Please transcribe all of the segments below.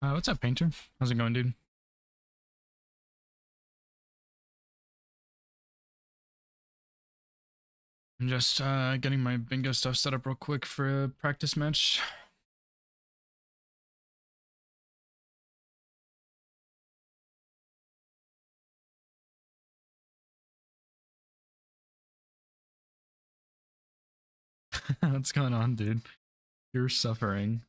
What's up, Painter? How's it going, dude? I'm just getting my bingo stuff set up real quick for a practice match. What's going on, dude? You're suffering.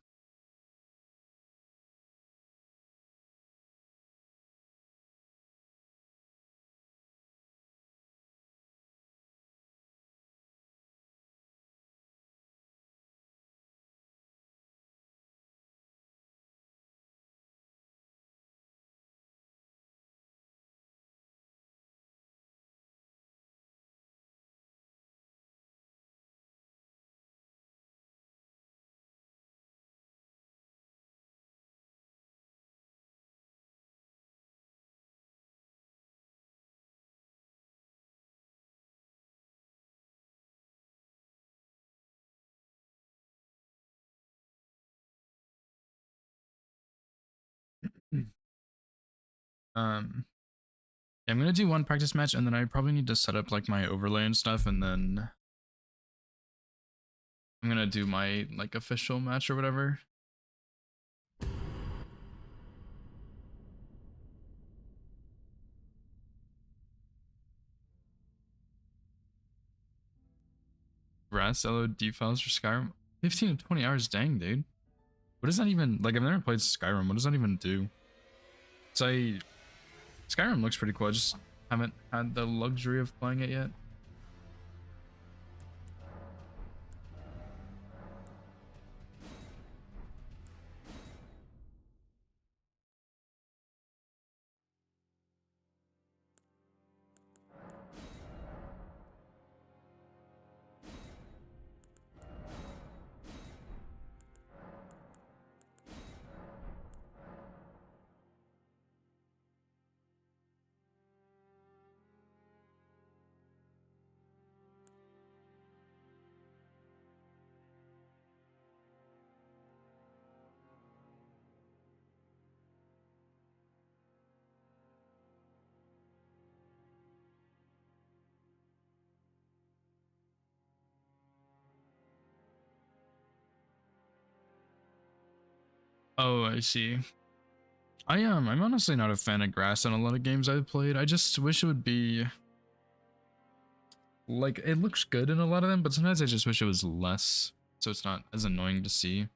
Um, yeah, I'm gonna do one practice match, and then I probably need to set up like my overlay and stuff, and then I'm gonna do my like official match or whatever. RAS LOD files for Skyrim. 15 to 20 hours, dang, dude. What does that even like? I've never played Skyrim. What does that even do? So Skyrim looks pretty cool. I just haven't had the luxury of playing it yet. Oh, I see. I'm honestly not a fan of grass in a lot of games I've played. I just wish it would be like it looks good in a lot of them, but sometimes I just wish it was less so it's not as annoying to see.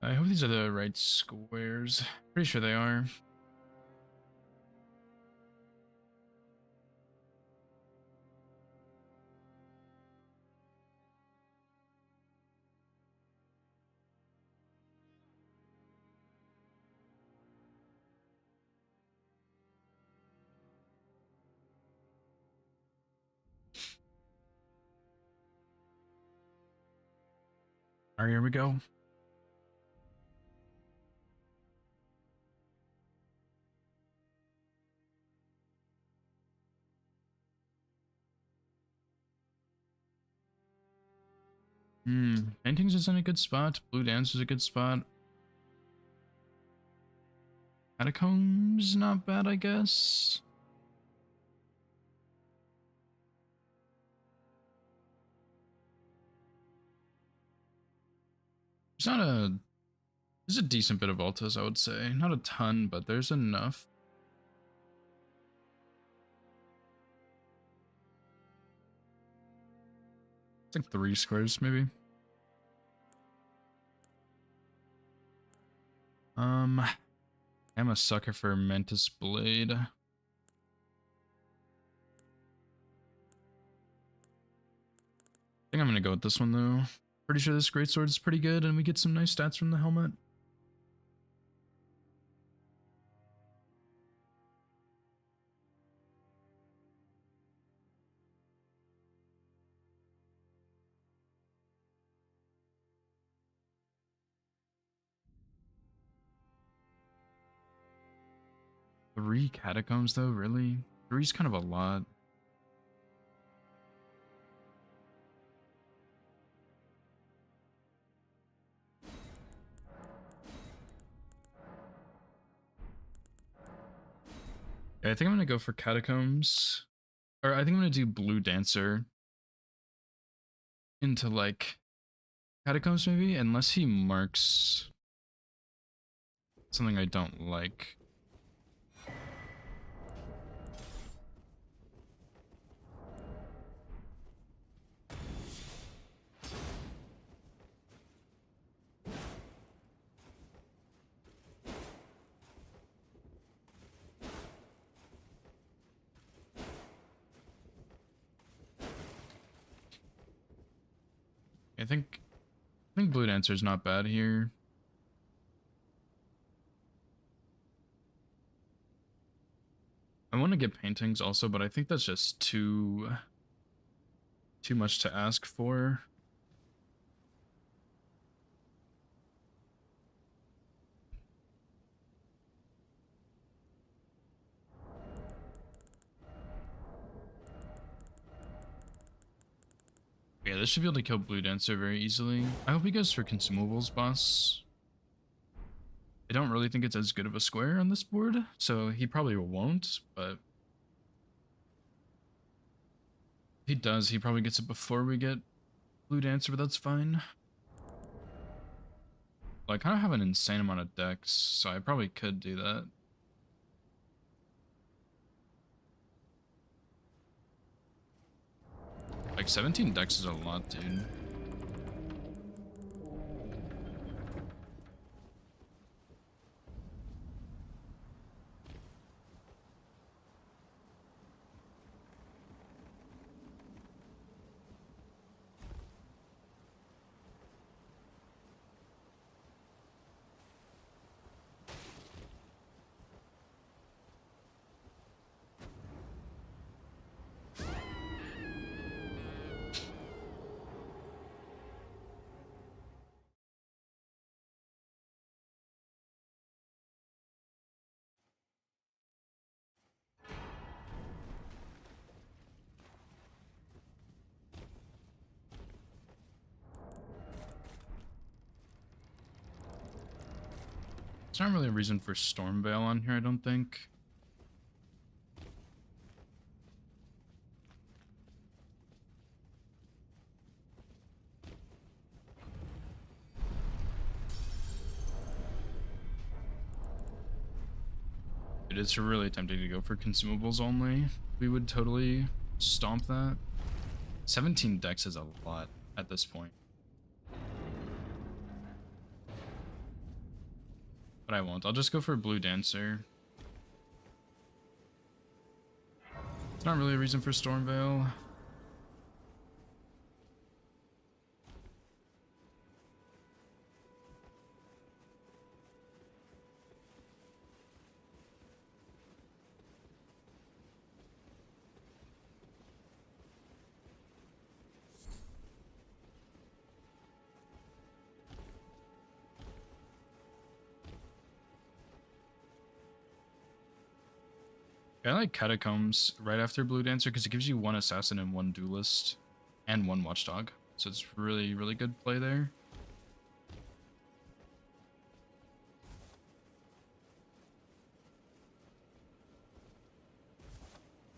I hope these are the right squares. Pretty sure they are. All right, here we go. Paintings is in a good spot. Blue Dance is a good spot. Catacombs, not bad, I guess. There's not a there's a decent bit of altas, I would say. Not a ton, but there's enough. It's like 3 squares, maybe. I'm a sucker for Mantis Blade. I think I'm gonna go with this one though. Pretty sure this greatsword is pretty good, and we get some nice stats from the helmet. Three catacombs though, really? Three's kind of a lot. Yeah, I think I'm gonna go for catacombs. Or I think I'm gonna do Blue Dancer into like catacombs maybe, unless he marks something I don't like. I think Blue Dancer is not bad here. I want to get paintings also, but I think that's just too much to ask for. Yeah, this should be able to kill Blue Dancer very easily. I hope he goes for consumables, boss. I don't really think it's as good of a square on this board, so he probably won't, but if he does, he probably gets it before we get Blue Dancer, but that's fine. Well, I kind of have an insane amount of decks, so I probably could do that. Like 17 decks is a lot, dude. There's not really a reason for Stormveil on here, I don't think. It's really tempting to go for consumables only. We would totally stomp that. 17 decks is a lot at this point. But I won't. I'll just go for Blue Dancer. It's not really a reason for Stormveil. I like Catacombs right after Blue Dancer because it gives you one Assassin and one Duelist and one Watchdog. So it's really, really good play there.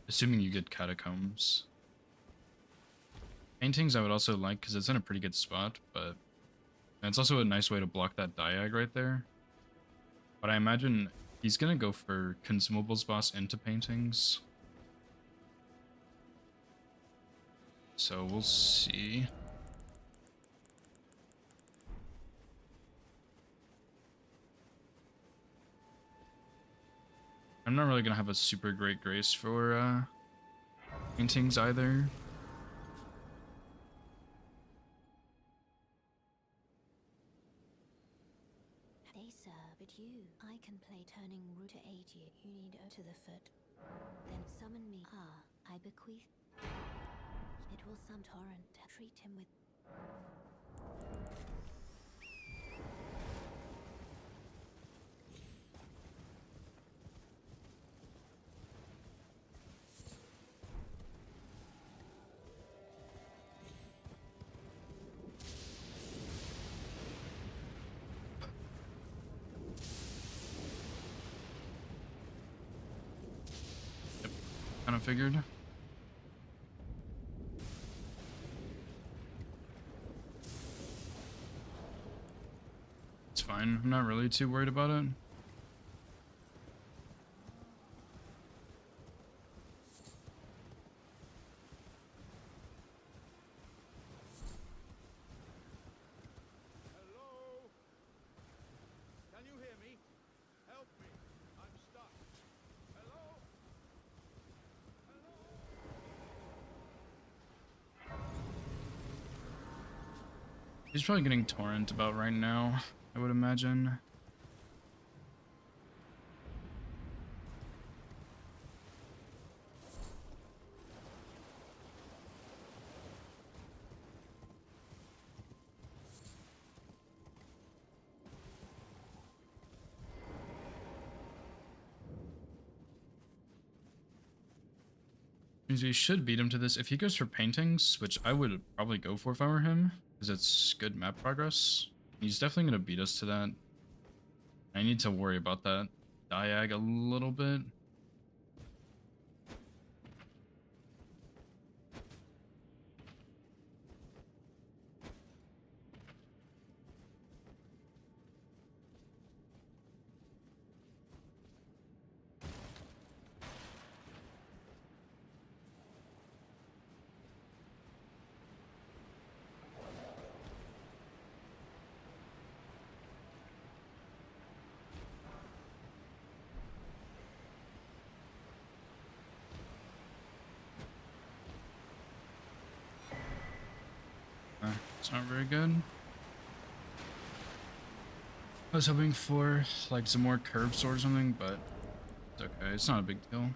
Assuming you get And it's also a nice way to block that diag right there. But I imagine he's gonna go for consumables boss into paintings. So we'll see. I'm not really gonna have a super great grace for paintings either. They sir, but you, I can play turning root to aid you. You need to the foot. Then summon me. Ah, I bequeath. It will some torrent. Treat him with. Yep, kind of figured. It's fine. I'm not really too worried about it. Hello? Can you hear me? Help me. I'm stuck. Hello? Hello? He's probably getting torrent about right now, I would imagine. Means we should beat him to this. If he goes for paintings, which I would probably go for if I were him, because it's good map progress, he's definitely going to beat us to that. I need to worry about that diag a little bit. It's not very good. I was hoping for like some more curved sword or something, but it's okay. It's not a big deal.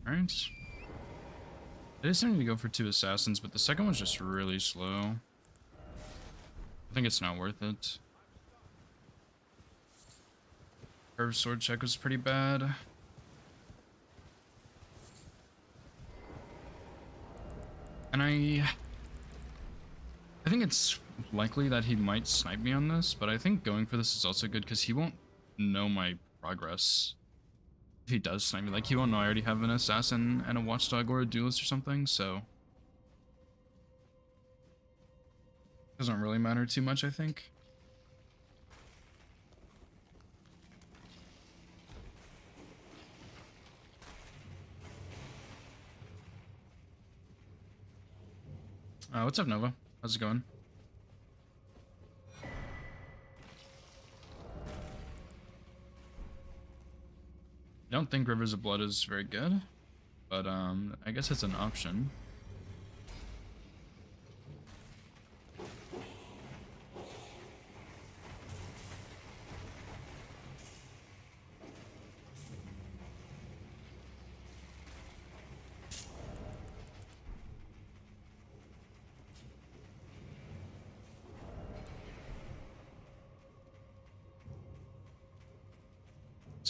Alright. I just need to go for 2 assassins, but the second one's just really slow. I think it's not worth it. Curved sword check was pretty bad. And I think it's likely that he might snipe me on this, but I think going for this is also good because he won't know my progress. If he does snipe me, like, he won't know I already have an assassin and a watchdog or a duelist or something, so doesn't really matter too much, I think. What's up, Nova? How's it going? I don't think Rivers of Blood is very good, but I guess it's an option.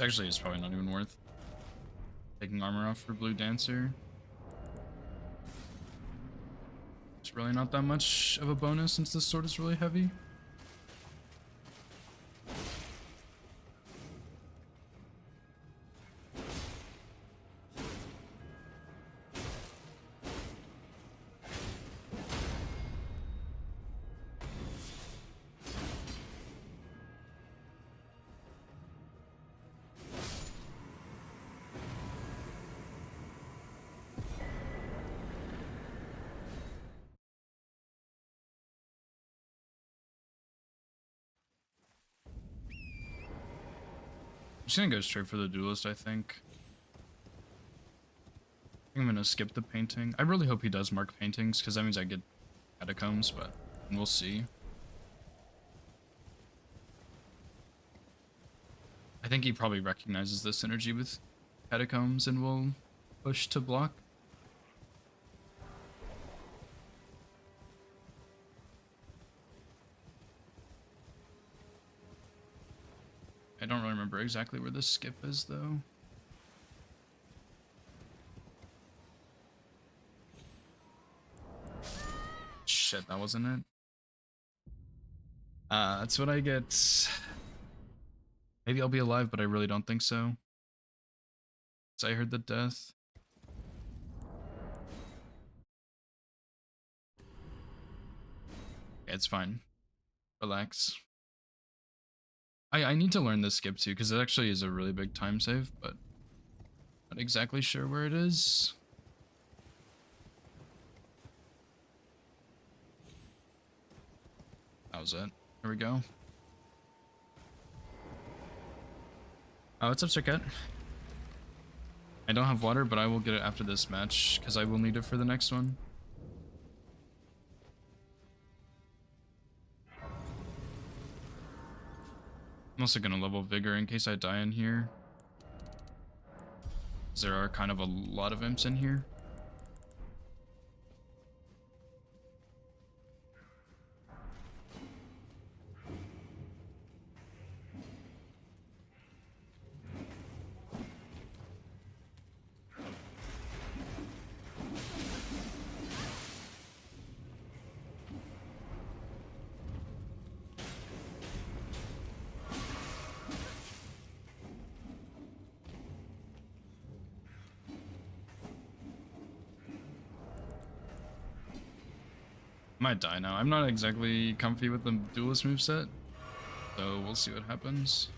It's probably not even worth taking armor off for Blue Dancer. It's really not that much of a bonus since this sword is really heavy. I'm just gonna go straight for the duelist, I think. I'm gonna skip the painting. I really hope he does mark paintings, because that means I get catacombs, but we'll see. I think he probably recognizes the synergy with catacombs and will push to block. I don't really remember exactly where the skip is, though. Shit, that wasn't it. That's what I get. Maybe I'll be alive, but I really don't think so. So I heard the death. Yeah, it's fine. Relax. I need to learn this skip too, because it actually is a really big time save, but not exactly sure where it is. That was it. There we go. Oh, what's up, Circuit? I don't have water, but I will get it after this match, because I will need it for the next one. I'm also gonna level Vigor in case I die in here. There are kind of a lot of imps in here. Might die now. I'm not exactly comfy with the duelist moveset, so we'll see what happens.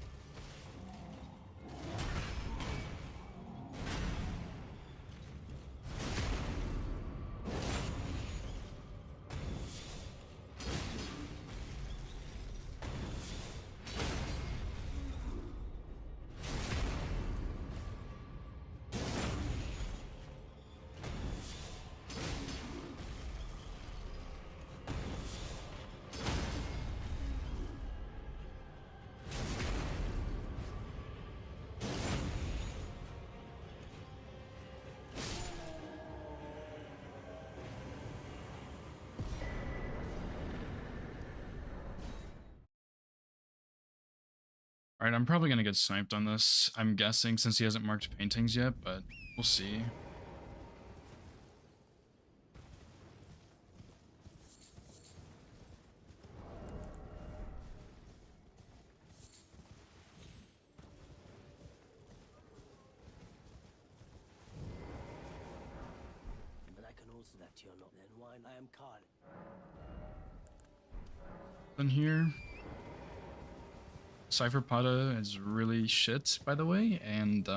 Alright, I'm probably gonna get sniped on this, I'm guessing, since he hasn't marked paintings yet, but we'll see. But I can also that you're not then why I am Carl. In here. Cypher Pata is really shit, by the way, and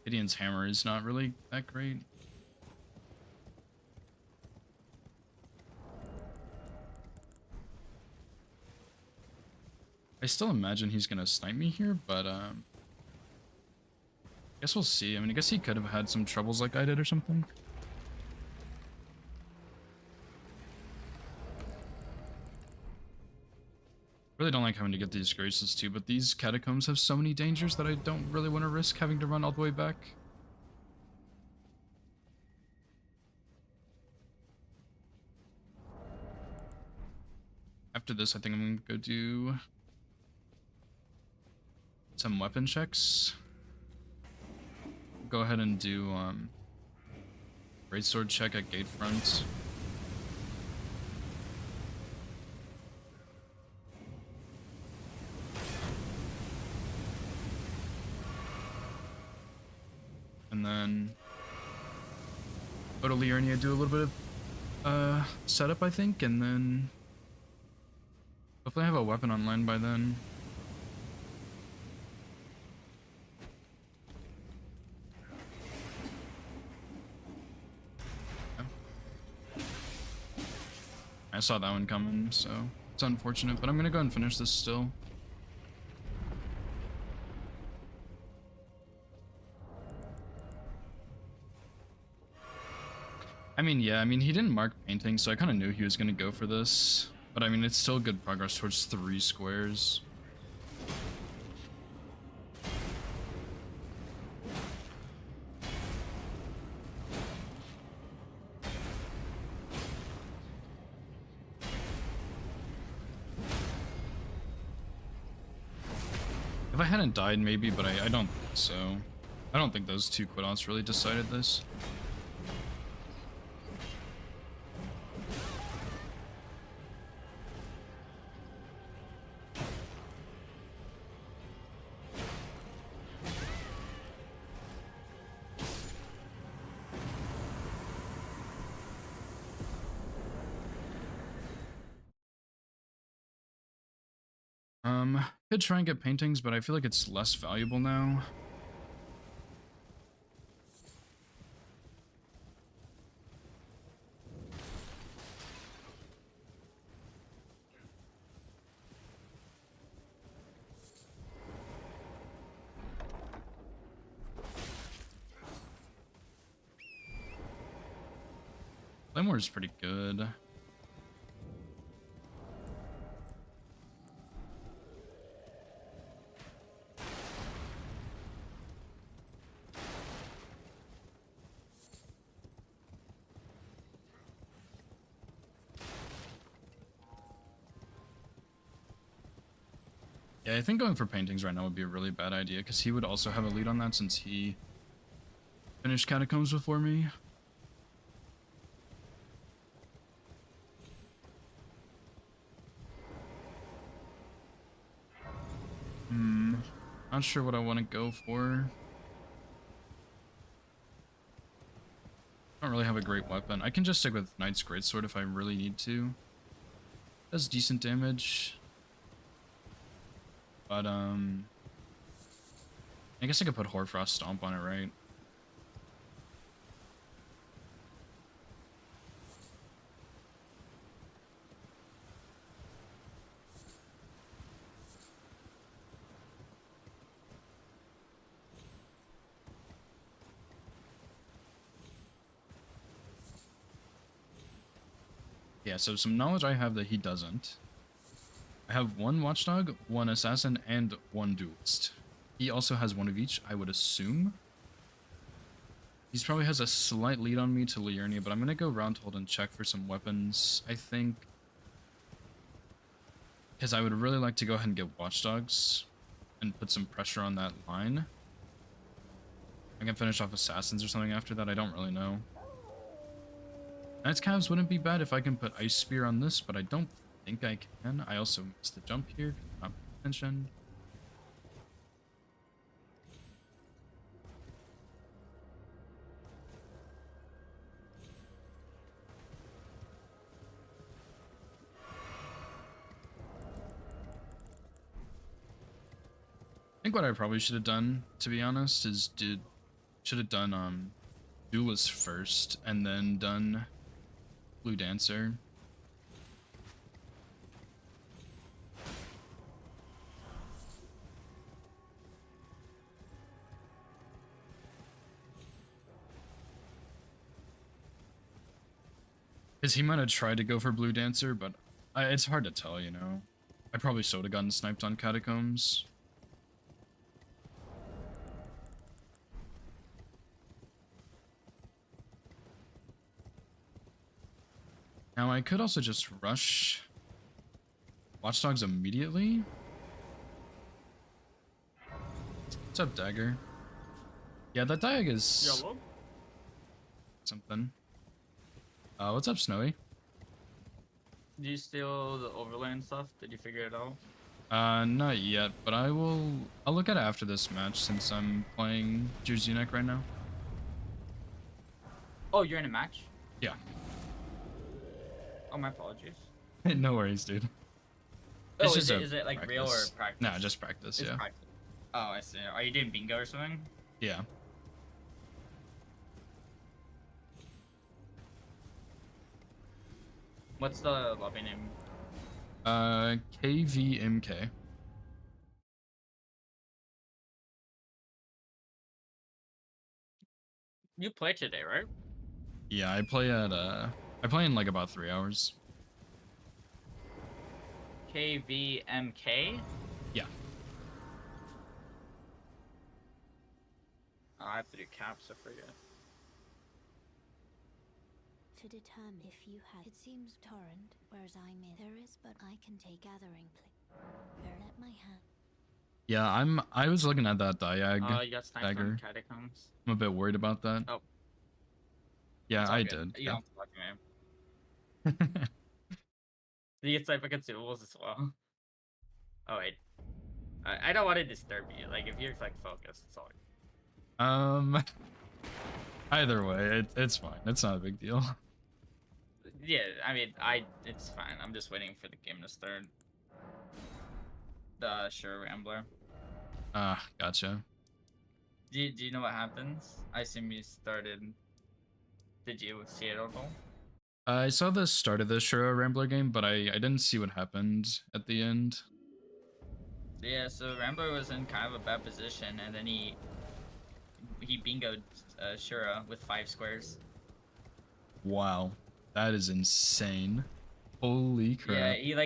Gideon's hammer is not really that great. I still imagine he's gonna snipe me here, but Guess we'll see. I mean, I guess he could have had some troubles like I did or something. Really don't like having to get these graces too, but these catacombs have so many dangers that I don't really want to risk having to run all the way back. After this, I think I'm gonna go do some weapon checks. Go ahead and do greatsword check at gate front. And then go to Liurnia, do a little bit of setup, I think, and then hopefully I have a weapon online by then. I saw that one coming, so it's unfortunate, but I'm gonna go and finish this still. I mean, yeah, I mean, he didn't mark painting, so I kind of knew he was gonna go for this. But I mean, it's still good progress towards 3 squares. If I hadn't died, maybe, but I don't think so. I don't think those 2 quit-outs really decided this. Could try and get paintings, but I feel like it's less valuable now. Claymore is pretty good. Yeah, I think going for paintings right now would be a really bad idea, because he would also have a lead on that since he finished Catacombs before me. Not sure what I want to go for. I don't really have a great weapon. I can just stick with Knight's Greatsword if I really need to. Does decent damage. But, I guess I could put Hoarfrost Stomp on it, right? Yeah, so some knowledge I have that he doesn't. I have 1 Watchdog, 1 Assassin, and 1 Duelist. He also has 1 of each, I would assume. He probably has a slight lead on me to Liurnia, but I'm gonna go Roundhold and check for some weapons, I think. Because I would really like to go ahead and get Watchdogs and put some pressure on that line. I can finish off Assassins or something after that, I don't really know. Knight's Calves wouldn't be bad if I can put Ice Spear on this, but I don't think I can. I also missed the jump here, not paying attention. I think what I probably should have done, to be honest, is should have done Duelist first and then done Blue Dancer. Because he might have tried to go for Blue Dancer, but it's hard to tell, you know. I probably should have gotten sniped on Catacombs. Now I could also just rush Watchdogs immediately. What's up, Dagger? Yeah, that Diag is Yellow. something. What's up, Snowy? Do you steal the overland stuff? Did you figure it out? Not yet, but I'll look at it after this match since I'm playing Juzunek right now. Oh, you're in a match? Yeah. Oh, my apologies. No worries, dude. Oh, It's is just it, a is it like real or practice. practice? Nah, just practice, It's yeah. practice. Oh, I see. Are you doing bingo or something? Yeah. What's the lobby name? KVMK. You play today, right? Yeah, I play in like about 3 hours. KVMK? Yeah. Oh, I have to do caps, I forget. To determine if you had. It seems torrent, whereas I'm in. There is, but I can take gathering Bear at my hand. Yeah, I was looking at that Diag. You got sniped Dagger. on Catacombs. I'm a bit worried about that. Oh. Yeah, It's all I good. did. You Yeah. don't have to talk, man. Did you get sniped by consumables as well? Oh, wait. I don't want to disturb you. Like, if you're, like, focused, it's all right. Either way, it's fine. It's not a big deal. Yeah, I mean, it's fine. I'm just waiting for the game to start. The Sure Rambler. Ah, gotcha. Do you know what happens? I assume you started. Did you see it at all? I saw the start of the Shura Rambler game, but I didn't see what happened at the end. Yeah, so Rambler was in kind of a bad position, and then he bingoed Shura with 5 squares. Wow, that is insane. Holy crap. Yeah,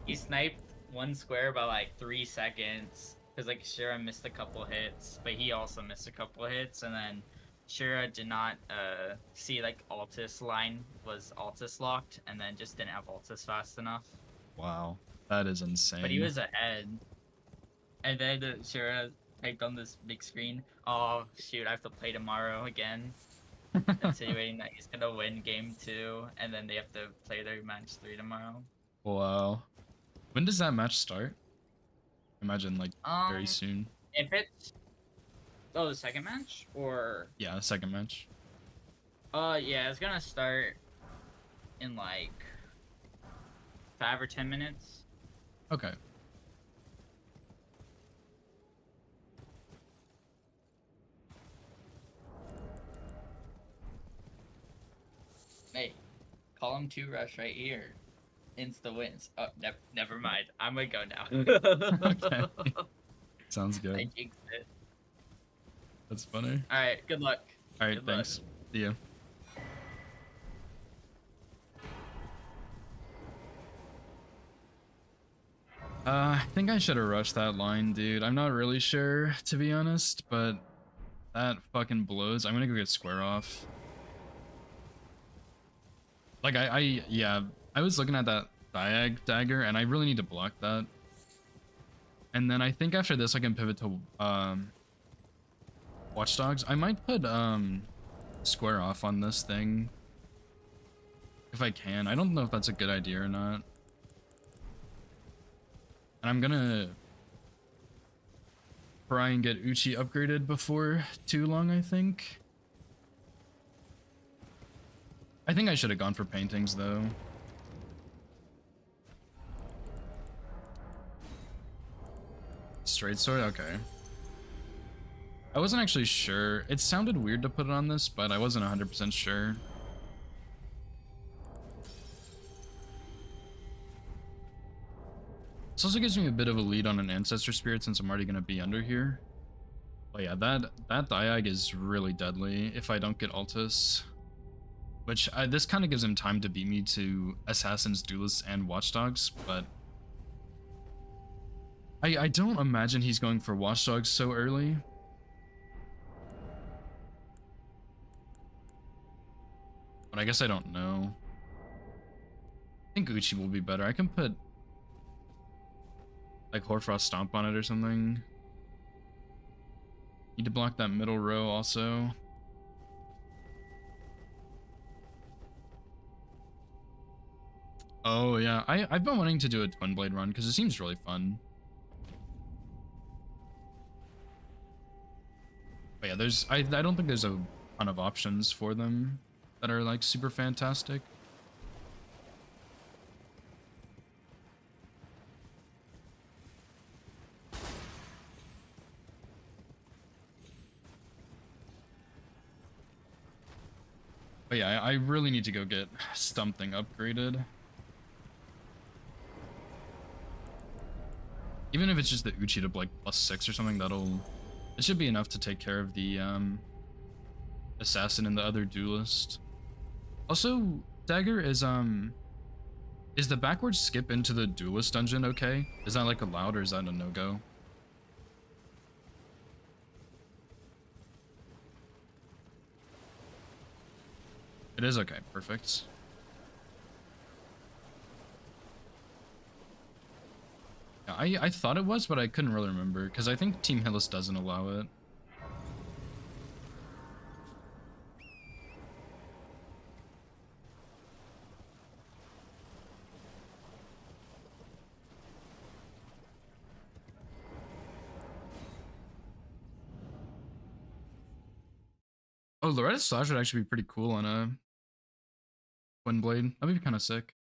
he sniped 1 square by like 3 seconds. Because like Shura missed a couple hits, but he also missed a couple hits, and then Shura did not see like Altis line was Altis locked, and then just didn't have Altis fast enough. Wow, that is insane. But he was ahead. And then Shura typed on this big screen, "Oh shoot, I have to play tomorrow again." Insinuating that he's gonna win game 2, and then they have to play their match 3 tomorrow. Wow. When does that match start? Imagine like very soon. If it's the second match, or Yeah, second match. yeah, it's gonna start in like 5 or 10 minutes. Okay. Hey, column 2 rush right here. Insta wins. Oh, never mind. I'm gonna go now. Okay. Sounds I good. jinxed it. That's funny. Alright, good luck. Alright, Good luck. thanks. See ya. I think I should have rushed that line, dude. I'm not really sure, to be honest, but that fucking blows. I'm gonna go get square off. Like, yeah, I was looking at that Diag dagger, and I really need to block that. And then I think after this, I can pivot to, Watchdogs. I might put, square off on this thing. If I can. I don't know if that's a good idea or not. And I'm gonna try and get Uchi upgraded before too long, I think. I think I should have gone for paintings, though. Straight sword? Okay. I wasn't actually sure. It sounded weird to put it on this, but I wasn't 100% sure. This also gives me a bit of a lead on an Ancestor Spirit since I'm already going to be under here. Oh yeah, that Diag is really deadly if I don't get Altis. Which this kind of gives him time to beat me to Assassins, Duelists, and Watchdogs, but I don't imagine he's going for Watchdogs so early. But I guess I don't know. I think Uchi will be better. I can put like Hoarfrost Stomp on it or something. Need to block that middle row also. Oh yeah, I've been wanting to do a Twin Blade run because it seems really fun. But yeah, I don't think there's a ton of options for them that are like super fantastic. But yeah, I really need to go get something upgraded. Even if it's just the Uchi to like +6 or something, it should be enough to take care of the assassin and the other duelist. Also, Dagger is the backwards skip into the duelist dungeon okay? Is that like allowed or is that a no-go? It is okay, perfect. Yeah, I thought it was, but I couldn't really remember because I think Team Hillis doesn't allow it. Oh, Loretta Slash would actually be pretty cool on a Twin Blade. That'd be kind of sick.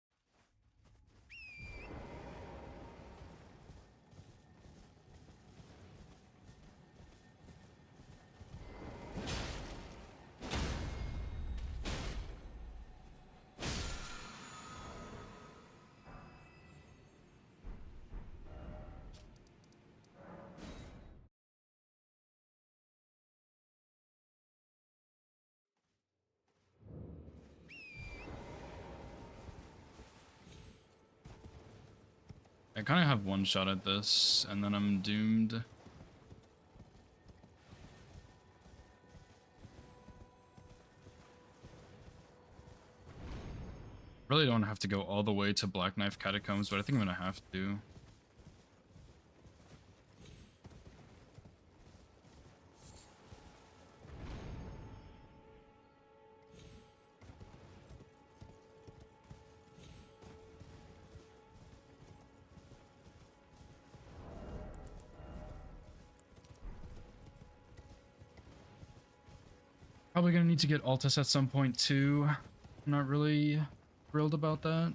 I kind of have one shot at this, and then I'm doomed. Really don't have to go all the way to Black Knife Catacombs, but I think I'm gonna have to. Probably gonna need to get Altus at some point too. I'm not really thrilled about that.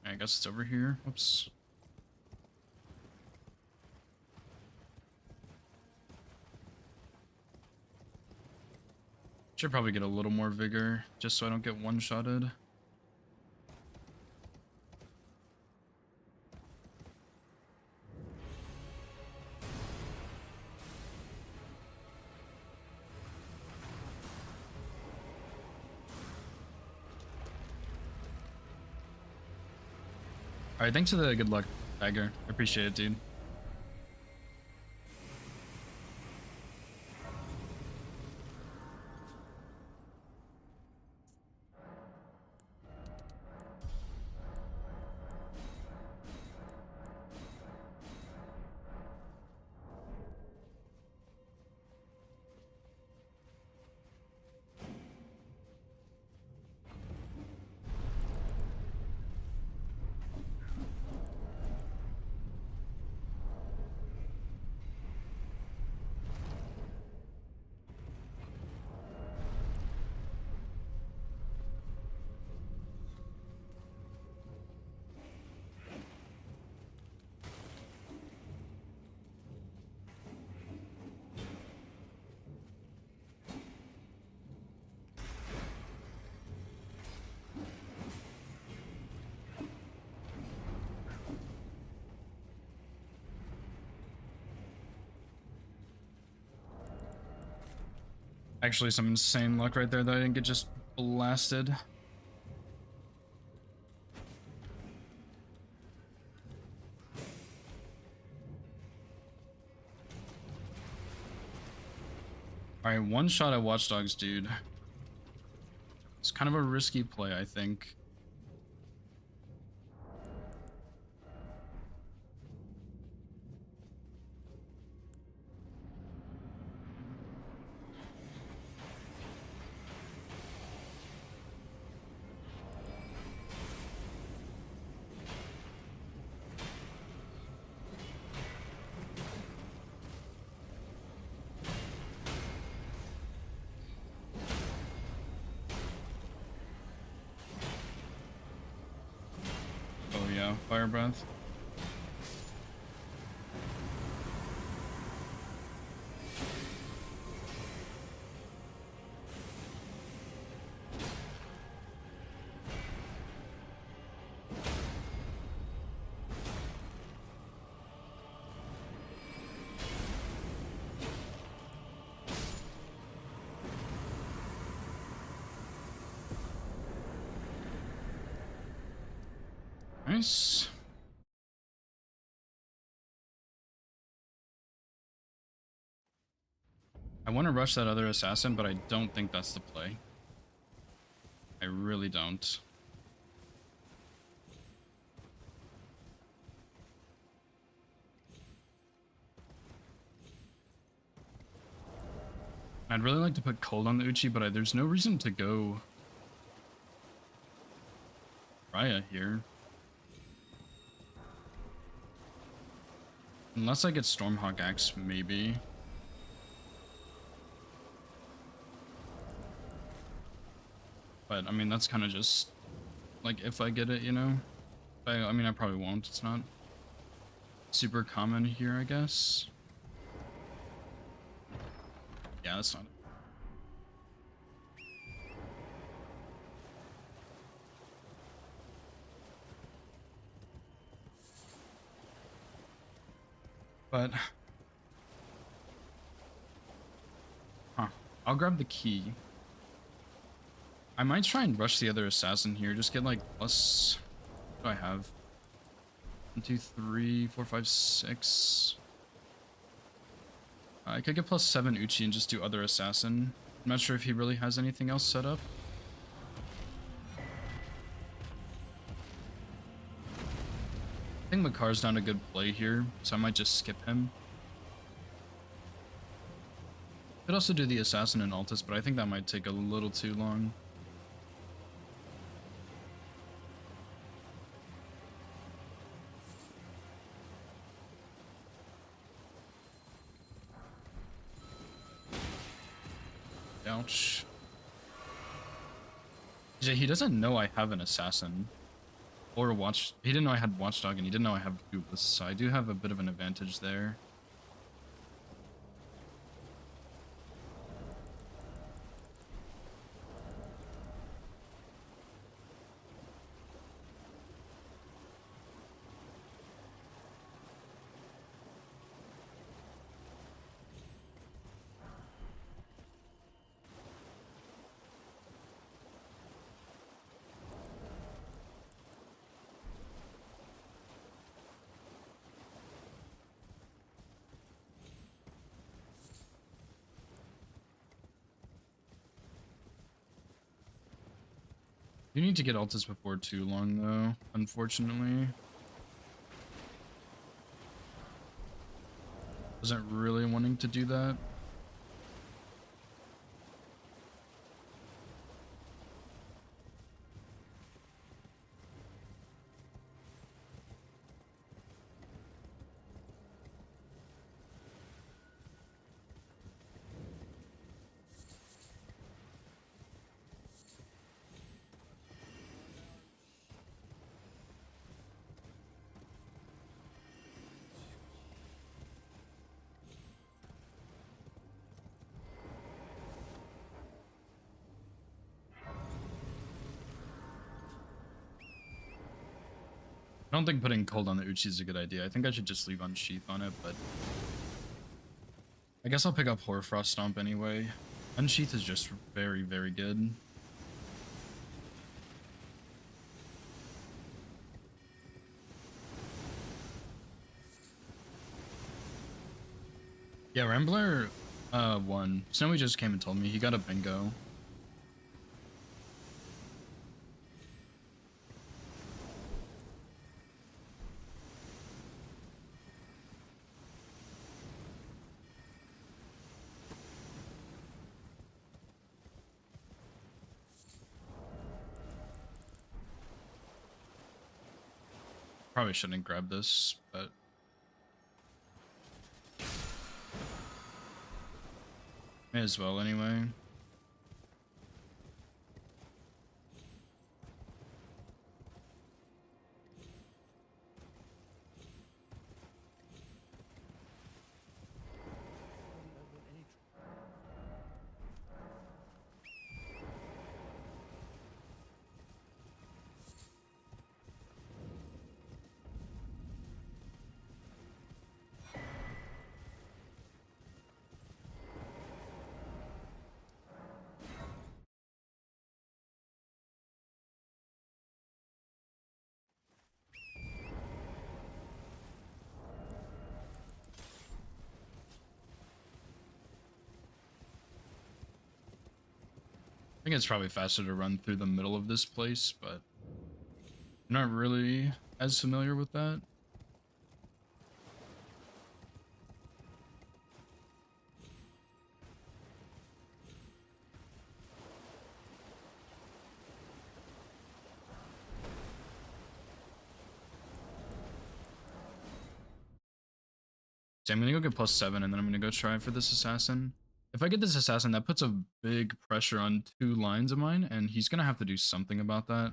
I guess it's over here. Whoops. Should probably get a little more vigor, just so I don't get one-shotted. Alright, thanks for the good luck, Tiger. I appreciate it, dude. Actually, some insane luck right there that I didn't get just blasted. Alright, one shot at Watchdogs, dude. It's kind of a risky play, I think. Oh yeah, fire breath. Nice. I want to rush that other assassin, but I don't think that's the play. I really don't. I'd really like to put cold on the Uchi, but there's no reason to go Raya here. Unless I get Stormhawk Axe, maybe. But, I mean, that's kind of just, like, if I get it, you know? I mean, I probably won't. It's not super common here, I guess. Yeah, that's not it. But... Huh. I'll grab the key. I might try and rush the other assassin here. Just get like plus... What do I have? 1, 2, 3, 4, 5, 6. I could get plus 7 Uchi and just do other assassin. I'm not sure if he really has anything else set up. I think Makar's not a good play here, so I might just skip him. Could also do the assassin and Altus, but I think that might take a little too long. Ouch. Yeah, he doesn't know I have an assassin. Or a watch. He didn't know I had Watchdog, and he didn't know I have Gooblis, so I do have a bit of an advantage there. You need to get Altus before too long, though, unfortunately. Wasn't really wanting to do that. I don't think putting cold on the Uchi is a good idea. I think I should just leave Unsheath on it, but... I guess I'll pick up Hoarfrost Stomp anyway. Unsheath is just very, very good. Yeah, Rambler won. Snowy just came and told me he got a bingo. Probably shouldn't grab this, but may as well anyway. I think it's probably faster to run through the middle of this place, but I'm not really as familiar with that. So I'm gonna go get +7 and then I'm gonna go try for this assassin. If I get this assassin, that puts a big pressure on 2 lines of mine, and he's gonna have to do something about that.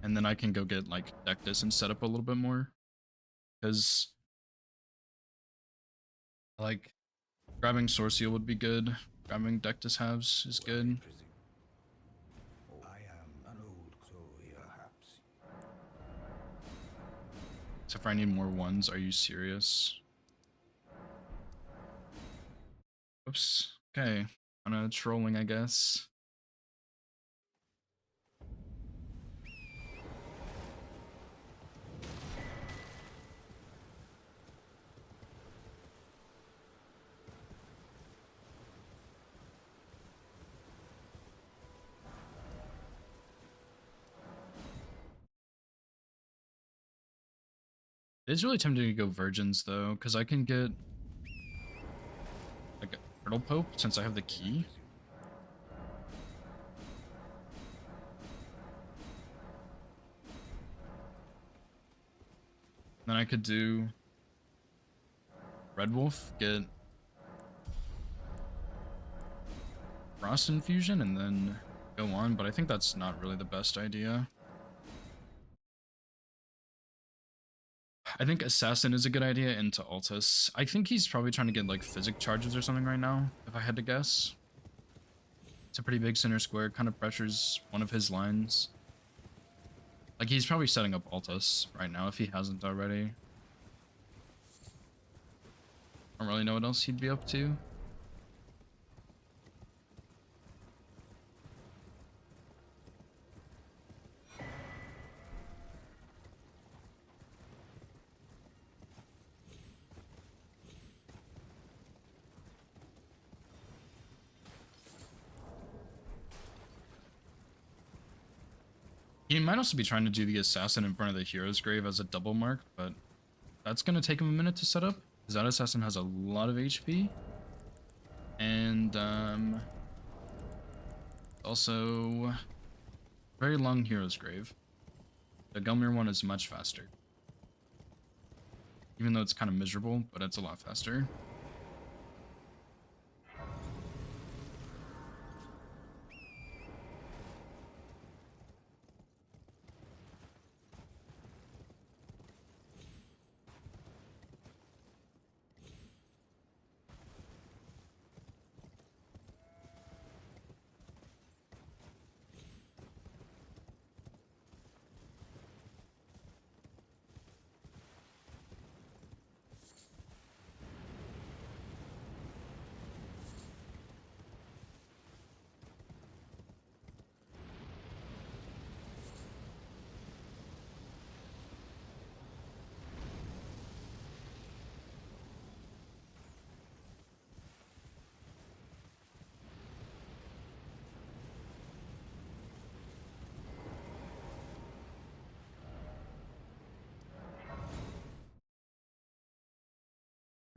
And then I can go get like Dectus and set up a little bit more. Because like grabbing Sorciel would be good. Grabbing Dectus halves is good. I am an old Chloe, perhaps. Except for I need more ones. Are you serious? Oops. Okay. Kinda trolling, I guess. It's really tempting to go virgins though, because I can get like a turtle pope since I have the key. Then I could do Red Wolf, get Frost Infusion, and then go on, but I think that's not really the best idea. I think Assassin is a good idea into Altus. I think he's probably trying to get like Physic charges or something right now, if I had to guess. It's a pretty big center square, kind of pressures one of his lines. Like he's probably setting up Altus right now if he hasn't already. I don't really know what else he'd be up to. He might also be trying to do the assassin in front of the hero's grave as a double mark, but that's going to take him a minute to set up, because that assassin has a lot of HP. And also very long hero's grave. The Gelmir one is much faster. Even though it's kind of miserable, but it's a lot faster.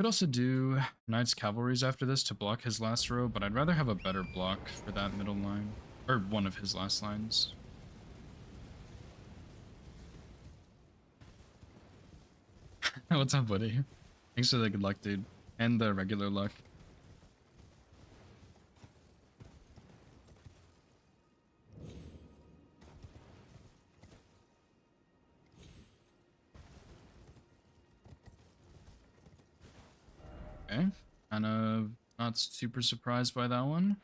Could also do Knight's Cavalries after this to block his last row, but I'd rather have a better block for that middle line. Or one of his last lines. What's up, buddy? Thanks for the good luck, dude. And the regular luck. Okay. Kind of not super surprised by that one.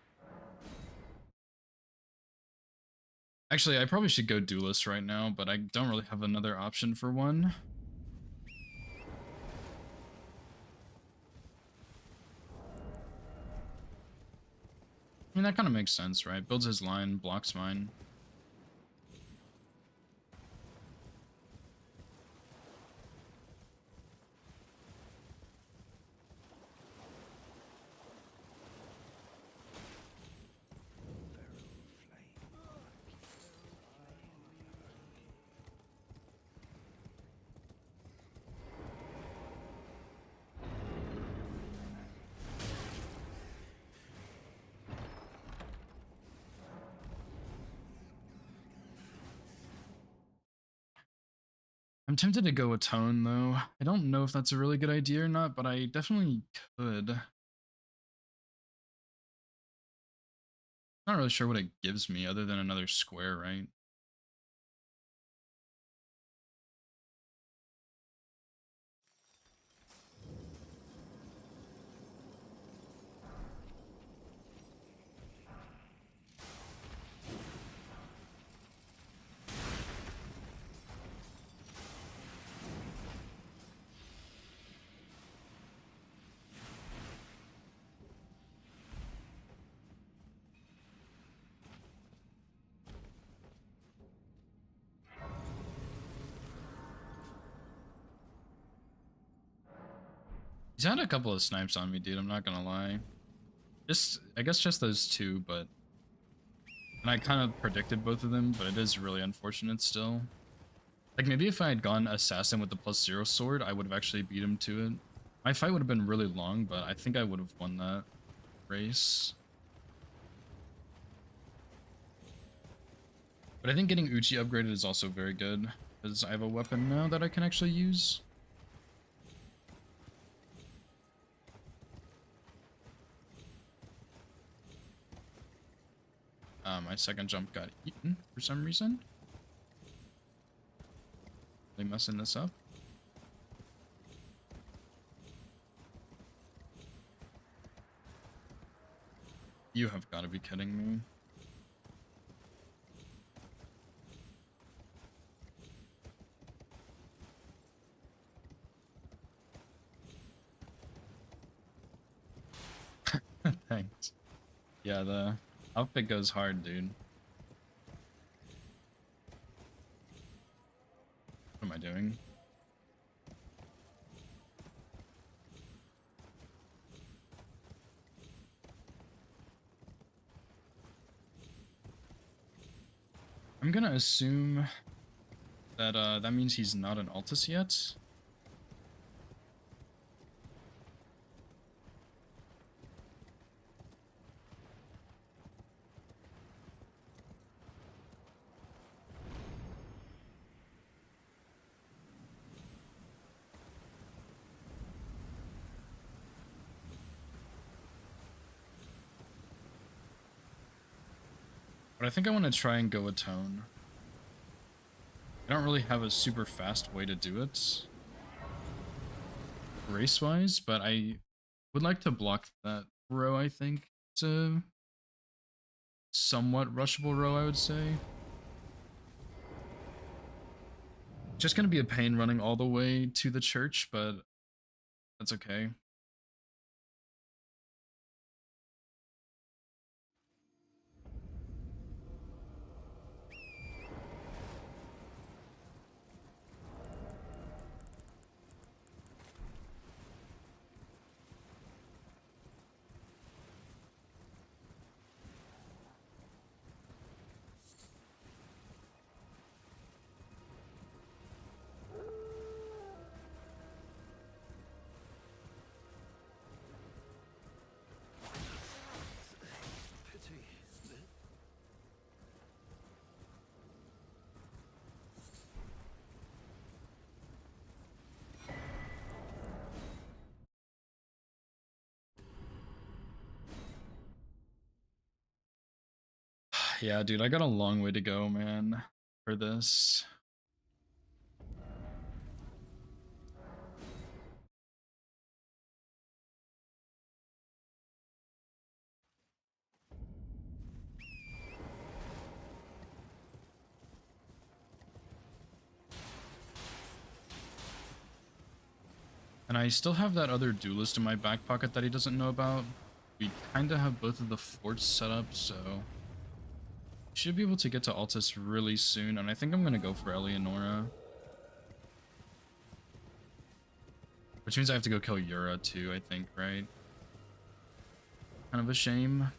Actually, I probably should go Duelist right now, but I don't really have another option for one. I mean, that kind of makes sense, right? Builds his line, blocks mine. I'm tempted to go Atone, though. I don't know if that's a really good idea or not, but I definitely could. Not really sure what it gives me other than another square, right? He's had a couple of snipes on me, dude, I'm not gonna lie. I guess just those two, but... And I kind of predicted both of them, but it is really unfortunate still. Like, maybe if I had gone Assassin with the +0 sword, I would have actually beat him to it. My fight would have been really long, but I think I would have won that race. But I think getting Uchi upgraded is also very good, because I have a weapon now that I can actually use. My second jump got eaten for some reason. They messing this up. You have got to be kidding me. Thanks. Yeah, the outfit goes hard, dude. What am I doing? I'm gonna assume that that means he's not an Altus yet. But I think I want to try and go Atone. I don't really have a super fast way to do it, race-wise, but I would like to block that row, I think. It's a somewhat rushable row, I would say. Just gonna be a pain running all the way to the church, but that's okay. Yeah, dude, I got a long way to go, man, for this. And I still have that other duelist in my back pocket that he doesn't know about. We kind of have both of the forts set up, so should be able to get to Altus really soon. And I think I'm gonna go for Eleonora, which means I have to go kill Yura too, I think, right? Kind of a shame.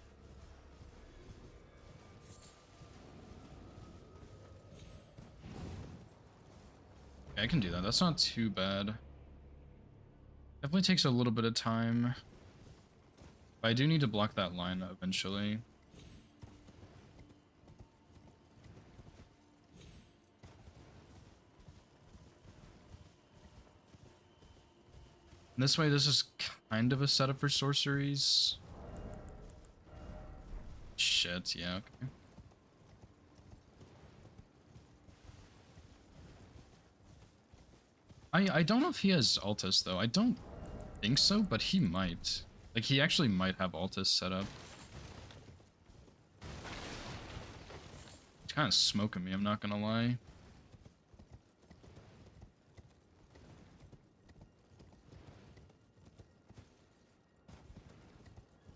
Okay, I can do that. That's not too bad. Definitely takes a little bit of time. But I do need to block that line eventually. And this way, this is kind of a setup for sorceries. Shit, yeah, okay. I don't know if he has Altus, though. I don't think so, but he might. Like, he actually might have Altus set up. It's kind of smoking me, I'm not gonna lie.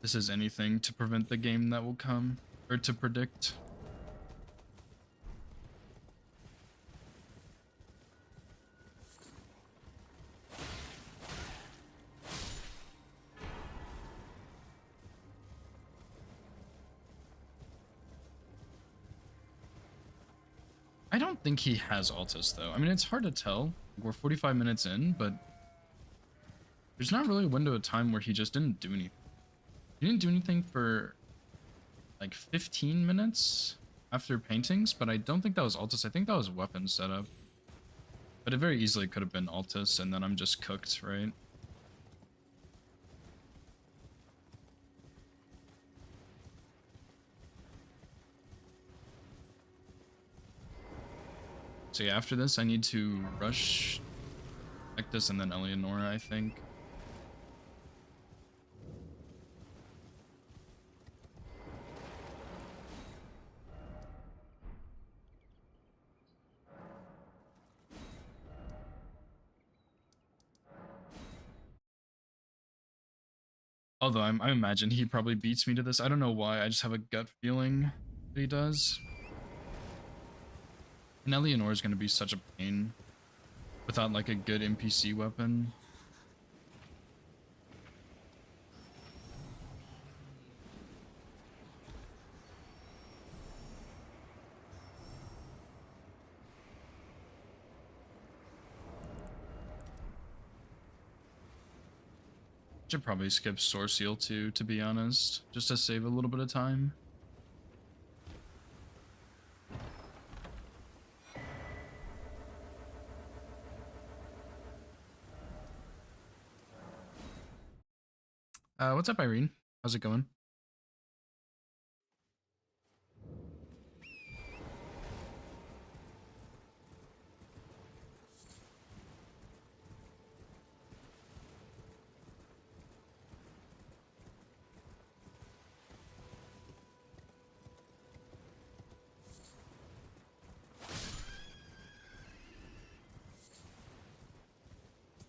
This is anything to prevent the game that will come, or to predict. I don't think he has Altus, though. I mean, it's hard to tell. We're 45 minutes in, but there's not really a window of time where he just didn't do anything. He didn't do anything for like 15 minutes after paintings, but I don't think that was Altus. I think that was weapon setup. But it very easily could have been Altus, and then I'm just cooked, right? So yeah, after this, I need to rush Ectus and then Eleonora, I think. Although I imagine he probably beats me to this. I don't know why, I just have a gut feeling that he does. And Eleonora is going to be such a pain without like a good NPC weapon. Should probably skip Source Seal too, to be honest, just to save a little bit of time. What's up, Irene? How's it going?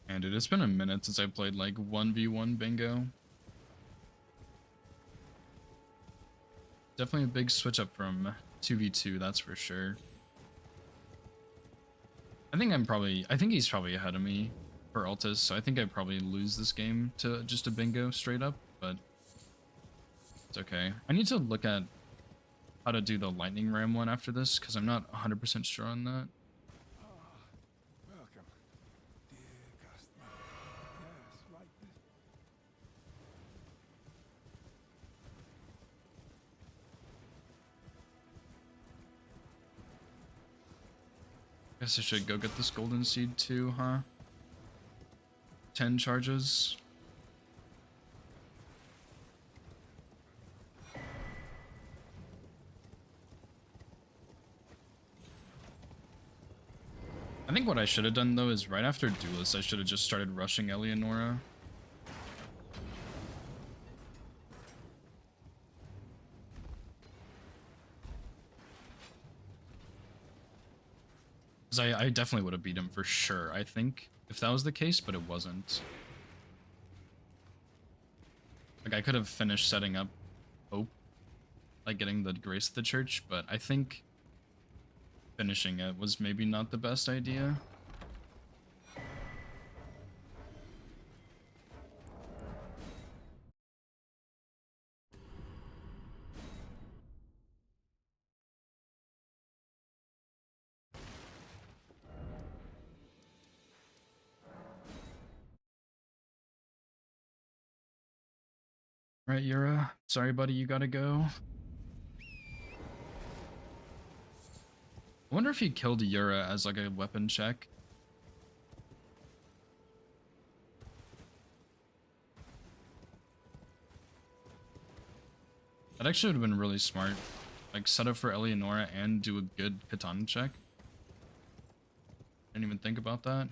And dude, it's been a minute since I played like 1v1 bingo. Definitely a big switch up from 2v2, that's for sure. I think he's probably ahead of me for Altus, so I think I'd probably lose this game to just a bingo straight up, but it's okay. I need to look at how to do the lightning ram one after this, because I'm not 100% sure on that. Welcome, dear customer. Yes, right this. Guess I should go get this golden seed too, huh? 10 charges. I think what I should have done though is right after Duelist, I should have just started rushing Eleonora. Because I definitely would have beat him for sure, I think, if that was the case, but it wasn't. Like, I could have finished setting up Hope, like getting the Grace of the Church, but I think finishing it was maybe not the best idea. Right, Yura. Sorry, buddy, you gotta go. I wonder if he killed Yura as like a weapon check. That actually would have been really smart. Like, set up for Eleonora and do a good katana check. Didn't even think about that.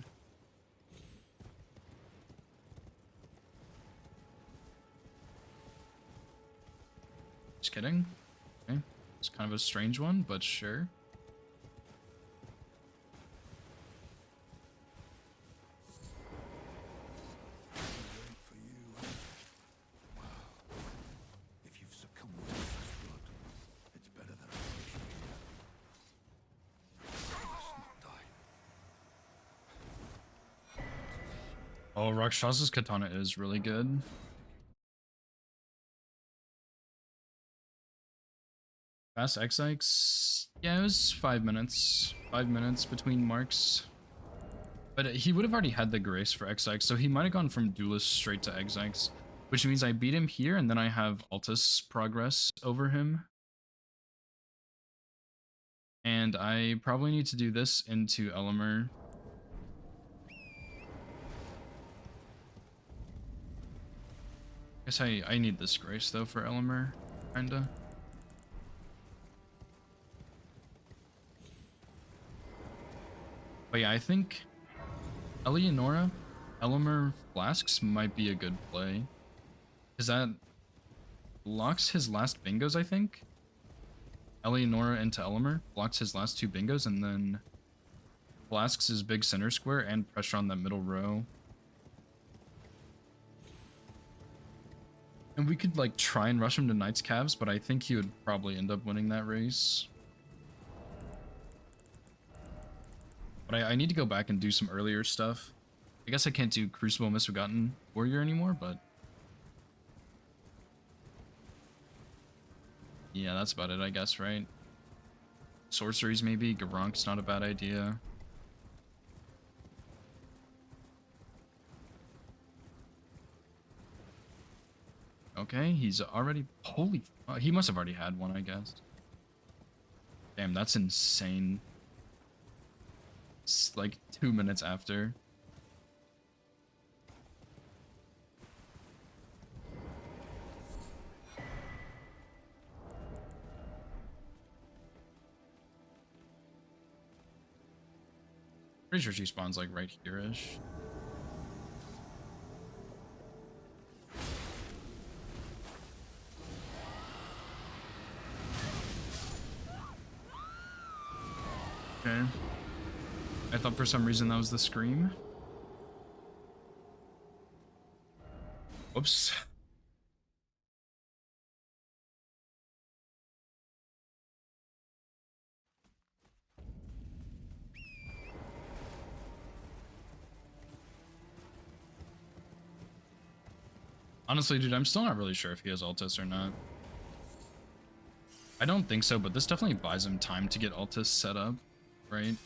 Just kidding. Okay. It's kind of a strange one, but sure. Wait for you. Well, if you've succumbed to this blood, it's better that I finish you here. You must not die. Oh, Rakshasa's katana is really good. Fast X-Ikes? Yeah, it was 5 minutes. 5 minutes between marks. But he would have already had the Grace for X-Ikes, so he might have gone from Duelist straight to X-Ikes. Which means I beat him here, and then I have Altus progress over him. And I probably need to do this into Elemer. Guess I need this Grace, though, for Elemer. Kinda. But yeah, I think Eleonora, Elemer Flasks might be a good play. Because that blocks his last bingos, I think. Eleonora into Elemer blocks his last 2 bingos, and then Flasks his big center square and pressure on that middle row. And we could like try and rush him to Knight's Calves, but I think he would probably end up winning that race. But I need to go back and do some earlier stuff. I guess I can't do Crucible Misbegotten Warrior anymore, but... yeah, that's about it, I guess, right? Sorceries, maybe? Garank's not a bad idea. Okay, he's already... holy... he must have already had one, I guess. Damn, that's insane. It's like 2 minutes after. Pretty sure she spawns like right here-ish. Okay. I thought for some reason that was the scream. Whoops. Honestly, dude, I'm still not really sure if he has Altus or not. I don't think so, but this definitely buys him time to get Altus set up, right?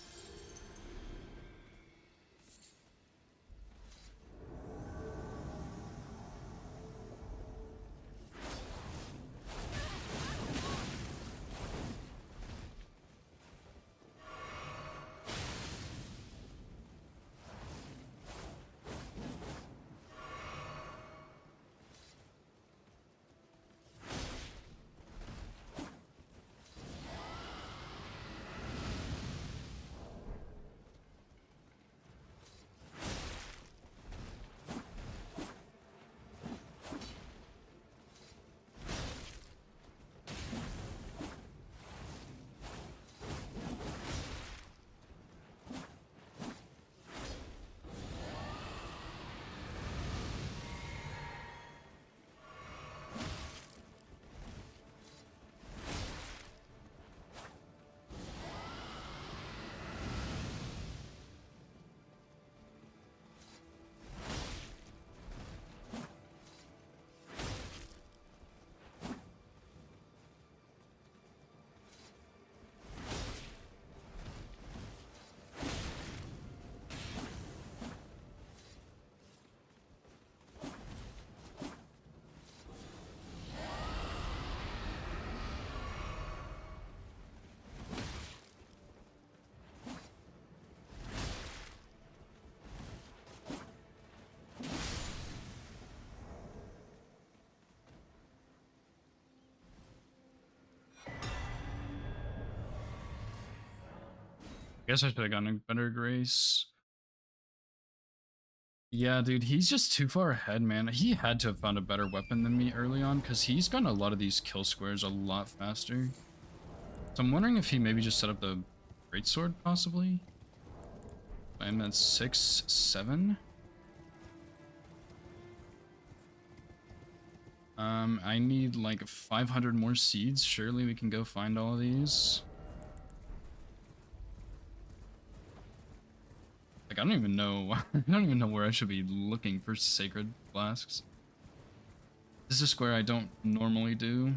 Guess I should have gotten a better grace. Yeah, dude, he's just too far ahead, man. He had to have found a better weapon than me early on, because he's gotten a lot of these kill squares a lot faster. So I'm wondering if he maybe just set up the greatsword, possibly? I'm at 6, 7. I need like 500 more seeds. Surely we can go find all of these. Like, I don't even know. I don't even know where I should be looking for sacred flasks. This is a square I don't normally do.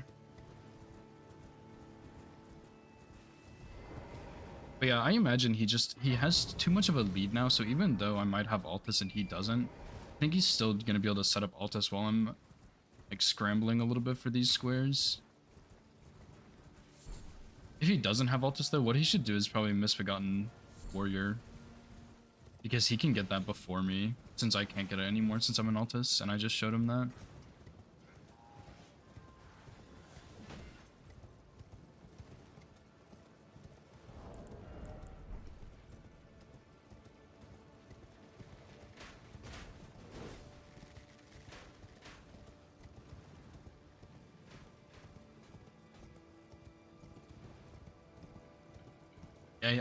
But yeah, I imagine he has too much of a lead now, so even though I might have Altus and he doesn't, I think he's still gonna be able to set up Altus while I'm like scrambling a little bit for these squares. If he doesn't have Altus though, what he should do is probably Misbegotten Warrior. Because he can get that before me, since I can't get it anymore since I'm an Altus, and I just showed him that.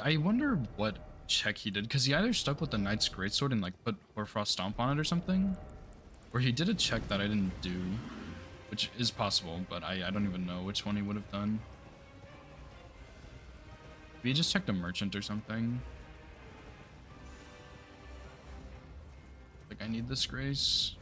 I wonder what check he did, because he either stuck with the Knight's Greatsword and like put Hoarfrost Stomp on it or something, or he did a check that I didn't do, which is possible, but I don't even know which one he would have done. Maybe he just checked a merchant or something. Like, I need this grace.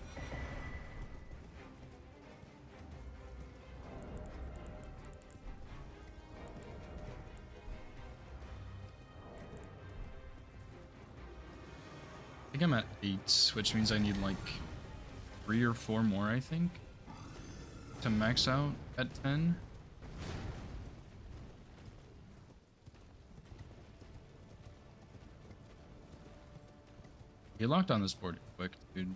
I think I'm at 8, which means I need like 3 or 4 more, I think, to max out at 10. He locked on this board quick, dude.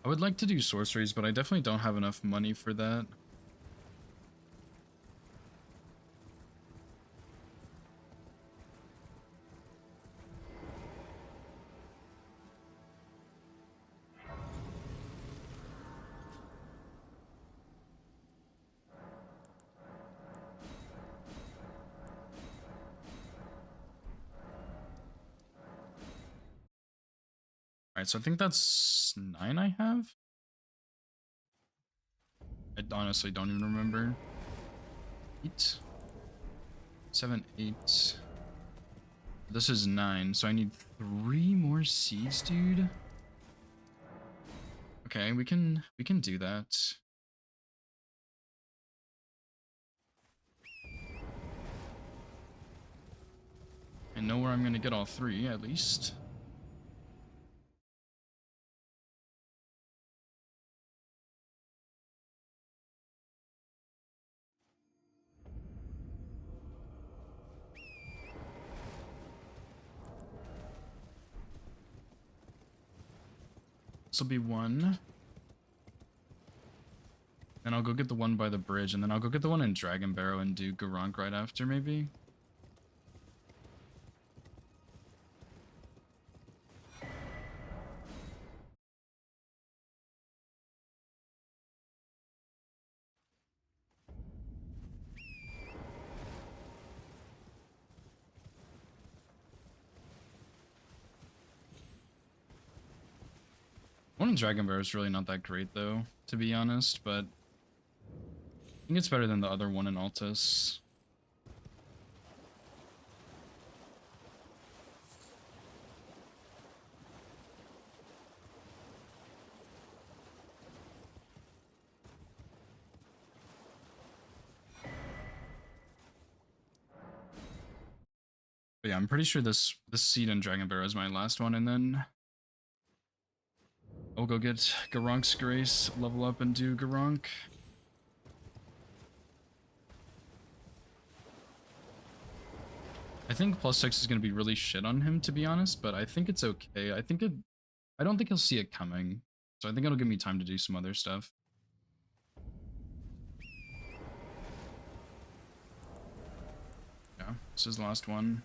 I would like to do sorceries, but I definitely don't have enough money for that. Alright, so I think that's 9 I have? I honestly don't even remember. 8. 7, 8. This is 9, so I need 3 more seeds, dude. Okay, we can do that. I know where I'm gonna get all 3, at least. This will be 1. Then I'll go get the one by the bridge, and then I'll go get the one in Dragon Barrow and do Garunk right after, maybe. One in Dragon Barrow is really not that great, though, to be honest, but I think it's better than the other one in Altus. But yeah, I'm pretty sure this seed in Dragon Barrow is my last one, and then I'll go get Garunk's Grace, level up, and do Garunk. I think +6 is going to be really shit on him, to be honest, but I think it's okay. I don't think he'll see it coming. So I think it'll give me time to do some other stuff. Yeah, this is the last one.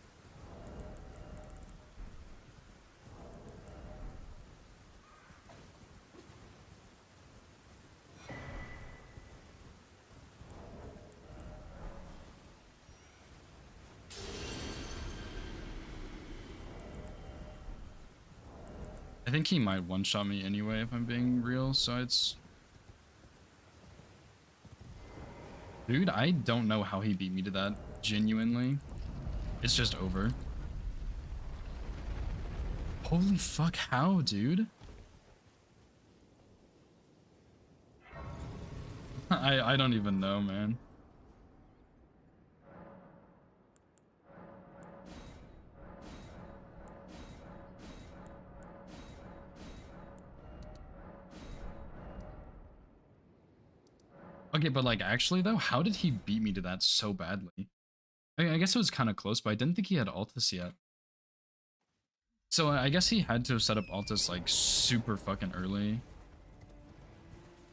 I think he might one-shot me anyway if I'm being real, so it's... Dude, I don't know how he beat me to that, genuinely. It's just over. Holy fuck, how, dude? I don't even know, man. Okay, but like actually though, how did he beat me to that so badly? I guess it was kind of close, but I didn't think he had Altus yet. So I guess he had to have set up Altus like super fucking early.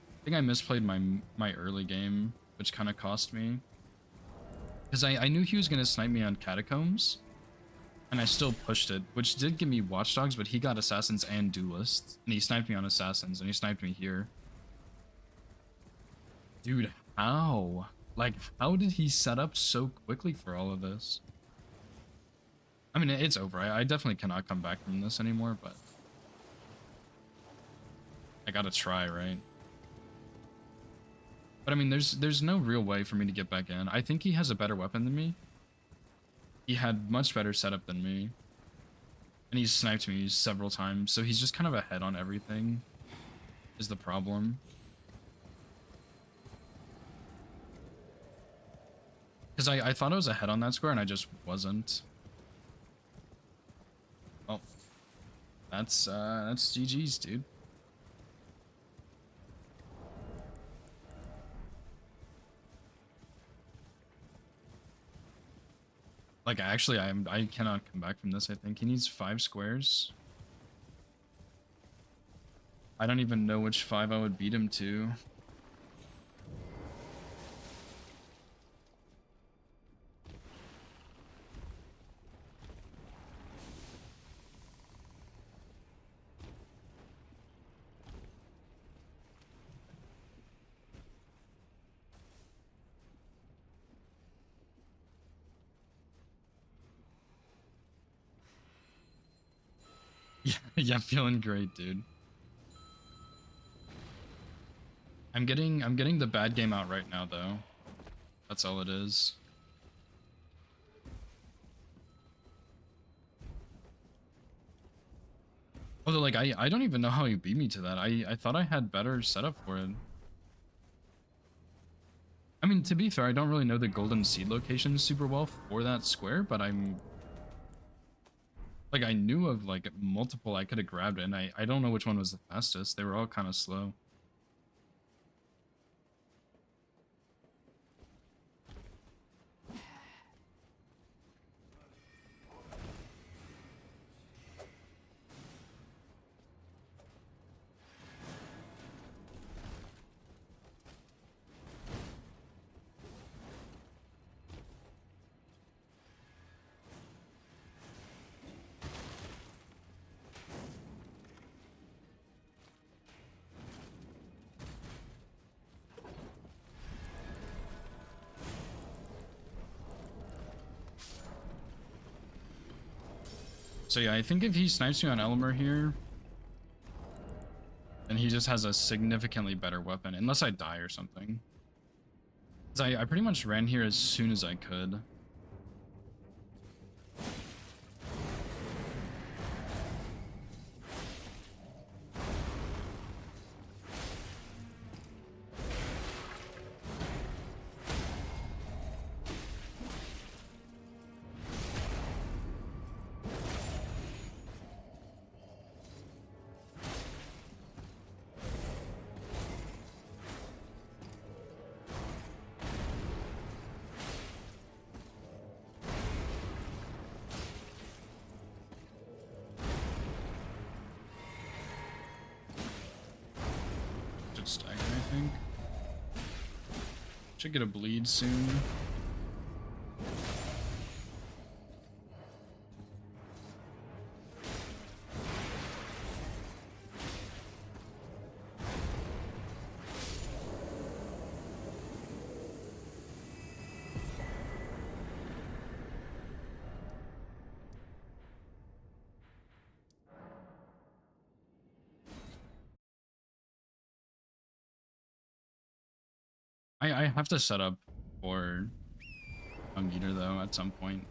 I think I misplayed my early game, which kind of cost me. Because I knew he was going to snipe me on Catacombs, and I still pushed it, which did give me Watchdogs, but he got Assassins and Duelists, and he sniped me on Assassins, and he sniped me here. Dude, how? Like, how did he set up so quickly for all of this? I mean, it's over. I definitely cannot come back from this anymore, but... I gotta try, right? But I mean, there's no real way for me to get back in. I think he has a better weapon than me. He had much better setup than me. And he's sniped me several times, so he's just kind of ahead on everything, is the problem. Because I thought I was ahead on that square, and I just wasn't. Well, that's GG's, dude. Like, actually, I cannot come back from this, I think. He needs 5 squares. I don't even know which 5 I would beat him to. Yeah, feeling great, dude. I'm getting the bad game out right now, though. That's all it is. Although, like, I don't even know how he beat me to that. I thought I had better setup for it. I mean, to be fair, I don't really know the golden seed location super well for that square, but I'm... Like, I knew of, like, multiple I could have grabbed, and I don't know which one was the fastest. They were all kind of slow. So yeah, I think if he snipes me on Elmer here, then he just has a significantly better weapon, unless I die or something. 'Cause I pretty much ran here as soon as I could. stagger, I think. Should get a bleed soon. I have to set up for a meter though at some point.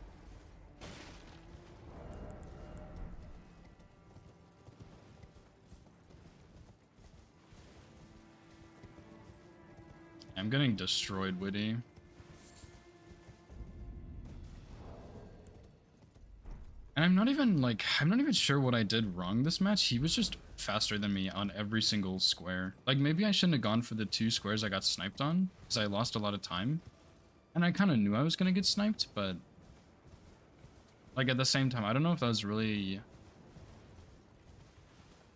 I'm getting destroyed, Witty. And I'm not even sure what I did wrong this match. He was just faster than me on every single square. Like, maybe I shouldn't have gone for the 2 squares I got sniped on, because I lost a lot of time. And I kind of knew I was going to get sniped, but... like, at the same time, I don't know if that was really...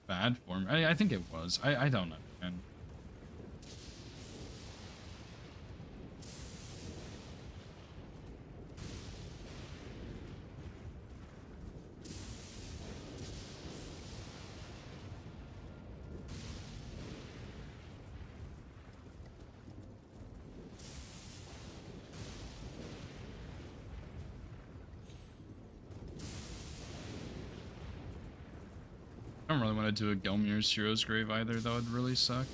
bad for me. I think it was. I don't know, man. I don't really want to do a Gelmir's Hero's Grave either, that would really suck.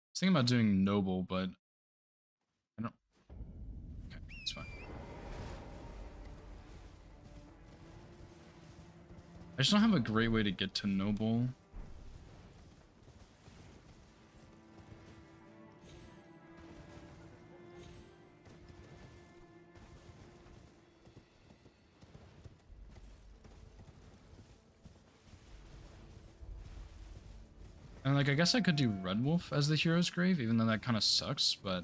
I was thinking about doing Noble, but I don't... okay, it's fine. I just don't have a great way to get to Noble. And like, I guess I could do Red Wolf as the Hero's Grave, even though that kind of sucks, but...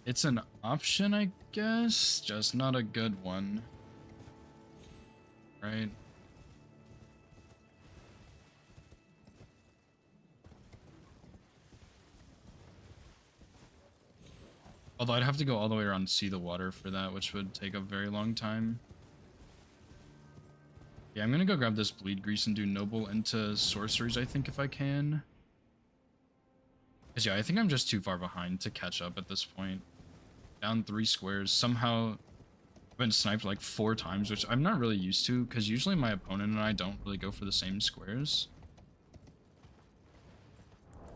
it's an option, I guess, just not a good one. Right? Although I'd have to go all the way around See the Water for that, which would take a very long time. Yeah, I'm gonna go grab this Bleed Grease and do Noble into Sorceries, I think, if I can. Because, yeah, I think I'm just too far behind to catch up at this point. Down 3 squares. Somehow, I've been sniped like 4 times, which I'm not really used to, because usually my opponent and I don't really go for the same squares.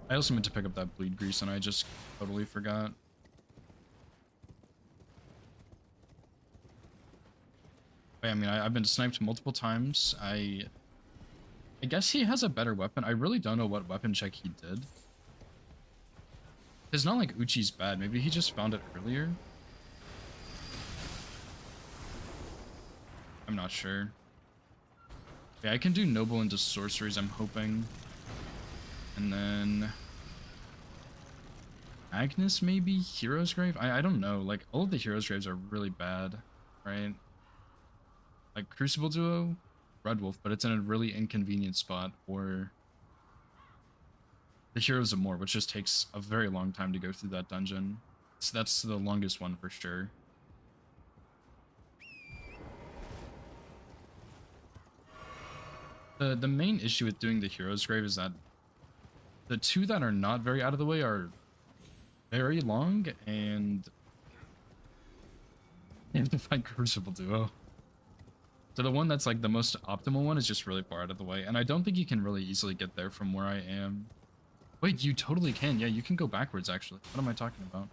I also meant to pick up that Bleed Grease, and I just totally forgot. But, I mean, I've been sniped multiple times. I guess he has a better weapon. I really don't know what weapon check he did. It's not like Uchi's bad. Maybe he just found it earlier. I'm not sure. Yeah, I can do Noble into Sorceries, I'm hoping. And then... Agnes, maybe? Hero's Grave? I don't know. Like, all of the Hero's Graves are really bad, right? Like, Crucible Duo, Red Wolf, but it's in a really inconvenient spot, or... the Heroes of More, which just takes a very long time to go through that dungeon. So that's the longest one for sure. The main issue with doing the Hero's Grave is that the 2 that are not very out of the way are very long, and you have to find Crucible Duo. So the one that's like the most optimal one is just really far out of the way, and I don't think you can really easily get there from where I am. Wait, you totally can. Yeah, you can go backwards, actually. What am I talking about?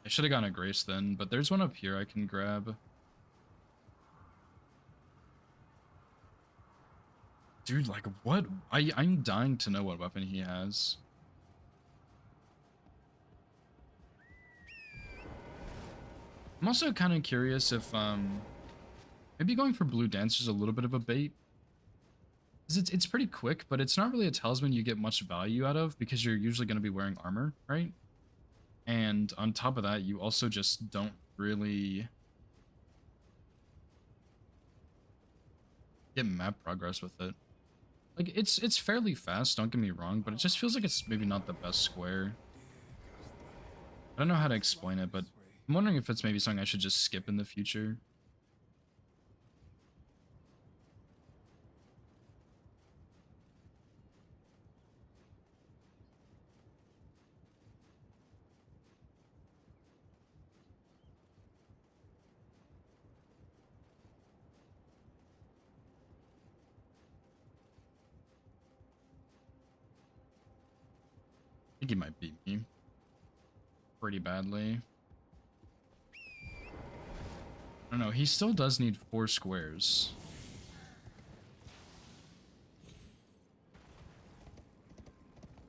I should have gone a Grace then, but there's one up here I can grab. Dude, like what? I'm dying to know what weapon he has. I'm also kind of curious if maybe going for blue dancer is a little bit of a bait. 'Cause it's pretty quick, but it's not really a talisman you get much value out of because you're usually going to be wearing armor, right? And on top of that, you also just don't really get map progress with it. Like it's fairly fast, don't get me wrong, but it just feels like it's maybe not the best square. I don't know how to explain it, but I'm wondering if it's maybe something I should just skip in the future. I think he might beat me pretty badly. I don't know, he still does need 4 squares.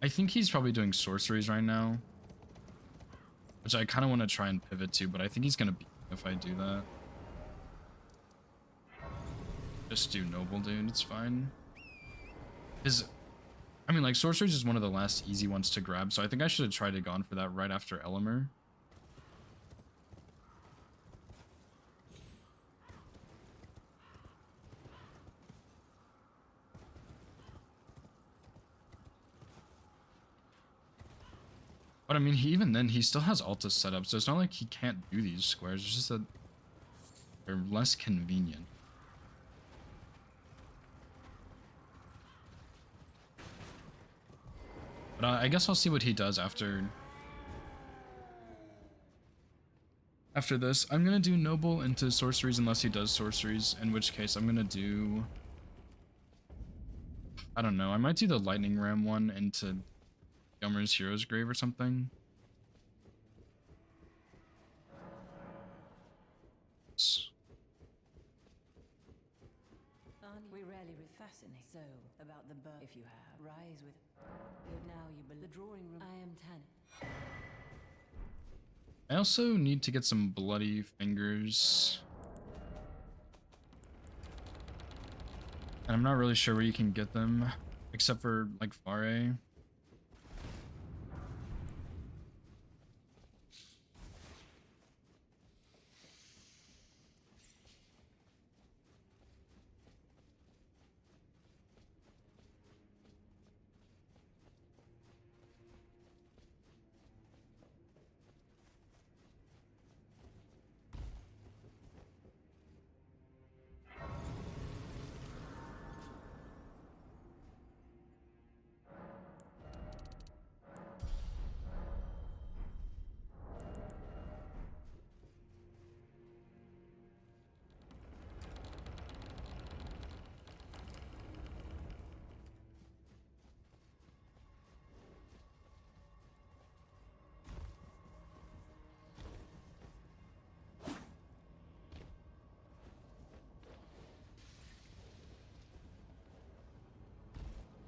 I think he's probably doing sorceries right now, which I kind of want to try and pivot to, but I think he's going to beat me if I do that. Just do noble, dude, it's fine. I mean, like, sorceries is one of the last easy ones to grab, so I think I should have tried to gone for that right after Elemer. But I mean, even then, he still has Altus set up, so it's not like he can't do these squares, it's just that they're less convenient. But I guess I'll see what he does after this. I'm gonna do noble into sorceries unless he does sorceries, in which case I'm gonna do... I don't know, I might do the lightning ram one into Yomer's Hero's Grave or something. We rarely fascinate. So, about the birth, if you have, rise with. But now you believe the drawing room. I am Tanit. I also need to get some bloody fingers. And I'm not really sure where you can get them, except for, like, Fare.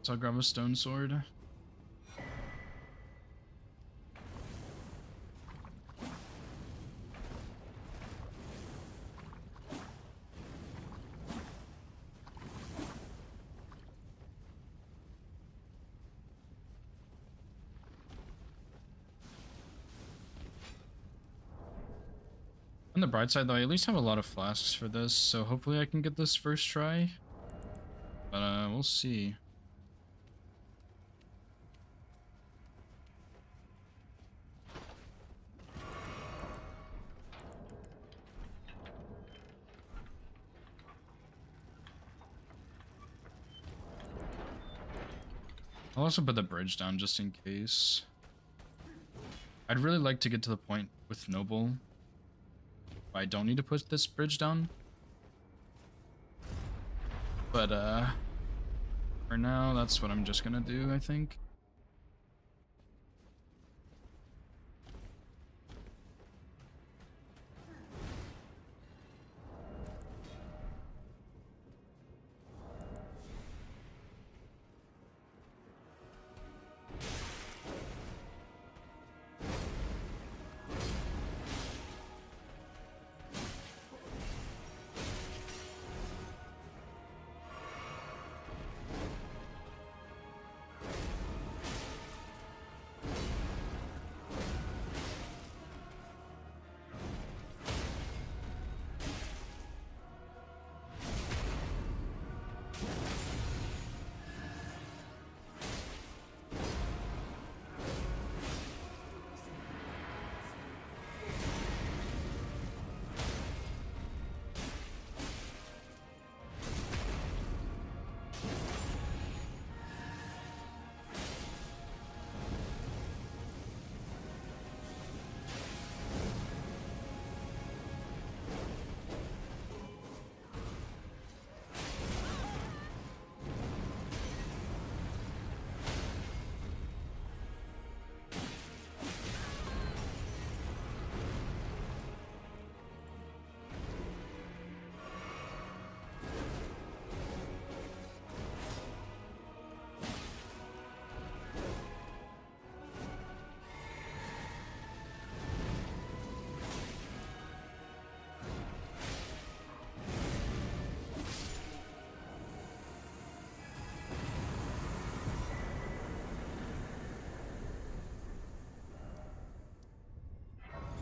So I'll grab a stone sword. On the bright side though, I at least have a lot of flasks for this, so hopefully I can get this first try. But we'll see. I'll also put the bridge down just in case. I'd really like to get to the point with Noble. I don't need to put this bridge down. But for now, that's what I'm just gonna do, I think.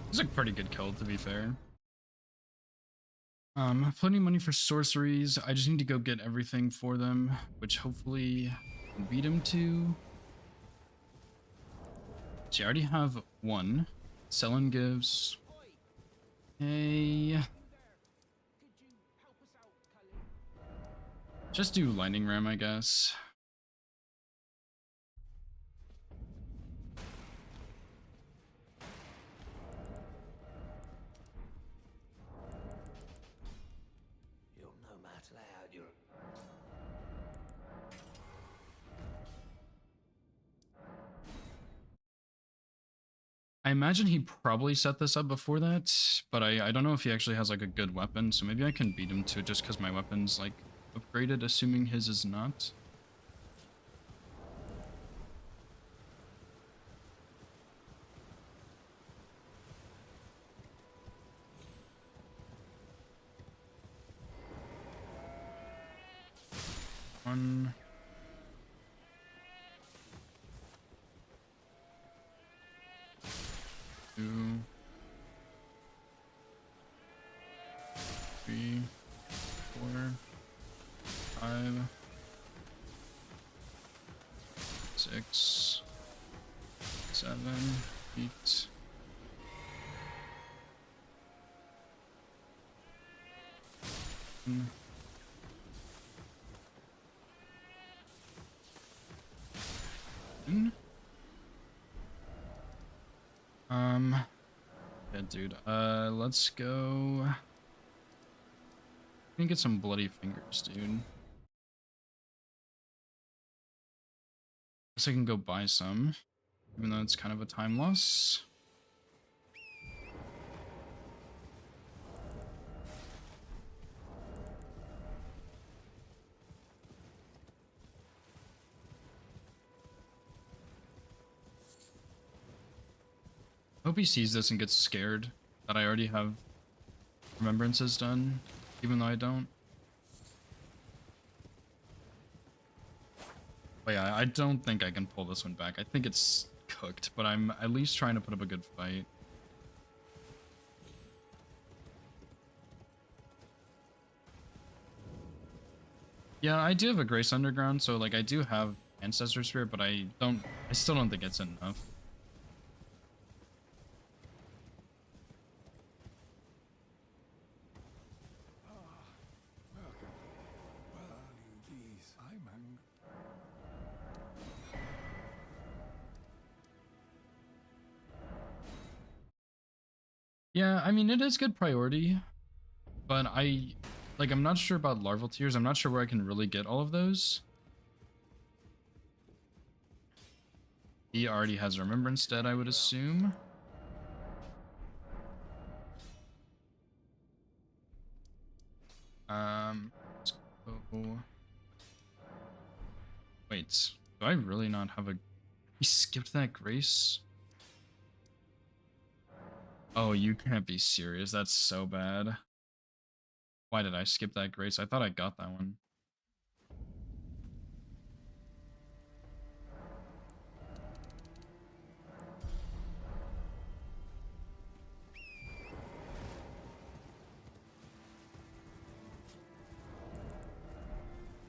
It's a pretty good kill, to be fair. Plenty of money for sorceries. I just need to go get everything for them, which hopefully I can beat him to. See, I already have one. Selling gives. Hey. Just do lightning ram, I guess. You'll know how to lay out your... I imagine he probably set this up before that, but I don't know if he actually has like a good weapon, so maybe I can beat him to it just because my weapon's like upgraded, assuming his is not. One. Two. Three. 4. 5. 6. 7. 8. Yeah, dude. Let's go. Let me get some bloody fingers, dude. Guess I can go buy some, even though it's kind of a time loss. I hope he sees this and gets scared that I already have remembrances done, even though I don't. But yeah, I don't think I can pull this one back. I think it's cooked, but I'm at least trying to put up a good fight. Yeah, I do have a Grace Underground, so like I do have Ancestor Spirit, but I still don't think it's enough. Yeah, I mean, it is good priority, but I'm not sure about larval tears. I'm not sure where I can really get all of those. He already has Remembrance Dead, I would assume. Let's go. Wait, do I really not have a... He skipped that Grace? Oh, you can't be serious. That's so bad. Why did I skip that Grace? I thought I got that one.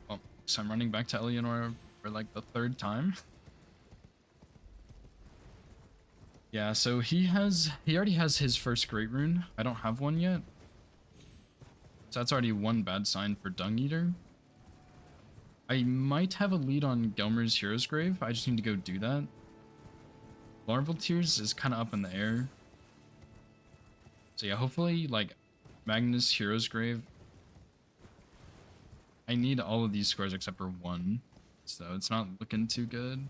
Well, so I'm running back to Eleanor for like the 3rd time. Yeah, so he already has his first Great Rune. I don't have one yet. So that's already one bad sign for Dung Eater. I might have a lead on Gelmer's Hero's Grave. I just need to go do that. Larval Tears is kind of up in the air. So yeah, hopefully, like, Magnus Hero's Grave. I need all of these scores except for one. So it's not looking too good.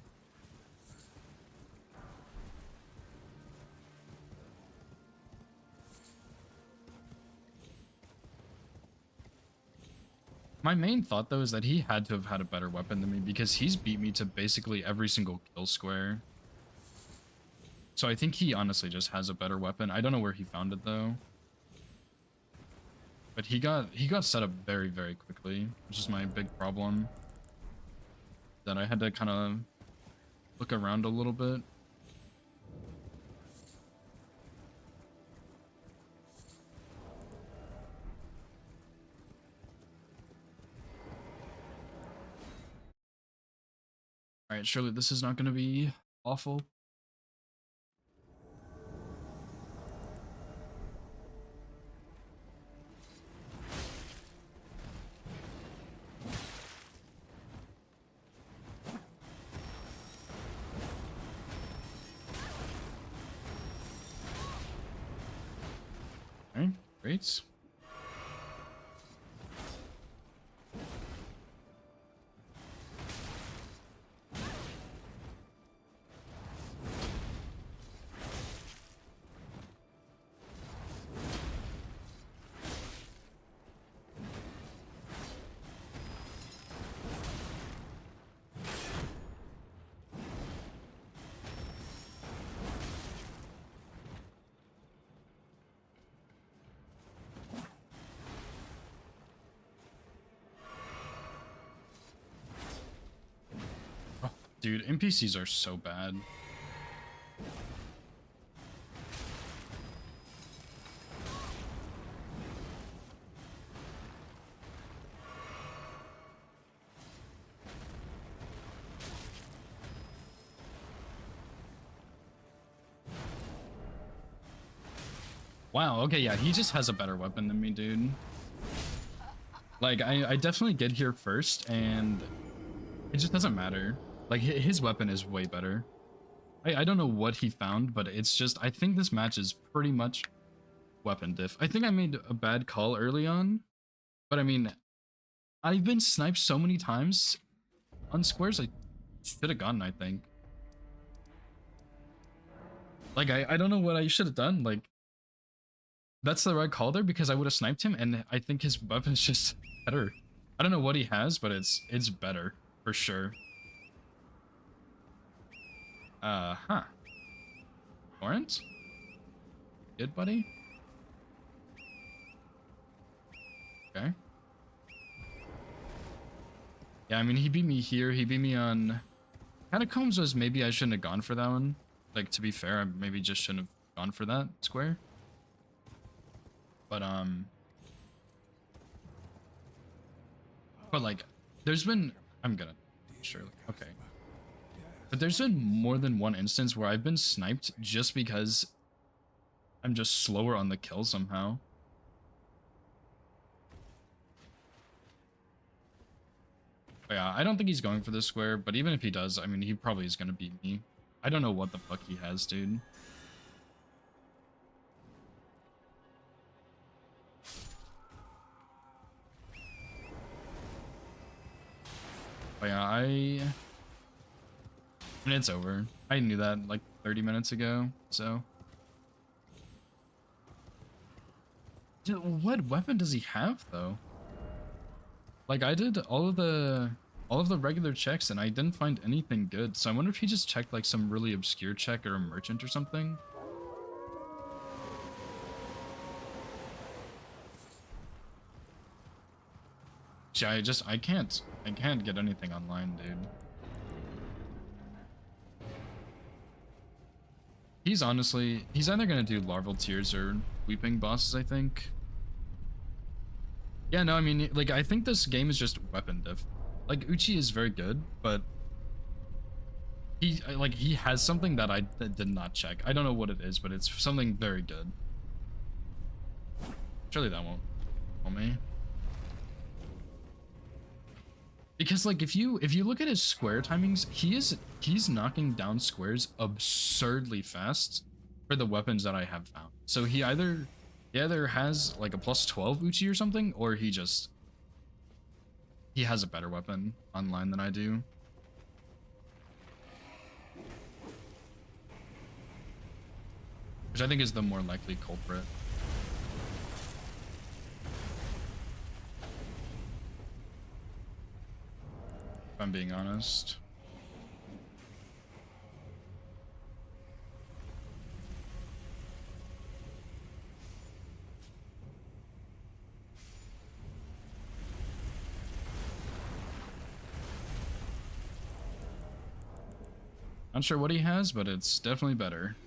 My main thought, though, is that he had to have had a better weapon than me because he's beat me to basically every single kill square. So I think he honestly just has a better weapon. I don't know where he found it, though. But he got set up very, very quickly, which is my big problem. That I had to kind of look around a little bit. All right, surely this is not going to be awful. All right, great. Oh, dude, NPCs are so bad. Wow, okay, yeah, he just has a better weapon than me, dude. Like, I definitely get here first, and it just doesn't matter. Like, his weapon is way better. I don't know what he found, but it's just, I think this match is pretty much weapon diff. I think I made a bad call early on, but I mean, I've been sniped so many times on squares, I should have gotten, I think. Like, I don't know what I should have done, like, that's the right call there because I would have sniped him, and I think his weapon's just better. I don't know what he has, but it's better for sure. Huh. Torrent? Good, buddy? Okay. Yeah, I mean, he beat me here. He beat me on... Catacombs was maybe I shouldn't have gone for that one. Like, to be fair, I maybe just shouldn't have gone for that square. But like, there's been... I'm gonna... Sure. Okay. But there's been more than one instance where I've been sniped just because I'm just slower on the kill somehow. But yeah, I don't think he's going for this square, but even if he does, I mean, he probably is gonna beat me. I don't know what the fuck he has, dude. But yeah, I mean, it's over. I knew that like 30 minutes ago, so. Dude, what weapon does he have, though? Like, I did all of the regular checks, and I didn't find anything good. So I wonder if he just checked like some really obscure check or a merchant or something. Yeah, I can't get anything online, dude. He's either gonna do Larval Tears or Weeping Bosses, I think. Yeah, no, I mean, like, I think this game is just weapon diff. Like, Uchi is very good, but he has something that I did not check. I don't know what it is, but it's something very good. Surely that won't kill me. Because like if you look at his square timings, he's knocking down squares absurdly fast for the weapons that I have found. So he either has like a plus 12 Uchi or something, or he has a better weapon online than I do. Which I think is the more likely culprit. If I'm being honest. Not sure what he has, but it's definitely better.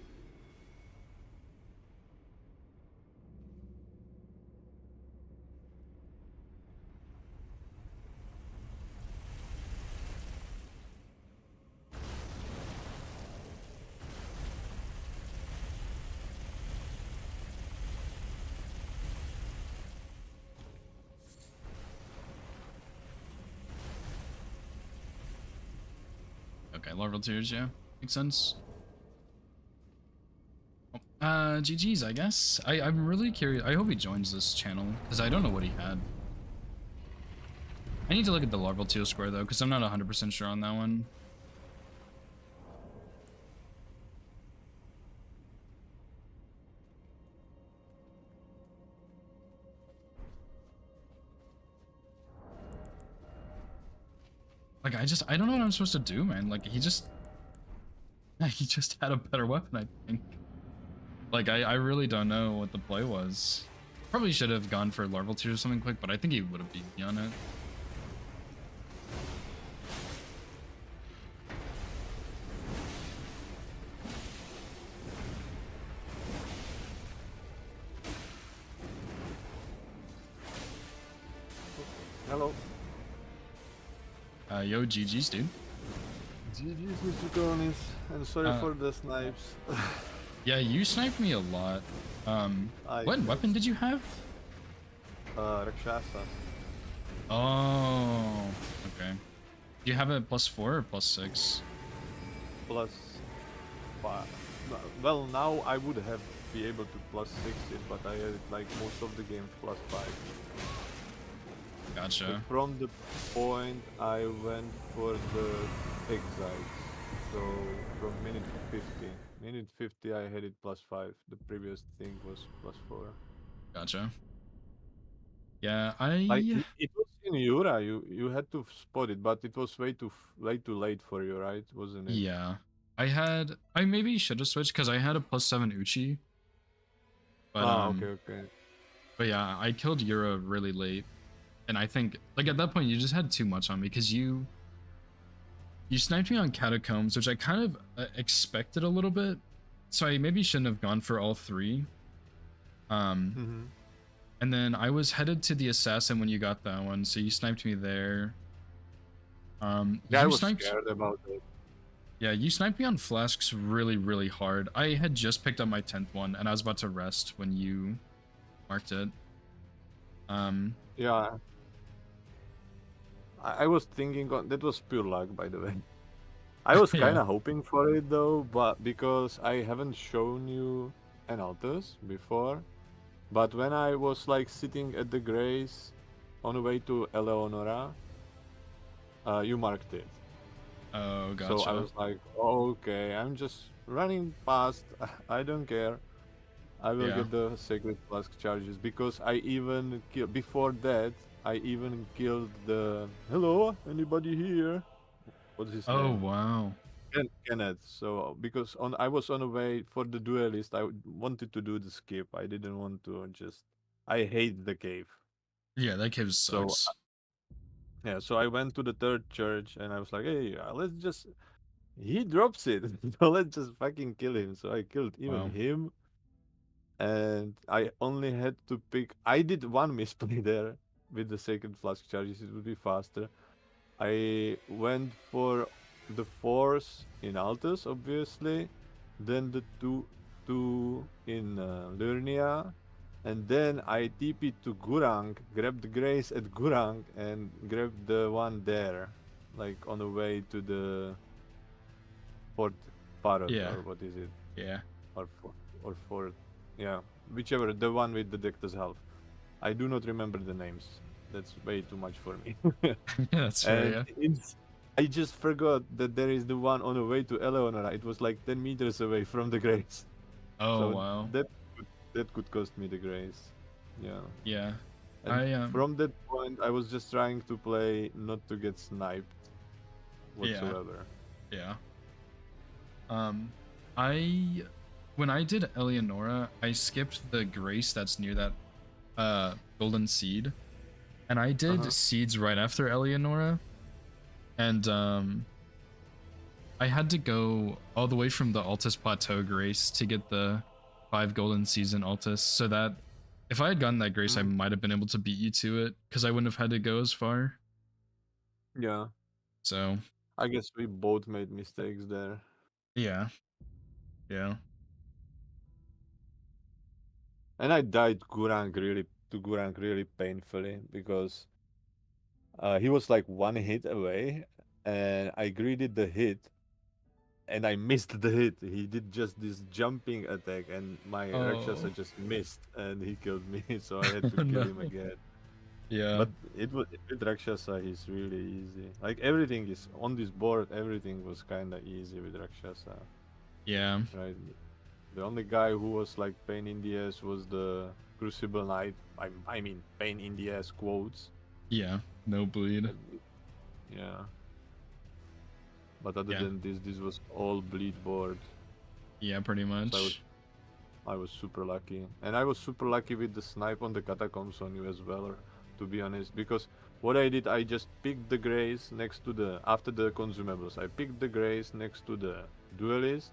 Okay, larval tears, yeah. Makes sense. GG's, I guess. I'm really curious. I hope he joins this channel, because I don't know what he had. I need to look at the larval teal square, though, because I'm not 100% sure on that one. Like, I don't know what I'm supposed to do, man. Like, he just had a better weapon, I think. Like, I really don't know what the play was. Probably should have gone for larval tears or something quick, but I think he would have beat me on it. Hello. Yo, GG's, dude. GG's, Mr. Konis, and sorry for the snipes. Yeah, you sniped me a lot. What weapon did you have? Rakshasa. Oh, okay. Do you have it +4 or +6? +5. Well, now I would have be able to +6 it, but I had it like most of the game +5. Gotcha. But from the point I went for the exiles. So from minute 50 I had it +5. The previous thing was +4. Gotcha. Yeah, Like it was in Yura, you had to spot it, but it was way too late for you, right? Wasn't it? Yeah. I maybe should have switched because I had a +7 Uchi. But okay. But yeah, I killed Yura really late. And I think like at that point you just had too much on me because you sniped me on Catacombs, which I kind of expected a little bit. So I maybe shouldn't have gone for all three. And then I was headed to the assassin when you got that one, so you sniped me there. Yeah, I was scared about it. Yeah, you sniped me on flasks really, really hard. I had just picked up my 10th one, and I was about to rest when you marked it. Yeah. I was thinking that was pure luck, by the way. I was kind of hoping for it though, but because I haven't shown you an Altus before, but when I was like sitting at the Grace on the way to Eleonora, you marked it. Oh, gotcha. So I was like, okay, I'm just running past. I don't care. I will get the Sacred Flask charges because I even before that I even killed the. Hello, anybody here? What's his name? Oh wow. Kenneth. So because I was on the way for the duelist, I wanted to do the skip. I didn't want to just. I hate the cave. Yeah, that cave sucks. Yeah, so I went to the third church and I was like, hey, let's just. He drops it, so let's just fucking kill him. So I killed even him. And I only had to pick. I did one misplay there with the Sacred Flask charges. It would be faster. I went for the Force in Altus, obviously. Then the two in Lurnia. And then I TP'd to Gurang, grabbed the Grace at Gurang, and grabbed the one there. Like on the way to the Fort Parrot, or what is it? Yeah. Or Fort. Yeah, whichever, the one with the Dectus half. I do not remember the names. That's way too much for me. Yeah, that's fair, I just forgot that there is the one on the way to Eleonora. It was like 10 meters away from the Grace. Oh, so wow. That could cost me the Grace. Yeah. Yeah. And from that point, I was just trying to play not to get sniped whatsoever. Yeah. When I did Eleonora, I skipped the Grace that's near that golden seed, and I did seeds right after Eleonora, and I had to go all the way from the Altus Plateau Grace to get the 5 golden seeds in Altus, so that if I had gotten that Grace, I might have been able to beat you to it, because I wouldn't have had to go as far. Yeah. So I guess we both made mistakes there. Yeah. And I died Gurang really painfully because he was like one hit away, and I greeted the hit, and I missed the hit. He did just this jumping attack, and my Rakshasa Oh. just missed, and he killed me. So I had to kill No. him again. Yeah. But it was with Rakshasa, he's really easy. Like everything is on this board. Everything was kind of easy with Rakshasa, Yeah. right? The only guy who was like pain in the ass was the Crucible Knight. I mean, pain in the ass quotes. Yeah. No bleed. Yeah. But other Yeah. than this was all bleed board. Yeah, pretty much. I was super lucky, and I was super lucky with the snipe on the catacombs on you as well, to be honest. Because what I did, I just picked the grace next to the after the consumables. I picked the grace next to the duelist.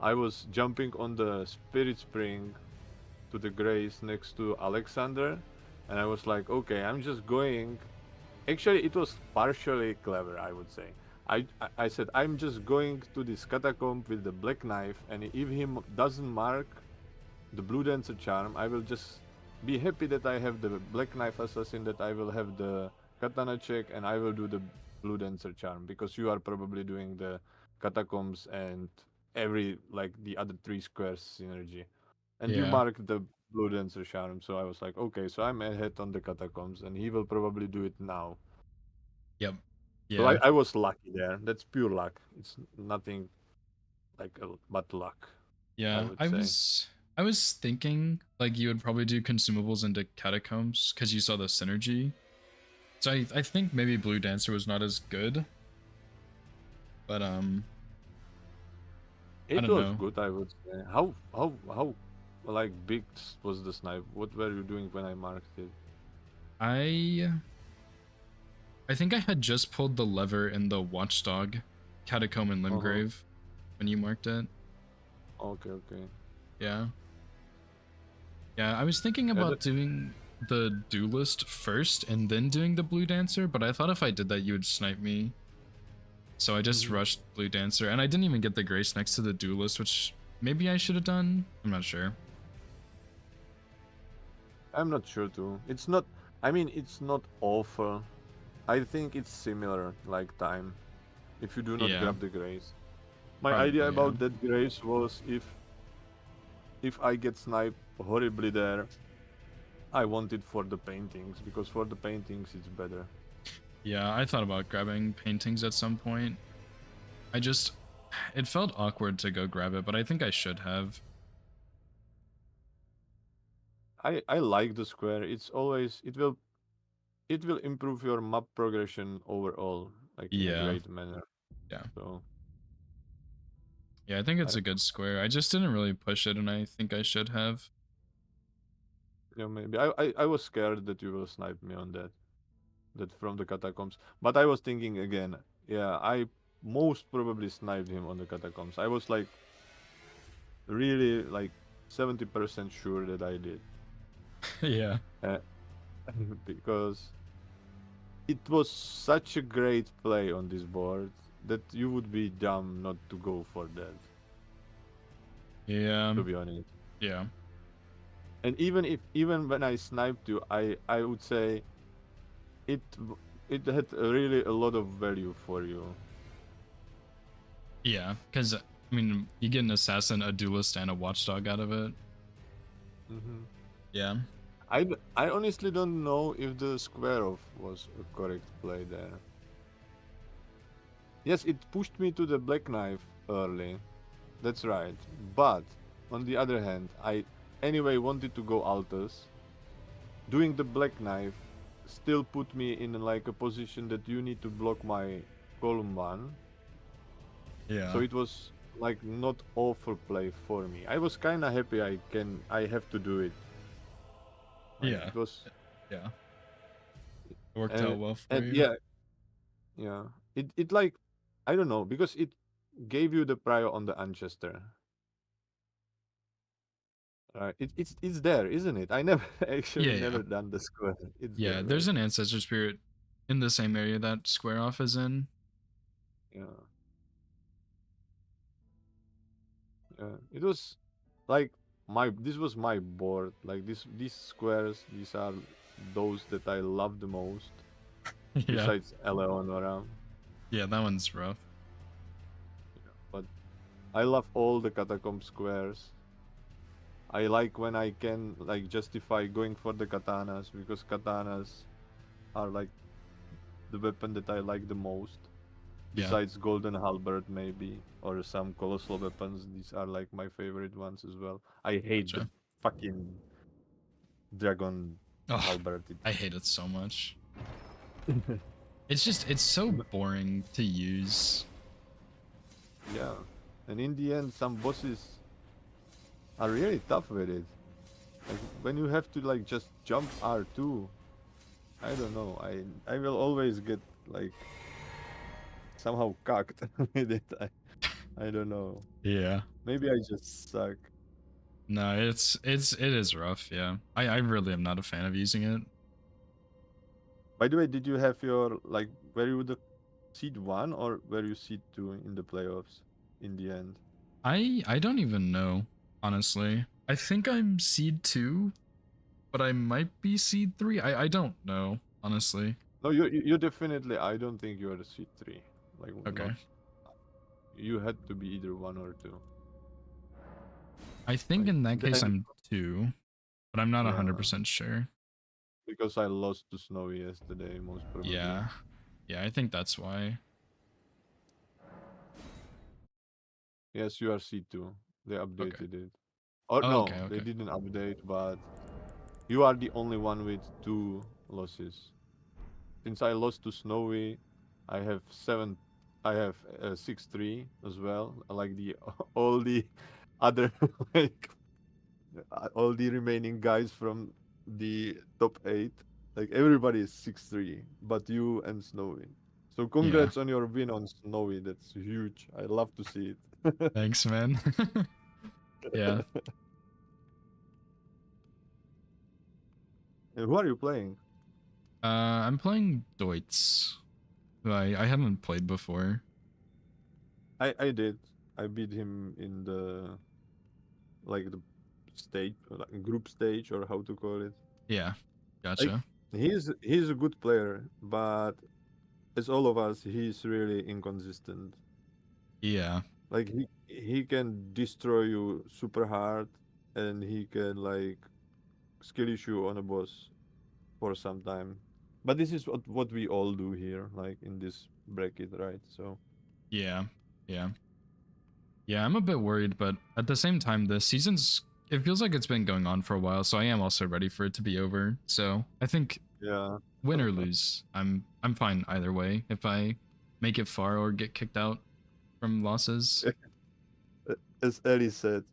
I was jumping on the spirit spring to the grace next to Alexander, and I was like, okay, I'm just going. Actually, it was partially clever, I would say. I said I'm just going to this catacomb with the black knife, and if he doesn't mark the blue dancer charm, I will just be happy that I have the black knife assassin, that I will have the katana check, and I will do the blue dancer charm, because you are probably doing the catacombs and every like the other 3 squares synergy, and you Yeah. mark the blue dancer charm. So I was like, okay, so I'm ahead on the catacombs, and he will probably do it now. Yep. So Yeah. I was lucky there. That's pure luck. It's nothing like but luck, I Yeah. would I say. was thinking like you would probably do consumables into catacombs because you saw the synergy. So I think maybe Blue Dancer was not as good. But I It don't was know. good, I would say. How like big was the snipe? What were you doing when I marked it? I think I had just pulled the lever in the Watchdog Catacomb and Uh-huh. Limgrave when you marked it. Okay, okay. Yeah. Yeah, I was thinking Yeah, about doing the Duelist first and then doing the Blue Dancer, but I thought if I did that you would snipe me. So I just mhm. rushed Blue Dancer, and I didn't even get the Grace next to the Duelist, which maybe I should have done. I'm not sure. I'm not sure too. It's not. I mean, it's not awful. I think it's similar, like time. If you do not Yeah, grab the grace. My idea probably, yeah. about that grace was if I get sniped horribly there, I want it for the paintings, because for the paintings it's better. Yeah, I thought about grabbing paintings at some point. I just, it felt awkward to go grab it, but I think I should have. I like the square. It's always it will improve your map progression overall, like in a Yeah, great manner. yeah. So Yeah, I think I it's a don't good square. I just didn't really push it, and I think I should have. know, maybe I was scared that you will snipe me on that from the catacombs. But I was thinking again, yeah, I most probably sniped him on the catacombs. I was like really like 70% sure that I did. Yeah. Uh, because it was such a great play on this board that you would be dumb not to go for that, Yeah. to be honest. Yeah. And even when I sniped you, I would say it had really a lot of value for you. Yeah, because, I mean, you get an assassin, a duelist, and a watchdog out of it. Hmm. Yeah. I honestly don't know if the square off was a correct play there. Yes, it pushed me to the black knife early. That's right. But on the other hand, I anyway wanted to go Altus. Doing the black knife still put me in like a position that you need to block my column 1. Yeah. So it was like not awful play for me. I was kind of happy I have to do it. Like Yeah. it was Yeah. It worked and out well for and you. yeah, yeah. It like I don't know, because it gave you the prior on the Anchester. Right. It's there, isn't it? I never Yeah, actually yeah. never done the square. It's there, Yeah, there's right? an ancestor spirit in the same area that square off is in. Yeah. Yeah. It was like this was my board. Like these squares, these are those that I love the most, Yeah. besides Eleonora. Yeah, that one's rough. I love all the catacomb squares. I like when I can like justify going for the katanas because katanas are like the weapon that I like the most. Yeah. Besides golden halberd maybe or some colossal weapons, these are like my favorite ones as well. I hate the Gotcha. fucking dragon Oh, halberd. I hate it so much. It's so boring to use. Yeah, and in the end, some bosses are really tough with it. Like when you have to like just jump R2, I don't know. I will always get like somehow cocked with it. I don't know. Yeah. Maybe I just suck. No, it is rough, yeah. I really am not a fan of using it. By the way, did you have your like were you the seed 1 or were you seed 2 in the playoffs in the end? I don't even know, honestly. I think I'm seed 2, but I might be seed 3. I don't know, honestly. No, you definitely. I don't think you are the seed 3. Like Okay. not. You had to be either 1 or 2. I think Like, in that case and- I'm 2, but I'm not Yeah. 100% sure. Because I lost to Snowy yesterday, most probably. Yeah. Yeah, I think that's why. Yes, you are C2. They Okay. updated it. Or Oh, no, okay, they okay. didn't update, but you are the only one with 2 losses. Since I lost to Snowy, I have 7. I have 6-3 as well. Like the all the other like all the remaining guys from the top 8. Like everybody is 6-3, but you and Snowy. So congrats on your win on Snowy. That's huge. I love to see it. Thanks, man. Yeah. And who are you playing? I'm playing Deutz, who I haven't played before. I did. I beat him in the like the stage, like group stage, or how to call it. Yeah. Like Gotcha. he's a good player, but as all of us, he's really inconsistent. Yeah. Like he can destroy you super hard, and he can like skill issue on a boss for some time. But this is what we all do here, like in this bracket, right? So Yeah. Yeah. Yeah, I'm a bit worried, but at the same time, the season's it feels like it's been going on for a while, so I am also ready for it to be over. So I think yeah, win or lose, I'm fine either way. If I make it far or get kicked out from losses. as Ellie said,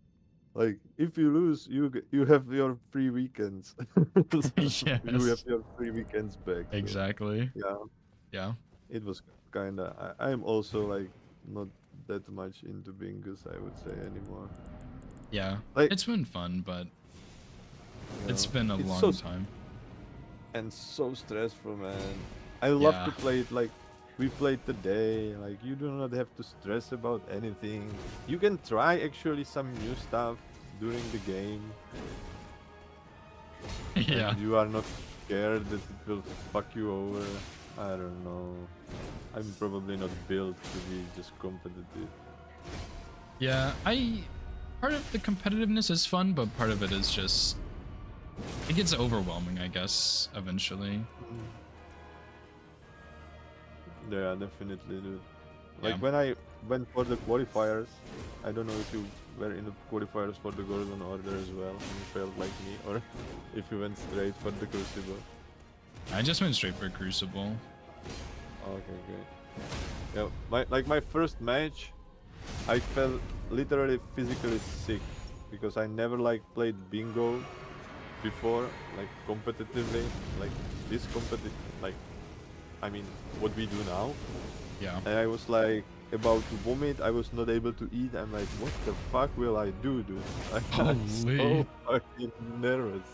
like if you lose, you have your free weekends. You have Yes. your free weekends back. So, Exactly. yeah, Yeah. it was kinda. I'm also like not that much into Bingus, I would say anymore. Yeah. Like It's been fun, but you it's know, been a it's long so time. and so stressful, man. I love to Yeah. play it like we played today. Like you do not have to stress about anything. You can try actually some new stuff during the game. Yeah. And you are not scared that it will fuck you over. I don't know. I'm probably not built to be just competitive. Yeah, part of the competitiveness is fun, but part of it is just it gets overwhelming, I guess, eventually. Yeah, definitely, dude. Like Yeah. when I went for the qualifiers, I don't know if you were in the qualifiers for the Golden Order as well, and you failed like me, or if you went straight for the Crucible. I just went straight for Crucible. Okay, great. Yeah, my first match, I felt literally physically sick because I never like played bingo before, like competitively, like this competitive, like I mean what we do now. Yeah. And I was like about to vomit. I was not able to eat. I'm like, what the fuck will I do, dude? I'm so Holy. fucking nervous.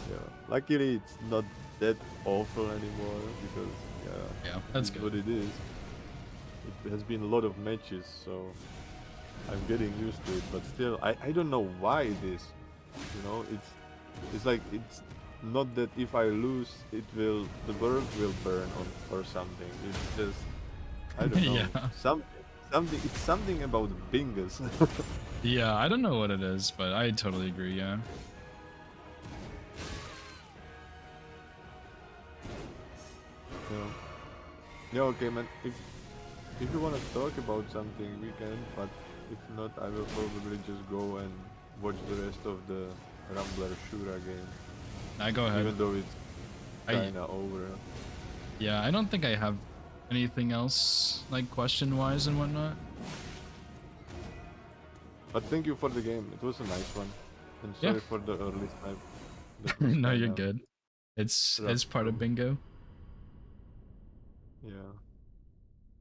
Yeah. Luckily, it's not that awful anymore because Yeah, that's it's good. what it is. It has been a lot of matches, so I'm getting used to it. But still, I don't know why it is. You know, it's like it's not that if I lose, the world will burn or something. It's just I don't know. Yeah. It's something about bingos. Yeah, I don't know what it is, but I totally agree. Yeah. Yeah. Yeah, okay, man. If you want to talk about something, we can. But if not, I will probably just go and watch the rest of the Rambler Shura game. I go ahead. Even though it's I- kinda over. Yeah, I don't think I have anything else like question wise and whatnot. But thank you for the game. It was a nice one. And Yeah. sorry for the early snipe. That was No, you're kinda good. It's rough. part of bingo. Yeah.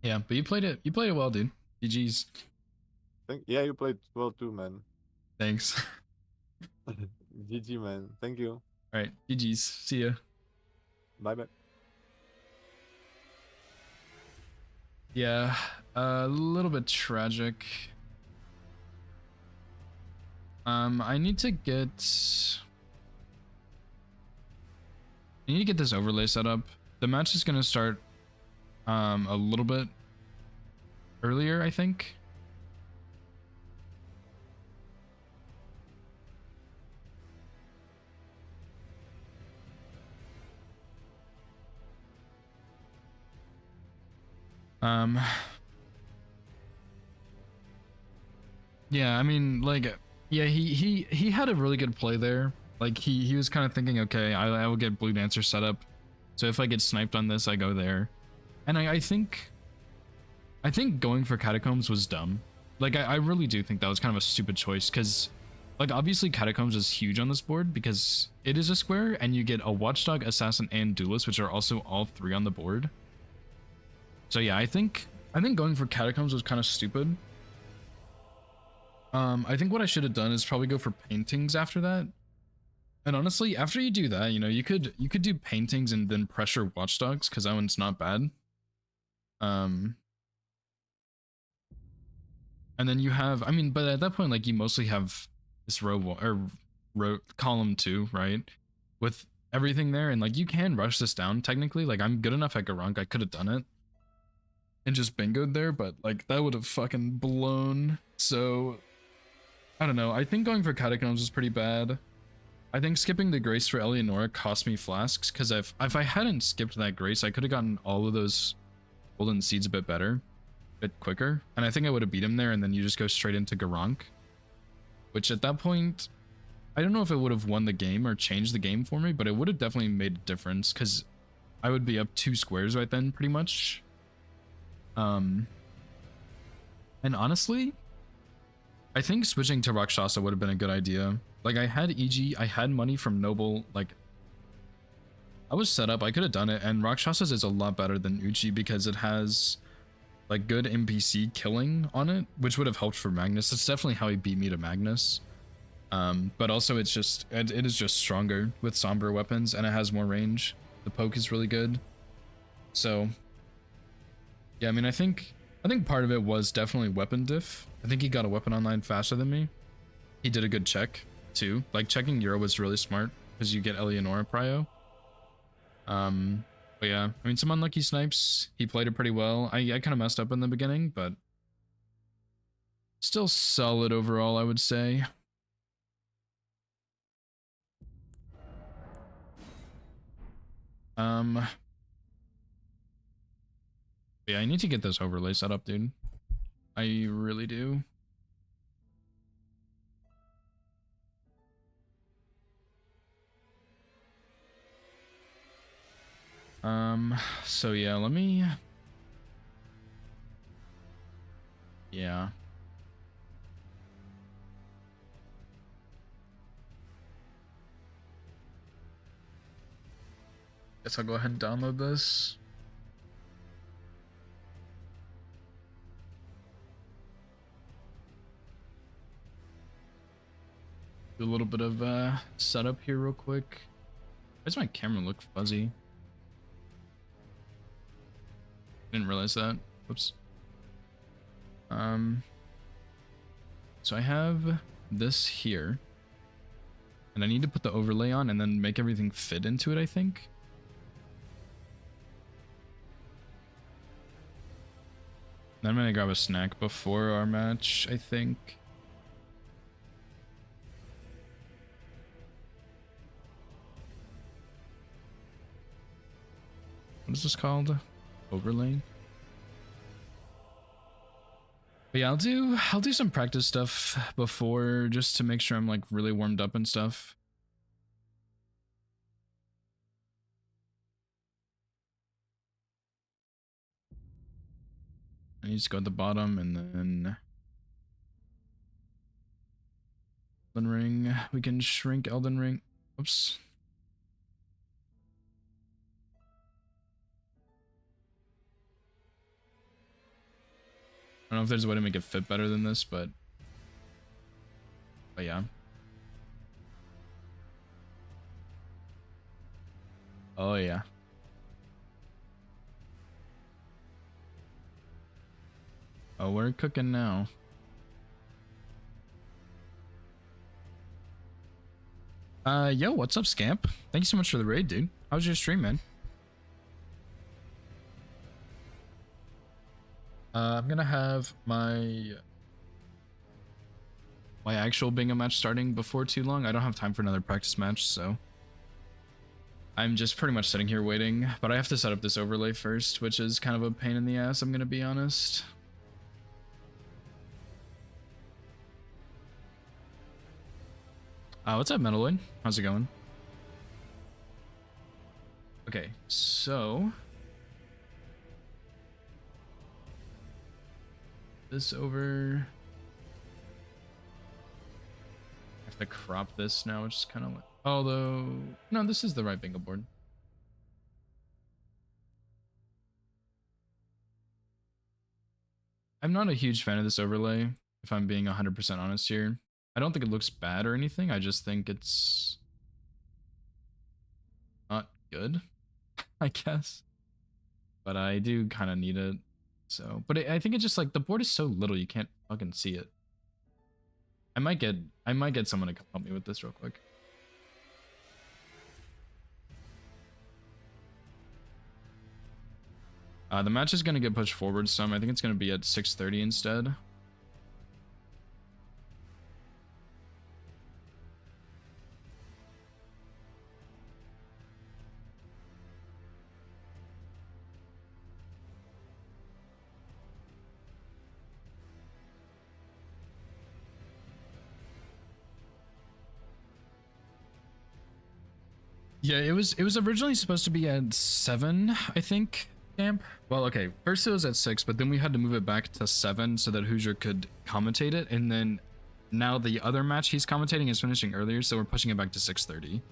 Yeah, but you played it well, dude. GG's. Yeah, you played well too, man. Thanks. GG, man. Thank you. All right, GG's. See ya. Bye bye. Yeah, a little bit tragic. I need to get this overlay set up. The match is gonna start a little bit earlier, I think. Yeah, I mean, like, yeah, he had a really good play there. Like, he was kind of thinking, okay, I will get Blue Dancer set up, so if I get sniped on this, I go there. And I think going for Catacombs was dumb. Like, I really do think that was kind of a stupid choice, because, like, obviously Catacombs is huge on this board because it is a square, and you get a Watchdog, Assassin, and Duelist, which are also all 3 on the board. So yeah, I think going for Catacombs was kind of stupid. I think what I should have done is probably go for Paintings after that. And honestly, after you do that, you know, you could do Paintings and then pressure Watchdogs, because that one's not bad. And then you have, I mean, but at that point, like, you mostly have this row column 2, right? With everything there, and like, you can rush this down technically. Like, I'm good enough at Garunk, I could have done it and just bingoed there, but like, that would have fucking blown. So I don't know. I think going for Catacombs was pretty bad. I think skipping the Grace for Eleonora cost me flasks, because if I hadn't skipped that Grace, I could have gotten all of those golden seeds a bit better, a bit quicker, and I think I would have beat him there, and then you just go straight into Garunk, which at that point, I don't know if it would have won the game or changed the game for me, but it would have definitely made a difference, because I would be up 2 squares right then, pretty much. And honestly, I think switching to Rakshasa would have been a good idea. Like, I had EG, I had money from Noble, like, I was set up, I could have done it, and Rakshasas is a lot better than Uchi because it has, like, good NPC killing on it, which would have helped for Magnus. It's definitely how he beat me to Magnus. But also it is just stronger with somber weapons, and it has more range. The poke is really good. So, yeah, I mean, I think part of it was definitely weapon diff. I think he got a weapon online faster than me. He did a good check too. Like, checking Euro was really smart because you get Eleonora prio. But yeah, I mean, some unlucky snipes. He played it pretty well. I kind of messed up in the beginning, but still solid overall, I would say. Yeah, I need to get this overlay set up, dude. I really do. So yeah, let me... Yeah. Guess I'll go ahead and download this. Do a little bit of setup here real quick. Why does my camera look fuzzy? Didn't realize that. Whoops. So I have this here, and I need to put the overlay on and then make everything fit into it, I think. I'm gonna grab a snack before our match, I think. What is this called? Overlaying? But yeah, I'll do some practice stuff before just to make sure I'm like really warmed up and stuff. I need to go at the bottom and then Elden Ring. We can shrink Elden Ring. Oops. I don't know if there's a way to make it fit better than this, but yeah. Oh yeah. Oh, we're cooking now. Yo, what's up, Scamp? Thank you so much for the raid, dude. How was your stream, man? I'm gonna have my actual bingo match starting before too long. I don't have time for another practice match, so I'm just pretty much sitting here waiting. But I have to set up this overlay first, which is kind of a pain in the ass, I'm gonna be honest. What's up, Metaloid? How's it going? Okay, so this over. I have to crop this now, which is kind of like, although no, this is the right bingo board. I'm not a huge fan of this overlay, if I'm being 100% honest here. I don't think it looks bad or anything. I just think it's not good, I guess. But I do kind of need it. So, but I think it's just like the board is so little you can't fucking see it. I might get someone to come help me with this real quick. The match is gonna get pushed forward some. I think it's gonna be at 6:30 instead. Yeah, it was originally supposed to be at 7, I think. Camp. Well, okay. First it was at 6, but then we had to move it back to 7 so that Hoosier could commentate it, and then now the other match he's commentating is finishing earlier, so we're pushing it back to 6:30.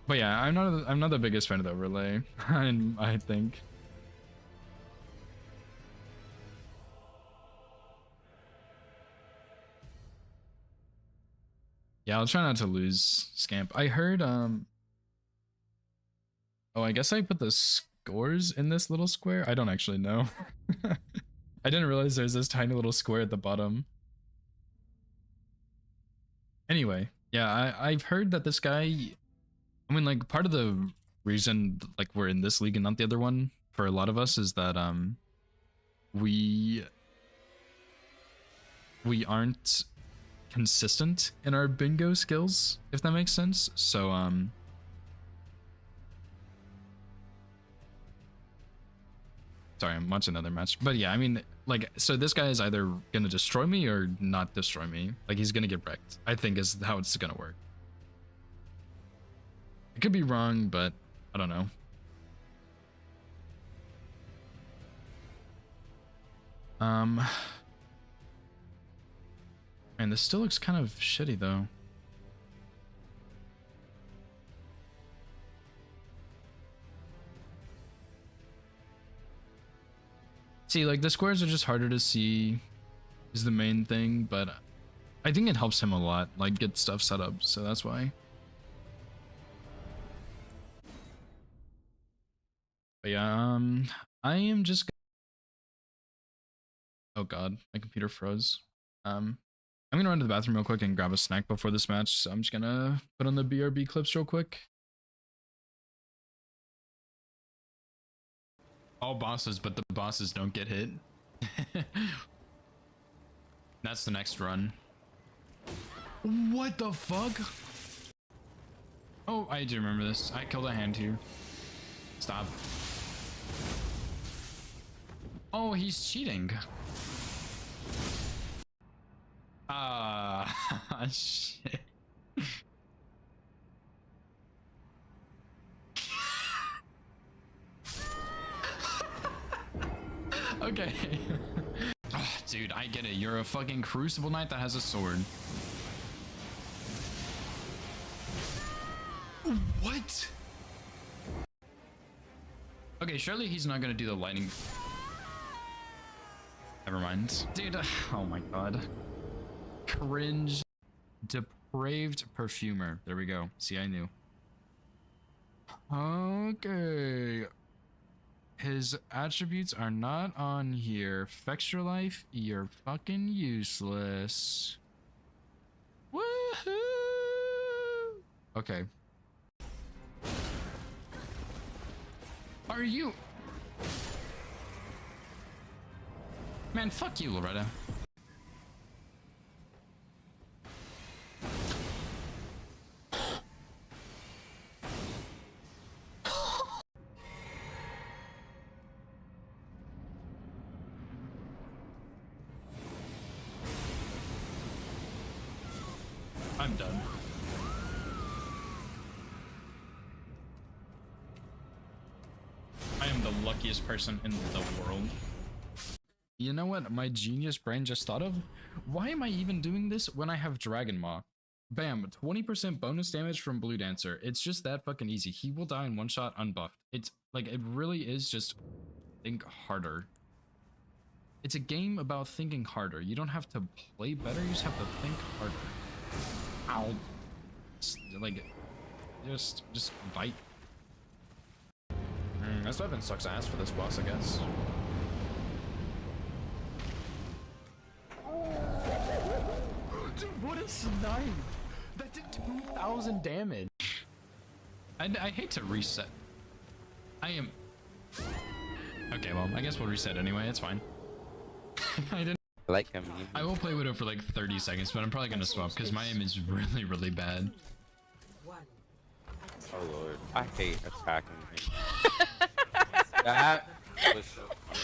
But yeah, I'm not the biggest fan of the overlay. I think. Yeah, I'll try not to lose Scamp. I heard oh, I guess I put the scores in this little square. I don't actually know. I didn't realize there's this tiny little square at the bottom. Anyway, yeah, I've heard that this guy, I mean, like, part of the reason like we're in this league and not the other one for a lot of us is that we aren't consistent in our bingo skills, if that makes sense. So sorry, I'm watching another match. But yeah, I mean, like, so this guy is either gonna destroy me or not destroy me. Like, he's gonna get wrecked, I think, is how it's gonna work. I could be wrong, but I don't know. Man, this still looks kind of shitty though. See, like, the squares are just harder to see is the main thing, but I think it helps him a lot, like, get stuff set up, so that's why. But yeah, I am just, oh god, my computer froze. I'm I'm gonna run to the bathroom real quick and grab a snack before this match. So I'm just gonna put on the BRB clips real quick. All bosses, but the bosses don't get hit. That's the next run. What the fuck? Oh, I do remember this. I killed a hand here. Stop. Oh, he's cheating. Ah, shit. Okay. Oh, dude, I get it. You're a fucking Crucible Knight that has a sword. What? Okay, surely he's not gonna do the lightning. Never mind. Dude, oh my god. Cringe. Depraved perfumer. There we go. See, I knew. Okay. His attributes are not on here. Fextra life, you're fucking useless. Woohoo! Okay. Are you? Man, fuck you, Loretta. I'm done. I am the luckiest person in the world. You know what my genius brain just thought of? Why am I even doing this when I have Dragon Maw? Bam, 20% bonus damage from Blue Dancer. It's just that fucking easy. He will die in one shot unbuffed. It's like, it really is just think harder. It's a game about thinking harder. You don't have to play better, you just have to think harder. Ow. Like, just bite. This weapon sucks ass for this boss, I guess. Dude, what a snipe! That did 2,000 damage. I hate to reset. I am... Okay, well, I guess we'll reset anyway, it's fine. I didn't... Like him. I will play Widow for like 30 seconds, but I'm probably gonna swap because my aim is really, really bad. Oh lord, I hate attacking him. That was so funny.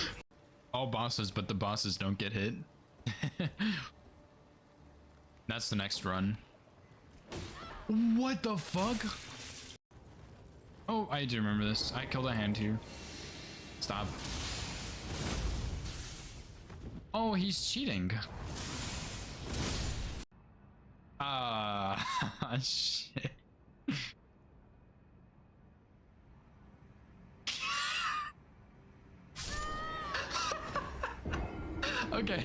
All bosses, but the bosses don't get hit. That's the next run. What the fuck? Oh, I do remember this. I killed a hand here. Stop. Oh, he's cheating. Ah, shit. Okay.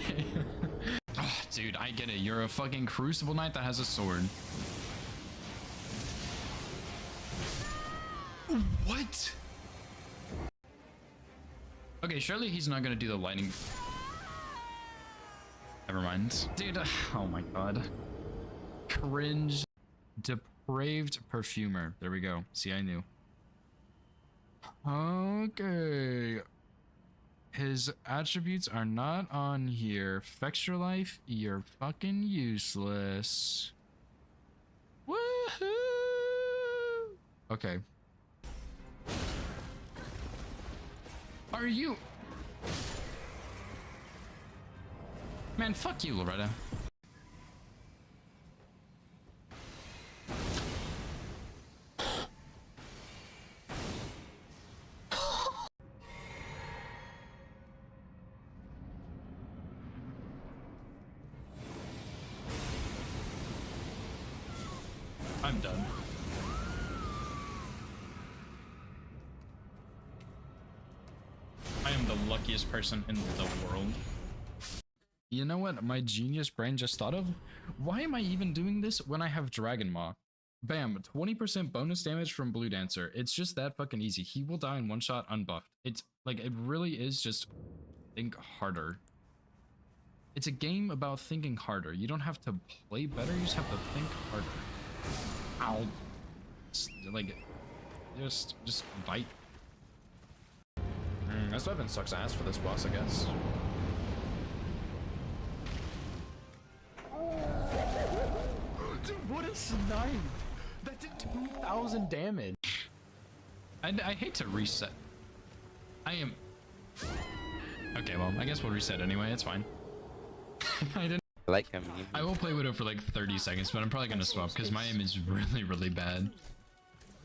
Oh, dude, I get it. You're a fucking Crucible Knight that has a sword. What? Okay, surely he's not gonna do the lightning. Never mind. Dude, oh my god. Cringe. Depraved perfumer. There we go. See, I knew. Okay. His attributes are not on here. Fextra life, you're fucking useless. Woohoo! Okay. Are you? Man, fuck you, Loretta. I'm done. I am the luckiest person in the world. You know what my genius brain just thought of? Why am I even doing this when I have Dragon Maw? Bam, 20% bonus damage from Blue Dancer. It's just that fucking easy. He will die in one shot unbuffed. It's like, it really is just think harder. It's a game about thinking harder. You don't have to play better, you just have to think harder. Ow. Like, just bite. This weapon sucks ass for this boss, I guess. Dude, what a snipe! That did 2,000 damage. I hate to reset. I am... Okay, well, I guess we'll reset anyway, it's fine. I didn't... I like him. I will play Widow for like 30 seconds, but I'm probably gonna swap because my aim is really, really bad.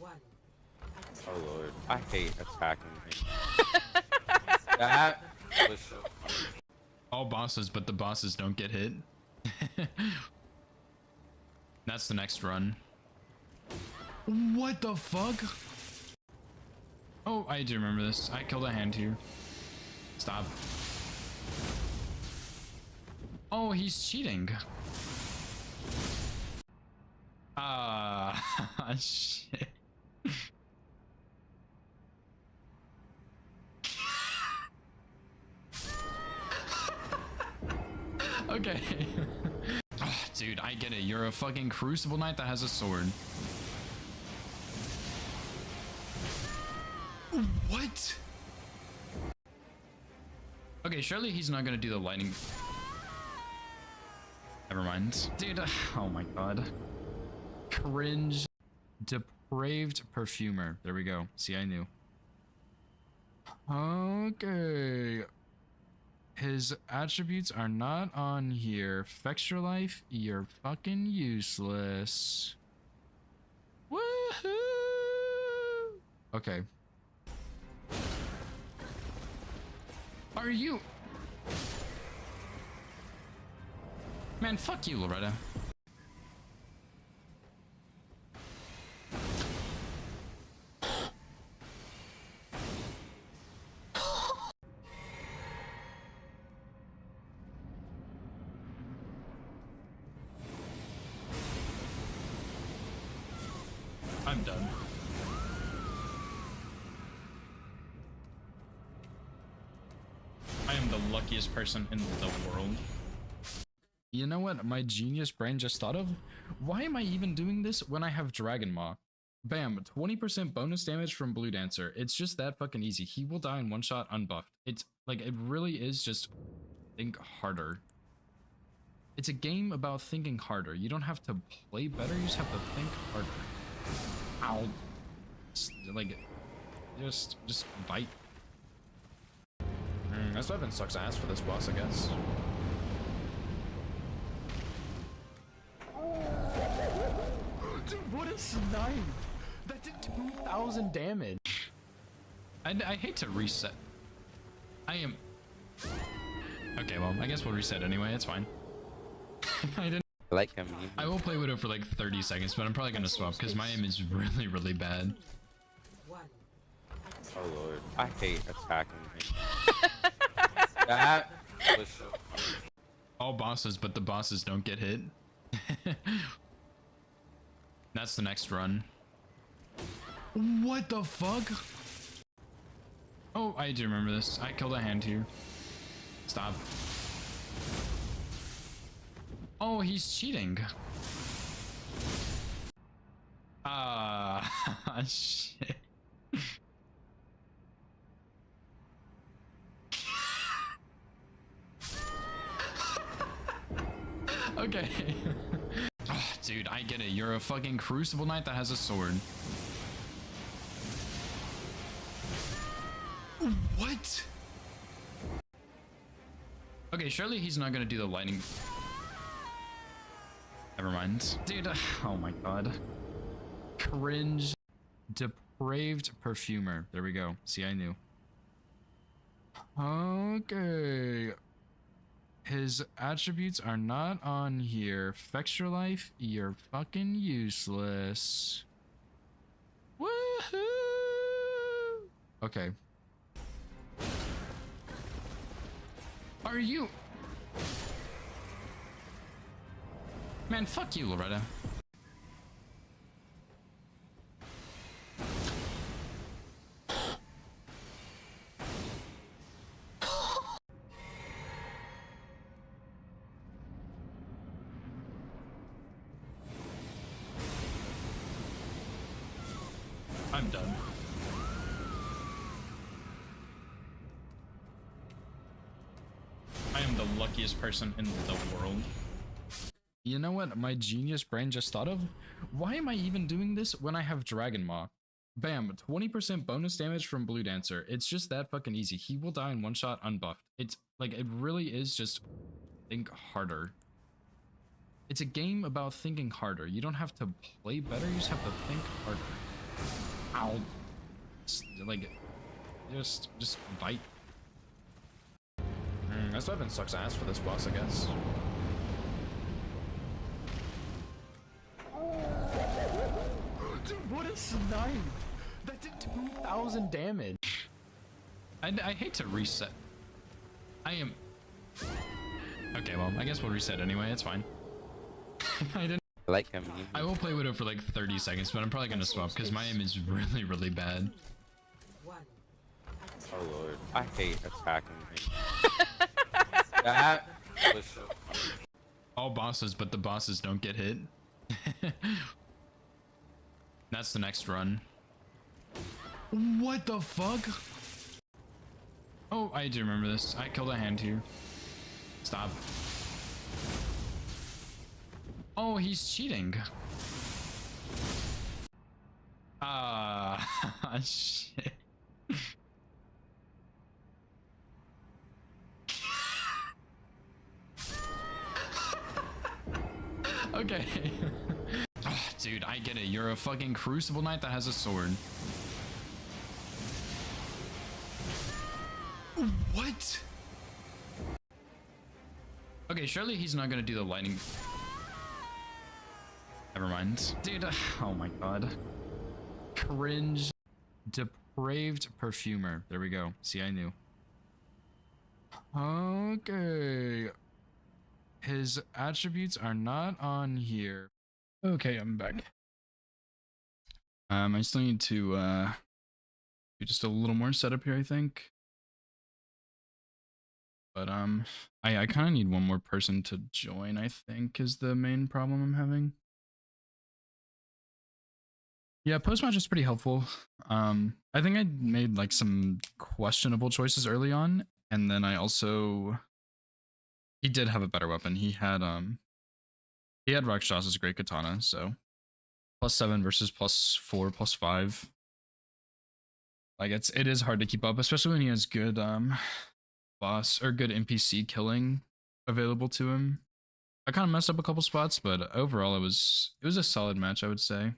Oh lord, I hate attacking him. That was so funny. All bosses, but the bosses don't get hit. That's the next run. What the fuck? Oh, I do remember this. I killed a hand here. Stop. Oh, he's cheating. Ah, shit. Okay. Oh, dude, I get it. You're a fucking Crucible Knight that has a sword. What? Okay, surely he's not gonna do the lightning. Never mind. Dude, oh my god. Cringe. Depraved perfumer. There we go. See, I knew. Okay. His attributes are not on here. Fextra life, you're fucking useless. Woohoo! Okay. Are you? Man, fuck you, Loretta. I'm done. I am the luckiest person in the world. You know what my genius brain just thought of? Why am I even doing this when I have Dragon Maw? Bam, 20% bonus damage from Blue Dancer. It's just that fucking easy. He will die in one shot unbuffed. It's like, it really is just think harder. It's a game about thinking harder. You don't have to play better, you just have to think harder. Ow. Like, just bite. This weapon sucks ass for this boss, I guess. Dude, what a snipe! That did 2,000 damage. I hate to reset. I am... Okay, well, I guess we'll reset anyway, it's fine. I didn't... I like him. I will play Widow for like 30 seconds, but I'm probably gonna swap because my aim is really, really bad. Oh lord, I hate attacking him. That was so funny. All bosses, but the bosses don't get hit. That's the next run. What the fuck? Oh, I do remember this. I killed a hand here. Stop. Oh, he's cheating. Ah, shit. Okay. Oh, dude, I get it. You're a fucking Crucible Knight that has a sword. What? Okay, surely he's not gonna do the lightning. Never mind. Dude, oh my god. Cringe. Depraved perfumer. There we go. See, I knew. Okay. His attributes are not on here. Fextra life, you're fucking useless. Woohoo! Okay. Are you? Man, fuck you, Loretta. luckiest person in the world. You know what my genius brain just thought of? Why am I even doing this when I have Dragon Maw? Bam, 20% bonus damage from Blue Dancer. It's just that fucking easy. He will die in one shot unbuffed. It's like, it really is just think harder. It's a game about thinking harder. You don't have to play better, you just have to think harder. Ow. Like, just bite. This weapon sucks ass for this boss, I guess. Dude, what a snipe! That did 2,000 damage. I hate to reset. I am... Okay, well, I guess we'll reset anyway, it's fine. I didn't... I like him. I will play Widow for like 30 seconds, but I'm probably gonna swap because my aim is really, really bad. Oh lord, I hate attacking him. That was so funny. All bosses, but the bosses don't get hit. That's the next run. What the fuck? Oh, I do remember this. I killed a hand here. Stop. Oh, he's cheating. Ah, shit. Okay. Oh, dude, I get it. You're a fucking Crucible Knight that has a sword. What? Okay, surely he's not gonna do the lightning. Never mind. Dude, oh my god. Cringe. Depraved Perfumer. There we go. See, I knew. Okay. His attributes are not on here. Okay, I'm back. I still need to do just a little more setup here, I think. But I kind of need one more person to join, I think, is the main problem I'm having. Yeah, post-match is pretty helpful. I think I made like some questionable choices early on, and then I also... He did have a better weapon. He had Rakshas's Great Katana, so +7 versus +4, +5. Like it is hard to keep up, especially when he has good boss or good NPC killing available to him. I kind of messed up a couple spots, but overall it was a solid match, I would say.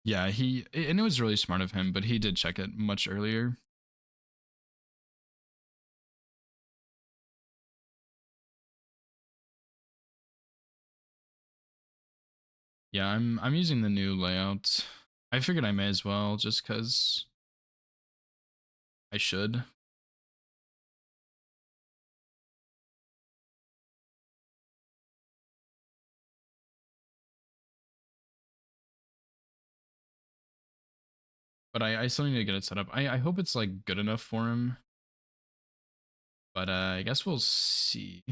Yeah, and it was really smart of him, but he did check it much earlier. Yeah, I'm using the new layout. I figured I may as well just cuz I should. But I still need to get it set up. I hope it's like good enough for him. But I guess we'll see.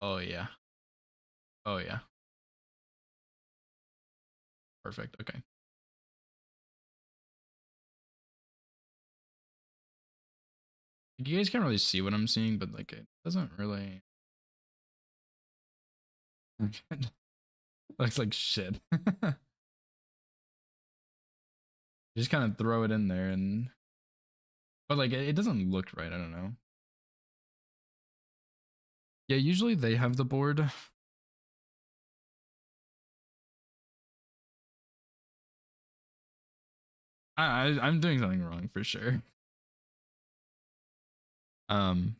Oh yeah. Oh yeah. Perfect. Okay. You guys can't really see what I'm seeing, but like it doesn't really looks like shit. Just kind of throw it in there and but like it doesn't look right, I don't know. Yeah, usually they have the board. I'm doing something wrong for sure. I'm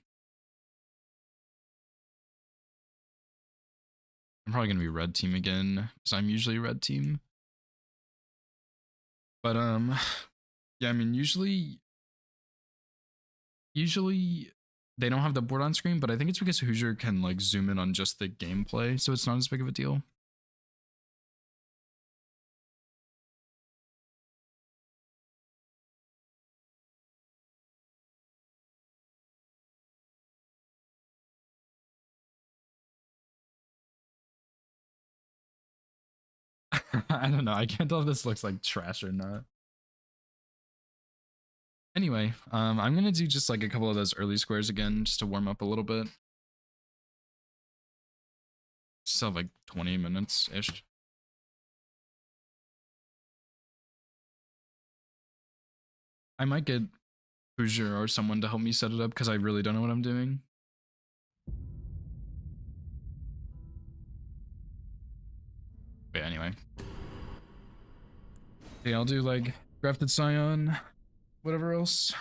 probably gonna be red team again because I'm usually red team. But yeah, I mean usually they don't have the board on screen, but I think it's because Hoosier can like zoom in on just the gameplay, so it's not as big of a deal. I don't know. I can't tell if this looks like trash or not. Anyway, I'm gonna do just like a couple of those early squares again, just to warm up a little bit. Still have like 20 minutes ish. I might get Hoosier or someone to help me set it up because I really don't know what I'm doing. But anyway. Okay, I'll do like Grafted Scion, whatever else.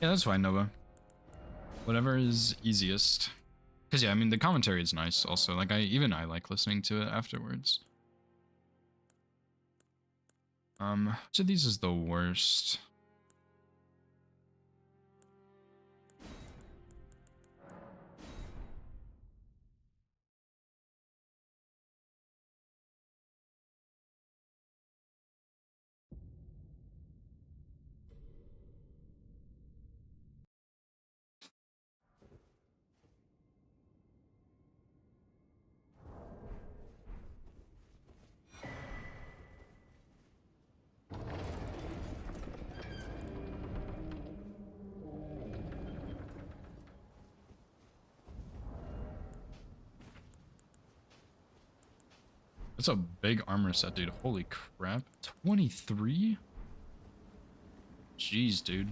Yeah, that's fine, Nova. Whatever is easiest. Because yeah, I mean the commentary is nice also. Like I like listening to it afterwards. Which of these is the worst? That's a big armor set, dude. Holy crap. 23? Jeez, dude.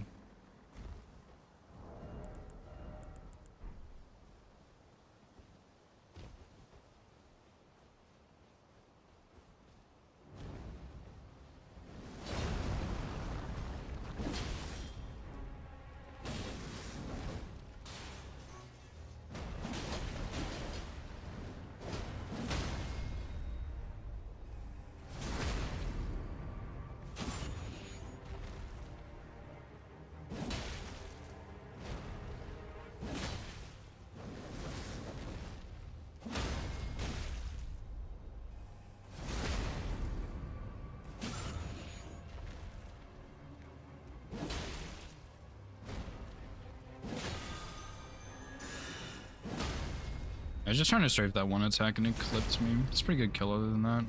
I was just trying to strafe that one attack and it clipped me. It's a pretty good kill other than that.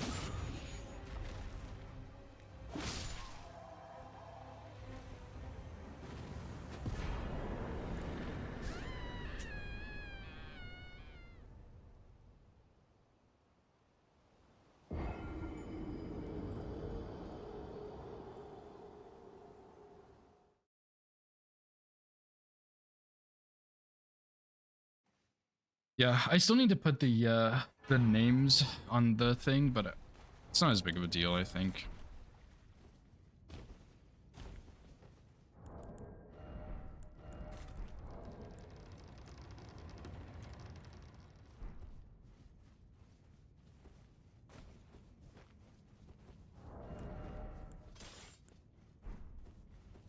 Yeah, I still need to put the names on the thing, but it's not as big of a deal, I think.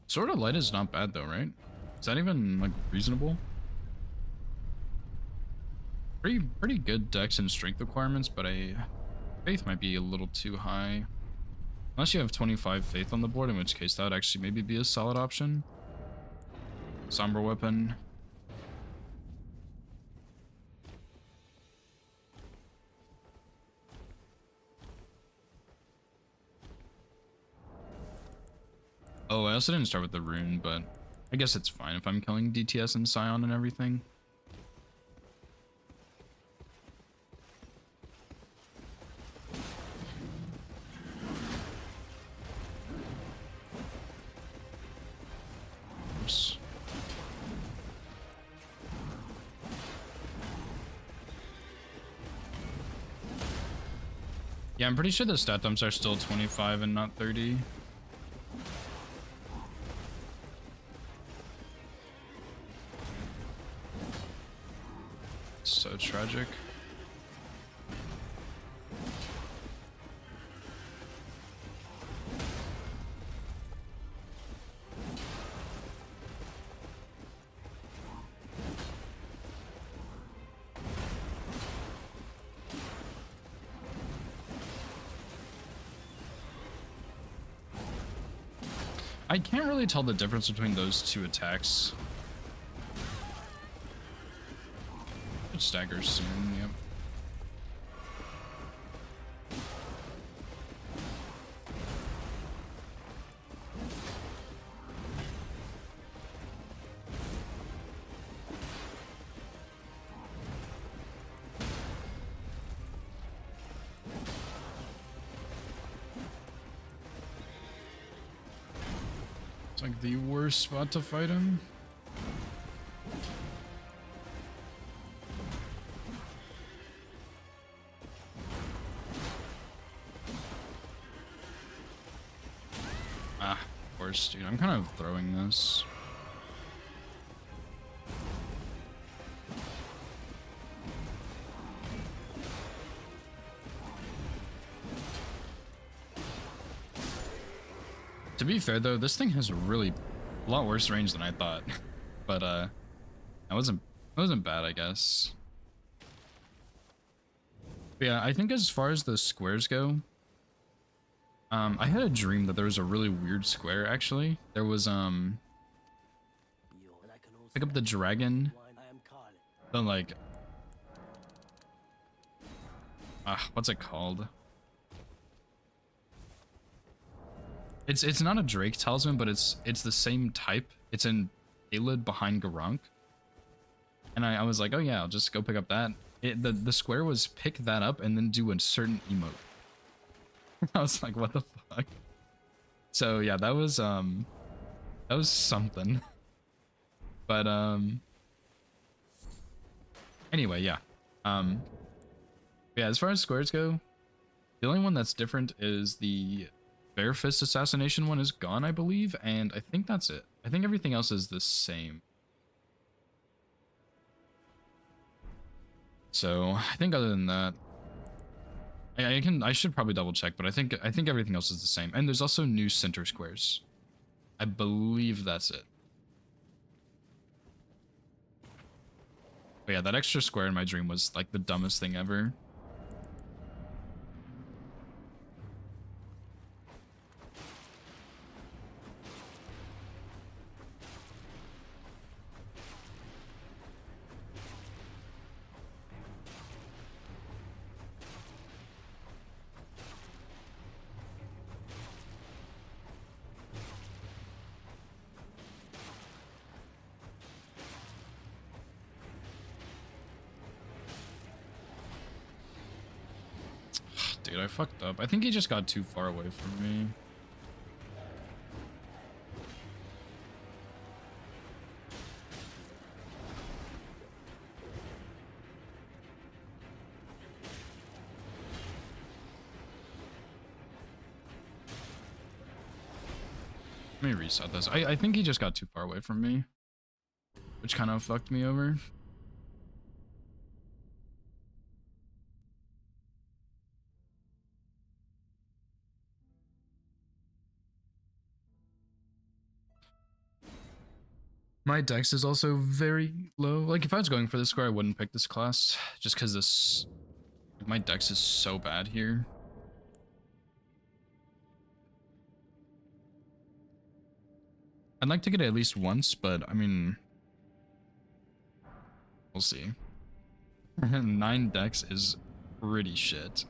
Sword of Light is not bad though, right? Is that even like reasonable? Pretty good dex and strength requirements, but faith might be a little too high. Unless you have 25 faith on the board, in which case that would actually maybe be a solid option. Somber weapon. Oh, I also didn't start with the rune, but I guess it's fine if I'm killing DTS and Scion and everything. Oops. Yeah, I'm pretty sure the stat dumps are still 25 and not 30. So tragic. I can't really tell the difference between those two attacks. Should stagger soon, yep. It's like the worst spot to fight him. Ah, of course, dude. I'm kind of throwing this. To be fair though, this thing has a lot worse range than I thought. But that wasn't bad, I guess. But yeah, I think as far as the squares go, I had a dream that there was a really weird square actually. There was pick up the dragon. The like what's it called? It's not a Drake talisman, but it's the same type. It's in Ayleid behind Garunk. And I was like, oh yeah, I'll just go pick up that. The square was pick that up and then do a certain emote. I was like, what the fuck? So yeah, that was something. But anyway, yeah. Yeah, as far as squares go, the only one that's different is the Bare Fist assassination one is gone, I believe, and I think that's it. I think everything else is the same. So I think other than that, I should probably double check, but I think everything else is the same. And there's also new center squares. I believe that's it. But yeah, that extra square in my dream was like the dumbest thing ever. Dude, I fucked up. I think he just got too far away from me. Let me reset this. I think he just got too far away from me, which kind of fucked me over. My dex is also very low. Like, if I was going for this square, I wouldn't pick this class. Just because my dex is so bad here. I'd like to get it at least once, but I mean... we'll see. 9 dex is pretty shit.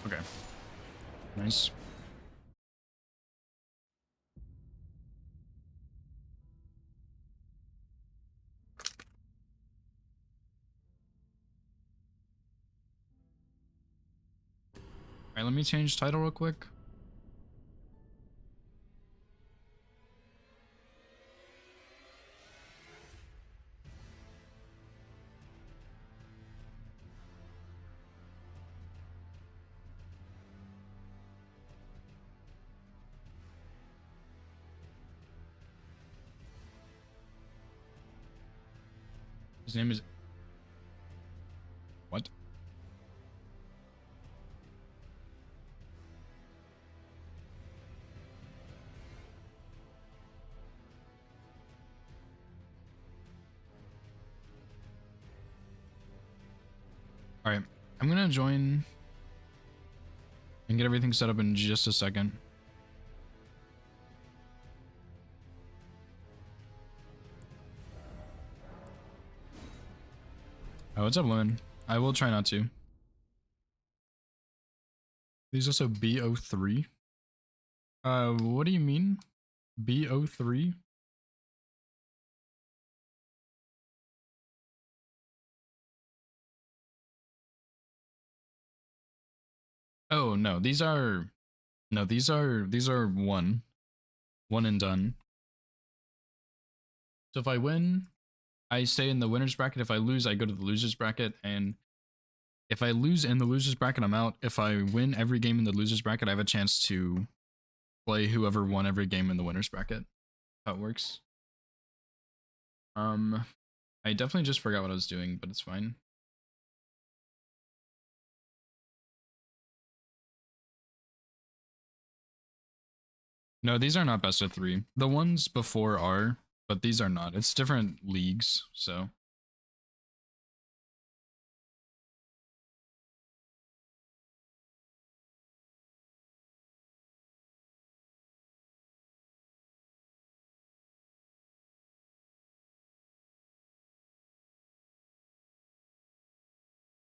Okay. Nice. Alright, let me change title real quick. His name is what? All right, I'm gonna join and get everything set up in just a second. Oh, what's up, Lemon? I will try not to. There's also BO3. What do you mean? BO3? Oh no, these are one and done. So if I win, I stay in the winner's bracket. If I lose, I go to the loser's bracket. And if I lose in the loser's bracket, I'm out. If I win every game in the loser's bracket, I have a chance to play whoever won every game in the winner's bracket. How it works. I definitely just forgot what I was doing, but it's fine. No, these are not best of 3. The ones before are, but these are not. It's different leagues, so.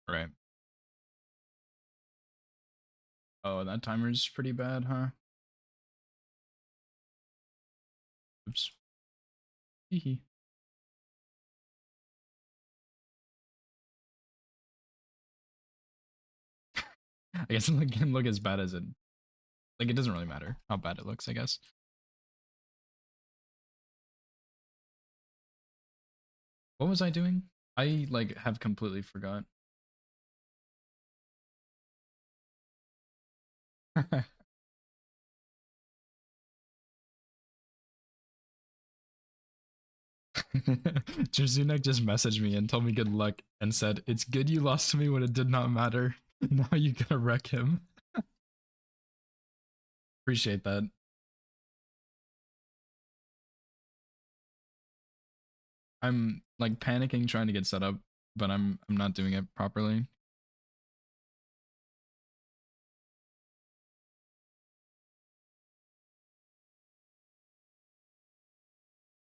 Right. Oh, that timer's pretty bad, huh? Oops. Hee. I guess it can look as bad as it. Like, it doesn't really matter how bad it looks, I guess. What was I doing? I, like, have completely forgot. Jerzunek just messaged me and told me good luck and said, "It's good you lost to me when it did not matter. Now you gotta wreck him." Appreciate that. I'm like panicking trying to get set up, but I'm not doing it properly.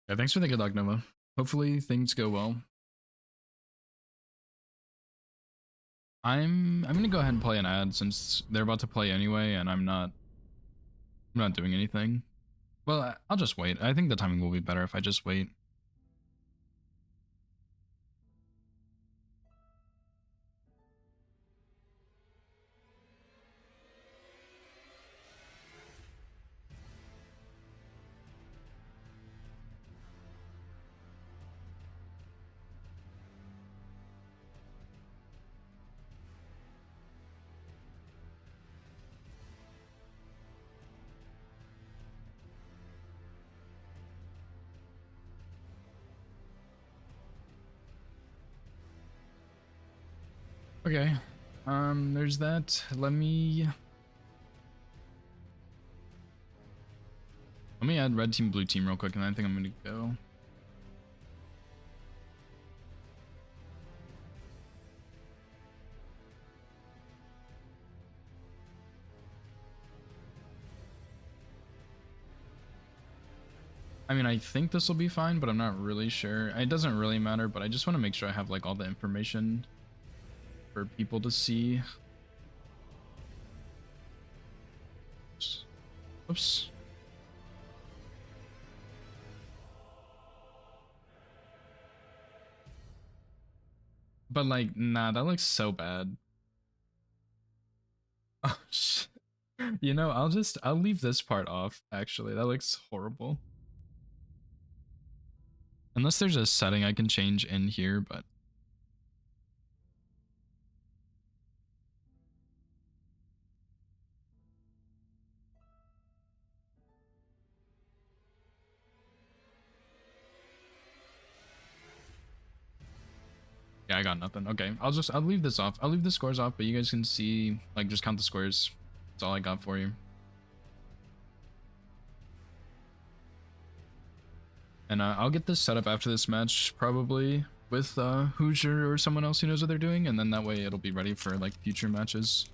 Yeah, thanks for the good luck, Nova. Hopefully things go well. I'm gonna go ahead and play an ad since they're about to play anyway, and I'm not doing anything. Well, I'll just wait. I think the timing will be better if I just wait. Okay. There's that. Let me add red team, blue team real quick, and I think I'm gonna go. I mean, I think this will be fine, but I'm not really sure. It doesn't really matter, but I just want to make sure I have like all the information for people to see. Oops. But like, nah, that looks so bad. Oh shit. You know, I'll leave this part off, actually. That looks horrible. Unless there's a setting I can change in here, but Yeah, I got nothing. Okay, I'll leave this off. I'll leave the scores off, but you guys can see, like, just count the squares. That's all I got for you. And I'll get this set up after this match, probably with Hoosier or someone else who knows what they're doing, and then that way it'll be ready for like future matches.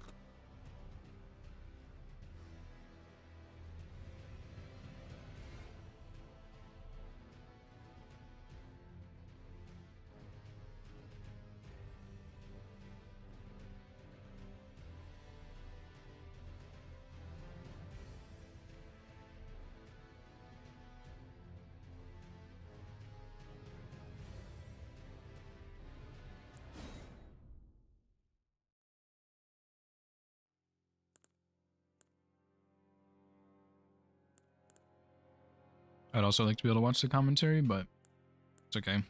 I'd also like to be able to watch the commentary, but it's okay.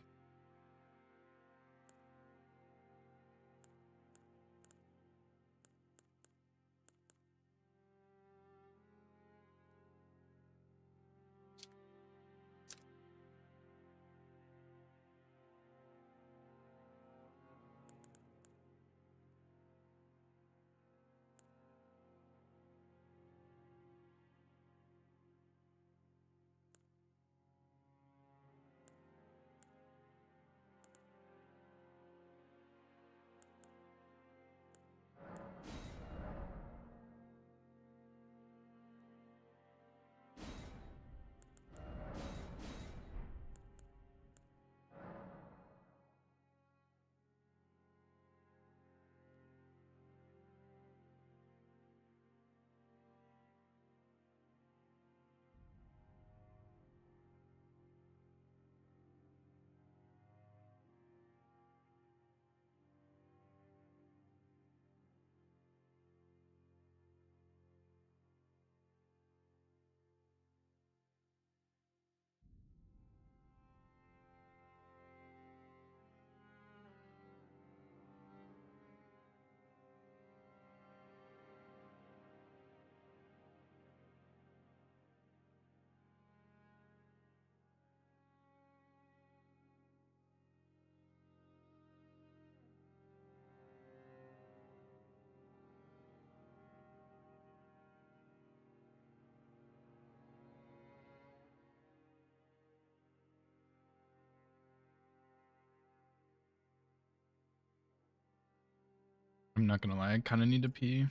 I'm not gonna lie, I kind of need to pee.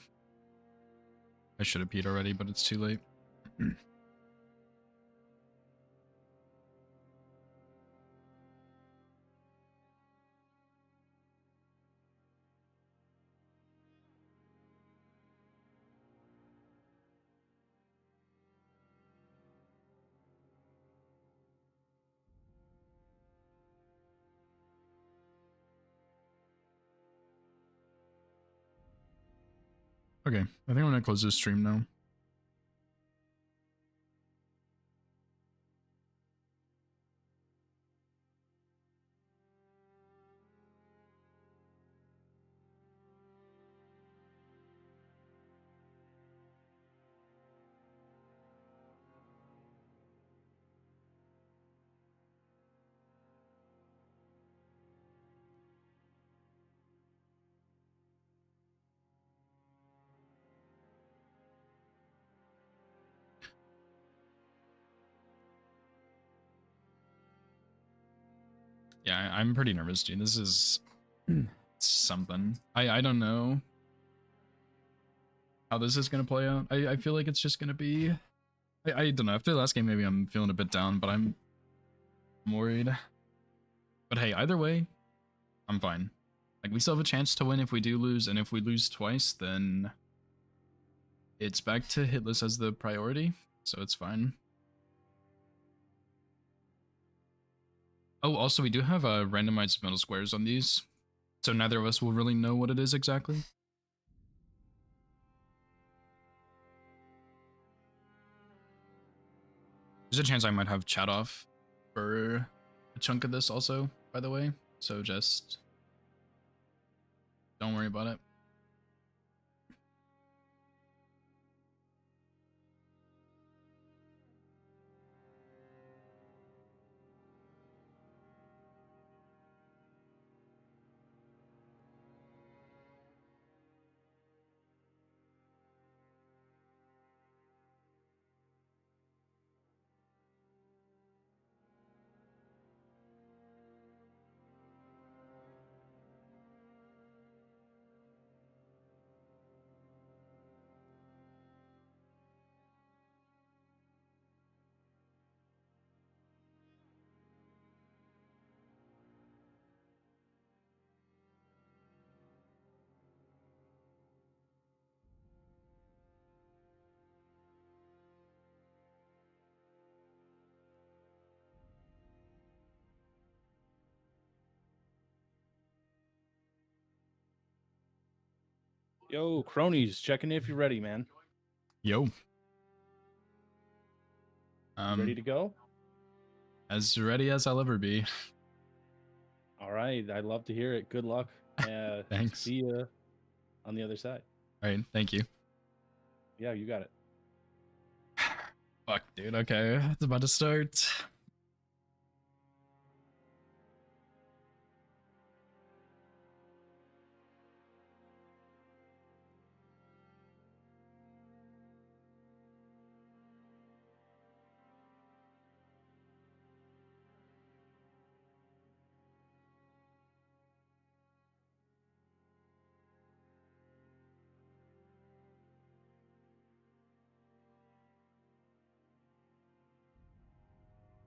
I should have peed already, but it's too late. Okay, I think I'm gonna close this stream now. Yeah, I'm pretty nervous, dude. This is something. I don't know how this is gonna play out. I feel like it's just gonna be. I don't know. After the last game, maybe I'm feeling a bit down, but I'm worried. But hey, either way, I'm fine. Like, we still have a chance to win if we do lose, and if we lose twice, then it's back to hitless as the priority, so it's fine. Oh, also, we do have randomized middle squares on these, so neither of us will really know what it is exactly. There's a chance I might have chat off for a chunk of this also, by the way, so just don't worry about it. Yo, cronies, checking if you're ready, man. Yo. Ready to go? As ready as I'll ever be. All right, I'd love to hear it. Good luck. Thanks. See ya on the other side. All right, thank you. Yeah, you got it. Fuck, dude. Okay, it's about to start.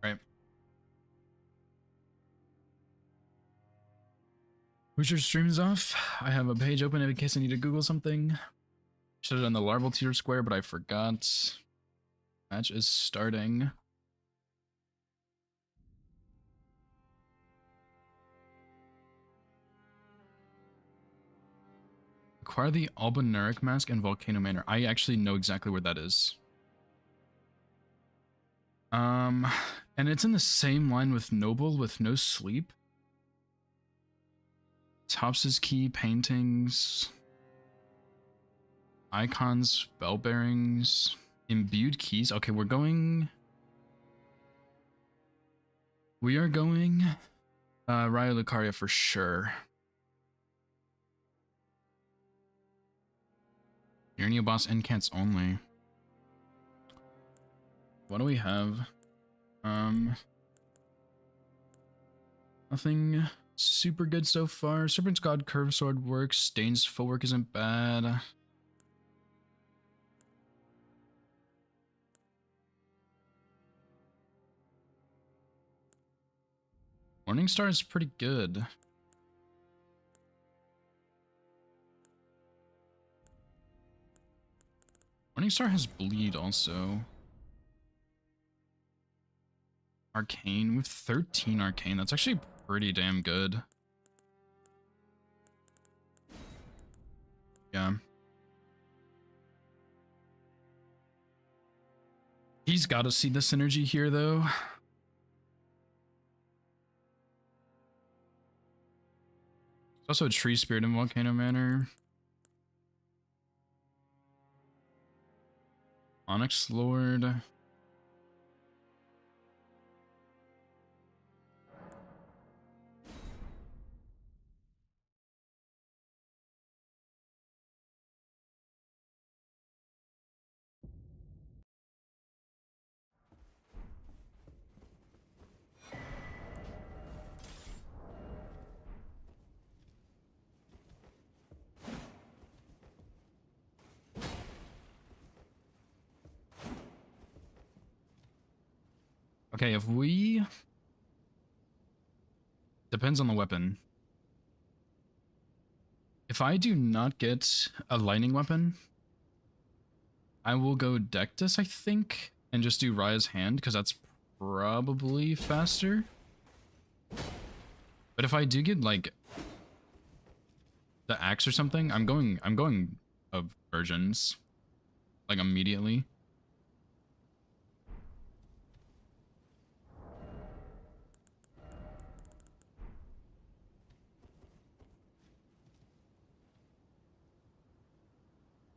Right. Hoosier stream is off. I have a page open in case I need to Google something. Should have done the larval tier square, but I forgot. Match is starting. Acquire the Albinauric mask and Volcano Manor. I actually know exactly where that is. And it's in the same line with Noble with no sleep. Tops's key, paintings, icons, bell bearings, imbued keys. Okay, we are going Raya Lucaria for sure. Urneo boss incants only. What do we have? Nothing super good so far. Serpent's God Curved Sword works. Stain's footwork isn't bad. Morningstar is pretty good. Morningstar has bleed also. Arcane with 13 arcane. That's actually pretty damn good. Yeah. He's got to see the synergy here though. There's also a tree spirit in Volcano Manor. Onyx Lord. Okay, if we... Depends on the weapon. If I do not get a lightning weapon, I will go Dectus, I think, and just do Raya's hand, because that's probably faster. But if I do get, like, the axe or something, I'm going of virgins, like, immediately.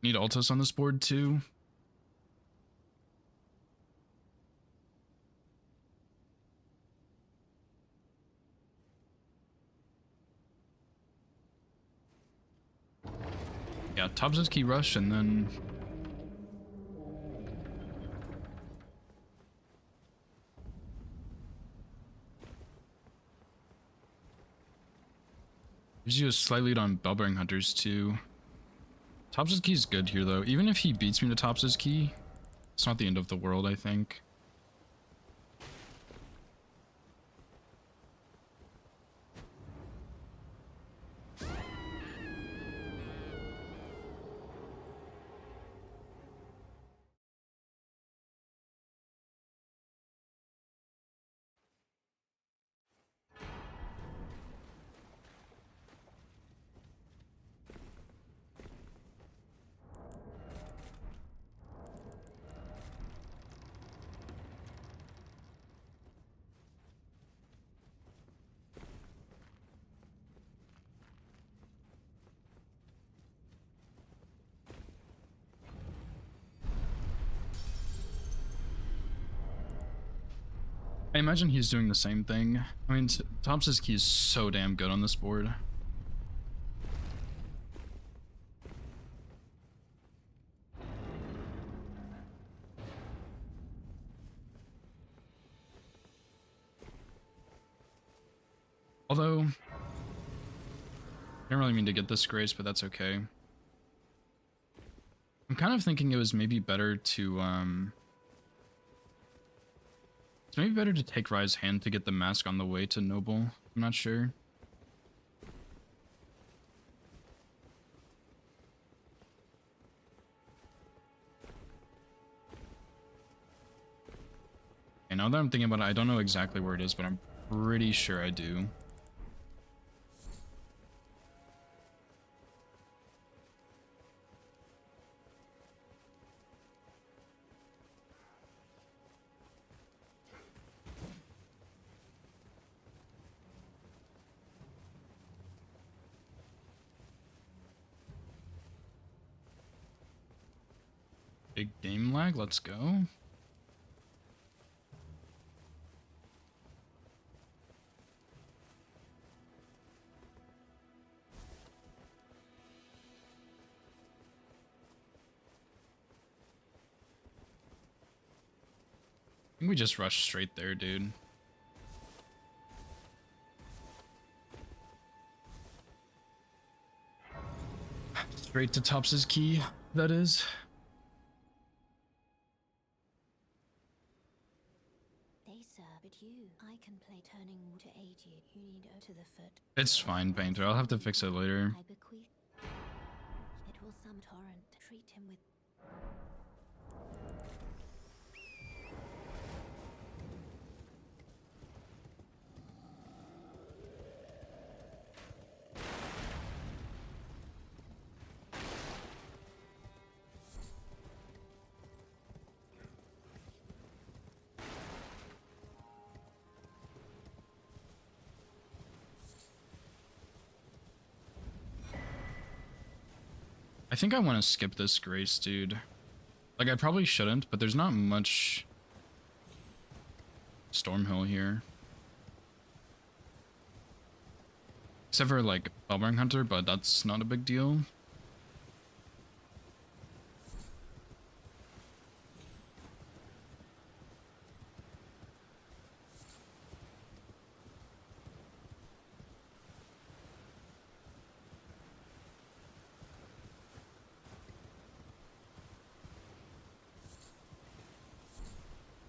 Need Altos on this board too. Yeah, Tops's key rush and then... Gives you a slight lead on Bellbearing Hunters too. Tops's key is good here though. Even if he beats me to Tops's key, it's not the end of the world, I think. I imagine he's doing the same thing. I mean, Thompson's key is so damn good on this board. Although, I didn't really mean to get this grace, but that's okay. I'm kind of thinking it was maybe better to, it's maybe better to take Rye's hand to get the mask on the way to Noble. I'm not sure. Okay, now that I'm thinking about it, I don't know exactly where it is, but I'm pretty sure I do. Big game lag, let's go. I think we just rushed straight there, dude. Straight to Tops's key, that is. They sir, but you, I can play turning to aid you. You need to the foot. It's fine, Painter. I'll have to fix it later. I bequeath. It will some torrent. Treat him with. I think I want to skip this grace, dude. Like, I probably shouldn't, but there's not much Stormhill here. Except for, like, Bellbearing Hunter, but that's not a big deal.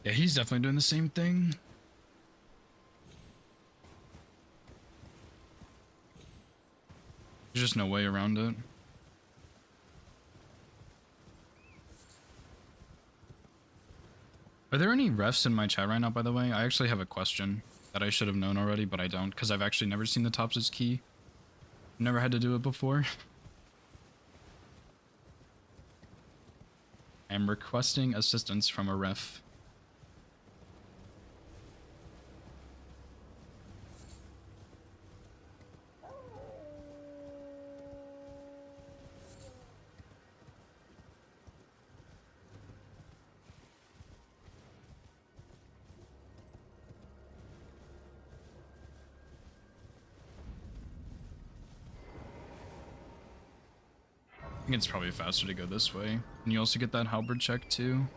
Yeah, he's definitely doing the same thing. There's just no way around it. Are there any refs in my chat right now, by the way? I actually have a question that I should have known already, but I don't, because I've actually never seen the Tops's key. Never had to do it before. I'm requesting assistance from a ref. I think it's probably faster to go this way. And you also get that halberd check too.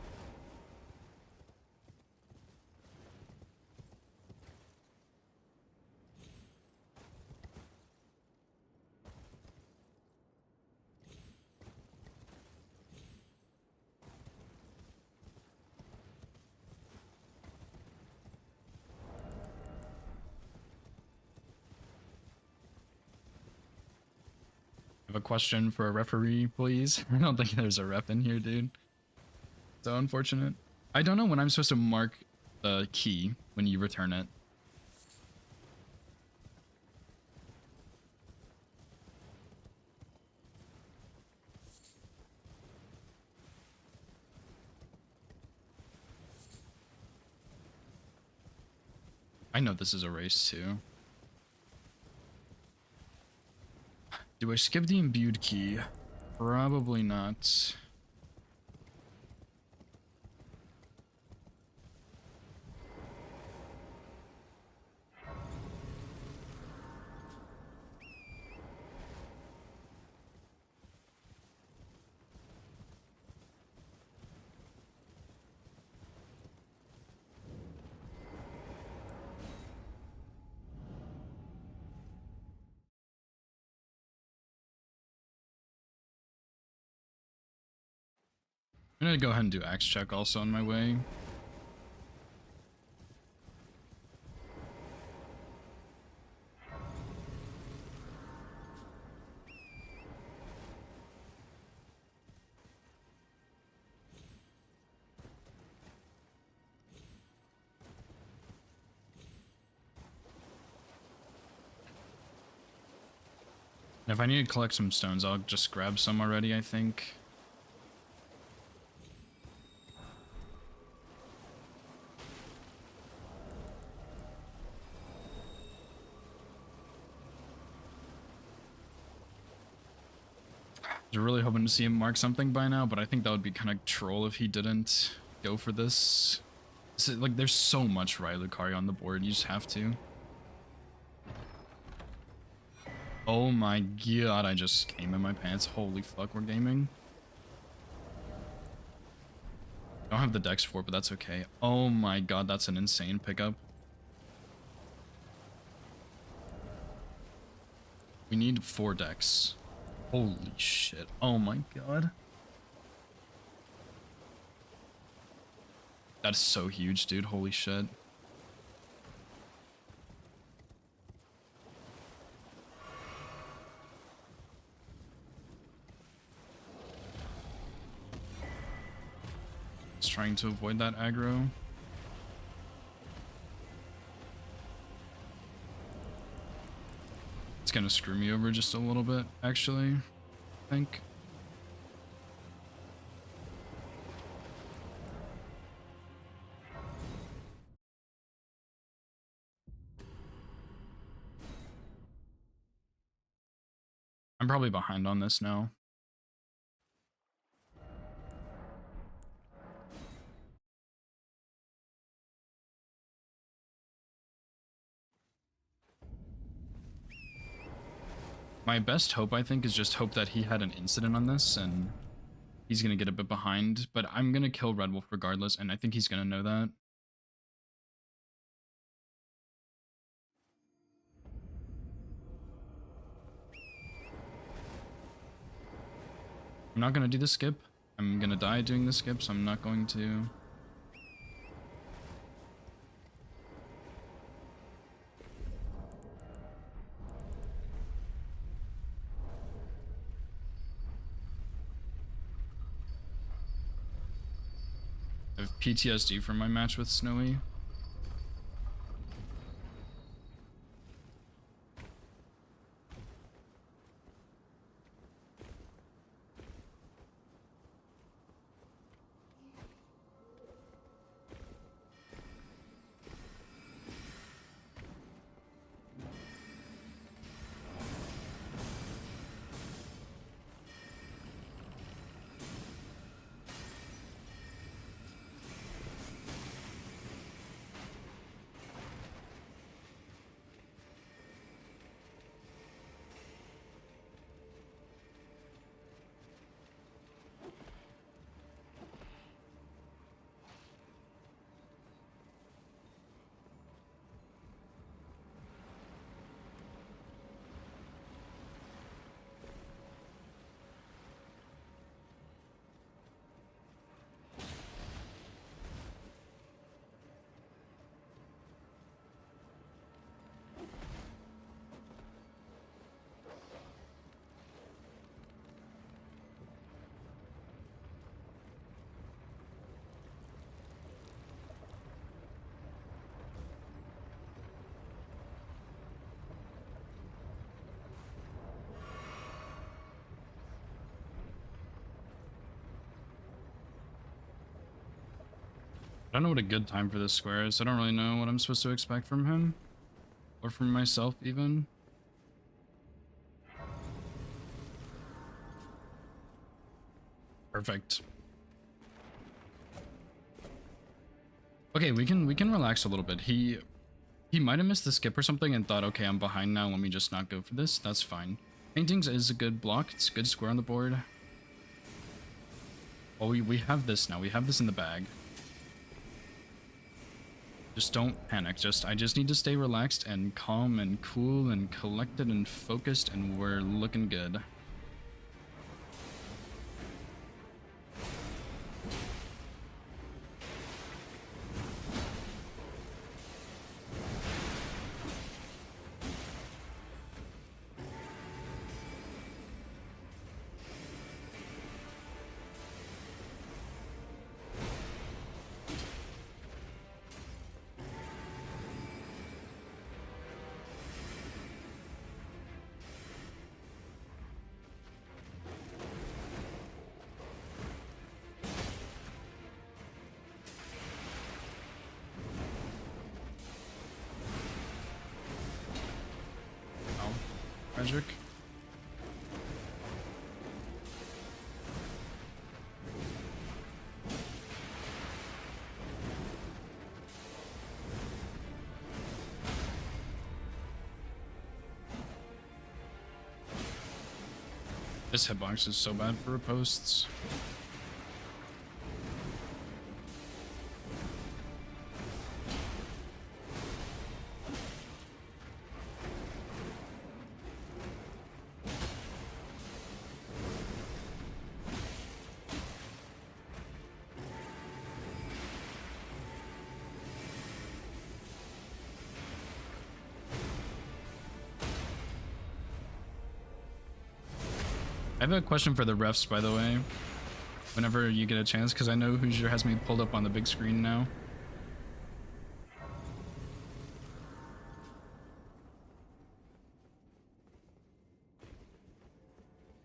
I have a question for a referee, please. I don't think there's a rep in here, dude. So unfortunate. I don't know when I'm supposed to mark the key when you return it. I know this is a race too. Do I skip the imbued key? Probably not. I'm gonna go ahead and do axe check also on my way. And if I need to collect some stones, I'll just grab some already, I think. I was really hoping to see him mark something by now, but I think that would be kind of troll if he didn't go for this. Like, there's so much Rai Lucario on the board, you just have to. Oh my god, I just came in my pants. Holy fuck, we're gaming. I don't have the dex for it, but that's okay. Oh my god, that's an insane pickup. We need 4 decks. Holy shit. Oh my god. That is so huge, dude. Holy shit. Just trying to avoid that aggro. It's gonna screw me over just a little bit, actually, I think. I'm probably behind on this now. My best hope, I think, is just hope that he had an incident on this and he's gonna get a bit behind, but I'm gonna kill Red Wolf regardless, and I think he's gonna know that. I'm not gonna do the skip. I'm gonna die doing the skip, so I'm not going to. I have PTSD from my match with Snowy. I don't know what a good time for this square is. I don't really know what I'm supposed to expect from him. Or from myself, even. Perfect. Okay, we can relax a little bit. He might have missed the skip or something and thought, okay, I'm behind now, let me just not go for this. That's fine. Paintings is a good block. It's a good square on the board. Well, we have this now. We have this in the bag. Just don't panic. I just need to stay relaxed and calm and cool and collected and focused, and we're looking good. Tragic. This hitbox is so bad for riposts. I have a question for the refs, by the way, whenever you get a chance, because I know Hoosier has me pulled up on the big screen now.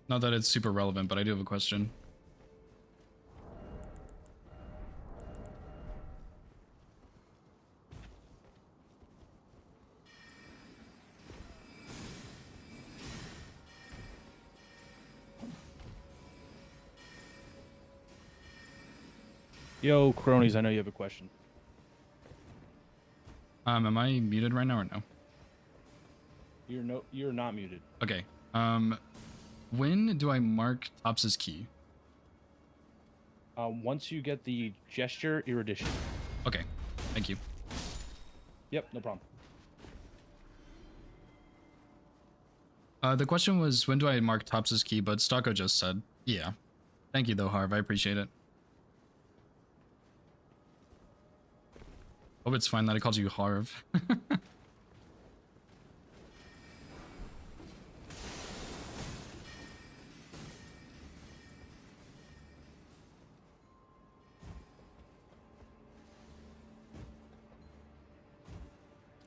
Not that it's super relevant, but I do have a question. Yo, cronies, I know you have a question. Am I muted right now or no? You're not muted. Okay. When do I mark Tops's key? Once you get the gesture erudition. Okay. Thank you. Yep, no problem. The question was, when do I mark Tops's key? But Stocko just said, yeah. Thank you though, Harv. I appreciate it. Hope it's fine that I called you Harv.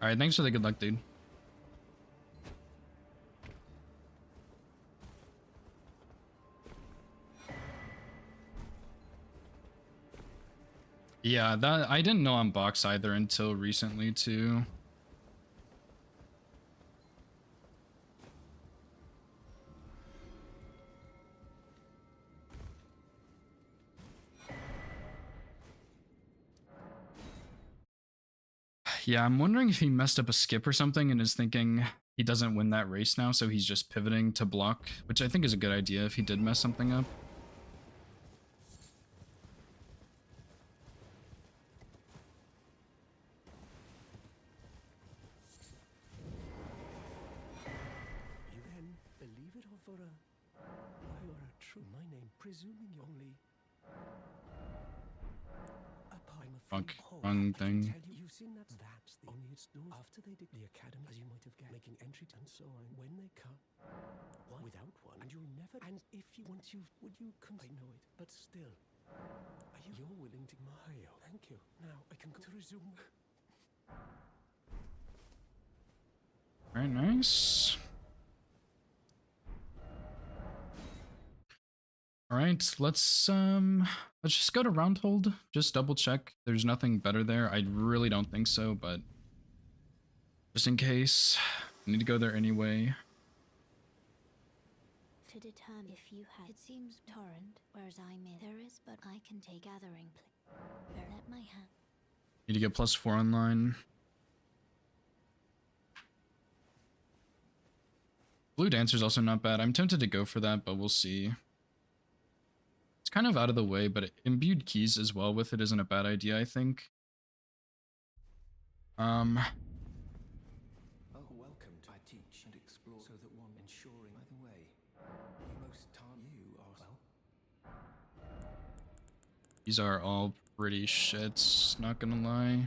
Alright, thanks for the good luck, dude. Yeah, that I didn't know on box either until recently too. Yeah, I'm wondering if he messed up a skip or something and is thinking he doesn't win that race now, so he's just pivoting to block, which I think is a good idea if he did mess something up. You then believe it or for a... Why you're a true... My name, presuming you only... Funk, wrong thing. You've seen that? That's the only it's doing. After they did the academy, as you might have guessed, making entry and so on. When they come, one without one, and you'll never. And if you want, would you? I know it, but still, you're willing to Mario? Thank you. Now I can go to resume. Very nice. All right, let's just go to Roundhold. Just double check. There's nothing better there. I really don't think so, but just in case, I need to go there anyway. To determine if you had, it seems torrent, whereas I'm in. There is, but I can take gathering. Let my hand. Need to get +4 online. Blue Dancer's also not bad. I'm tempted to go for that, but we'll see. It's kind of out of the way, but imbued keys as well with it isn't a bad idea, I think. Oh, welcome to I teach and explore so that one ensuring. By the way, most time you are well. These are all pretty shits, not gonna lie.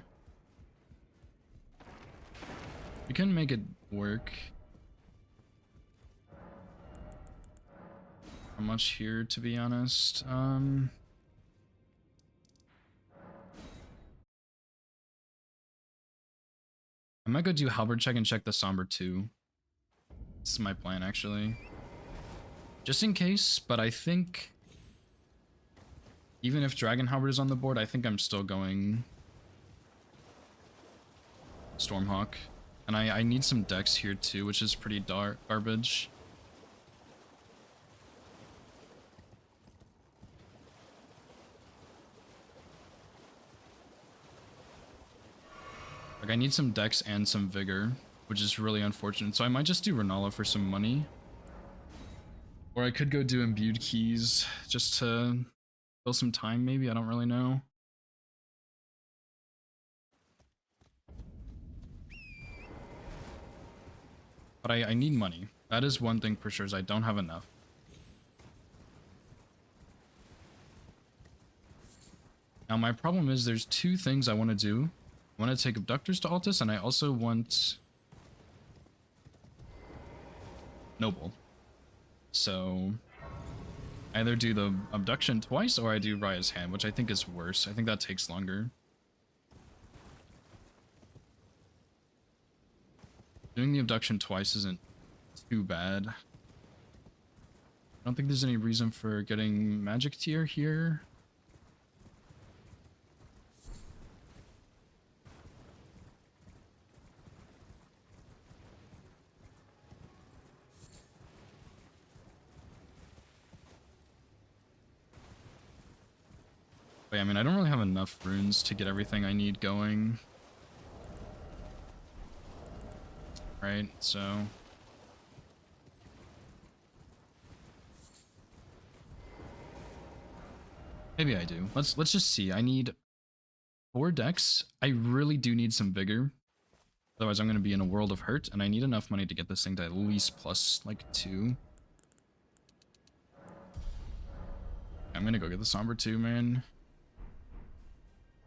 You can make it work. Not much here, to be honest. I might go do Halberd check and check the Somber too. This is my plan, actually. Just in case, but I think... even if Dragon Halberd is on the board, I think I'm still going... Stormhawk. And I need some dex here too, which is pretty garbage. Like I need some dex and some vigor, which is really unfortunate. So I might just do Renala for some money. Or I could go do imbued keys just to kill some time maybe, I don't really know. But I need money. That is one thing for sure, is I don't have enough. Now my problem is there's two things I want to do. I want to take Abductors to Altus, and I also want Noble. So either do the Abduction twice, or I do Raya's Hand, which I think is worse. I think that takes longer. Doing the Abduction twice isn't too bad. I don't think there's any reason for getting Magic Tier here. But yeah, I mean, I don't really have enough runes to get everything I need going. Right, so maybe I do. Let's just see. I need 4 decks. I really do need some vigor. Otherwise I'm gonna be in a world of hurt, and I need enough money to get this thing to at least plus like 2. I'm gonna go get the Somber 2, man.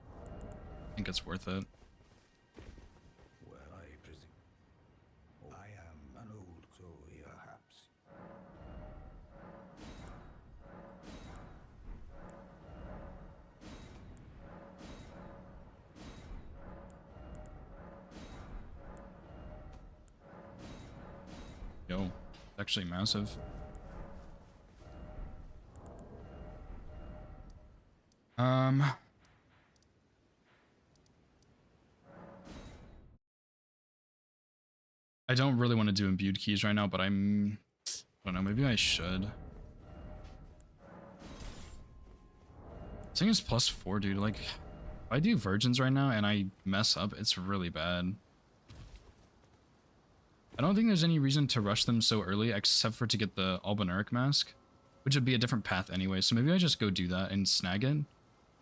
I think it's worth it. Well, I presume. I am an old soul, perhaps. Yo, it's actually massive. I don't really want to do imbued keys right now, but I don't know, maybe I should. This thing is +4, dude. Like, if I do virgins right now and I mess up, it's really bad. I don't think there's any reason to rush them so early, except for to get the Albinauric mask, which would be a different path anyway. So maybe I just go do that and snag it. And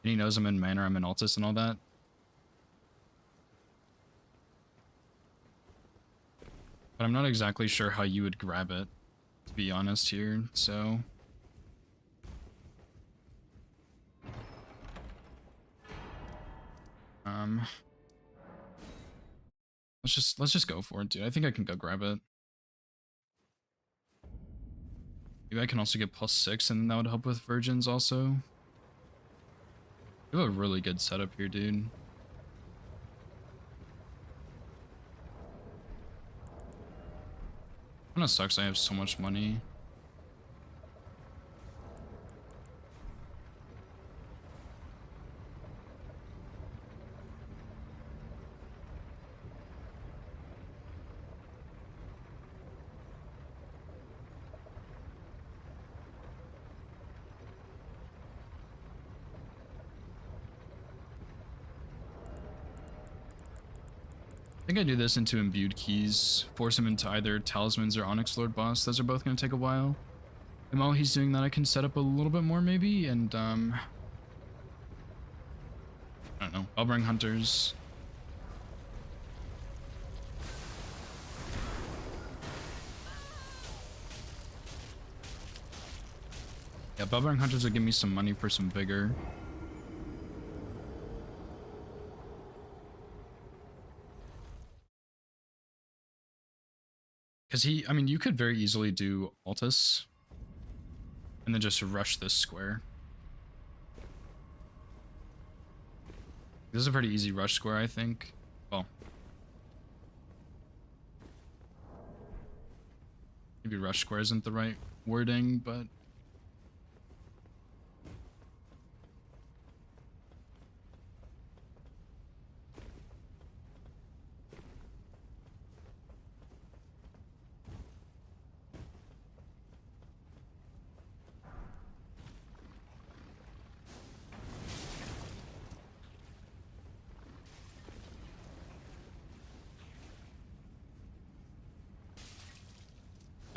he knows I'm in Manor, I'm in Altus and all that. But I'm not exactly sure how you would grab it, to be honest here, so... Let's just go for it, dude. I think I can go grab it. Maybe I can also get +6, and that would help with virgins also. You have a really good setup here, dude. Kinda sucks I have so much money. I think I do this into imbued keys, force him into either talismans or Onyx Lord boss. Those are both going to take a while. And while he's doing that, I can set up a little bit more maybe, and I don't know, Bellbring Hunters. Yeah, Bellbring Hunters will give me some money for some vigor. Because I mean, you could very easily do Altus and then just rush this square. This is a pretty easy rush square, I think. Well, maybe rush square isn't the right wording, but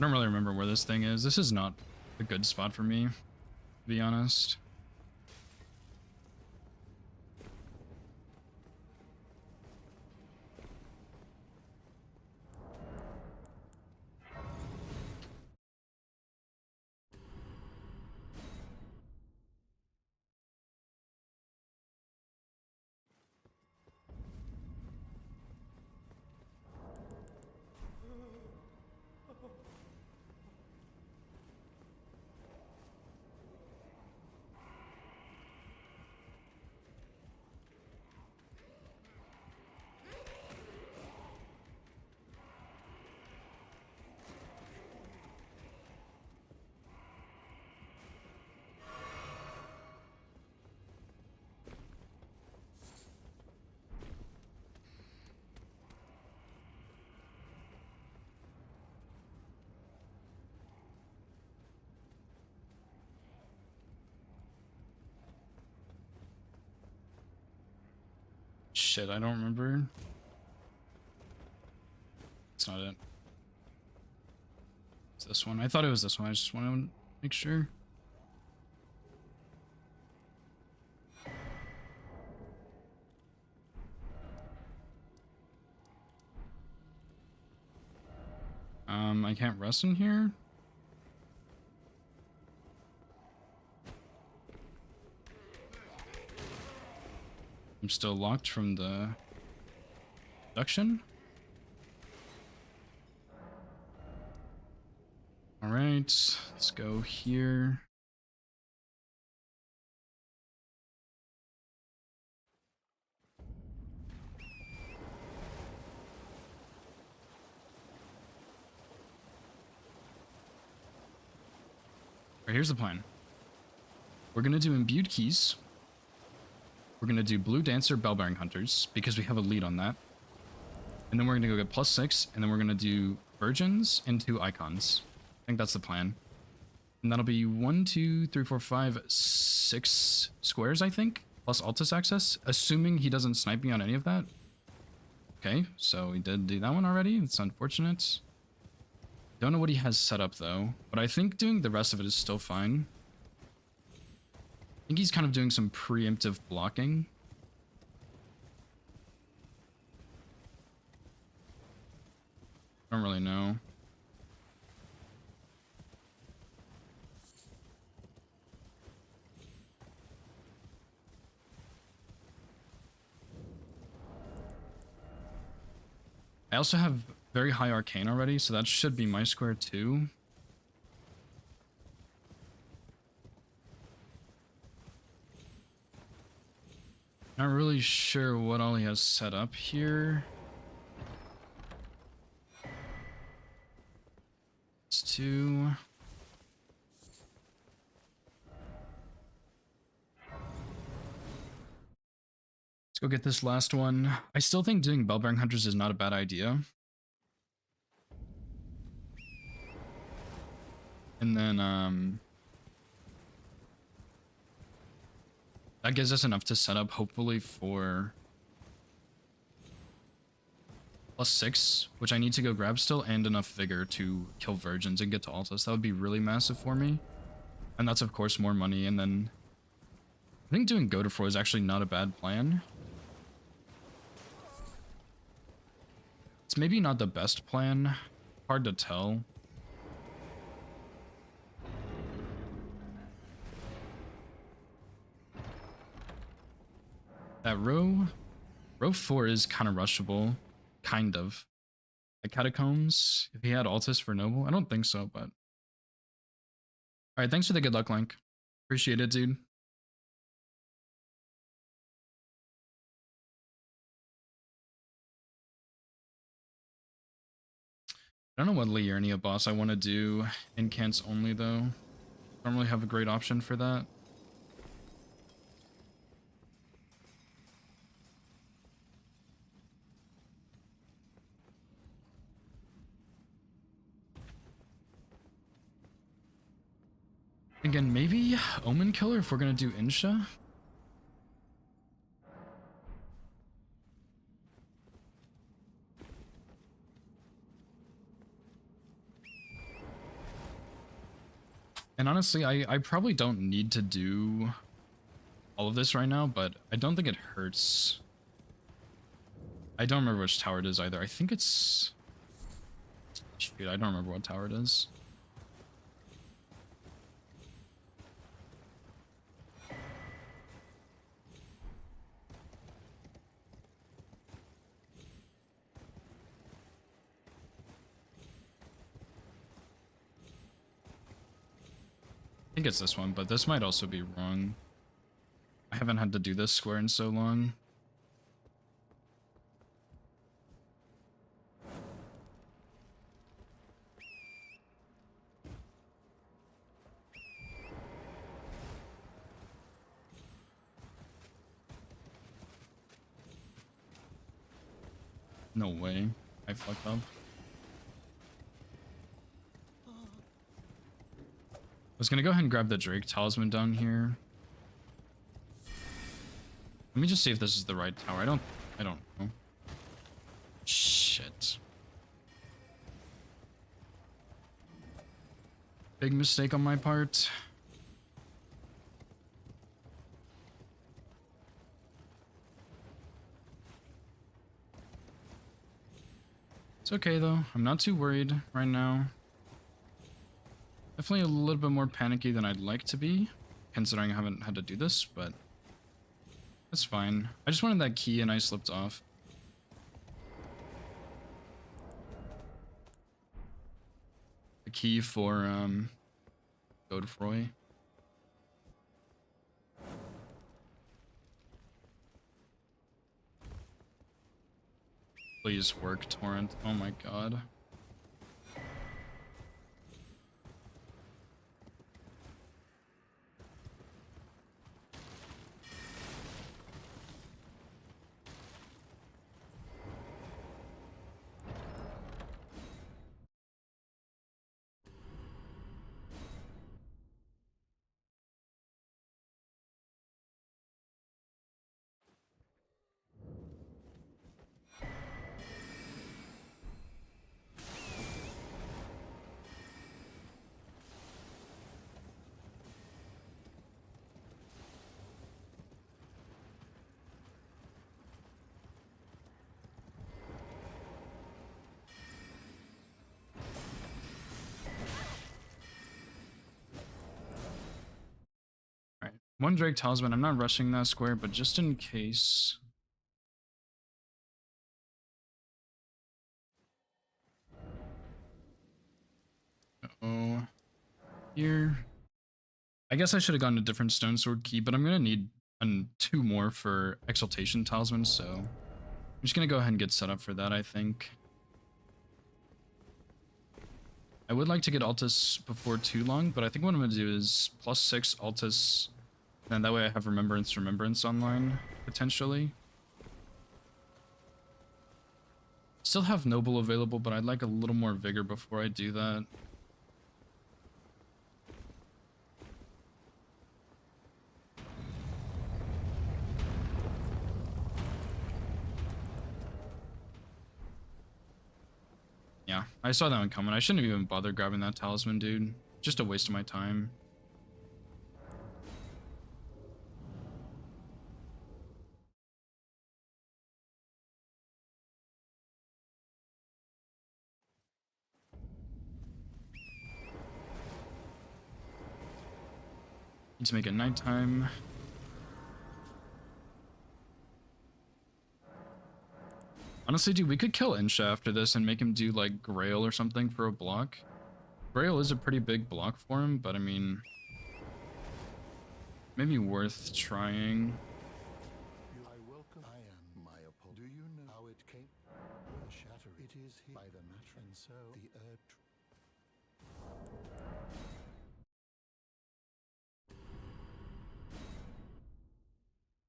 don't really remember where this thing is. This is not a good spot for me, to be honest. Shit, I don't remember. It's not it. It's this one. I thought it was this one. I just want to make sure. I can't rest in here. I'm still locked from the abduction. All right, let's go here. All right, here's the plan. We're gonna do imbued keys. We're gonna do blue dancer, bellbearing hunters because we have a lead on that. And then we're gonna go get +6, and then we're gonna do virgins and 2 icons. I think that's the plan. And that'll be 1, 2, 3, 4, 5, 6 squares, I think, plus Altus access, assuming he doesn't snipe me on any of that. Okay, so we did do that one already. It's unfortunate. Don't know what he has set up though, but I think doing the rest of it is still fine. I think he's kind of doing some preemptive blocking. I don't really know. I also have very high arcane already, so that should be my square too. Not really sure what all he has set up here. It's 2. Let's go get this last one. I still think doing bellbearing hunters is not a bad idea. And then, that gives us enough to set up, hopefully, for +6, which I need to go grab still, and enough vigor to kill virgins and get to Altus. That would be really massive for me. And that's, of course, more money. And then I think doing Godefroy is actually not a bad plan. It's maybe not the best plan. Hard to tell. That row 4 is kind of rushable. Kind of. Like Catacombs, if he had Altus for Noble. I don't think so, but... Alright, thanks for the good luck, Link. Appreciate it, dude. I don't know what Liurnia boss I want to do. Incants only, though. Don't really have a great option for that. Again, maybe Omen Killer if we're gonna do Insha. And honestly, I probably don't need to do all of this right now, but I don't think it hurts. I don't remember which tower it is either. I think it's... Shoot, I don't remember what tower it is. I think it's this one, but this might also be wrong. I haven't had to do this square in so long. No way. I fucked up. I was gonna go ahead and grab the Drake talisman down here. Let me just see if this is the right tower. I don't know. Shit. Big mistake on my part. It's okay though. I'm not too worried right now. Definitely a little bit more panicky than I'd like to be, considering I haven't had to do this, but that's fine. I just wanted that key and I slipped off. The key for Godefroy. Please work, Torrent. Oh my god. One Drake talisman. I'm not rushing that square, but just in case. Uh-oh. Here. I guess I should have gotten a different stone sword key, but I'm gonna need two more for exaltation talisman, so I'm just gonna go ahead and get set up for that, I think. I would like to get Altus before too long, but I think what I'm gonna do is +6 Altus. Then that way I have Remembrance online, potentially. Still have Noble available, but I'd like a little more Vigor before I do that. Yeah, I saw that one coming. I shouldn't have even bothered grabbing that talisman, dude. Just a waste of my time. Need to make it nighttime. Honestly, dude, we could kill Insha after this and make him do, like, Grail or something for a block. Grail is a pretty big block for him, but I mean... maybe worth trying. I welcome. I am my opponent. Do you know how it came? Well, shatter. It is here by the matter, and so the earth.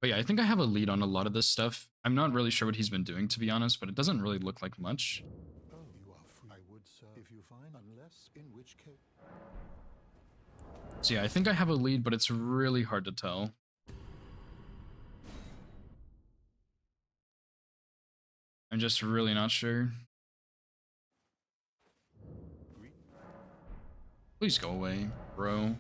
But yeah, I think I have a lead on a lot of this stuff. I'm not really sure what he's been doing, to be honest, but it doesn't really look like much. Oh, you are free. I would, sir, if you find, unless, in which case. So yeah, I think I have a lead, but it's really hard to tell. I'm just really not sure. Please go away. bro.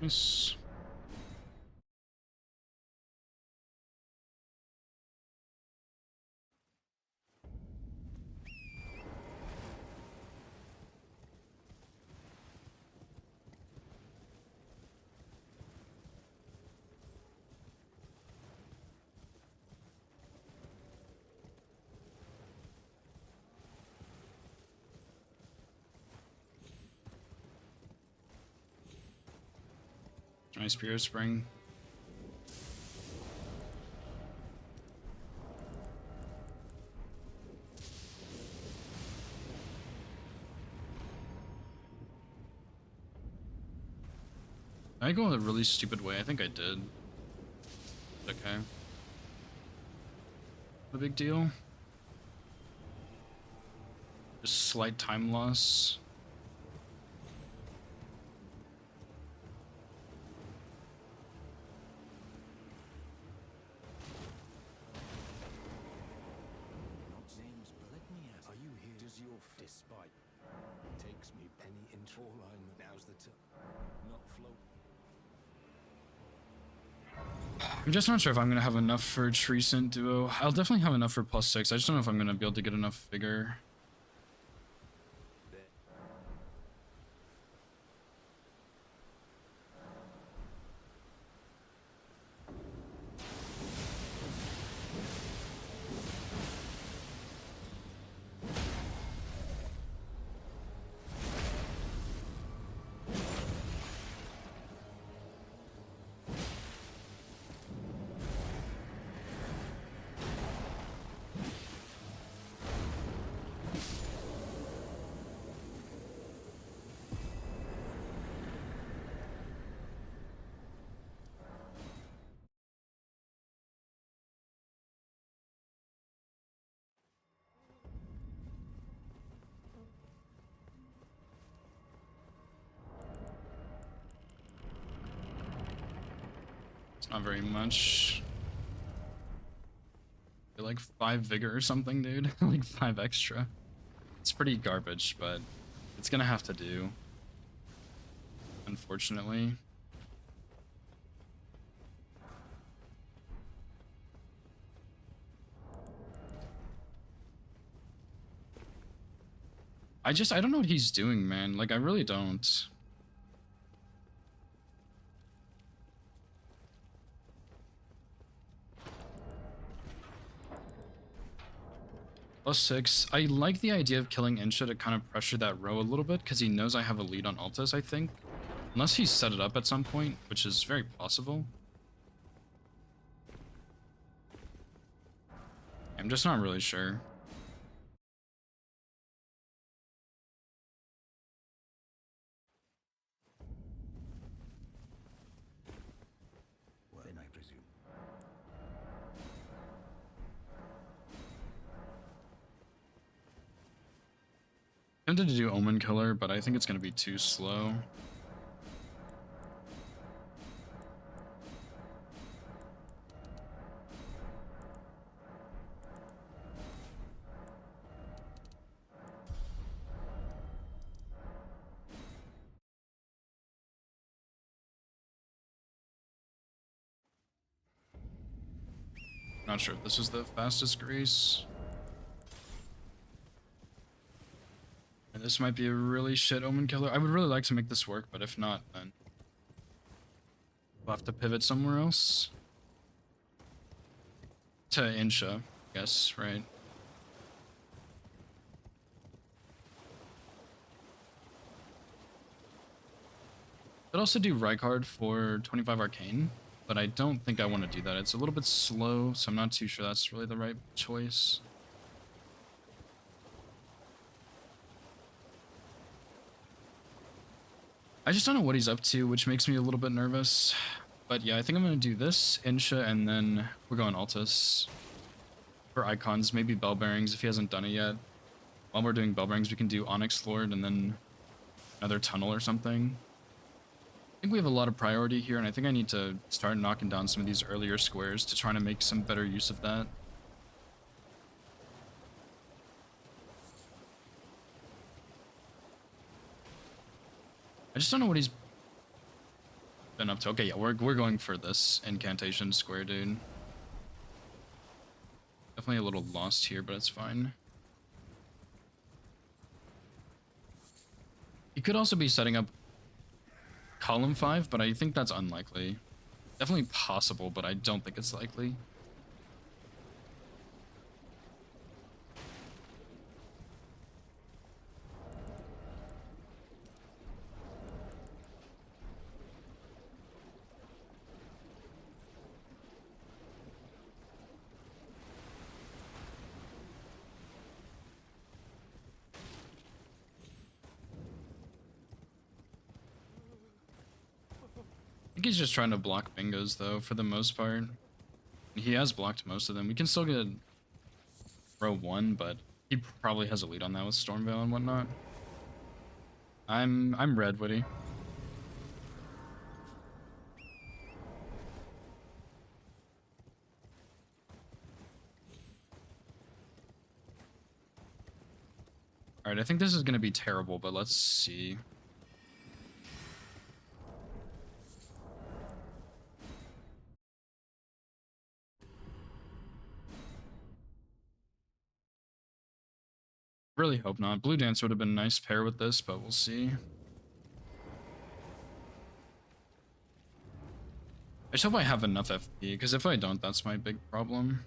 Nice. Nice Spirit Spring. Did I go a really stupid way? I think I did. Okay. No big deal. Just slight time loss. James, but let me ask, are you here? Does your despite takes me any intro line? Now's the not float. I'm just not sure if I'm gonna have enough for Treecent Duo. I'll definitely have enough for +6. I just don't know if I'm gonna be able to get enough vigor. Not very much. Like 5 vigor or something, dude. Like 5 extra. It's pretty garbage, but it's gonna have to do. Unfortunately. I don't know what he's doing, man. Like, I really don't. +6. I like the idea of killing Insha to kind of pressure that row a little bit, because he knows I have a lead on Altus, I think. Unless he's set it up at some point, which is very possible. I'm just not really sure. Then I presume. Tempted to do Omen Killer, but I think it's going to be too slow. Not sure if this is the fastest Grace. And this might be a really shit Omen Killer. I would really like to make this work, but if not, then We'll have to pivot somewhere else. To Insha, I guess, right? I'd also do Rykard for 25 Arcane, but I don't think I want to do that. It's a little bit slow, so I'm not too sure that's really the right choice. I just don't know what he's up to, which makes me a little bit nervous. But yeah, I think I'm going to do this, Insha, and then we're going Altus. For icons, maybe Bell Bearings if he hasn't done it yet. While we're doing Bell Bearings, we can do Onyx Lord and then another tunnel or something. I think we have a lot of priority here, and I think I need to start knocking down some of these earlier squares to try to make some better use of that. I just don't know what he's been up to. Okay, yeah, we're going for this incantation square, dude. Definitely a little lost here, but it's fine. He could also be setting up column 5, but I think that's unlikely. Definitely possible, but I don't think it's likely. I think he's just trying to block bingos, though, for the most part. He has blocked most of them. We can still get row 1, but he probably has a lead on that with Stormveil and whatnot. I'm red, Woody. Alright, I think this is going to be terrible, but let's see. Really hope not. Blue Dance would have been a nice pair with this, but we'll see. I just hope I have enough FP, because if I don't, that's my big problem.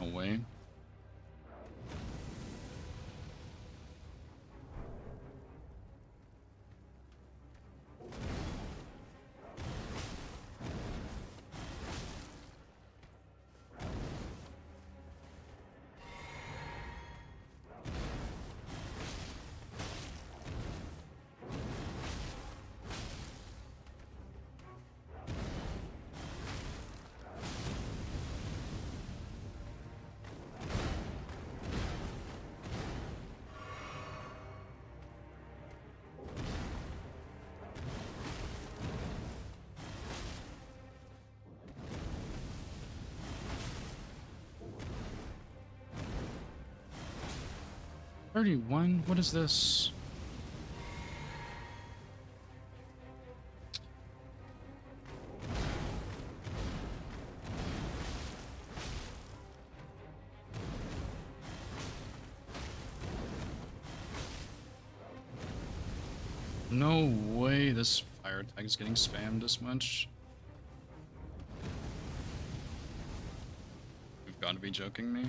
Away. $31? What is this? No way this fire tag is getting spammed this much. You've got to be joking me.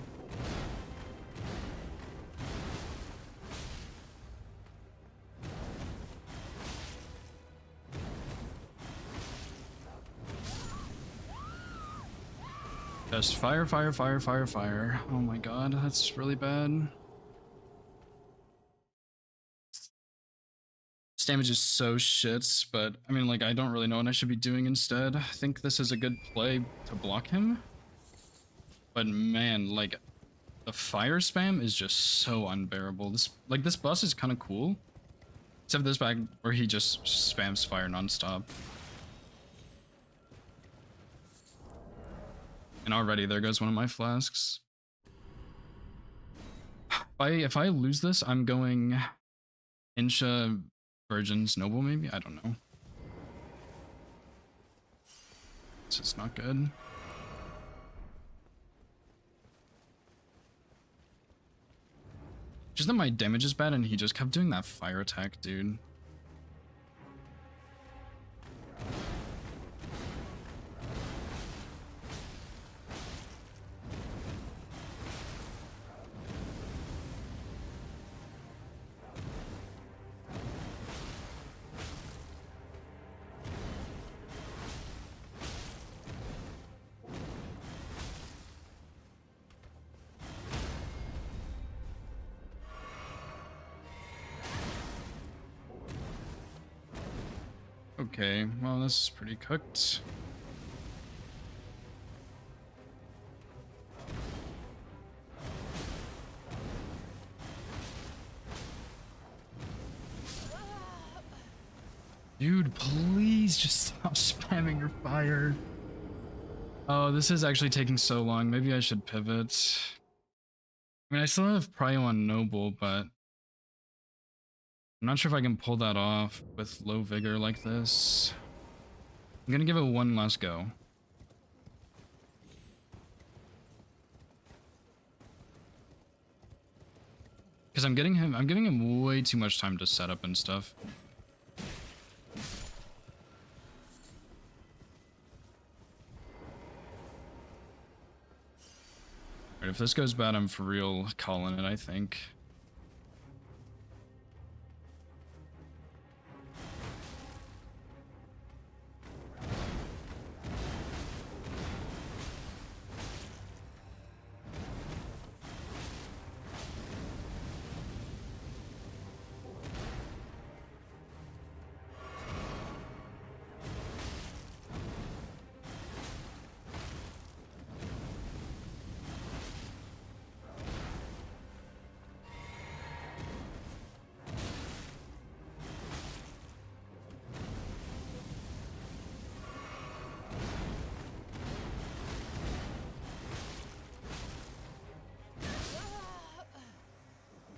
Just fire, fire, fire, fire, fire. Oh my god, that's really bad. This damage is so shit, but I mean, like, I don't really know what I should be doing instead. I think this is a good play to block him. But man, like, the fire spam is just so unbearable. This boss is kind of cool. Except this back where he just spams fire nonstop. And already there goes one of my flasks. If I lose this, I'm going Insha Virgin's Noble maybe? I don't know. This is not good. Just that my damage is bad and he just kept doing that fire attack, dude. Okay, well, this is pretty cooked. Dude, please just stop spamming your fire. Oh, this is actually taking so long. Maybe I should pivot. I mean, I still have Prio on Noble, but I'm not sure if I can pull that off with low vigor like this. I'm gonna give it one last go. Because I'm giving him way too much time to set up and stuff. Alright, if this goes bad, I'm for real calling it, I think.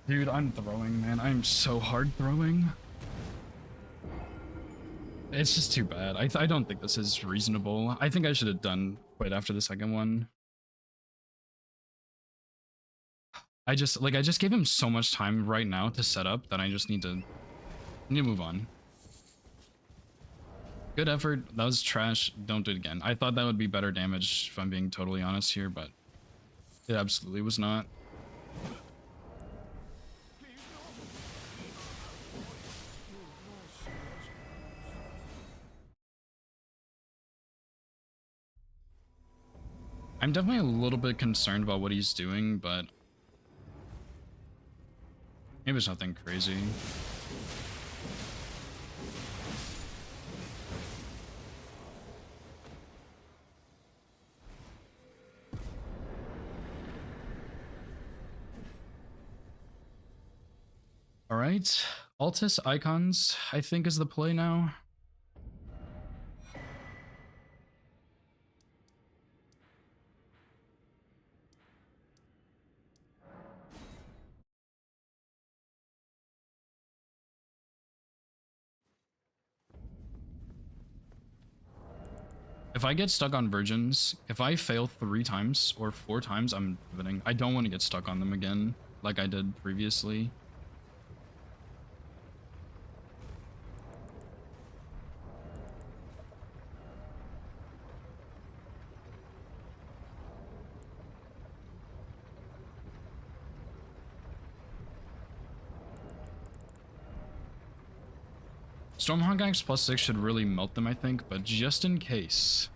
Dude, I'm throwing, man. I'm so hard throwing. It's just too bad. I don't think this is reasonable. I think I should have done quite after the second one. I just gave him so much time right now to set up that I just need to move on. Good effort. That was trash. Don't do it again. I thought that would be better damage if I'm being totally honest here, but it absolutely was not. I'm definitely a little bit concerned about what he's doing, but maybe it's nothing crazy. All right, Altus Icons, I think, is the play now. If I get stuck on virgins, if I fail 3 times or 4 times, I'm pivoting. I don't want to get stuck on them again, like I did previously. Stormhawk Axe +6 should really melt them, I think, but just in case,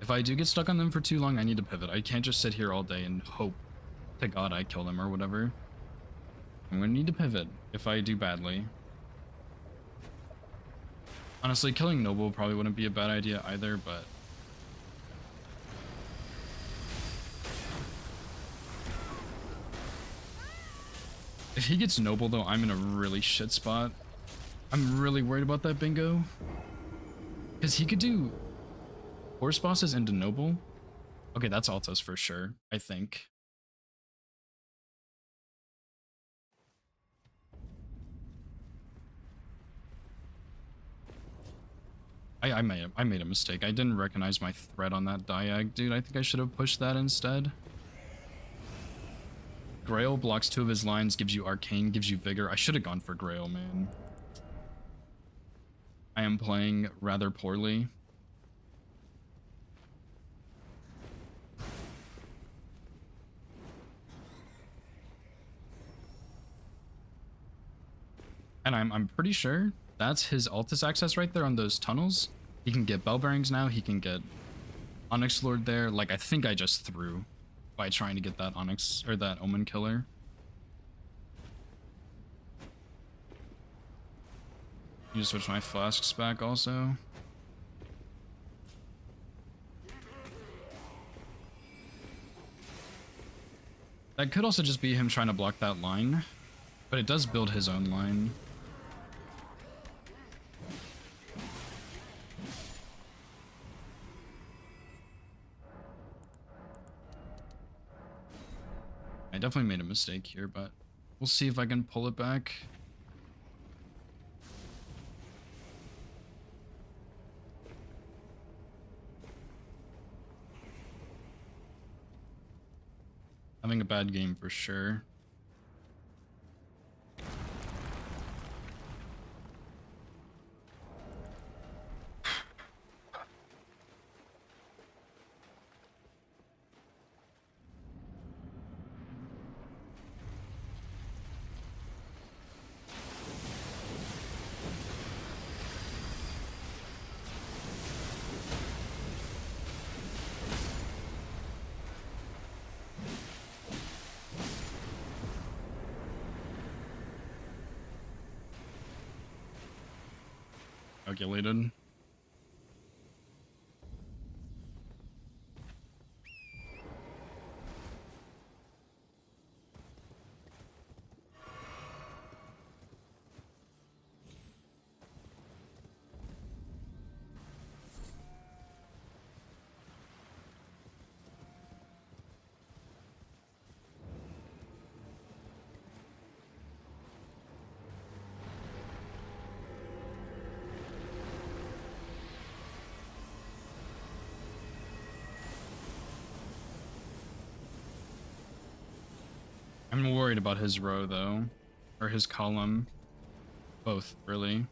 If I do get stuck on them for too long, I need to pivot. I can't just sit here all day and hope to God I kill them or whatever. I'm gonna need to pivot if I do badly. Honestly, killing Noble probably wouldn't be a bad idea either, but... If he gets Noble though, I'm in a really shit spot. I'm really worried about that bingo. Because he could do horse bosses into Noble. Okay, that's Altos for sure, I think. I made a mistake. I didn't recognize my threat on that diag, dude. I think I should have pushed that instead. Grail blocks 2 of his lines, gives you Arcane, gives you Vigor. I should have gone for Grail, man. I am playing rather poorly. And I'm pretty sure that's his Altus access right there on those tunnels. He can get Bell Bearings now. He can get Onyx Lord there. Like, I think I just threw by trying to get that Onyx, or that Omen Killer. You just switch my flasks back also. That could also just be him trying to block that line, but it does build his own line. I definitely made a mistake here, but we'll see if I can pull it back. Having a bad game for sure. Calculated. I'm worried about his row though, or his column. Both, really.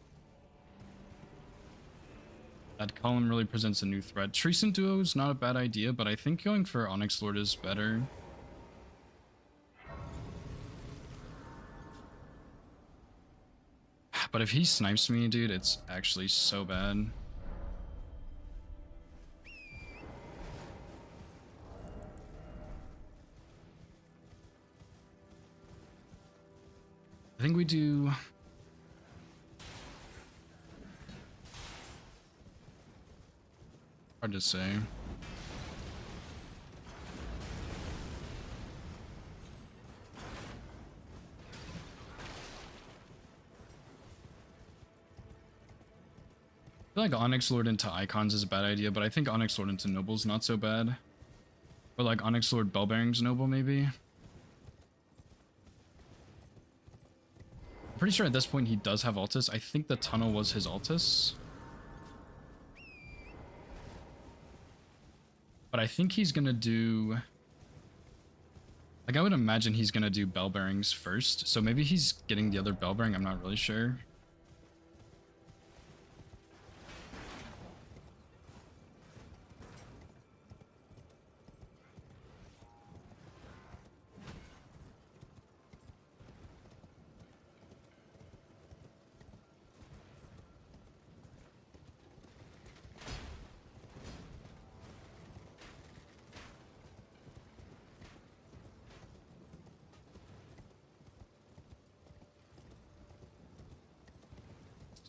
That column really presents a new threat. Treason Duo is not a bad idea, but I think going for Onyx Lord is better. But if he snipes me, dude, it's actually so bad. I think we do... Hard to say. I feel like Onyx Lord into Icons is a bad idea, but I think Onyx Lord into Noble's not so bad. Or like Onyx Lord Bell Bearings Noble, maybe? I'm pretty sure at this point he does have Altus. I think the tunnel was his Altus. But I think he's gonna do... Like, I would imagine he's gonna do Bell Bearings first. So maybe he's getting the other Bell Bearing, I'm not really sure.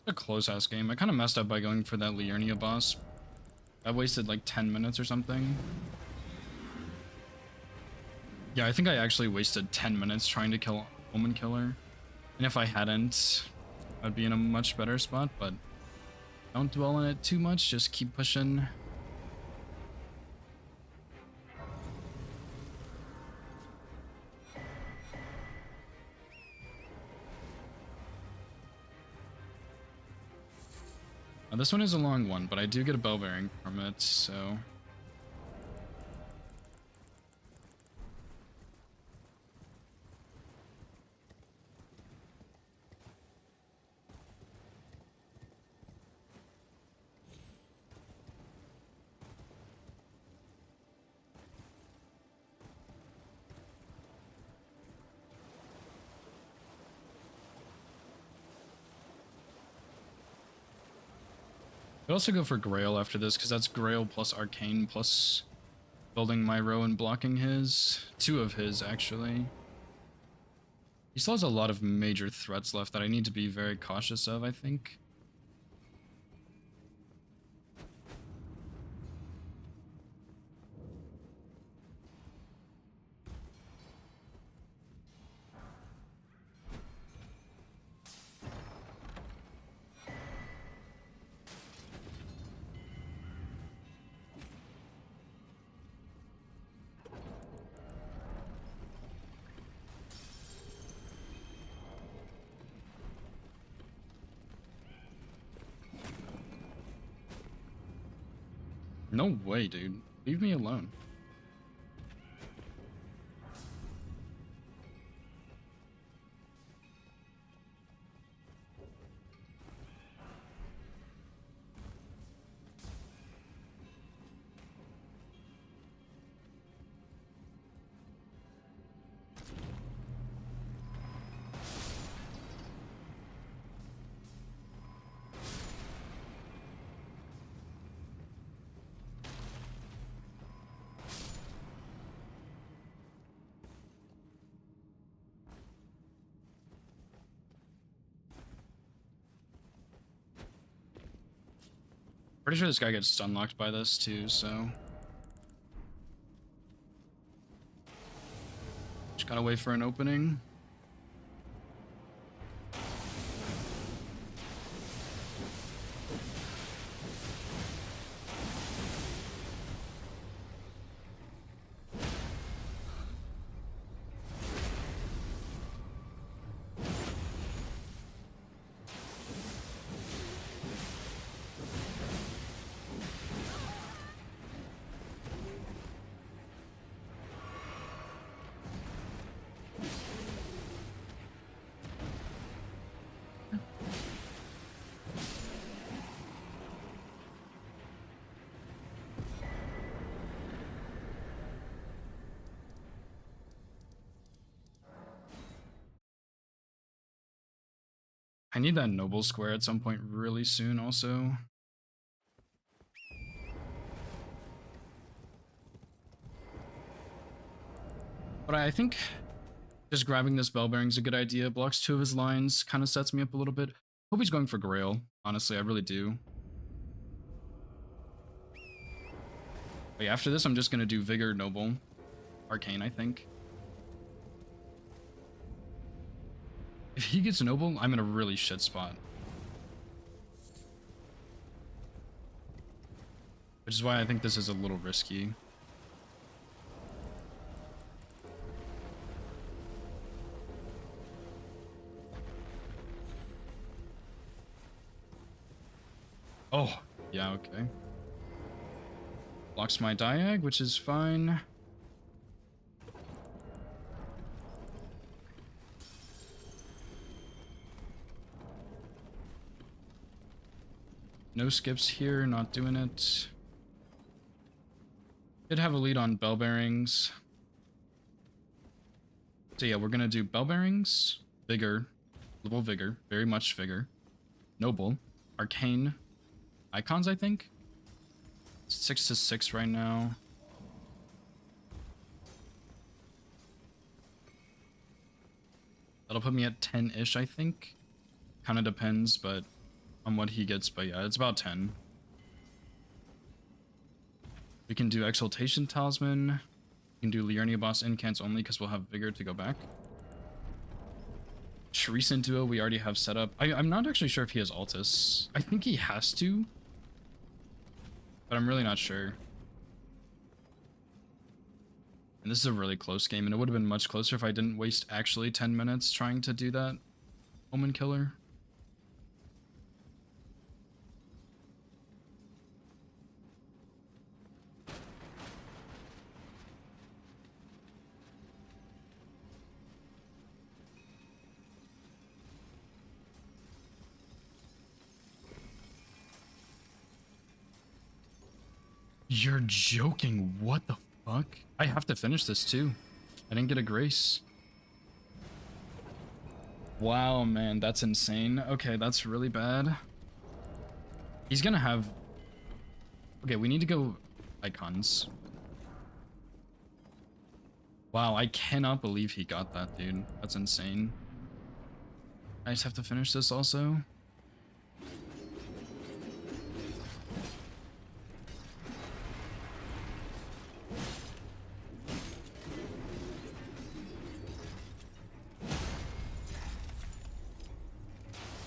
A close ass game. I kind of messed up by going for that Liurnia boss. I wasted like 10 minutes or something. Yeah, I think I actually wasted 10 minutes trying to kill Omen Killer. And if I hadn't, I'd be in a much better spot, but don't dwell on it too much, just keep pushing. Now, this one is a long one, but I do get a bell bearing from it, so... I'd also go for Grail after this, because that's Grail plus Arcane plus building my row and blocking his. 2 of his, actually. He still has a lot of major threats left that I need to be very cautious of, I think. No way, dude. Leave me alone. Pretty sure this guy gets stun locked by this too, so... Just gotta wait for an opening. I need that noble square at some point really soon also. But I think just grabbing this bell bearing is a good idea. Blocks 2 of his lines, kind of sets me up a little bit. Hope he's going for Grail, honestly, I really do. But yeah, after this I'm just gonna do Vigor, Noble, Arcane, I think. If he gets Noble, I'm in a really shit spot. Which is why I think this is a little risky. Oh, yeah, okay. Blocks my diag, which is fine. No skips here, not doing it. Did have a lead on bell bearings. So yeah, we're gonna do bell bearings, Vigor, level Vigor, very much Vigor, Noble, Arcane, Icons, I think. 6 to 6 right now. That'll put me at 10-ish, I think. Kind of depends, but on what he gets, but yeah, it's about 10. We can do Exaltation Talisman. We can do Liurnia Boss Incants only because we'll have Vigor to go back. Shreesan Duo we already have set up. I'm not actually sure if he has Altus. I think he has to, but I'm really not sure. And this is a really close game, and it would have been much closer if I didn't waste actually 10 minutes trying to do that Omen Killer. You're joking. What the fuck? I have to finish this too. I didn't get a grace. Wow, man, that's insane. Okay, that's really bad. He's gonna have... Okay, we need to go icons. Wow, I cannot believe he got that, dude. That's insane. I just have to finish this also.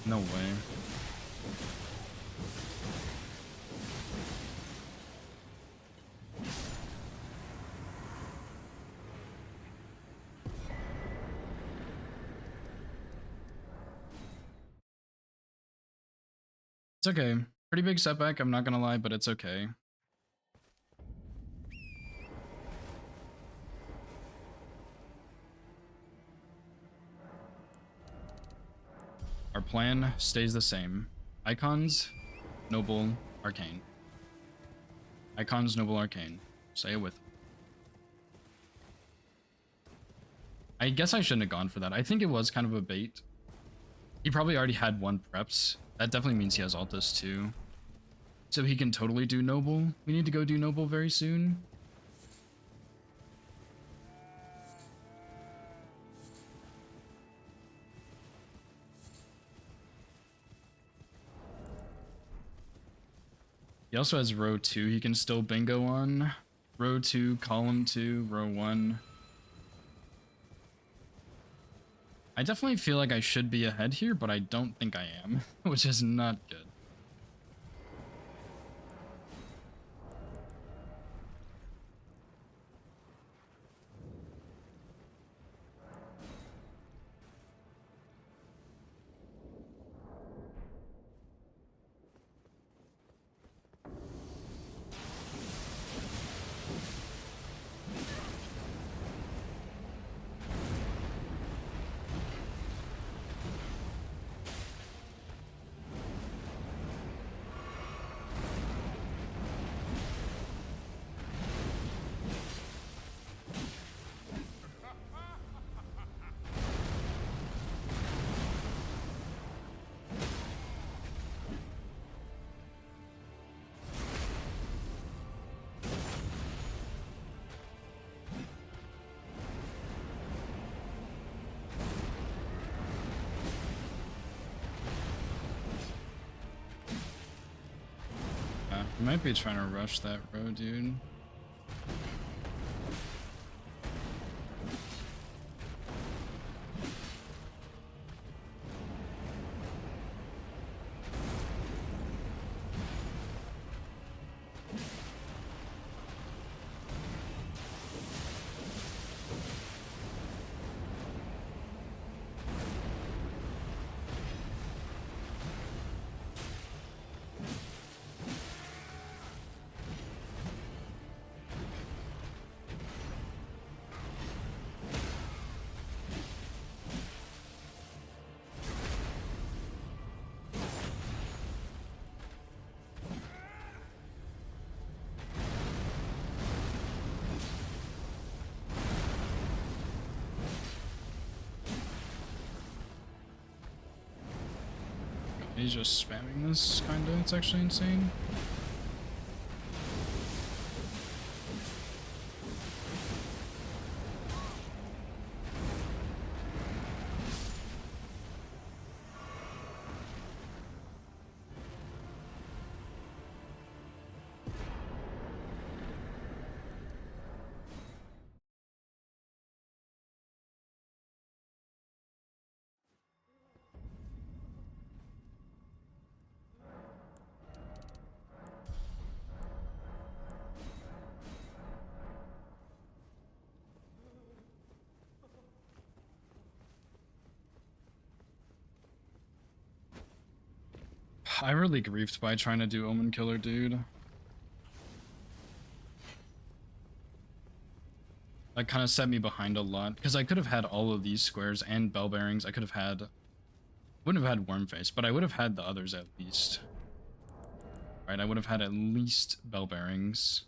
No way. It's okay. Pretty big setback, I'm not gonna lie, but it's okay. Our plan stays the same. Icons, Noble, Arcane. Icons, Noble, Arcane. Say it with me. I guess I shouldn't have gone for that. I think it was kind of a bait. He probably already had one preps. That definitely means he has Altus too. So he can totally do Noble. We need to go do Noble very soon. He also has row 2 he can still bingo on. Row 2, column 2, row 1. I definitely feel like I should be ahead here, but I don't think I am, which is not good. I might be trying to rush that road, dude. He's just spamming this, kinda. It's actually insane. I really griefed by trying to do Omen Killer, dude. That kind of set me behind a lot, because I could have had all of these squares and bell bearings. I could have had... Wouldn't have had Wormface, but I would have had the others at least. Right, I would have had at least bell bearings.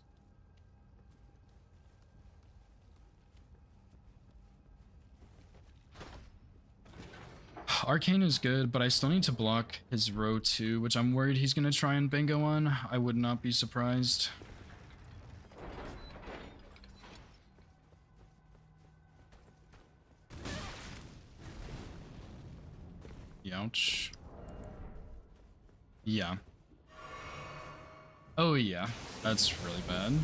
Arcane is good, but I still need to block his row 2, which I'm worried he's going to try and bingo on. I would not be surprised. Ouch. Yeah. Oh yeah, that's really bad.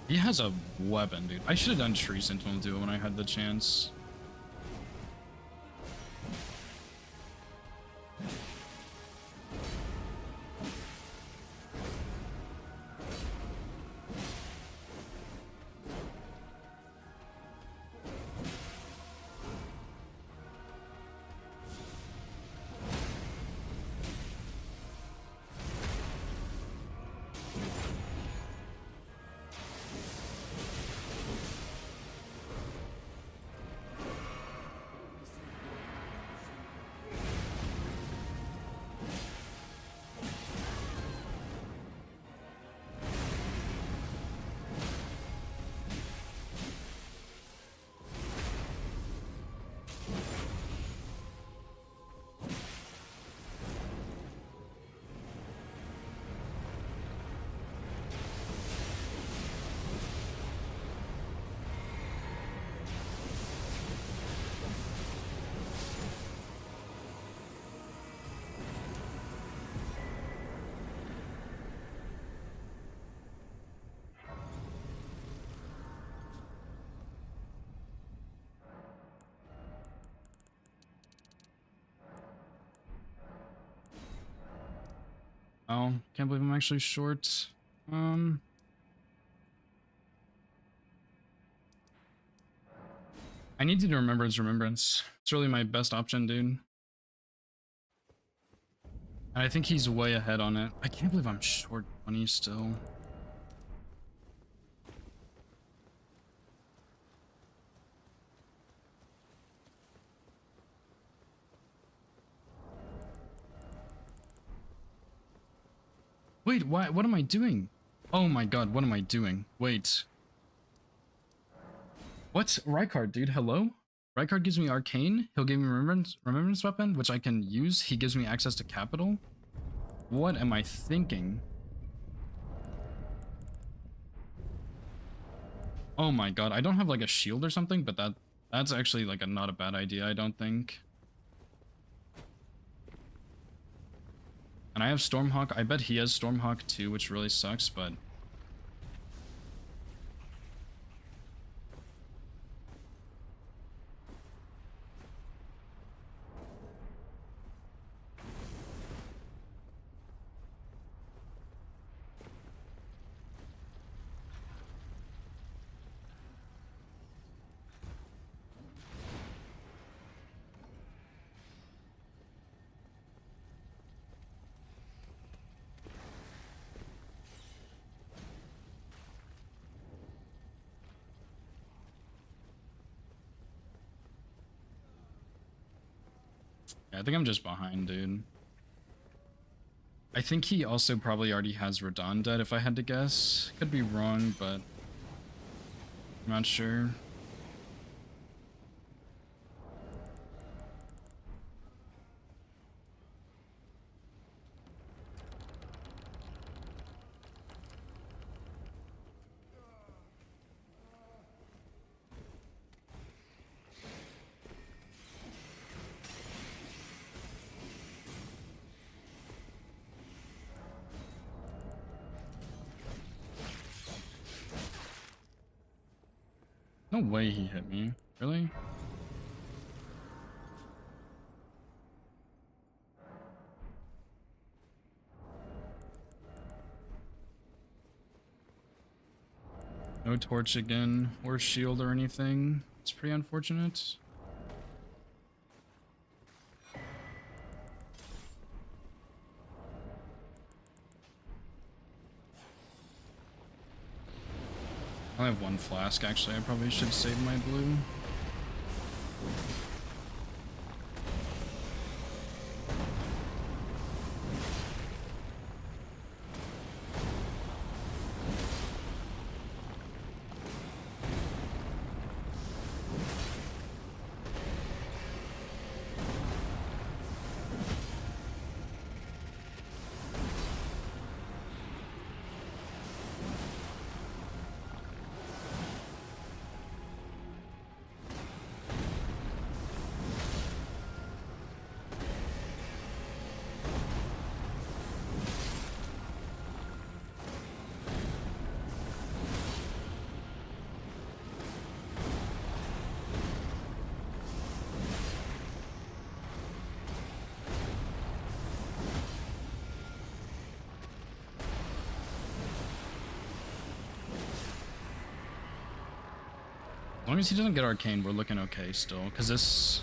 He has a weapon, dude. I should have done Tree Sentinel Duo when I had the chance. Oh, can't believe I'm actually short. I need to do Remembrance. It's really my best option, dude. And I think he's way ahead on it. I can't believe I'm short 20 still. Wait, what am I doing? Oh my god, what am I doing? Wait. What? Rykard, dude, hello? Rykard gives me Arcane, he'll give me Remembrance Weapon, which I can use. He gives me access to Capital. What am I thinking? Oh my god, I don't have like a shield or something, but that's actually like not a bad idea, I don't think. And I have Stormhawk. I bet he has Stormhawk too, which really sucks, but... Yeah, I think I'm just behind, dude. I think he also probably already has Radahn dead, if I had to guess. Could be wrong, but... I'm not sure. No way he hit me. Really? No torch again, or shield or anything. It's pretty unfortunate. I have one flask, actually. I probably should save my blue. As long as he doesn't get arcane, we're looking okay still. Because this...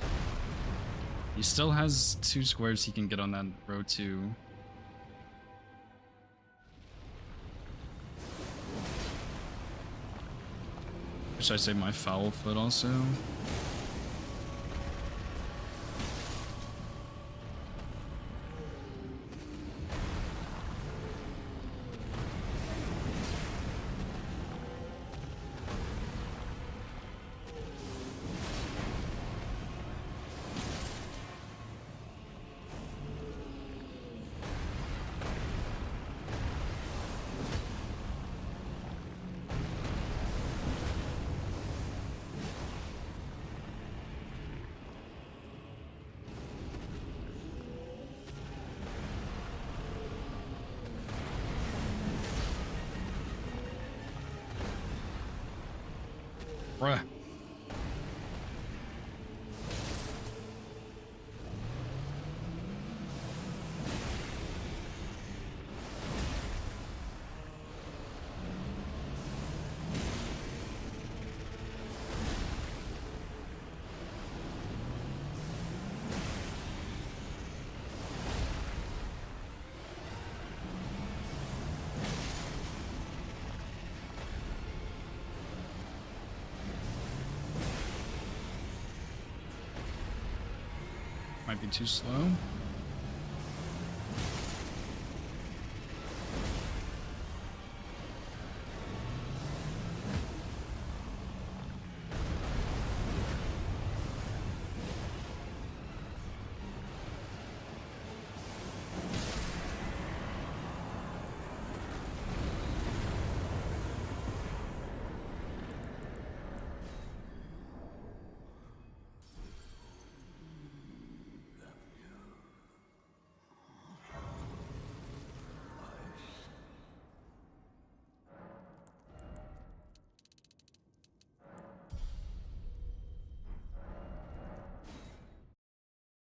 He still has 2 squares he can get on that row 2. Should I save my foul foot also? Bruh. Might be too slow.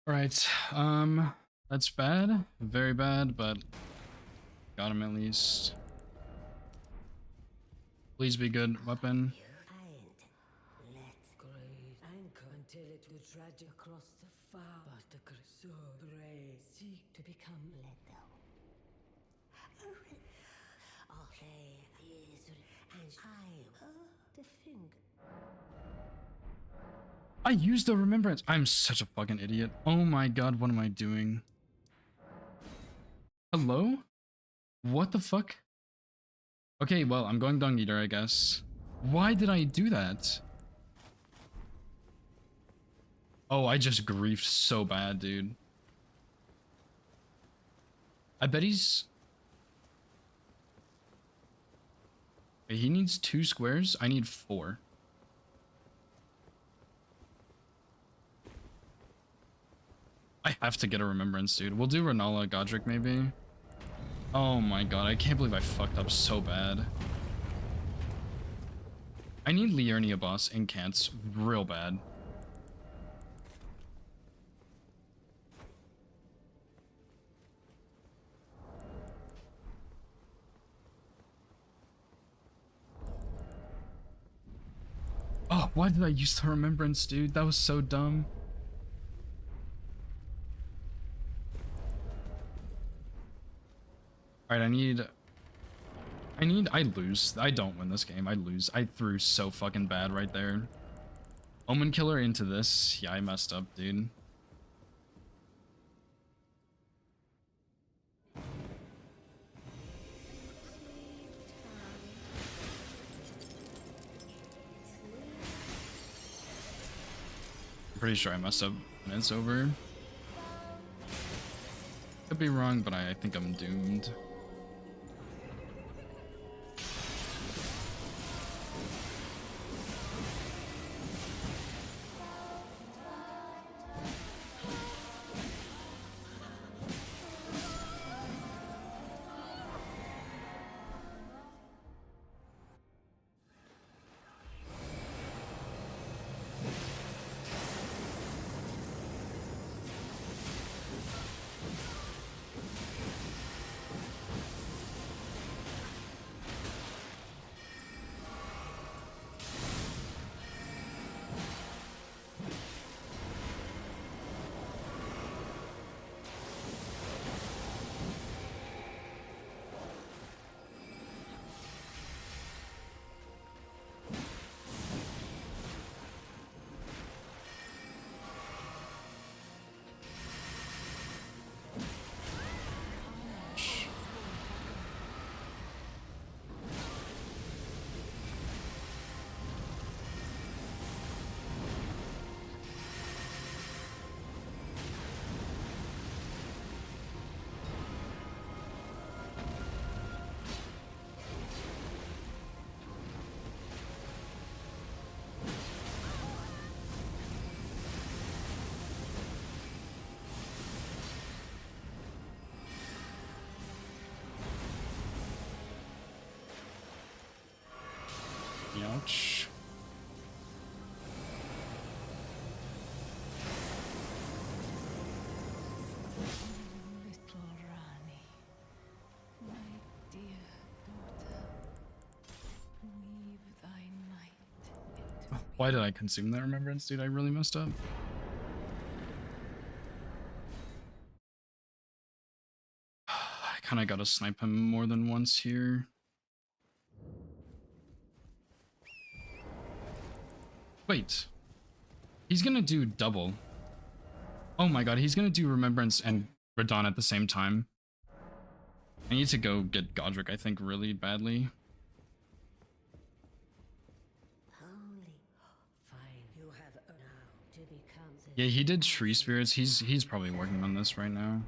Alright, that's bad. Very bad, but got him at least. Please be good weapon. Let's graze anchor until it will trudge across the far. But the so brave seek to become lethal. I'll play this and I the finger. I used the remembrance. I'm such a fucking idiot. Oh my god, what am I doing? Hello? What the fuck? Okay, well, I'm going Dung Eater, I guess. Why did I do that? Oh, I just griefed so bad, dude. I bet he's... Wait, he needs 2 squares? I need 4. I have to get a remembrance, dude. We'll do Renala Godric, maybe. Oh my god, I can't believe I fucked up so bad. I need Liurnia boss incants real bad. Why did I use the remembrance, dude? That was so dumb. Alright, I lose. I don't win this game. I lose. I threw so fucking bad right there. Omen Killer into this. Yeah, I messed up, dude. I'm pretty sure I messed up and it's over. Could be wrong, but I think I'm doomed. Ouch. Little Rani, my dear daughter, weave thy might into Why did I consume that remembrance, dude? I really messed up. I kind of got to snipe him more than once here. Wait. He's gonna do double. Oh my god, he's gonna do Remembrance and Radahn at the same time. I need to go get Godric, I think, really badly. Yeah, he did Tree Spirits. He's probably working on this right now.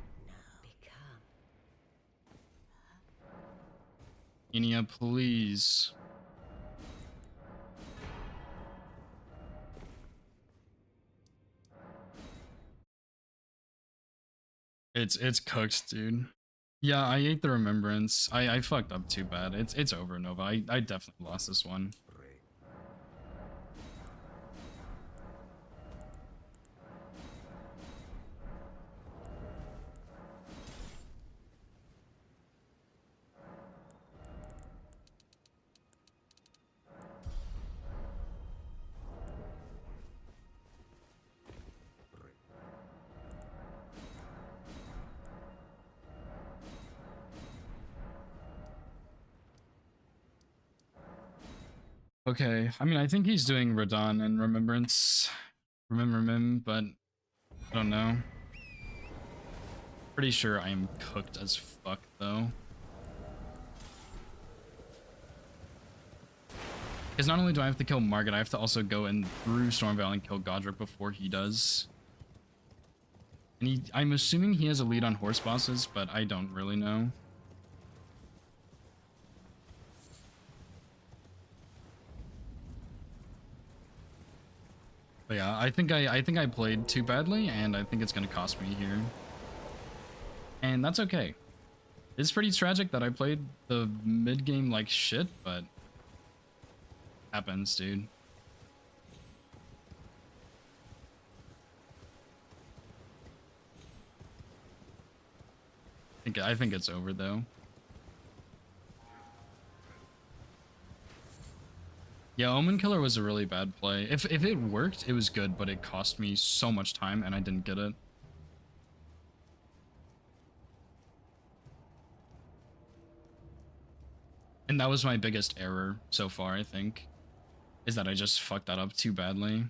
Inia, please. It's cooked, dude. Yeah, I ate the Remembrance. I fucked up too bad. It's over, Nova. I definitely lost this one. Okay, I mean, I think he's doing Radahn and Remembrance. Remember him, but I don't know. Pretty sure I am cooked as fuck, though. Because not only do I have to kill Margit, I have to also go in through Stormveil and kill Godric before he does. And I'm assuming he has a lead on horse bosses, but I don't really know. But yeah, I think I played too badly, and I think it's gonna cost me here. And that's okay. It's pretty tragic that I played the mid game like shit, but happens, dude. I think it's over though. Yeah, Omen Killer was a really bad play. If it worked, it was good, but it cost me so much time and I didn't get it. And that was my biggest error so far, I think, is that I just fucked that up too badly.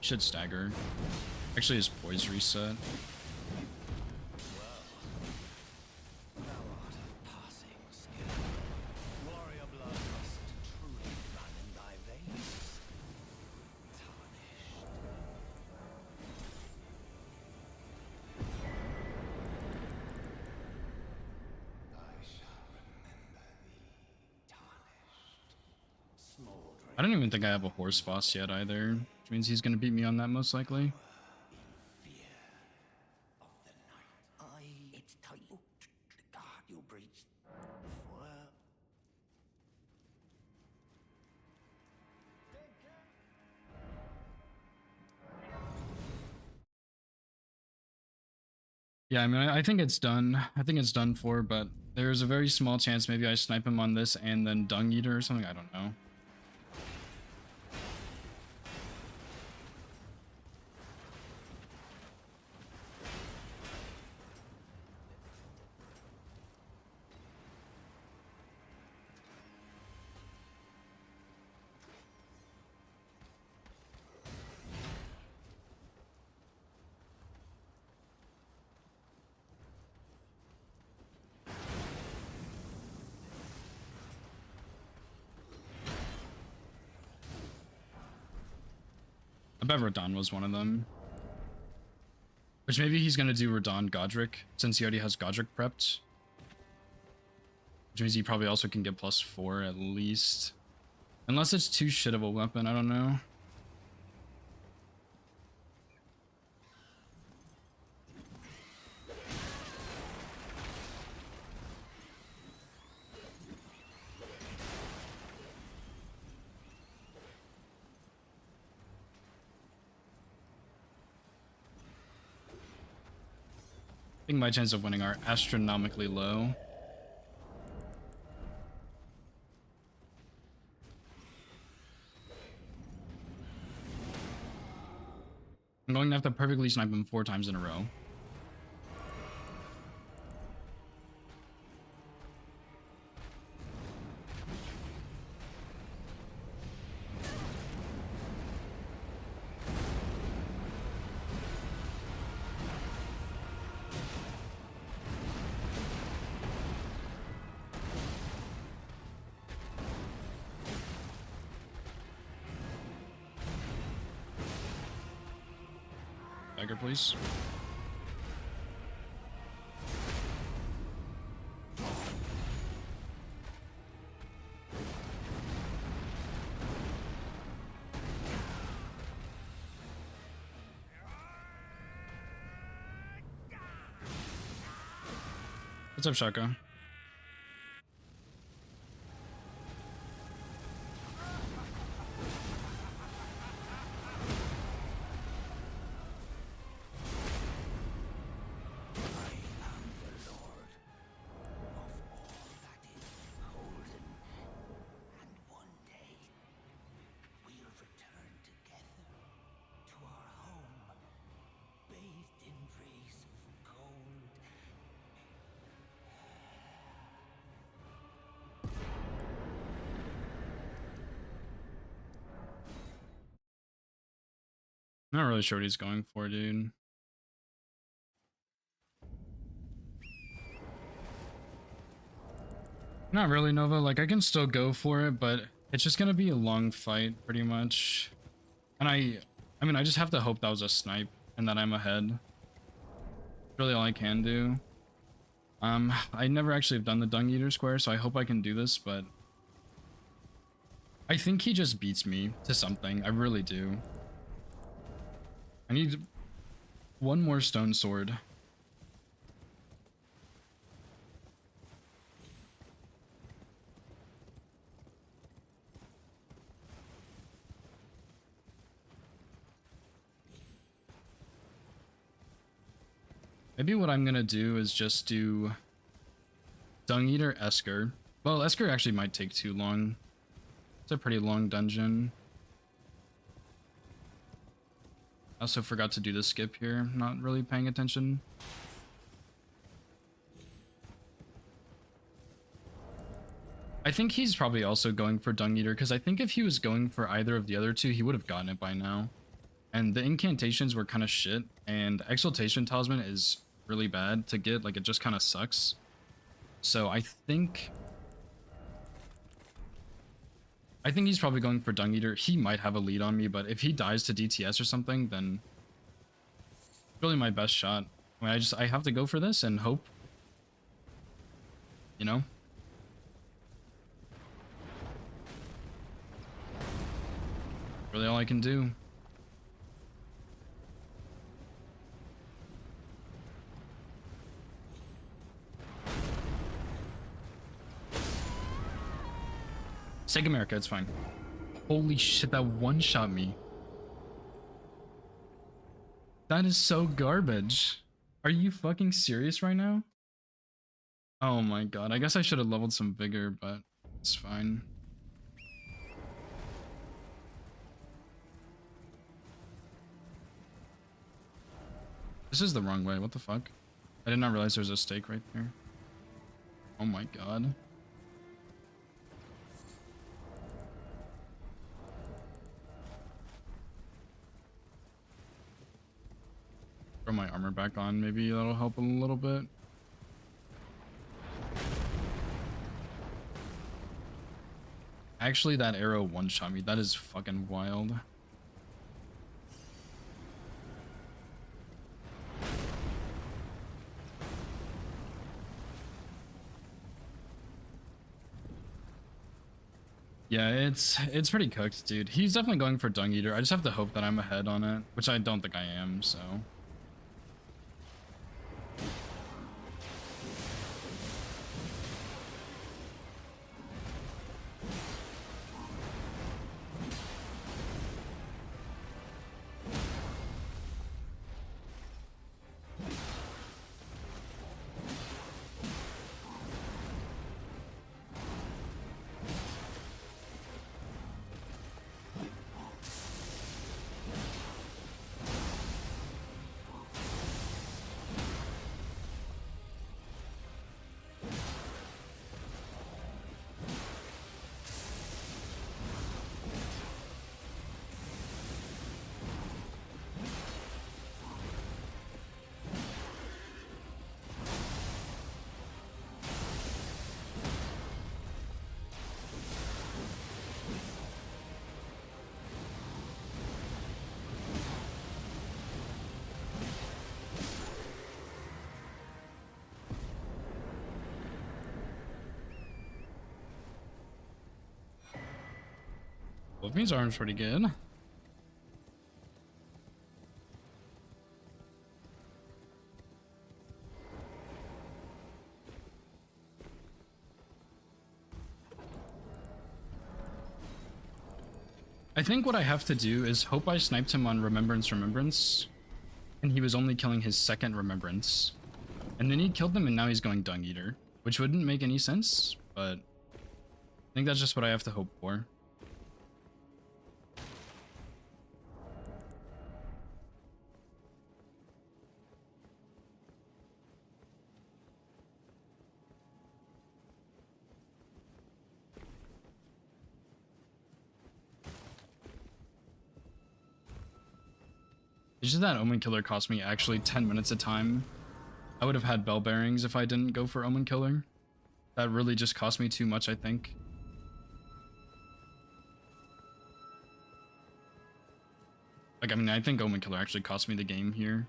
Should stagger. Actually, his poise reset. I don't even think I have a horse boss yet either, which means he's gonna beat me on that most likely. Yeah, I mean, I think it's done. I think it's done for, but there's a very small chance maybe I snipe him on this and then Dung Eater or something. I don't know. I bet Radahn was one of them. Which maybe he's gonna do Radahn Godric, since he already has Godric prepped. Which means he probably also can get +4 at least. Unless it's too shit of a weapon, I don't know. I think my chance of winning are astronomically low. I'm going to have to perfectly snipe him 4 times in a row. Dagger, please. What's up, Shaka? I'm not really sure what he's going for, dude. Not really, Nova. Like, I can still go for it, but it's just gonna be a long fight, pretty much. And I mean, I just have to hope that was a snipe and that I'm ahead. Really all I can do. I never actually have done the Dung Eater square, so I hope I can do this, but I think he just beats me to something. I really do. I need one more stone sword. Maybe what I'm gonna do is just do Dung Eater, Esker. Well, Esker actually might take too long. It's a pretty long dungeon. I also forgot to do the skip here. Not really paying attention. I think he's probably also going for Dung Eater, because I think if he was going for either of the other two, he would have gotten it by now. And the incantations were kind of shit, and Exaltation Talisman is really bad to get, like it just kind of sucks. So I think he's probably going for Dung Eater. He might have a lead on me, but if he dies to DTS or something, then it's really my best shot. I mean, I have to go for this and hope, you know? Really all I can do. Sega America, it's fine. Holy shit, that one-shot me. That is so garbage. Are you fucking serious right now? Oh my god, I guess I should have leveled some vigor, but it's fine. This is the wrong way, what the fuck? I did not realize there was a stake right there. Oh my god. Throw my armor back on, maybe that'll help a little bit. Actually, that arrow one-shot me. That is fucking wild. Yeah, it's pretty cooked, dude. He's definitely going for Dung Eater. I just have to hope that I'm ahead on it, which I don't think I am, so. Wolfie's arm's pretty good. I think what I have to do is hope I sniped him on Remembrance, and he was only killing his second Remembrance. And then he killed them and now he's going Dung Eater, which wouldn't make any sense, but I think that's just what I have to hope for. It's just that Omen Killer cost me actually 10 minutes of time. I would have had bell bearings if I didn't go for Omen Killer. That really just cost me too much, I think. Like, I mean, I think Omen Killer actually cost me the game here.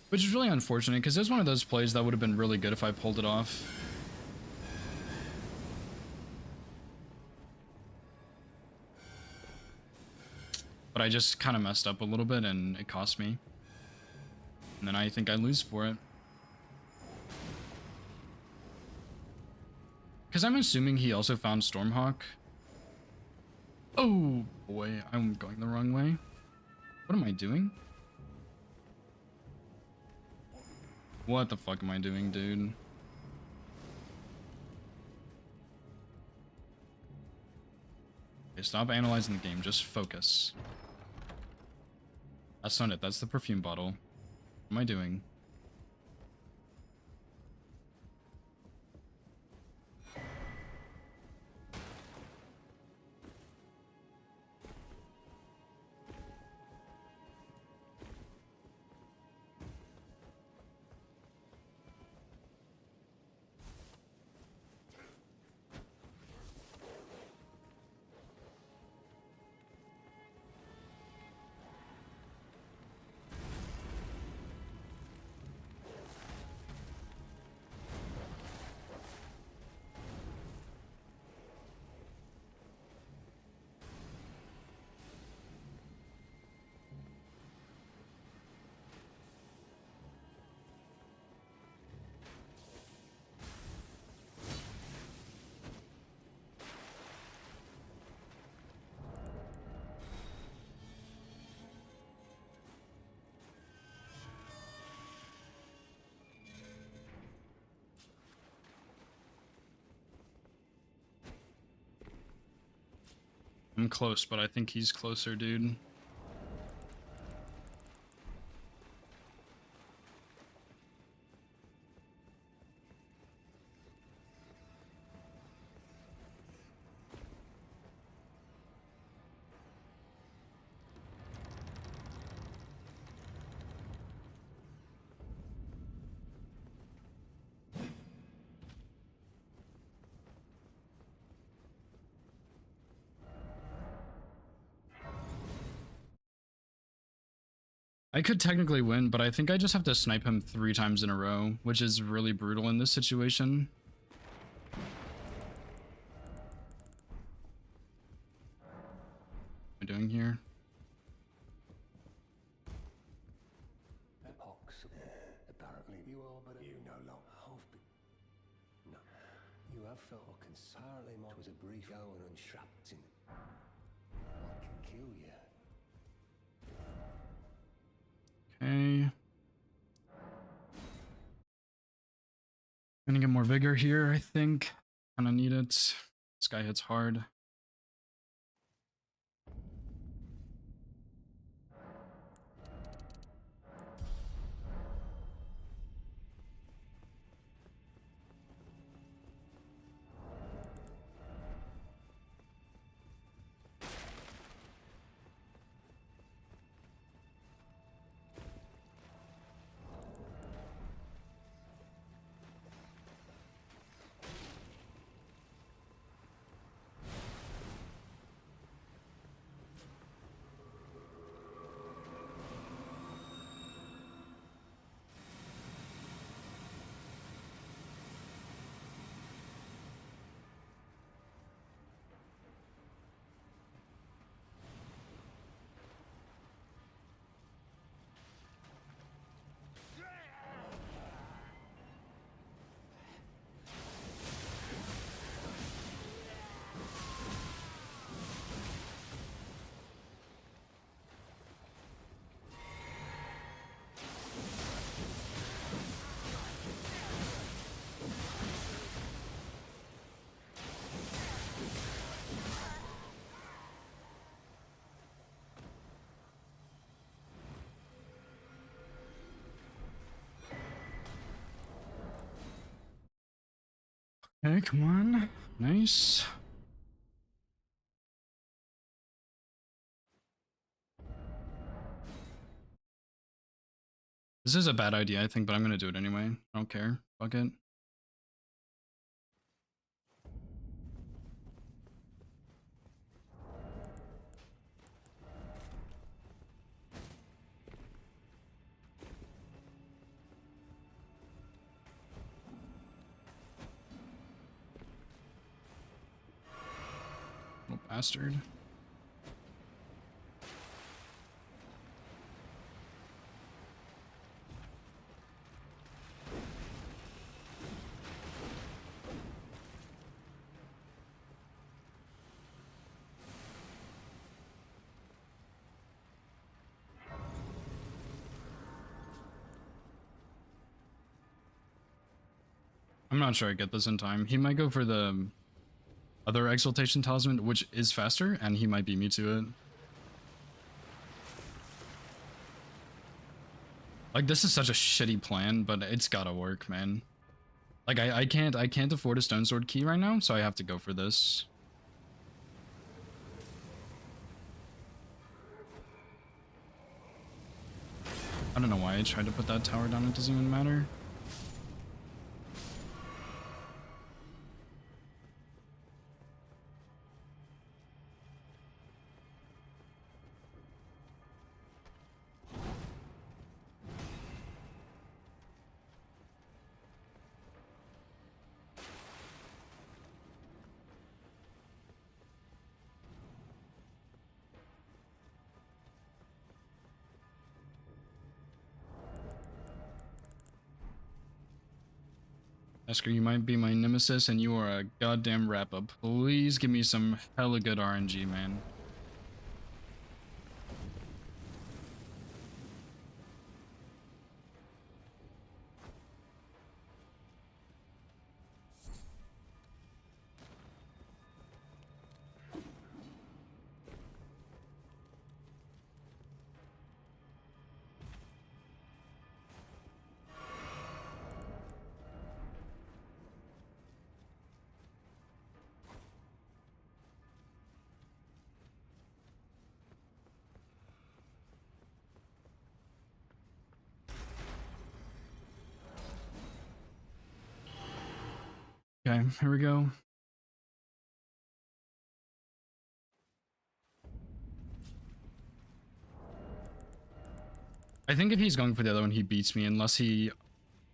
Which is really unfortunate, because it was one of those plays that would have been really good if I pulled it off. But I just kind of messed up a little bit and it cost me. And then I think I lose for it. Because I'm assuming he also found Stormhawk. Oh boy, I'm going the wrong way. What am I doing? What the fuck am I doing, dude? Okay, stop analyzing the game, just focus. That's not it, that's the perfume bottle. What am I doing? I'm close, but I think he's closer, dude. I could technically win, but I think I just have to snipe him 3 times in a row, which is really brutal in this situation. What am I doing here? Apparently you are, but you no longer have been. No, you have felt entirely more. It was a brief go and unstrapped in. I can kill you. Okay. Gonna get more vigor here, I think. Kinda need it. This guy hits hard. Okay, come on. Nice. This is a bad idea, I think, but I'm gonna do it anyway. I don't care. Fuck it. Little bastard. I'm not sure I get this in time. He might go for the other Exaltation Talisman, which is faster, and he might beat me to it. Like, this is such a shitty plan, but it's gotta work, man. Like, I can't afford a Stone Sword key right now, so I have to go for this. I don't know why I tried to put that tower down, it doesn't even matter. Esker, you might be my nemesis, and you are a goddamn wrap-up. Please give me some hella good RNG, man. Okay, here we go. I think if he's going for the other one, he beats me unless he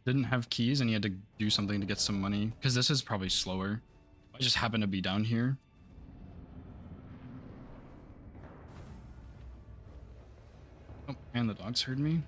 didn't have keys and he had to do something to get some money. Because this is probably slower. I just happen to be down here. Oh, and the dogs heard me.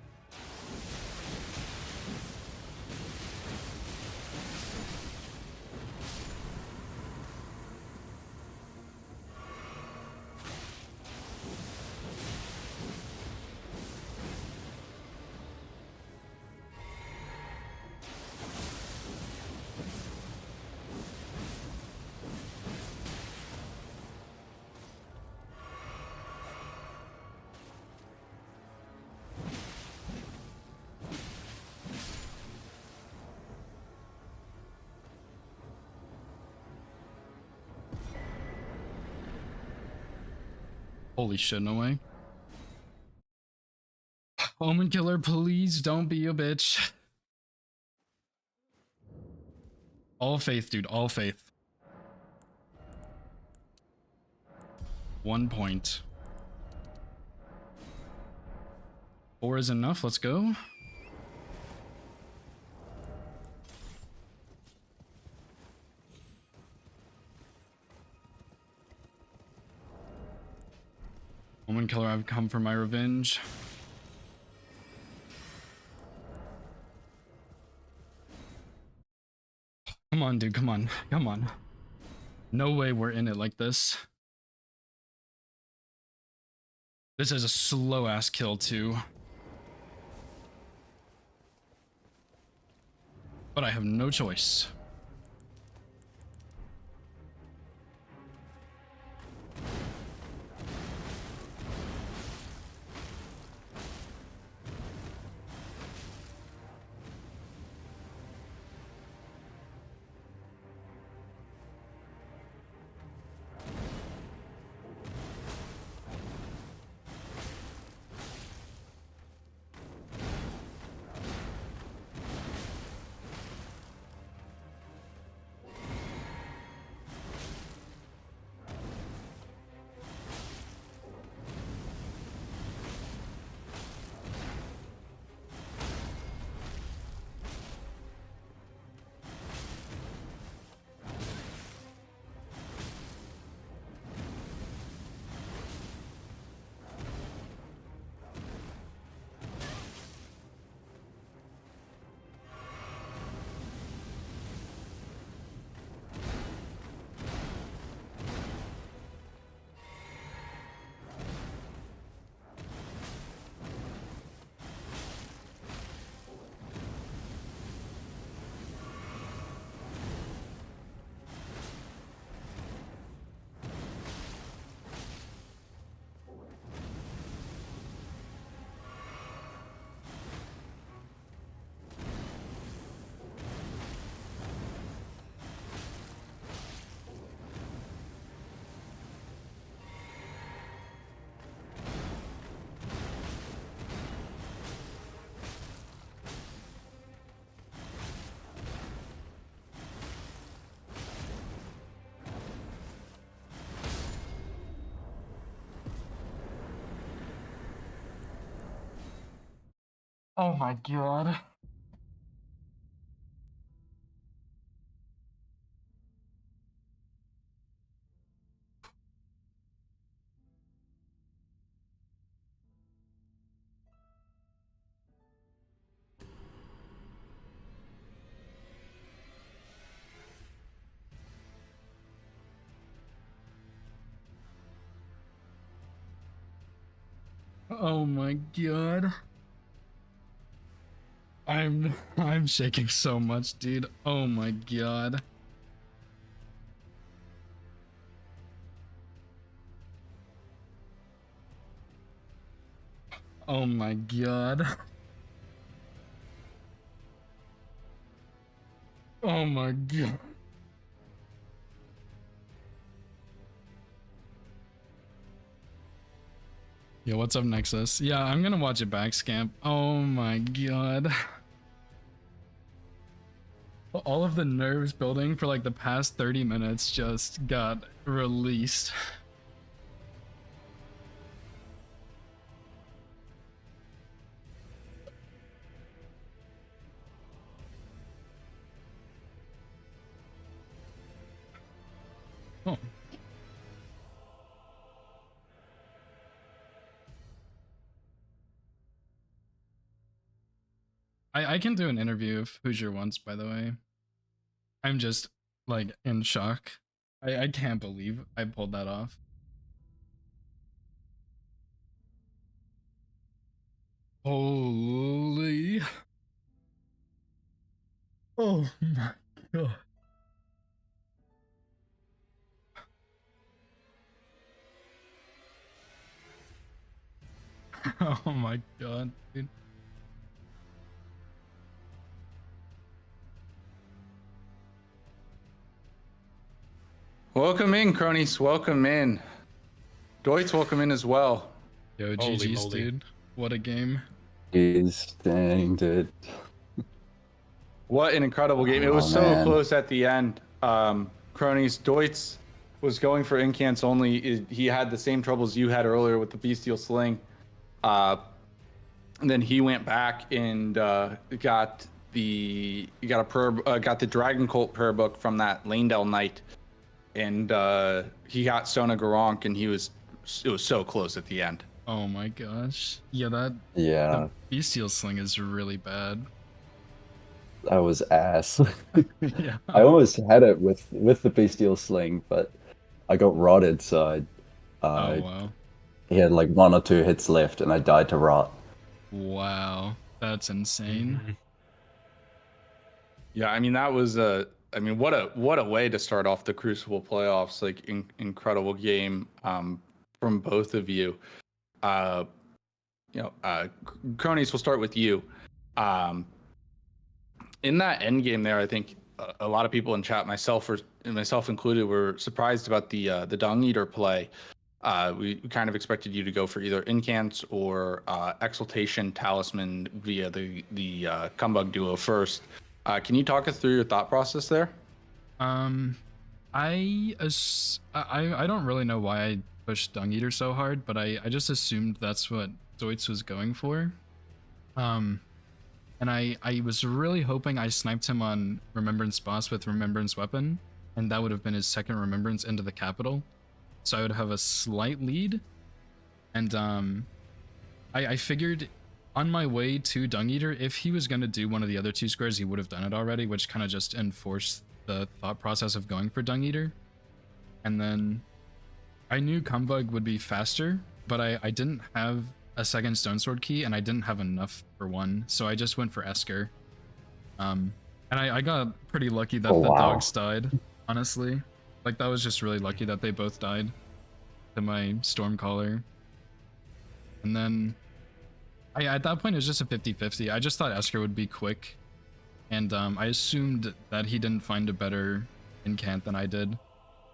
Holy shit, no way. Omen Killer, please don't be a bitch. All faith, dude, all faith. 1 point. 4 is enough, let's go. Omen Killer, I've come for my revenge. Come on, dude, come on, come on. No way we're in it like this. This is a slow-ass kill, too. But I have no choice. Oh my god. Oh my god. I'm shaking so much, dude. Oh my god. Oh my god. Oh my god. Yo, what's up, Nexus? Yeah, I'm gonna watch it back, Scamp. Oh my god. All of the nerves building for like the past 30 minutes just got released. Oh. I can do an interview if Hoosier wants, by the way. I'm just like in shock. I can't believe I pulled that off. Holy. Oh my god. Oh my god, dude. Welcome in, cronies. Welcome in. Deutz, welcome in as well. Yo, GG's, dude. What a game. Jeez, dang, dude. What an incredible game. It was so close at the end. Cronies, Deutz was going for incants only. He had the same troubles you had earlier with the Bestial Sling. And then he went back and got the Dragon Cult prayer book from that Lanedale Knight. And he got Sona Garank, and it was so close at the end. Oh my gosh. Yeah, the Bestial Sling is really bad. That was ass. Yeah. I almost had it with the Bestial Sling, but I got rotted, so oh wow. He had like 1 or 2 hits left, and I died to rot. Wow, that's insane. Yeah, I mean that was what a way to start off the Crucible playoffs. Like incredible game from both of you. Cronies, we'll start with you. In that end game there, I think a lot of people in chat, myself included, were surprised about the Dung Eater play. We kind of expected you to go for either Incants or Exaltation Talisman via the Kumbug duo first. Can you talk us through your thought process there? I don't really know why I pushed Dung Eater so hard, but I just assumed that's what Deutz was going for. And I was really hoping I sniped him on Remembrance Boss with Remembrance Weapon, and that would have been his second Remembrance into the capital. So I would have a slight lead. And I figured on my way to Dung Eater, if he was going to do one of the other 2 squares, he would have done it already, which kind of just enforced the thought process of going for Dung Eater. And then I knew Kumbug would be faster, but I didn't have a second Stone Sword key, and I didn't have enough for one, so I just went for Esker. And I got pretty lucky that the dogs died, honestly. Like, that was just really lucky that they both died to my Stormcaller. And then at that point it was just a 50-50. I just thought Esker would be quick, and I assumed that he didn't find a better incant than I did,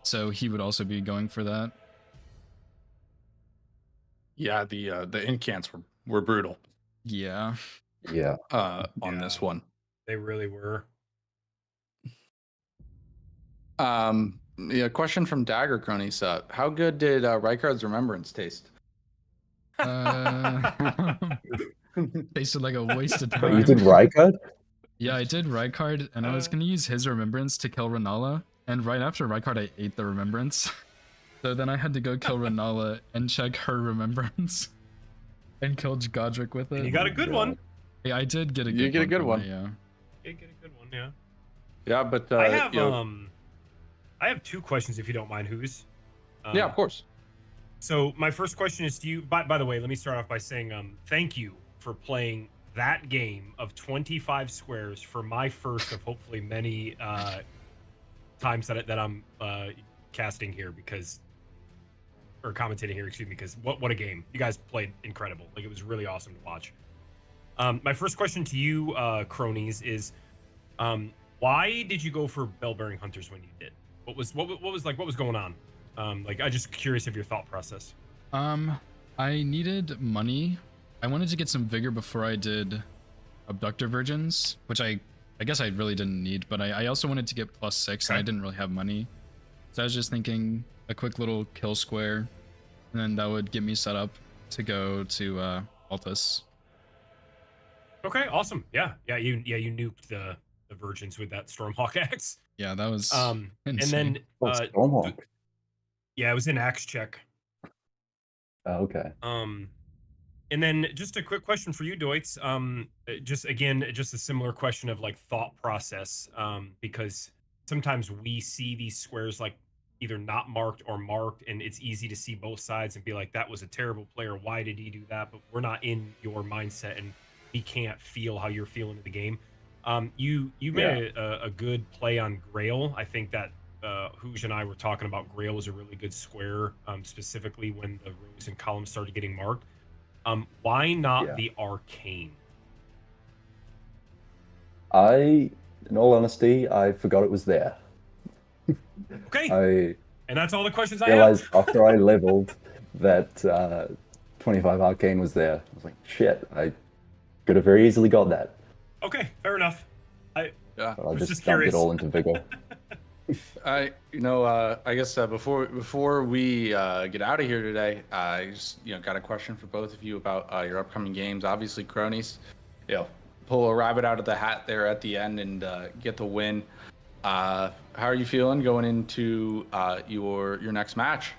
so he would also be going for that. Yeah, the incants were brutal. Yeah. Yeah. On this one. They really were. Yeah, question from Dagger Cronies. How good did Rykard's Remembrance taste? Tasted like a waste of time. But you did Rykard? Yeah, I did Rykard, and I was gonna use his Remembrance to kill Renala, and right after Rykard, I ate the Remembrance. So then I had to go kill Renala and check her Remembrance, and kill Godric with it. You got a good one. Yeah, I did get a good one. You get a good from one. it, yeah. You get a good one, yeah. Yeah, but I have you know, I have 2 questions if you don't mind, Who's. yeah, of course. So my first question is to you. By the way, let me start off by saying thank you for playing that game of 25 squares for my first of hopefully many times that I'm casting here or commentating here, excuse me, because what a game. You guys played incredible. Like, it was really awesome to watch. My first question to you, cronies, is why did you go for Bell-Bearing Hunters when you did? What was going on? Like, I'm just curious of your thought process. I needed money. I wanted to get some vigor before I did Abductor Virgins, which I guess I really didn't need, but I also wanted to get +6, and I didn't really have money. So I was just thinking a quick little kill square, and then that would get me set up to go to Altus. Okay, awesome. Yeah, you nuked the Virgins with that Stormhawk Axe. Yeah, that was and insane. then Stormhawk. Yeah, it was in Axe check. Oh, okay. And then just a quick question for you, Deutz. Just a similar question of like thought process, because sometimes we see these squares like either not marked or marked, and it's easy to see both sides and be like, that was a terrible player. Why did he do that? But we're not in your mindset, and we can't feel how you're feeling in the game. You made a good play on Grail. I think that Hooge and I were talking about Grail was a really good square, specifically when the rows and columns started getting marked. Why not the Arcane? In all honesty, I forgot it was there. Okay. And that's all the questions I realized have. after I leveled that 25 Arcane was there. I was like, shit, I could have very easily got that. Okay, fair enough. I just dumped curious. it all into Vigor. I guess before we get out of here today, I just got a question for both of you about your upcoming games. Obviously, cronies, pull a rabbit out of the hat there at the end and get the win. How are you feeling going into your next match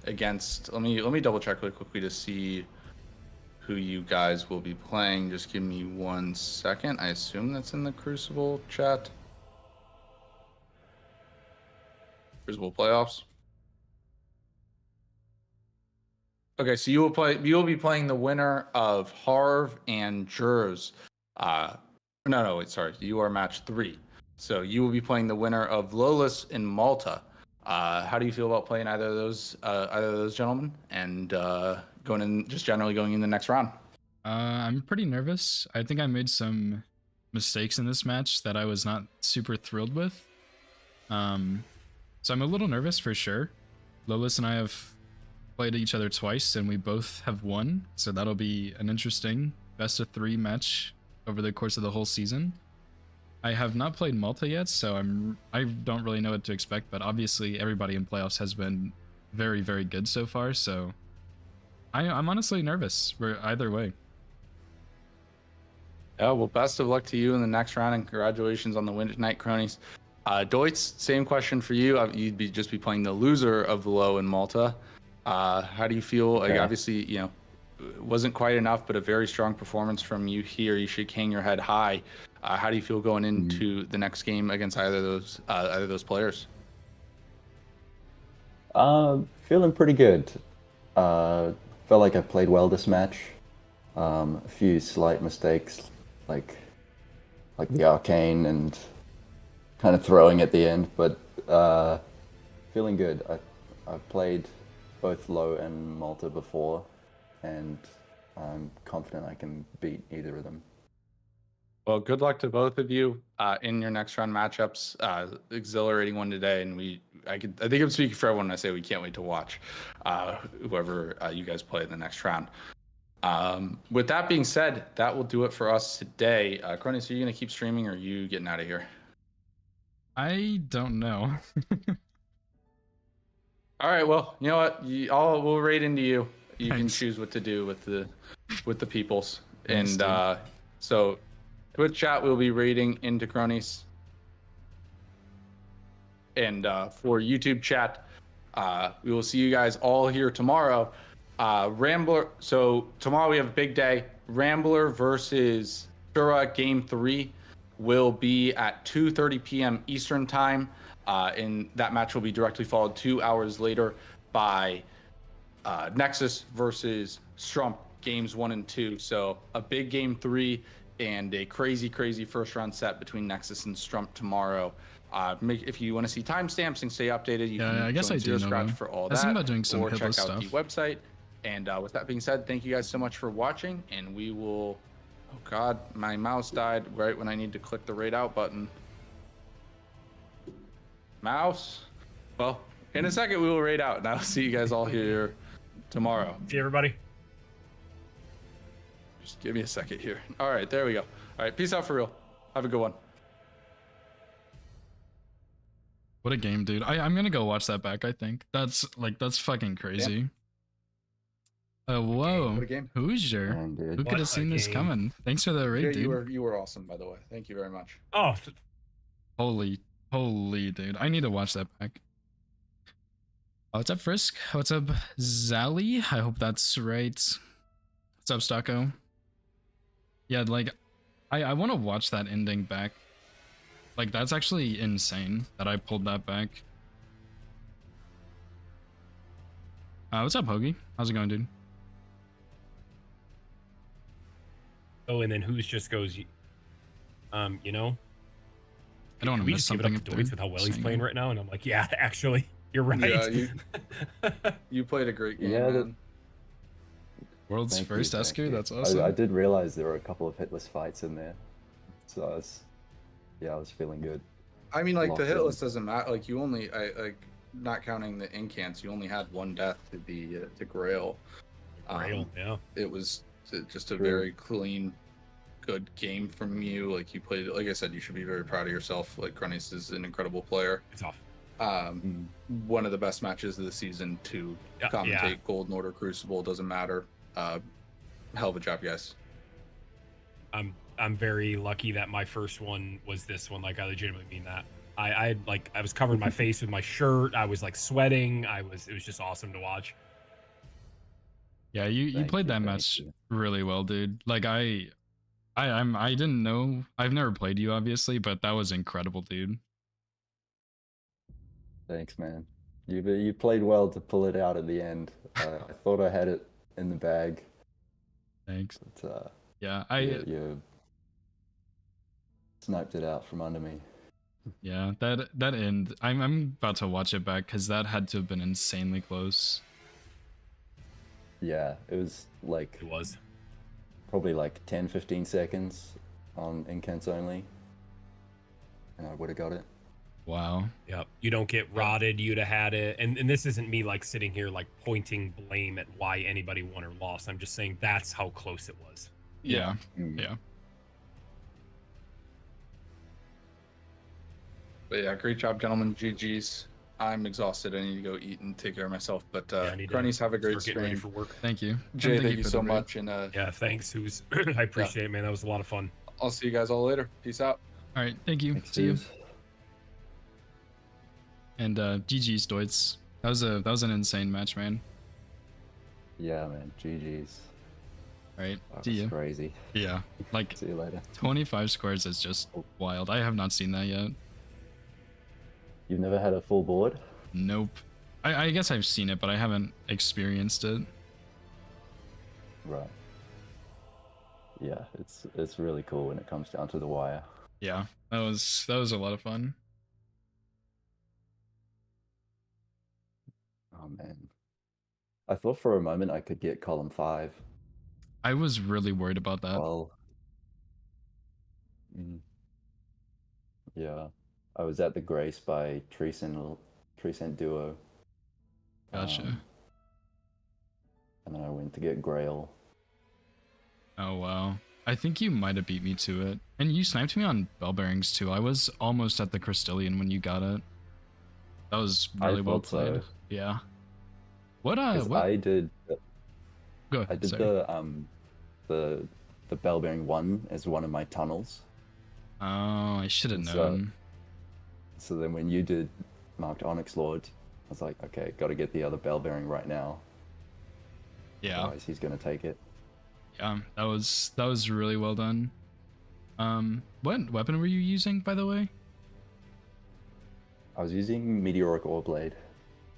against? Let me double check really quickly to see who you guys will be playing. Just give me 1 second. I assume that's in the Crucible chat. Crucible playoffs. Okay, so you'll be playing the winner of Harv and Jurs. No, wait, sorry. You are match 3. So you will be playing the winner of Lolis and Malta. How do you feel about playing either of those gentlemen and going in the next round? I'm pretty nervous. I think I made some mistakes in this match that I was not super thrilled with. So I'm a little nervous for sure. Lolis and I have played each other twice, and we both have won. So that'll be an interesting best of 3 match over the course of the whole season. I have not played Malta yet, so I don't really know what to expect. But obviously, everybody in playoffs has been very, very good so far. So I'm honestly nervous. We're either way. Yeah, well, best of luck to you in the next round, and congratulations on the win tonight, cronies. Deutz, same question for you. You'd just be playing the loser of Low and Malta. How do you feel? Like, obviously, it wasn't quite enough, but a very strong performance from you here. You should hang your head high. How do you feel going into the next game against either of those players? Feeling pretty good. Felt like I played well this match. A few slight mistakes, like the Arcane and kind of throwing at the end, but feeling good. I've played both Low and Malta before, and I'm confident I can beat either of them. Well, good luck to both of you in your next round matchups. Exhilarating one today, and I think I'm speaking for everyone when I say we can't wait to watch whoever you guys play in the next round. With that being said, that will do it for us today. Cronus, are you going to keep streaming, or are you getting out of here? I don't know. All right, well, you know what? We'll raid into you. You can choose what to do with the peoples. And so Twitch chat will be raiding into Cronies. And for YouTube chat, we will see you guys all here tomorrow. Rambler. So tomorrow we have a big day. Rambler versus Shura Game 3 will be at 2:30 p.m. Eastern Time. And that match will be directly followed 2 hours later by Nexus versus Strump Games 1 and 2. So a big Game 3 and a crazy first round set between Nexus and Strump tomorrow. If you want to see timestamps and stay updated, you can I guess join I do Zero know Scratch that. for all I was that. thinking about doing some or check hitless out stuff. the website. And with that being said, thank you guys so much for watching. And we will. Oh God, my mouse died right when I need to click the raid out button. Mouse. Well, in a second we will raid out, and I'll see you guys all here tomorrow. See you, everybody. Just give me a second here. All right, there we go. All right, peace out for real. Have a good one. What a game, dude. I'm gonna go watch that back. I think that's fucking crazy. Whoa. What a game. Hoosier. Who could have seen this coming? Thanks for the raid, Yeah, dude. you were awesome, by the way. Thank you very much. Oh, Holy, dude. I need to watch that back. What's up, Frisk? What's up, Zally? I hope that's right. What's up, Stocko? Yeah, like, I want to watch that ending back. Like, that's actually insane that I pulled that back. What's up, Hoagie? How's it going, dude? Oh, and then Who's just goes, you know? I don't want to we miss just give it something. up to Doits with how well he's playing right now? And I'm like, yeah, actually, you're right. Yeah, you played a great game. Yeah, man. World's Thank you, first thank Esker? you. That's awesome. I did realize there were a couple of hitless fights in there. So I was feeling good. I mean, like, the Locked hit in. list doesn't matter. Like, you only, not counting the incants, you only had one death to the to Grail. Grail, yeah. It was just a True. very clean, good game from you. Like, you played, like I said, you should be very proud of yourself. Like, Cronies is an incredible player. It's off. One of the best matches of the season to commentate Golden Order Crucible. Doesn't matter. Hell of a job, guys. I'm very lucky that my first one was this one. Like, I legitimately mean that. I was covering my face with my shirt. I was like sweating. It was just awesome to watch. Yeah, you played that match really well, dude. Like I didn't know. I've never played you, obviously, but that was incredible, dude. Thanks, man. You played well to pull it out at the end. I thought I had it in the bag. Thanks. But, yeah, you sniped it out from under me. Yeah, that end. I'm about to watch it back because that had to have been insanely close. Yeah, it was like... It was. Probably like 10-15 seconds on incants only. And I would have got it. Wow. Yep. You don't get rotted. You'd have had it. And this isn't me like sitting here like pointing blame at why anybody won or lost. I'm just saying that's how close it was. Yeah. Mm. Yeah. But yeah, great job, gentlemen. GG's. I'm exhausted. I need to go eat and take care of myself. But Cronies, have a great start getting ready stream. for work. Thank you. Jay, And thank you for so the raid. much. And Yeah, thanks. Who's I appreciate it, man. That was a lot of fun. I'll see you guys all later. Peace out. All right, thank you. Thanks, See you. dudes. And GG's, Doits. That was an insane match, man. Yeah, man. GG's. All right, That see was you. crazy. Yeah, like See you later. 25 squares is just wild. I have not seen that yet. You've never had a full board? Nope. I guess I've seen it, but I haven't experienced it. Right. Yeah, it's really cool when it comes down to the wire. Yeah, that was a lot of fun. Oh man. I thought for a moment I could get column 5. I was really worried about that. Well, yeah. I was at the Grace by Treecent Duo. Gotcha. And then I went to get Grail. Oh wow. I think you might have beat me to it. And you sniped me on bell bearings too. I was almost at the Crystallian when you got it. That was really well thought so. played. Yeah. What 'Cause what I did go I did sorry. the the bell bearing 1 as one of my tunnels. Oh, I should have And known. So then when you did marked Onyx Lord, I was like, okay, got to get the other bell bearing right now. Yeah. Otherwise he's gonna take it. Yeah, that was really well done. What weapon were you using, by the way? I was using Meteoric Ore Blade.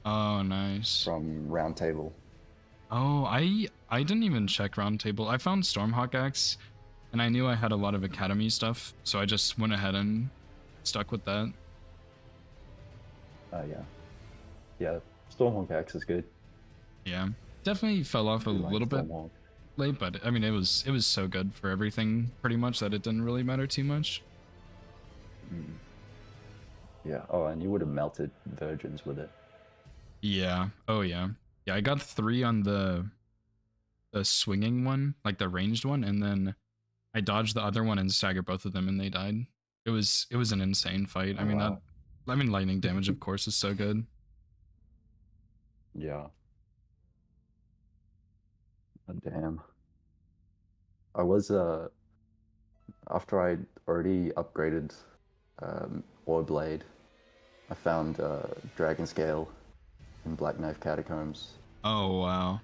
Oh, nice. From Round Table. Oh, I didn't even check Round Table. I found Stormhawk Axe, and I knew I had a lot of Academy stuff, so I just went ahead and stuck with that. Oh yeah. Yeah, Stormhawk Axe is good. Yeah, definitely fell off a little bit late, but I mean it was so good for everything pretty much that it didn't really matter too much. Yeah. Oh, and you would have melted virgins with it. Yeah. Oh yeah. Yeah, I got 3 on the swinging one, like the ranged one, and then I dodged the other one and staggered both of them, and they died. It was an insane fight. I mean wow. lightning damage, of course, is so good. Yeah. Oh, damn. I was after I already upgraded Ore Blade, I found Dragon Scale in Black Knife Catacombs. Oh wow.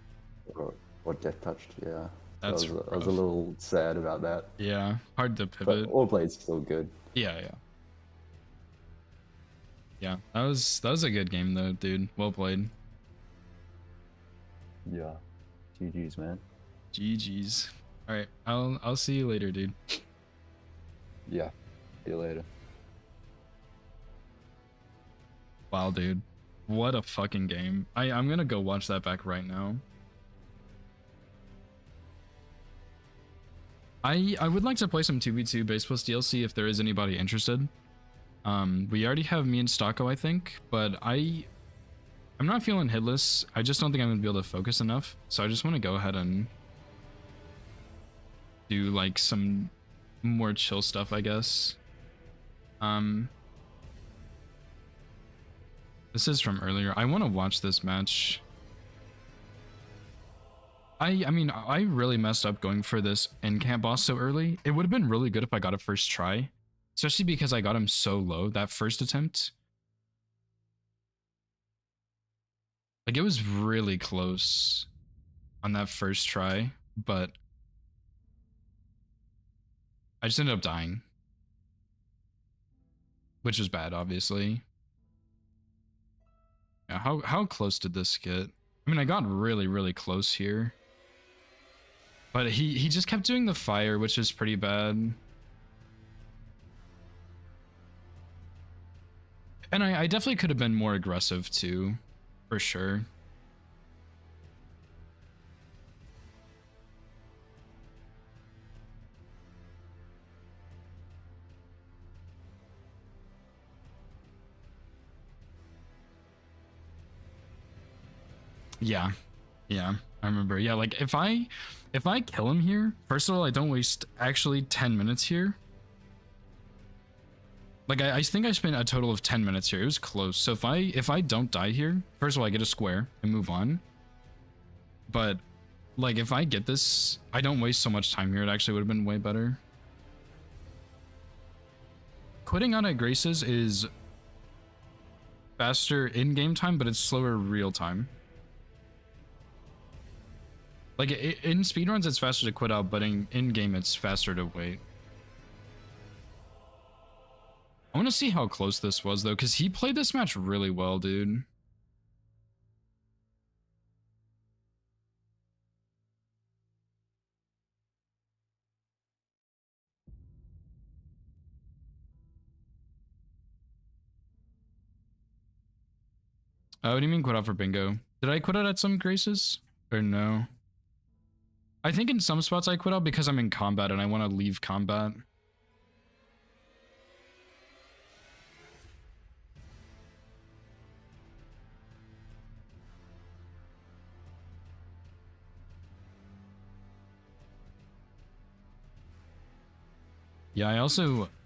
Or Death Touched, yeah. That's I was a little sad about that. Yeah, hard to pivot. But Ore Blade's still good. Yeah. Yeah, that was a good game though, dude. Well played. Yeah. GG's, man. GG's. All right, I'll see you later, dude. Yeah. See you later. Wow, dude. What a fucking game. I'm gonna go watch that back right now. I would like to play some 2v2 Base Plus DLC if there is anybody interested. We already have me and Stocko, I think, but I'm not feeling hitless. I just don't think I'm gonna be able to focus enough. So I just want to go ahead and do like some more chill stuff, I guess. This is from earlier. I want to watch this match. I mean, I really messed up going for this in-camp boss so early. It would have been really good if I got a first try, especially because I got him so low that first attempt. Like, it was really close on that first try, but I just ended up dying, which was bad, obviously. Yeah, how close did this get? I mean, I got really, really close here. But he just kept doing the fire, which is pretty bad. And I definitely could have been more aggressive too, for sure. Yeah, I remember. Yeah, like if I kill him here, first of all, I don't waste actually 10 minutes here. Like I think I spent a total of 10 minutes here. It was close. So if I don't die here, first of all, I get a square and move on. But like if I get this, I don't waste so much time here. It actually would have been way better. Quitting out at Graces is faster in-game time, but it's slower real time. Like, in speedruns, it's faster to quit out, but in-game, it's faster to wait. I want to see how close this was, though, because he played this match really well, dude. What do you mean quit out for bingo? Did I quit out at some Graces? Or no? I think in some spots I quit out because I'm in combat and I want to leave combat. Yeah,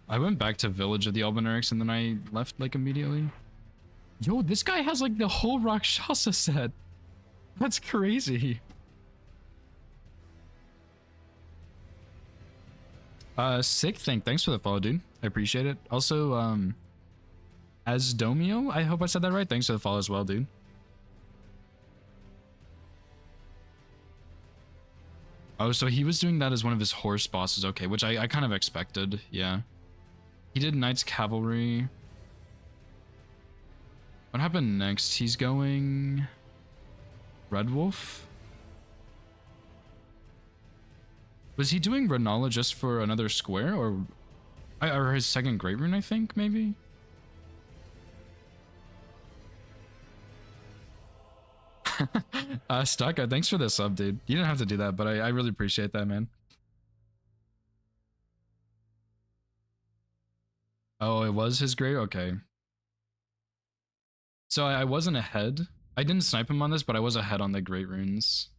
I went back to Village of the Albinaurics and then I left like immediately. Yo, this guy has like the whole Rakshasa set. That's crazy. Sick thing. Thanks for the follow, dude. I appreciate it. Also, as Domio, I hope I said that right. Thanks for the follow as well, dude. Oh, so he was doing that as one of his horse bosses. Okay, which I kind of expected. Yeah. He did Knights Cavalry. What happened next? He's going Red Wolf. Was he doing Renala just for another square, or his second Great Rune, I think, maybe? Staka, thanks for the sub, dude. You didn't have to do that, but I really appreciate that, man. Oh, it was his Great? Okay. So I wasn't ahead. I didn't snipe him on this, but I was ahead on the Great Runes.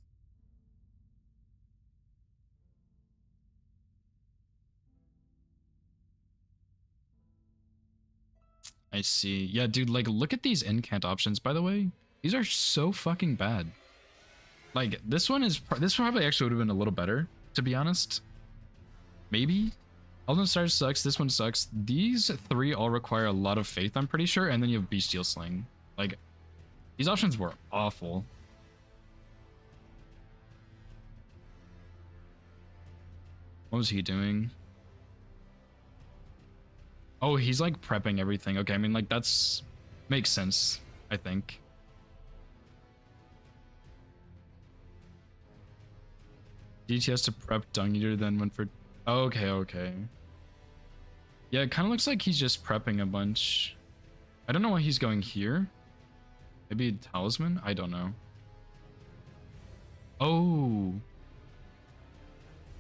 I see. Yeah, dude, like, look at these incant options, by the way. These are so fucking bad. Like, this one probably actually would have been a little better, to be honest. Maybe. Elden Star sucks, this one sucks. These three all require a lot of faith, I'm pretty sure, and then you have Bestial Sling. Like, these options were awful. What was he doing? Oh, he's like prepping everything. Okay, I mean, like, that's makes sense, I think. DTS to prep Dung Eater, then went for... Oh, okay. Yeah, it kind of looks like he's just prepping a bunch. I don't know why he's going here. Maybe Talisman? I don't know. Oh.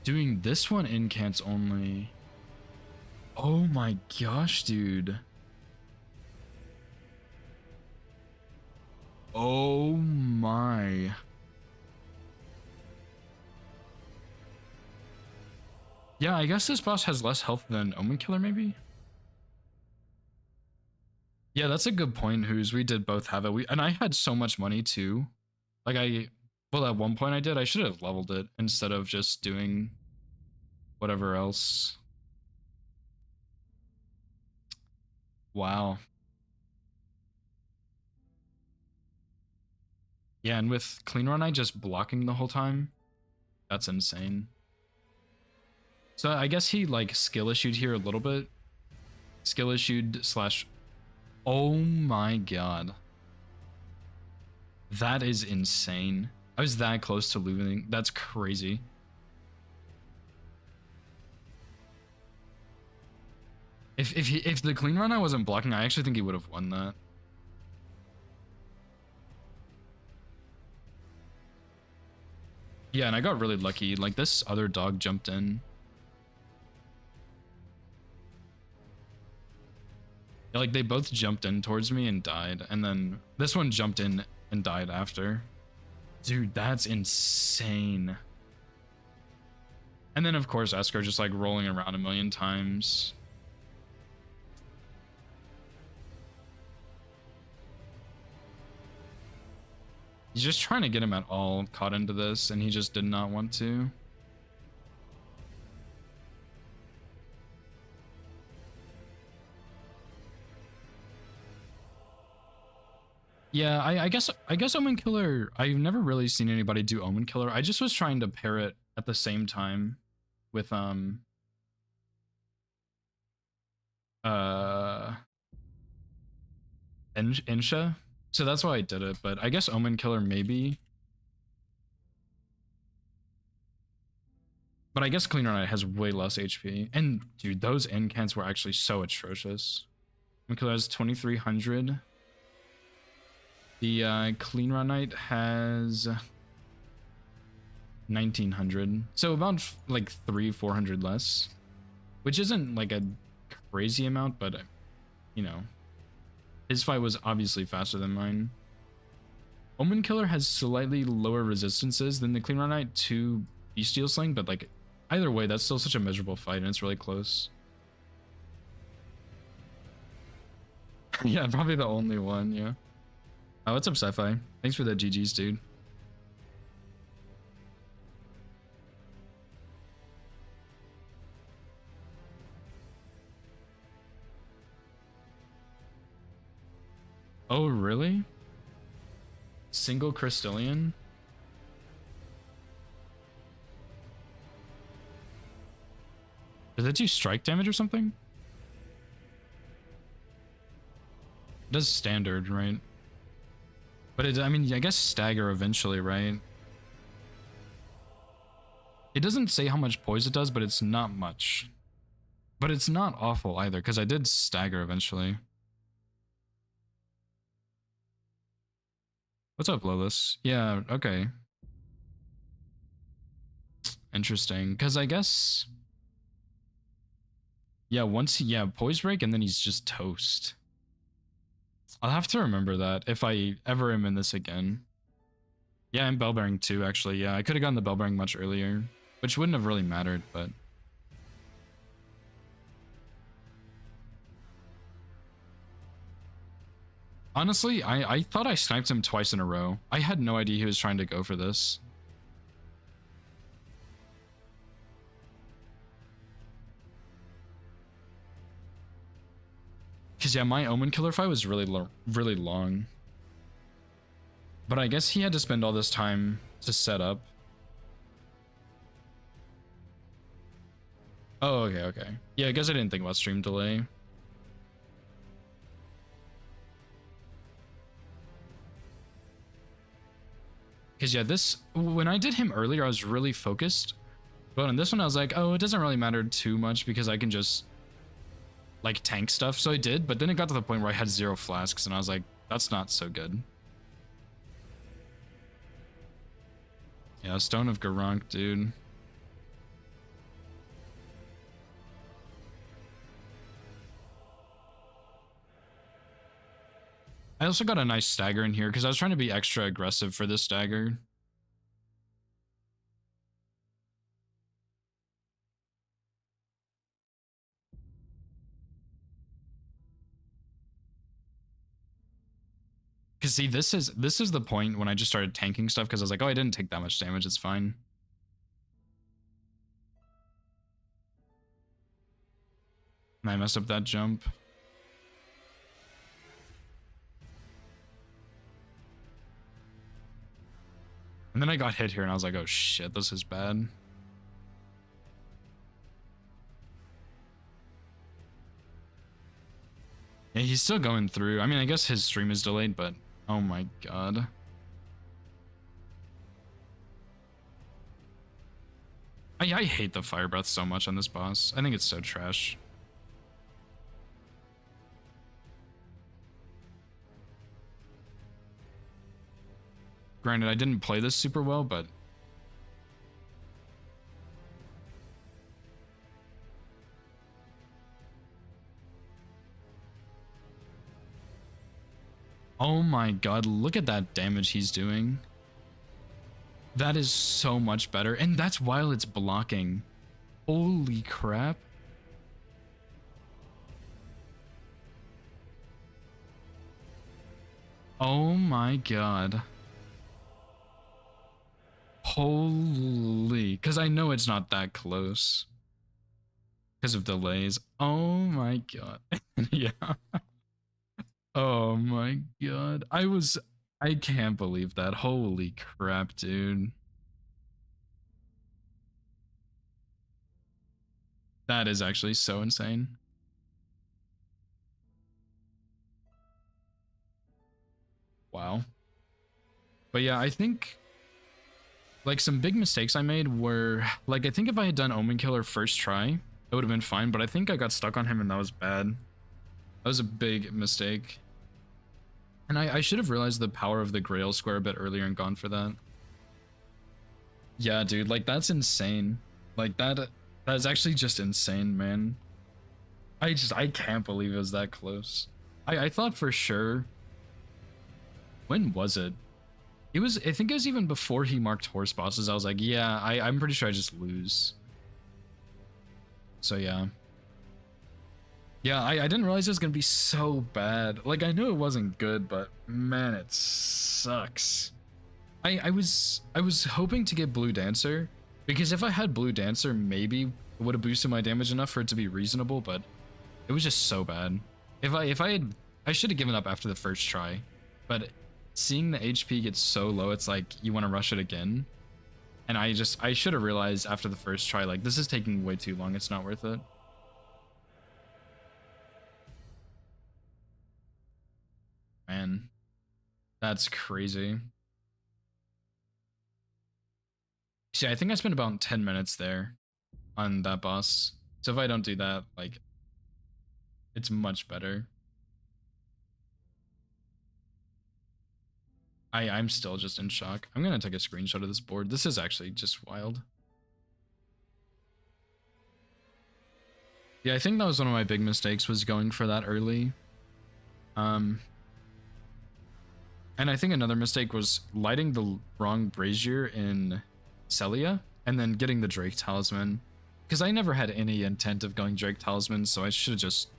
Doing this one incants only. Oh my gosh, dude. Oh my. Yeah, I guess this boss has less health than Omen Killer, maybe? Yeah, that's a good point, Who's. We did both have it. And I had so much money too. Like well, at one point I did. I should have leveled it instead of just doing whatever else. Wow. Yeah, and with Clean Run, I just blocking the whole time. That's insane. So I guess he like skill issued here a little bit. Skill issued slash... Oh my god. That is insane. I was that close to losing. That's crazy. If the Clean Run I wasn't blocking, I actually think he would have won that. Yeah, and I got really lucky. Like, this other dog jumped in. Like, they both jumped in towards me and died, and then this one jumped in and died after. Dude, that's insane. And then, of course, Esker just, like, rolling around a million times. He's just trying to get him at all caught into this, and he just did not want to. Yeah, I guess Omen Killer, I've never really seen anybody do Omen Killer. I just was trying to pair it at the same time with Insha. So that's why I did it, but I guess Omen Killer maybe. But I guess Clean Run has way less HP. And dude, those incants were actually so atrocious. Omen Killer has 2300. The Clean Run Knight has 1900. So about like 300-400 less. Which isn't like a crazy amount, but you know. His fight was obviously faster than mine. Omen Killer has slightly lower resistances than the Clean Run Knight to Bestial Sling, but like either way, that's still such a miserable fight and it's really close. Yeah, probably the only one, yeah. Oh, what's up, Sci-Fi? Thanks for the GGs, dude. Oh, really? Single Crystallian? Does that do strike damage or something? It does standard, right? But it, I mean, I guess stagger eventually, right? It doesn't say how much poise it does, but it's not much. But it's not awful either, because I did stagger eventually. What's up, Lolis? Yeah, okay. Interesting, because I guess... Yeah, once he... Yeah, poise break, and then he's just toast. I'll have to remember that if I ever am in this again. Yeah, I'm bell bearing too, actually. Yeah, I could have gotten the bell bearing much earlier, which wouldn't have really mattered, but... Honestly, I thought I sniped him twice in a row. I had no idea he was trying to go for this. Because yeah, my Omen Killer fight was really long. But I guess he had to spend all this time to set up. Oh, okay. Yeah, I guess I didn't think about stream delay. Because yeah, this, when I did him earlier, I was really focused. But on this one, I was like, oh, it doesn't really matter too much because I can just like tank stuff. So I did, but then it got to the point where I had 0 flasks and I was like, that's not so good. Yeah, Stone of Garank, dude. I also got a nice stagger in here because I was trying to be extra aggressive for this stagger. Because see, this is the point when I just started tanking stuff because I was like, oh, I didn't take that much damage, it's fine. And I messed up that jump. And then I got hit here and I was like, oh shit, this is bad. Yeah, he's still going through. I mean, I guess his stream is delayed, but oh my god. I hate the fire breath so much on this boss. I think it's so trash. Granted, I didn't play this super well, but... Oh my god, look at that damage he's doing. That is so much better. And that's while it's blocking. Holy crap. Oh my god. Holy, because I know it's not that close because of delays. Oh my god. Yeah. Oh my god. I can't believe that. Holy crap, dude. That is actually so insane. Wow. But yeah, I think like some big mistakes I made were like, I think if I had done Omen Killer first try, it would have been fine, but I think I got stuck on him and that was bad. That was a big mistake. And I should have realized the power of the Grail Square a bit earlier and gone for that. Yeah, dude, like that's insane. Like that is actually just insane, man. I can't believe it was that close. I thought for sure. When was it? I think it was even before he marked horse bosses. I was like, yeah, I'm pretty sure I just lose. So yeah. Yeah, I didn't realize it was gonna be so bad. Like, I knew it wasn't good, but man, it sucks. I was hoping to get Blue Dancer, because if I had Blue Dancer, maybe it would have boosted my damage enough for it to be reasonable, but it was just so bad. If I had I should have given up after the first try, but seeing the HP get so low, it's like you want to rush it again. And I should have realized after the first try, like, this is taking way too long. It's not worth it. Man, that's crazy. See, I think I spent about 10 minutes there on that boss. So if I don't do that, like, it's much better. I'm still just in shock. I'm gonna take a screenshot of this board. This is actually just wild. Yeah, I think that was one of my big mistakes, was going for that early. And I think another mistake was lighting the wrong brazier in Celia and then getting the Drake Talisman. Because I never had any intent of going Drake Talisman, so I should have just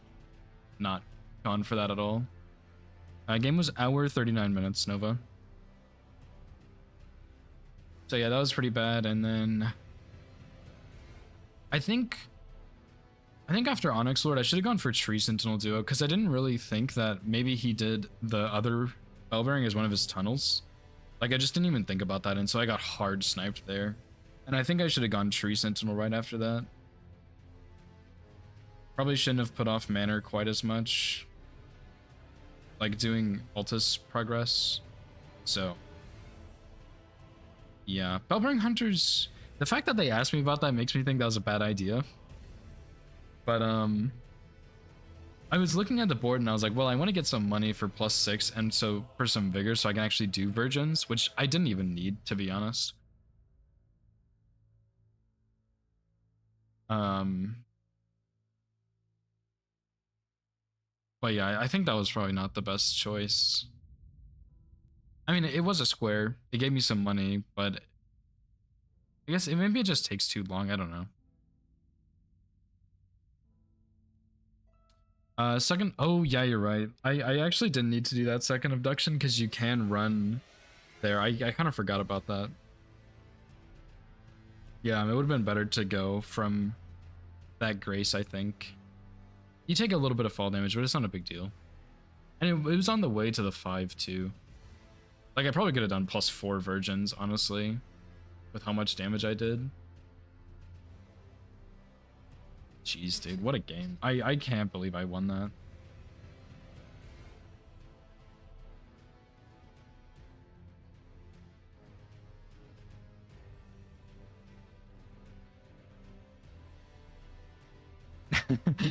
not gone for that at all. Game was hour 39 minutes, Nova. So yeah, that was pretty bad. And then I think after Onyx Lord, I should have gone for Tree Sentinel Duo, because I didn't really think that maybe he did the other bell bearing as one of his tunnels. Like, I just didn't even think about that, and so I got hard sniped there. And I think I should have gone Tree Sentinel right after that. Probably shouldn't have put off Manor quite as much, like doing Altus progress. So yeah, Bellbearing Hunters, the fact that they asked me about that makes me think that was a bad idea. But I was looking at the board and I was like, well, I want to get some money for +6 and so for some vigor so I can actually do virgins, which I didn't even need, to be honest. But yeah, I think that was probably not the best choice. I mean, it was a square. It gave me some money, but I guess maybe it just takes too long. I don't know. Second, oh yeah, you're right. I actually didn't need to do that second abduction because you can run there. I kind of forgot about that. Yeah, it would have been better to go from that Grace, I think. You take a little bit of fall damage, but it's not a big deal. And it was on the way to the 5 too. Like, I probably could have done +4 virgins, honestly, with how much damage I did. Jeez, dude, what a game. I can't believe I won that.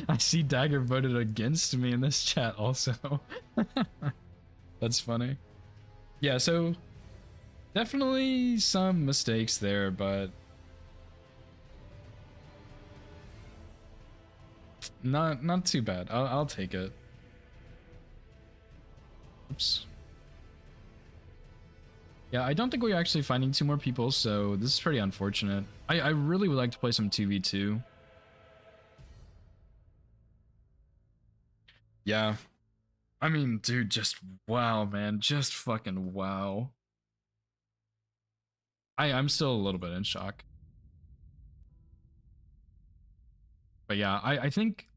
I see Dagger voted against me in this chat also. That's funny. Yeah, so definitely some mistakes there, but not too bad. I'll take it. Oops. Yeah, I don't think we're actually finding 2 more people, so this is pretty unfortunate. I really would like to play some 2v2. Yeah. I mean, dude, just wow, man. Just fucking wow. I'm still a little bit in shock. But yeah, I think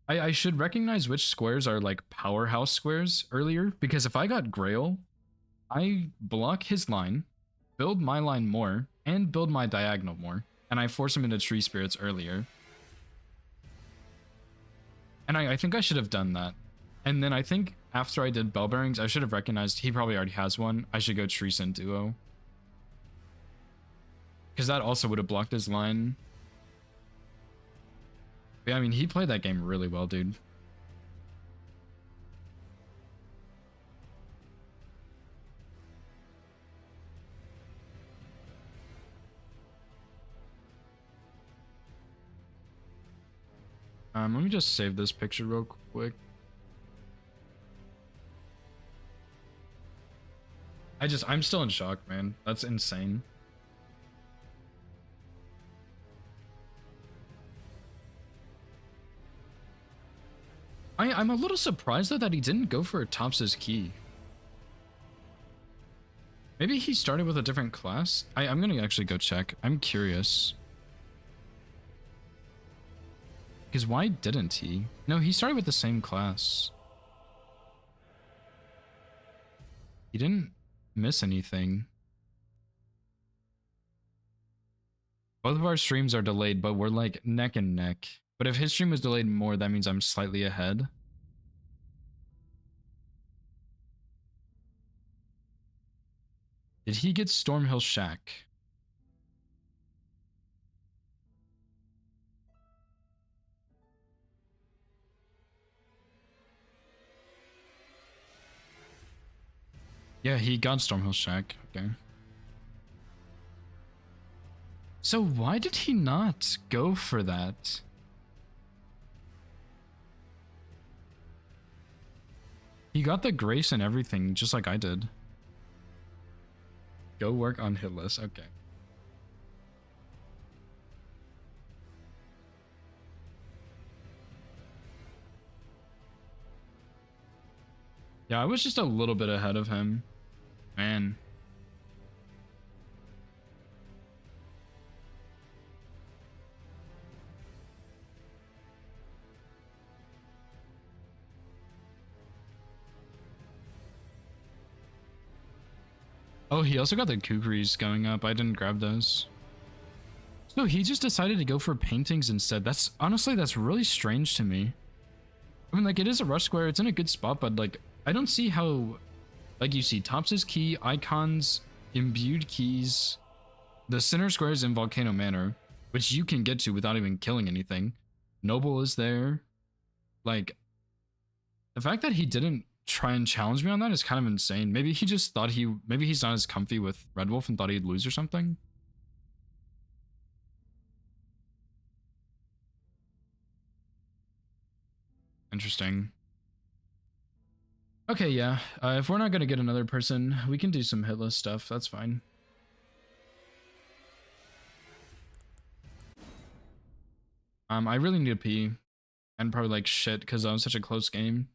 I should recognize which squares are like powerhouse squares earlier, because if I got Grail, I block his line, build my line more, and build my diagonal more, and I force him into Tree Spirits earlier. And I think I should have done that. And then I think after I did Bell Bearings, I should have recognized he probably already has one. I should go Tree Sin Duo. Because that also would have blocked his line. But yeah, I mean, he played that game really well, dude. Let me just save this picture real quick. I'm still in shock, man. That's insane. I'm a little surprised though that he didn't go for Tops's key. Maybe he started with a different class? I'm gonna actually go check. I'm curious. Because why didn't he? No, he started with the same class. He didn't miss anything. Both of our streams are delayed, but we're like neck and neck. But if his stream was delayed more, that means I'm slightly ahead. Did he get Stormhill Shack? Yeah, he got Stormhill Shack. Okay. So why did he not go for that? He got the grace and everything, just like I did. Go work on Hitless. Okay. Yeah, I was just a little bit ahead of him. Man. Oh, he also got the kukris going up. I didn't grab those. So he just decided to go for paintings instead. That's honestly, that's really strange to me. I mean, like, it is a rush square. It's in a good spot, but like, I don't see how, like, you see Tops' key, icons, imbued keys, the center squares in Volcano Manor, which you can get to without even killing anything. Noble is there. Like, the fact that he didn't try and challenge me on that is kind of insane. Maybe he just thought maybe he's not as comfy with Red Wolf and thought he'd lose or something. Interesting. Okay, yeah. If we're not gonna get another person, we can do some hitless stuff. That's fine. I really need to pee. And probably like shit because that was such a close game.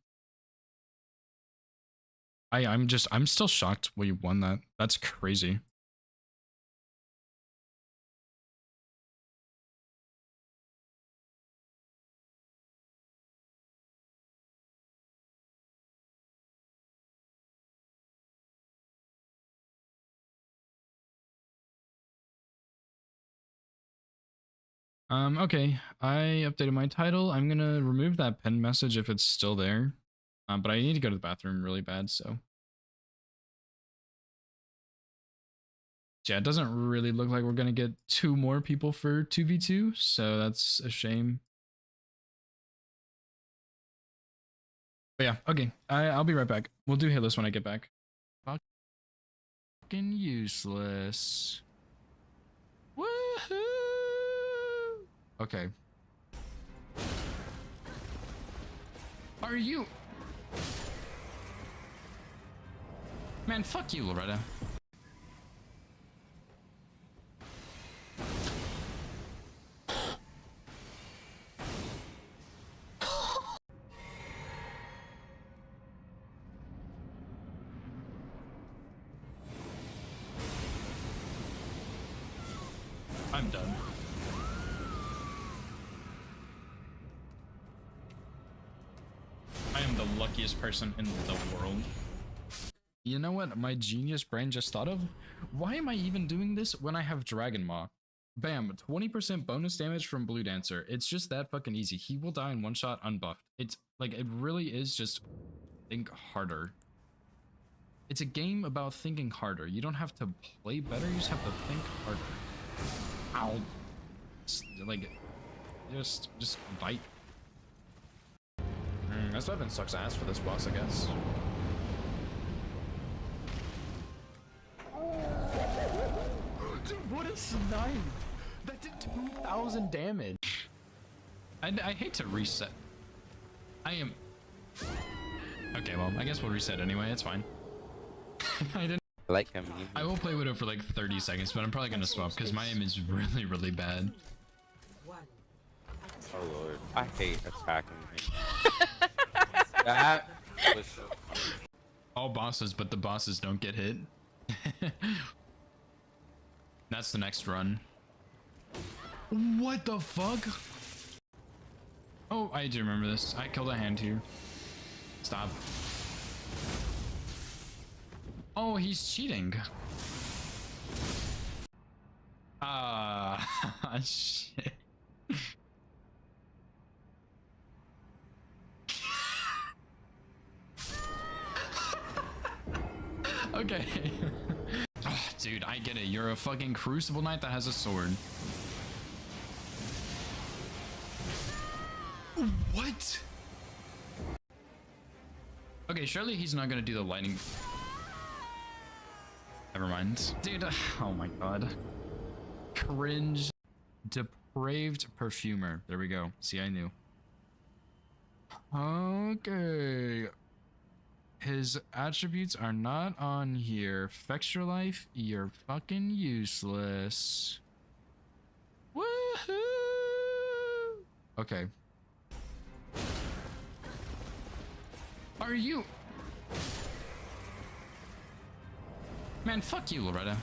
I'm still shocked we won that. That's crazy. Okay, I updated my title. I'm gonna remove that pinned message if it's still there. But I need to go to the bathroom really bad, so. Yeah, it doesn't really look like we're gonna get 2 more people for 2v2, so that's a shame. But yeah, okay, I'll be right back. We'll do hitless when I get back. Fucking useless. Woohoo! Okay. Are you? Man, fuck you, Loretta. I'm done. I am the luckiest person in the world. You know what my genius brain just thought of? Why am I even doing this when I have Dragon Maw? Bam, 20% bonus damage from Blue Dancer. It's just that fucking easy. He will die in one shot unbuffed. It's like, it really is just think harder. It's a game about thinking harder. You don't have to play better, you just have to think harder. Ow. Like, just bite. S7 sucks ass for this boss, I guess. Dude, what a snipe! That did 2,000 damage. I hate to reset. I am... Okay, well, I guess we'll reset anyway. It's fine. I didn't... Like him. I will play Widow for like 30 seconds, but I'm probably gonna swap because my aim is really, really bad. Oh lord, I hate attacking me. That was so funny. All bosses, but the bosses don't get hit. That's the next run. What the fuck? Oh, I do remember this. I killed a hand here. Stop. Oh, he's cheating. Shit. Okay. Oh, dude, I get it. You're a fucking Crucible Knight that has a sword. What? Okay, surely he's not gonna do the lightning. Never mind. Dude, oh my god. Cringe. Depraved perfumer. There we go. See, I knew. Okay. His attributes are not on here. Fextra life, you're fucking useless. Woohoo! Okay. Are you? Man, fuck you, Loretta.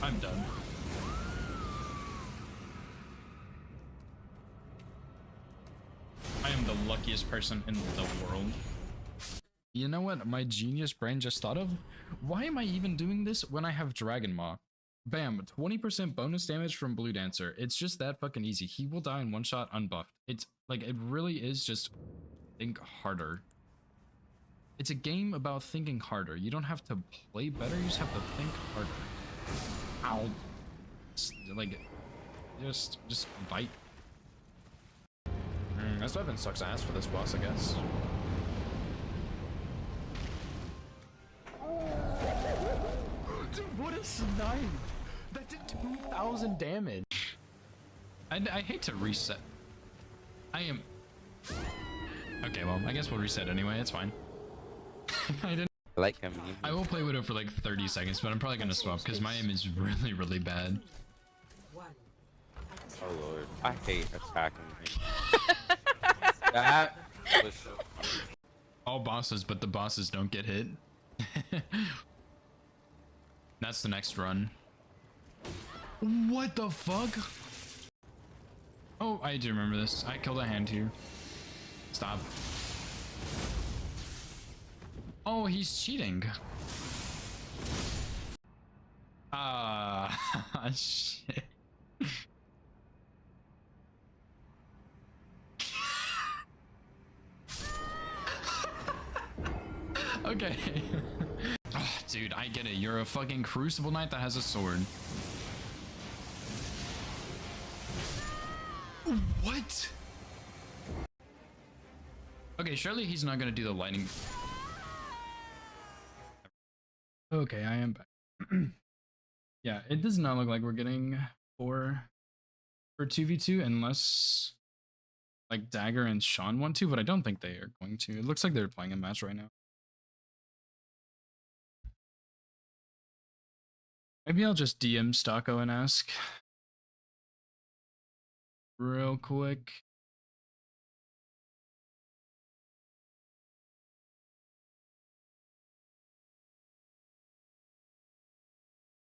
I'm done. I am the luckiest person in the world. You know what my genius brain just thought of? Why am I even doing this when I have Dragon Maw? Bam, 20% bonus damage from Blue Dancer. It's just that fucking easy. He will die in one shot unbuffed. It's like, it really is just think harder. It's a game about thinking harder. You don't have to play better, you just have to think harder. Ow. Like, just bite. This weapon sucks ass for this boss, I guess. Dude, what a snipe! That did 2,000 damage. I hate to reset. I am... Okay, well, I guess we'll reset anyway. It's fine. I didn't... I like him. I will play Widow for like 30 seconds, but I'm probably gonna swap because my aim is really, really bad. Oh lord, I hate attacking him. That was so funny. All bosses, but the bosses don't get hit. That's the next run. What the fuck? Oh, I do remember this. I killed a hand here. Stop. Oh, he's cheating. Shit. Okay. Oh, dude, I get it. You're a fucking Crucible Knight that has a sword. What? Okay, surely he's not gonna do the lightning. Okay, I am back. Yeah, it does not look like we're getting for 2v2 unless like Dagger and Sean want to, but I don't think they are going to. It looks like they're playing a match right now. Maybe I'll just DM Stocko and ask real quick.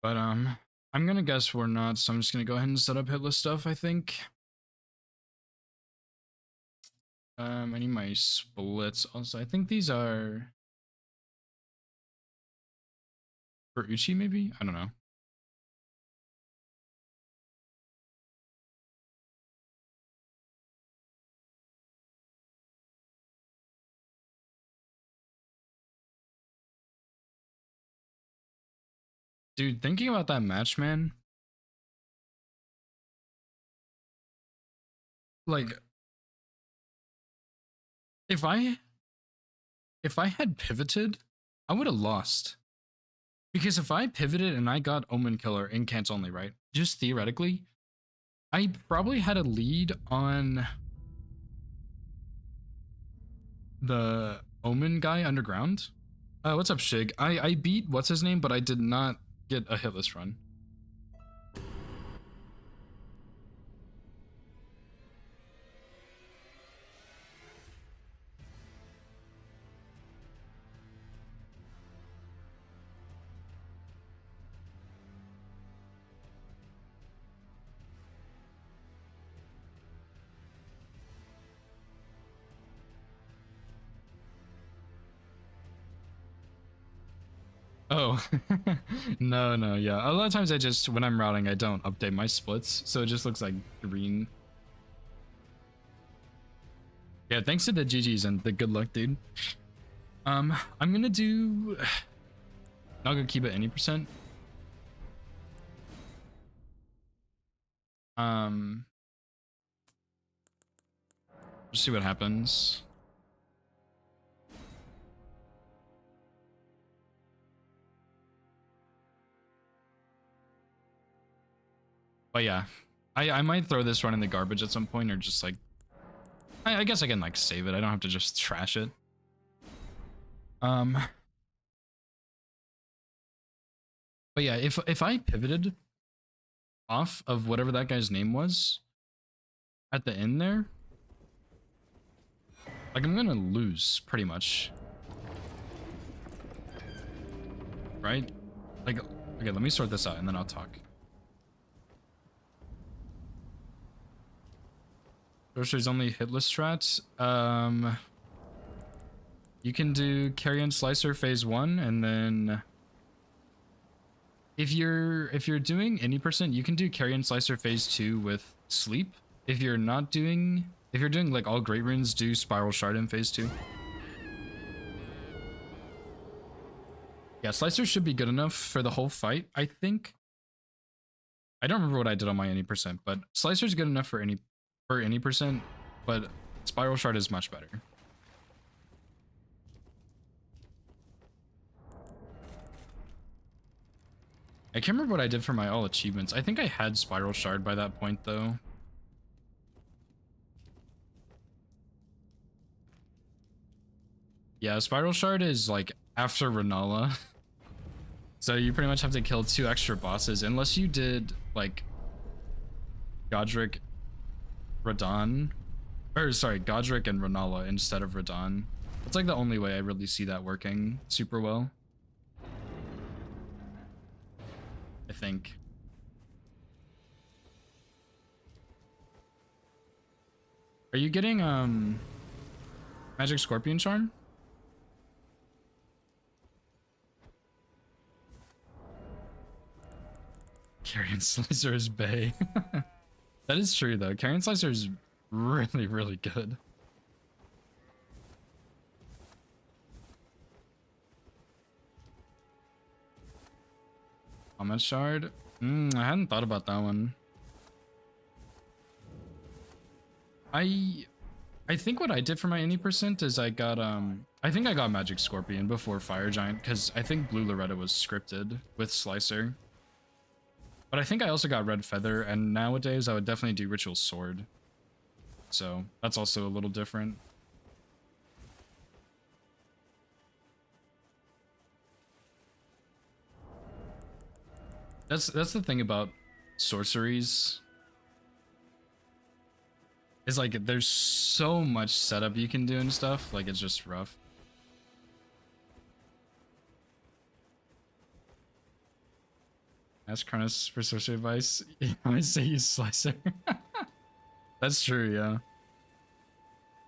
But I'm gonna guess we're not, so I'm just gonna go ahead and set up hitless stuff, I think. I need my splits also. I think these are for Uchi, maybe? I don't know. Dude, thinking about that match, man. Like, if I had pivoted, I would have lost. Because if I pivoted and I got Omen Killer in Cants only, right? Just theoretically, I probably had a lead on the Omen guy underground. What's up, Shig? I beat what's his name, but I did not get a hitless run. Oh, no, yeah. A lot of times I just, when I'm routing, I don't update my splits, so it just looks like green. Yeah, thanks to the GGs and the good luck, dude. I'm gonna do... I'll go keep it any percent. Just see what happens. But yeah, I might throw this run in the garbage at some point, or just like, I guess I can like save it. I don't have to just trash it. But yeah, if I pivoted off of whatever that guy's name was at the end there, like I'm gonna lose pretty much, right? Like, okay, let me sort this out and then I'll talk. Sorcery's only hitless strat. You can do Carrion Slicer phase 1, and then if you're doing any percent, you can do Carrion Slicer phase 2 with sleep. If you're doing like all great runes, do Spiral Shard in phase 2. Yeah, Slicer should be good enough for the whole fight, I think. I don't remember what I did on my any percent, but Slicer's good enough for any percent, but Spiral Shard is much better. I can't remember what I did for my all achievements. I think I had Spiral Shard by that point though. Yeah, Spiral Shard is like after Renala. So you pretty much have to kill 2 extra bosses unless you did like Godric, Radahn, or sorry, Godric and Renala instead of Radahn. It's like the only way I really see that working super well, I think. Are you getting Magic Scorpion Charm? Carrion Slicer is bae. That is true though. Carrion Slicer is really, really good. Comment Shard? I hadn't thought about that one. I think what I did for my any percent is I got I think I got Magic Scorpion before Fire Giant, because I think Blue Loretta was scripted with Slicer. But I think I also got Red Feather, and nowadays I would definitely do Ritual Sword. So that's also a little different. That's the thing about sorceries. It's like there's so much setup you can do and stuff, like it's just rough. Ask Cronus for sorcery advice. I say use Slicer. That's true,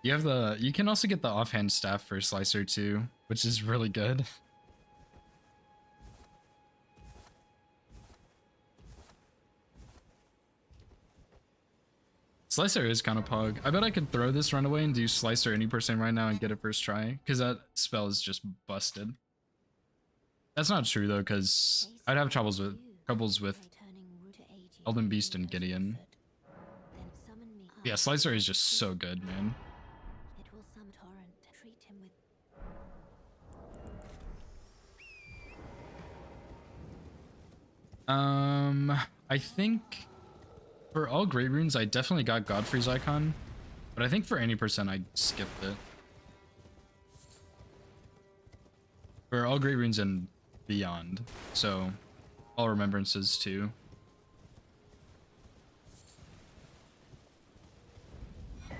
yeah. You can also get the offhand staff for Slicer too, which is really good. Slicer is kind of pog. I bet I could throw this runaway and do Slicer any percent right now and get it first try, because that spell is just busted. That's not true though, because I'd have troubles with Elden Beast and Gideon. Yeah, Slicer is just so good, man. I think for all great runes, I definitely got Godfrey's icon, but I think for any percent, I skipped it. For all great runes and beyond, so all remembrances too.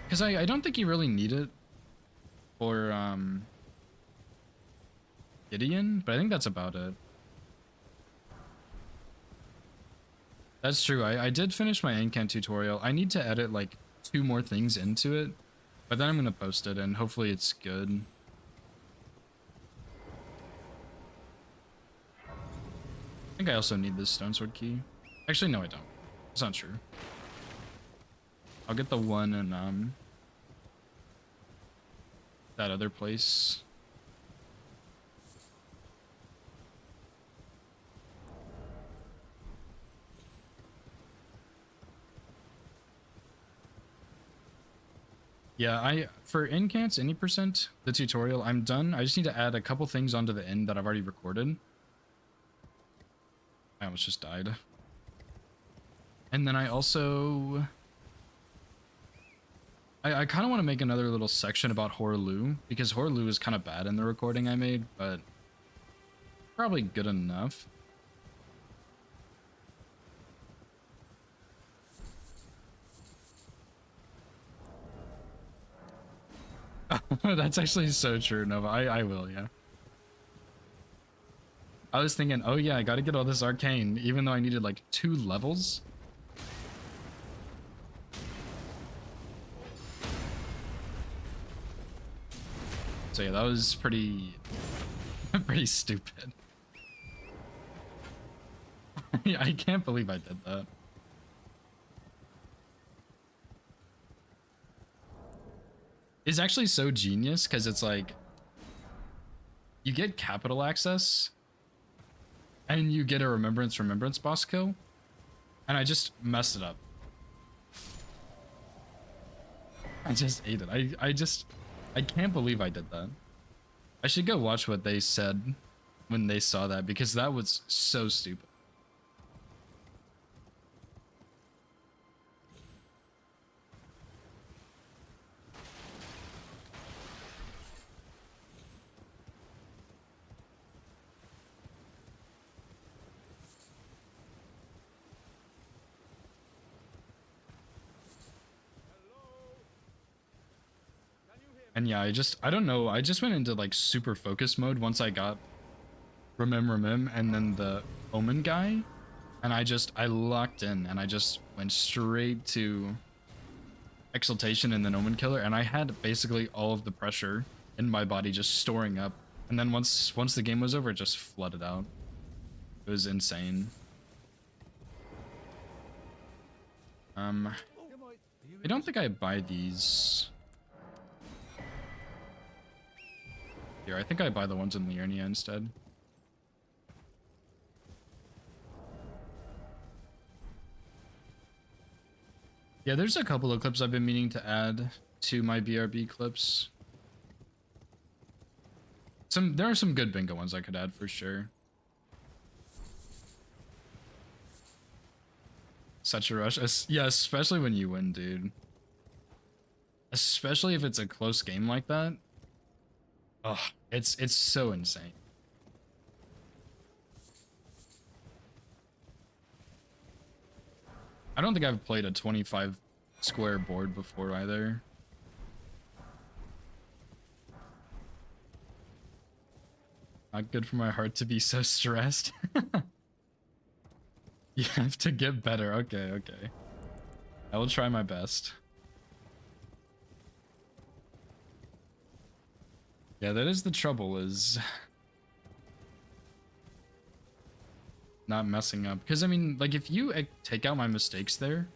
Because I don't think you really need it for Gideon, but I think that's about it. That's true. I did finish my Incant tutorial. I need to edit like 2 more things into it, but then I'm gonna post it and hopefully it's good. think I also need this stone sword key. Actually, no, I don't. It's not true. I'll get the one in that other place. Yeah, for incants, any percent, the tutorial, I'm done. I just need to add a couple things onto the end that I've already recorded. I almost just died. And then I also... I kind of want to make another little section about Horlu, because Horlu is kind of bad in the recording I made, but probably good enough. That's actually so true, Nova. I will, yeah. I was thinking, oh yeah, I gotta get all this arcane, even though I needed like 2 levels. So yeah, that was pretty stupid. I can't believe I did that. It's actually so genius because it's like you get capital access and you get a remembrance boss kill, and I just messed it up. I just ate it. I can't believe I did that. I should go watch what they said when they saw that, because that was so stupid. And yeah, I don't know, I just went into like super focus mode once I got Remem and then the Omen guy, and I locked in and I just went straight to Exaltation and then Omen Killer, and I had basically all of the pressure in my body just storing up, and then once the game was over, it just flooded out. It was insane. I don't think I buy these. Here, I think I buy the ones in Liurnia instead. Yeah, there's a couple of clips I've been meaning to add to my BRB clips. There are some good bingo ones I could add for sure. Such a rush. Yeah, especially when you win, dude. Especially if it's a close game like that. Oh, it's so insane. I don't think I've played a 25 square board before either. Not good for my heart to be so stressed. You have to get better. Okay, okay. I will try my best. Yeah, that is the trouble, is not messing up. Because, I mean, like, if you take out my mistakes there,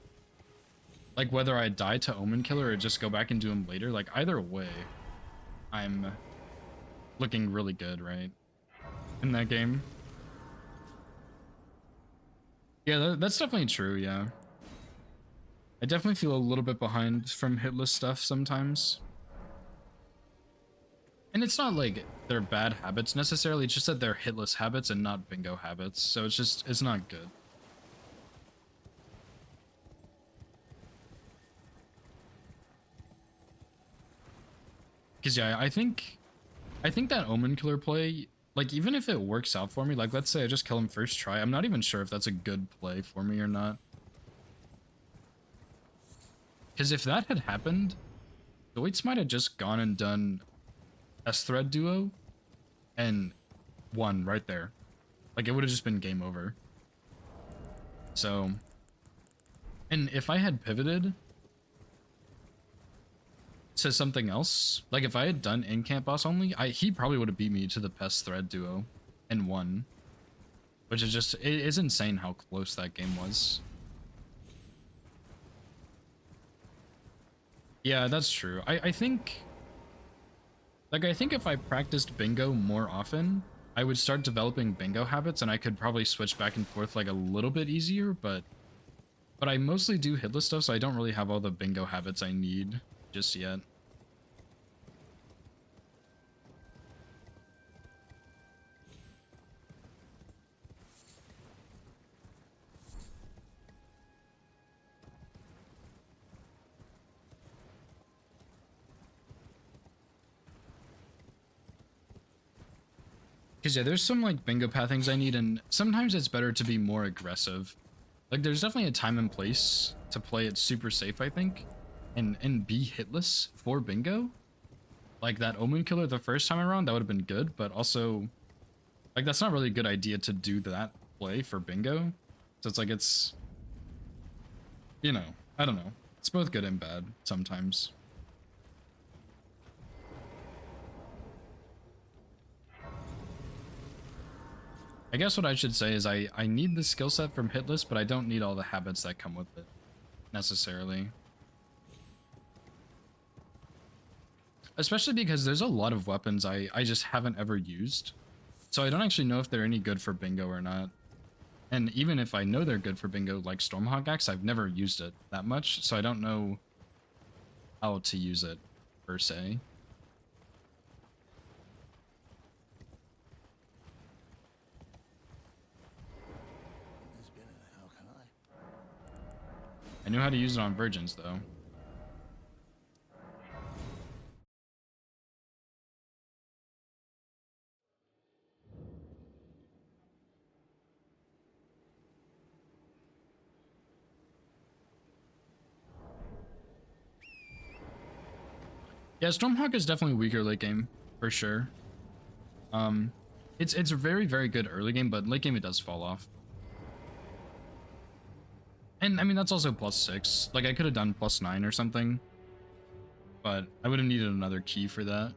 like, whether I die to Omen Killer or just go back and do them later, like, either way, I'm looking really good, right? In that game. Yeah, that's definitely true, yeah. I definitely feel a little bit behind from hitless stuff sometimes. And it's not like they're bad habits necessarily, it's just that they're hitless habits and not bingo habits, so it's not good. Because yeah, I think that Omen Killer play, like, even if it works out for me, like, let's say I just kill him first try, I'm not even sure if that's a good play for me or not. Because if that had happened, Deutz might have just gone and done S-Thread duo and won right there. Like, it would have just been game over. So, and if I had pivoted to something else, like if I had done in-camp boss only, he probably would have beat me to the Pest Thread duo and won. which is just, it is insane how close that game was. Yeah, that's true. I think, like, I think if I practiced bingo more often, I would start developing bingo habits, and I could probably switch back and forth like a little bit easier, but I mostly do hitless stuff, so I don't really have all the bingo habits I need just yet. Because yeah, there's some like bingo pathings I need, and sometimes it's better to be more aggressive. Like there's definitely a time and place to play it super safe, I think, and be hitless for bingo. Like that Omen Killer the first time around, that would have been good, but also, like that's not really a good idea to do that play for bingo. So it's like it's, you know, I don't know. It's both good and bad sometimes. I guess what I should say is I need the skill set from hitless, but I don't need all the habits that come with it, necessarily. Especially because there's a lot of weapons I just haven't ever used. So I don't actually know if they're any good for bingo or not. And even if I know they're good for bingo, like Stormhawk Axe, I've never used it that much, so I don't know how to use it, per se. I knew how to use it on virgins, though. Yeah, Stormhawk is definitely weaker late game, for sure. It's a very, very good early game, but late game it does fall off. And I mean, that's also +6. Like, I could have done +9 or something, but I would have needed another key for that.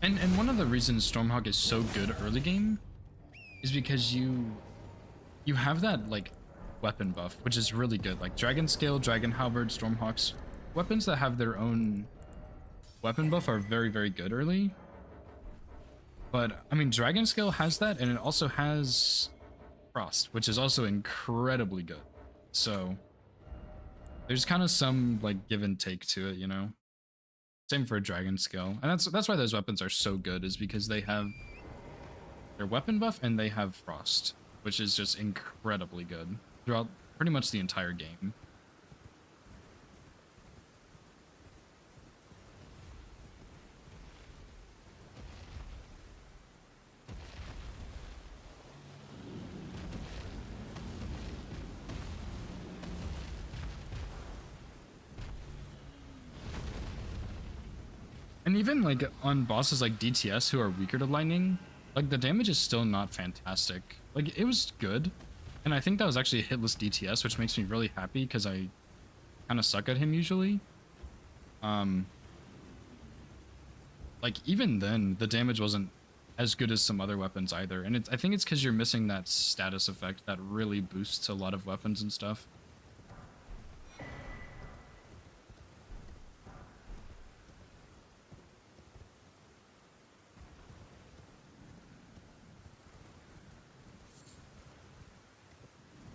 And one of the reasons Stormhawk is so good early game is because you have that like weapon buff, which is really good. Like Dragon Scale, Dragon Halberd, Stormhawks, weapons that have their own weapon buff are very, very good early. But I mean, Dragon Scale has that, and it also has Frost, which is also incredibly good. So there's kind of some like give and take to it, you know. Same for Dragon Scale, and that's why those weapons are so good, is because they have their weapon buff and they have Frost, which is just incredibly good throughout pretty much the entire game. And even like on bosses like DTS who are weaker to lightning, like the damage is still not fantastic. Like it was good, and I think that was actually a hitless DTS, which makes me really happy because I kind of suck at him usually. Like even then, the damage wasn't as good as some other weapons either, and I think it's because you're missing that status effect that really boosts a lot of weapons and stuff.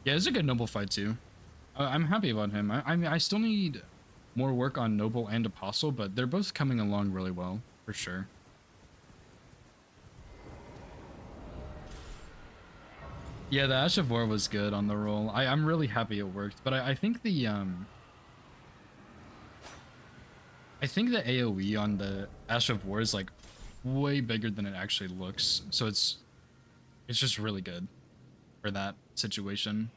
Yeah, it's a good Noble fight too. I'm happy about him. I mean, I still need more work on Noble and Apostle, but they're both coming along really well, for sure. Yeah, the Ash of War was good on the roll. I'm really happy it worked, but I think the AoE on the Ash of War is like way bigger than it actually looks, so it's just really good for that situation.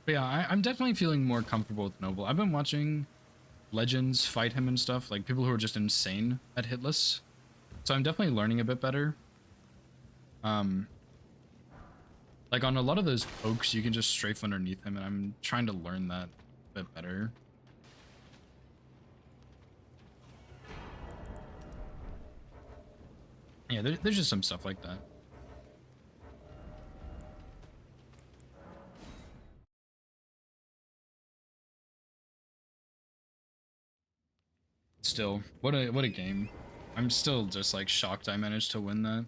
But yeah, I'm definitely feeling more comfortable with Noble. I've been watching legends fight him and stuff, like people who are just insane at hitless. So I'm definitely learning a bit better. Like on a lot of those pokes, you can just strafe underneath him, and I'm trying to learn that a bit better. Yeah, there's just some stuff like that. Still, what a game. I'm still just like shocked I managed to win that.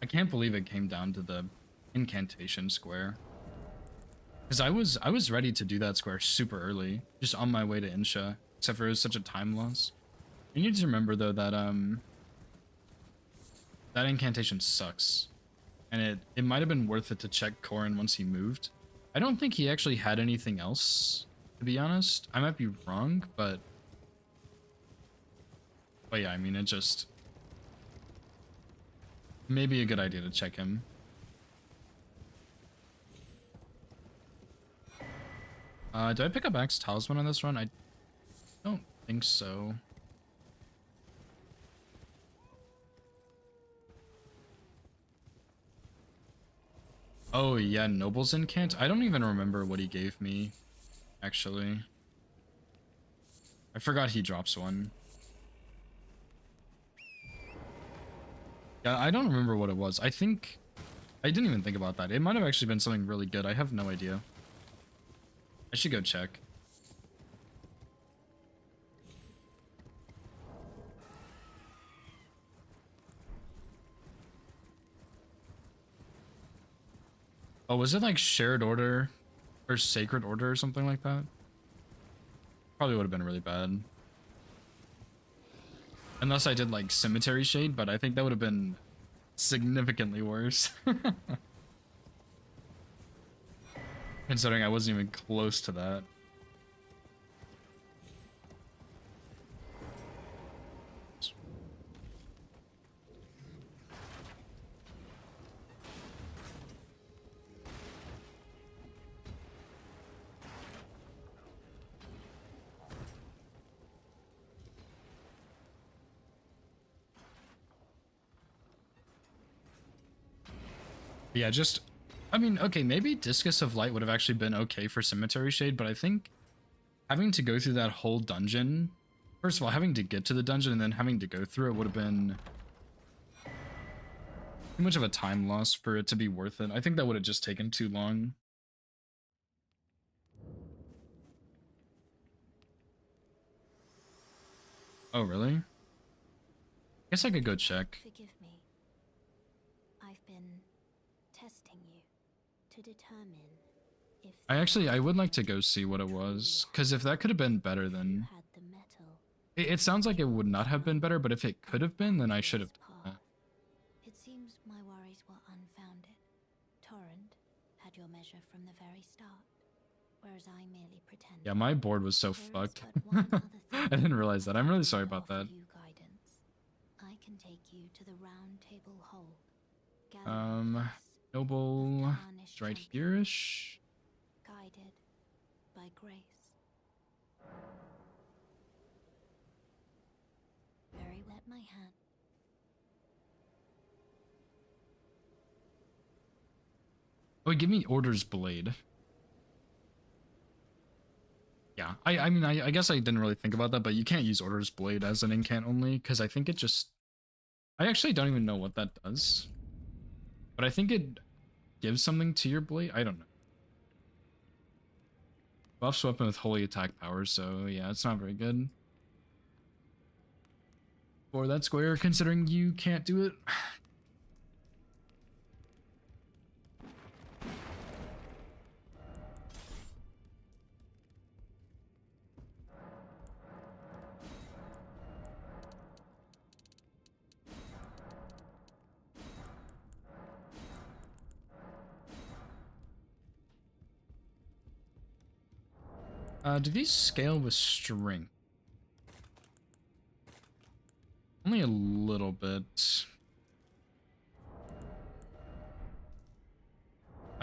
I can't believe it came down to the incantation square. Cause I was ready to do that square super early, just on my way to Insha, except for it was such a time loss. You need to remember though that that incantation sucks. And it might have been worth it to check Corrin once he moved. I don't think he actually had anything else, to be honest. I might be wrong, but yeah, I mean, it just maybe a good idea to check him. Do I pick up Axe Talisman on this run? I don't think so. Oh yeah, Noble's Incant? I don't even remember what he gave me, actually. I forgot he drops one. Yeah, I don't remember what it was. I think... I didn't even think about that. It might have actually been something really good. I have no idea. I should go check. Oh, was it like Shared Order or Sacred Order or something like that? Probably would have been really bad. Unless I did like Cemetery Shade, but I think that would have been significantly worse. Considering I wasn't even close to that. Yeah, just, I mean, okay, maybe Discus of Light would have actually been okay for Cemetery Shade, but I think having to go through that whole dungeon, first of all, having to get to the dungeon and then having to go through it would have been too much of a time loss for it to be worth it. I think that would have just taken too long. Oh, really? Guess I could go check. Forgive me. I've been testing you to determine if I would like to go see what it was, because if that could have been better, then had the metal. it sounds like it would not have been better, but if it could have been, then I should have done that. It seems my worries were unfounded. Torrent had your measure from the very start, whereas I merely pretended. Yeah, my board was so There is fucked. but one other thing I didn't realize that. I'm really sorry about offer that. you guidance. I can take you to the Round Table Hold. Gather a piece Noble, tarnished it's right champions, here-ish. guided by grace. Very let my hand. Oh, give me Order's Blade. Yeah, I mean, I guess I didn't really think about that, but you can't use Order's Blade as an incant only, because I think it just... I actually don't even know what that does. But I think it gives something to your blade? I don't know. Buffs weapon with holy attack power, so yeah, it's not very good. For that square, considering you can't do it. Do these scale with strength? Only a little bit.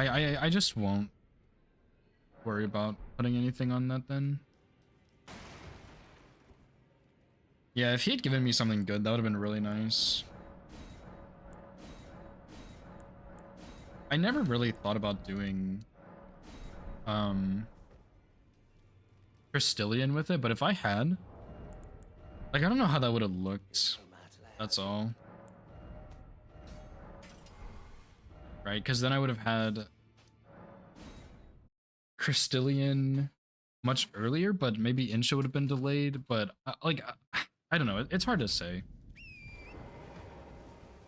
I just won't worry about putting anything on that then. Yeah, if he had given me something good, that would have been really nice. I never really thought about doing Crystallian with it, but if I had, like, I don't know how that would have looked. That's all. Right, because then I would have had Crystallian much earlier, but maybe Insha would have been delayed, but like, I don't know, it's hard to say.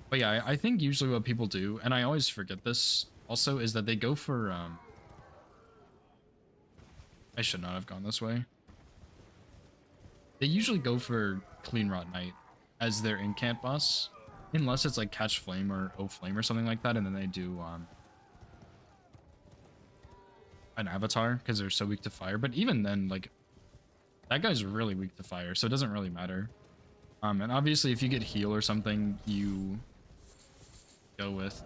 But yeah, I think usually what people do, and I always forget this also, is that they go for, I should not have gone this way. They usually go for Clean Rot Knight as their incant boss, unless it's like Catch Flame or O Flame or something like that, and then they do an Avatar because they're so weak to fire. But even then, like, that guy's really weak to fire, so it doesn't really matter. And obviously, if you get heal or something, you go with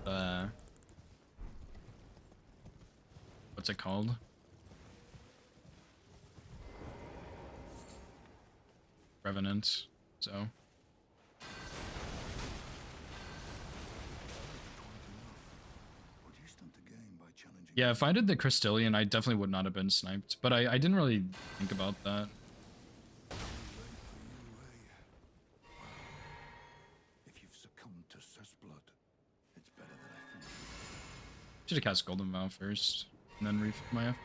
what's it called? Revenant. So. Yeah, if I did the Crystallian, I definitely would not have been sniped, but I didn't really think about that. If you've succumbed to Cessblood, it's better than I thought. Should have cast Golden Vow first, and then refit my FP.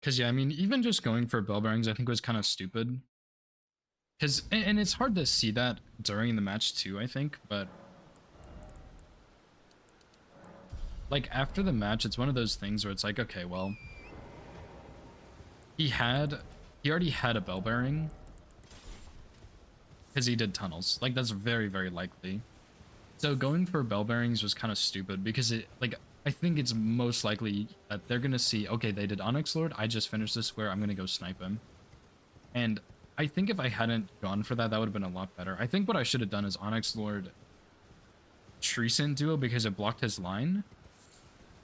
Because, yeah, I mean, even just going for Bell Bearings, I think was kind of stupid. Because, and it's hard to see that during the match too, I think, but like after the match, it's one of those things where it's like, okay, well, he already had a Bell Bearing because he did tunnels. Like, that's very, very likely. So going for Bell Bearings was kind of stupid because it, like, I think it's most likely that they're going to see, okay, they did Onyx Lord, I just finished this square, I'm going to go snipe him. And I think if I hadn't gone for that, that would have been a lot better. I think what I should have done is Onyx Lord Treason duo because it blocked his line.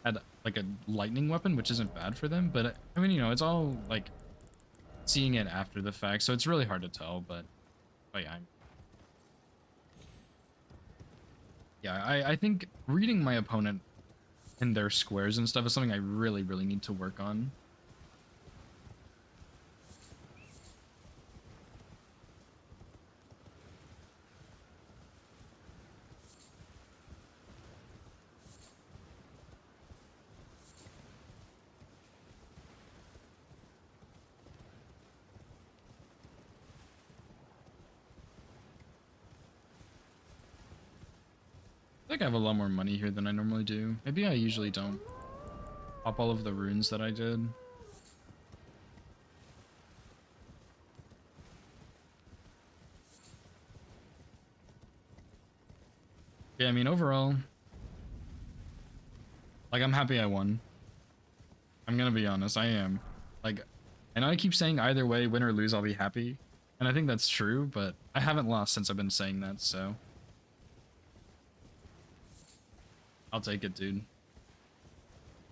Had like a lightning weapon, which isn't bad for them, but I mean, you know, it's all like seeing it after the fact, so it's really hard to tell, but yeah, I think reading my opponent and their squares and stuff is something I really, really need to work on. I think I have a lot more money here than I normally do. Maybe I usually don't pop all of the runes that I did. Yeah, I mean, overall, like, I'm happy I won. I'm gonna be honest, I am. Like, I know I keep saying either way, win or lose, I'll be happy. And I think that's true, but I haven't lost since I've been saying that, so I'll take it, dude.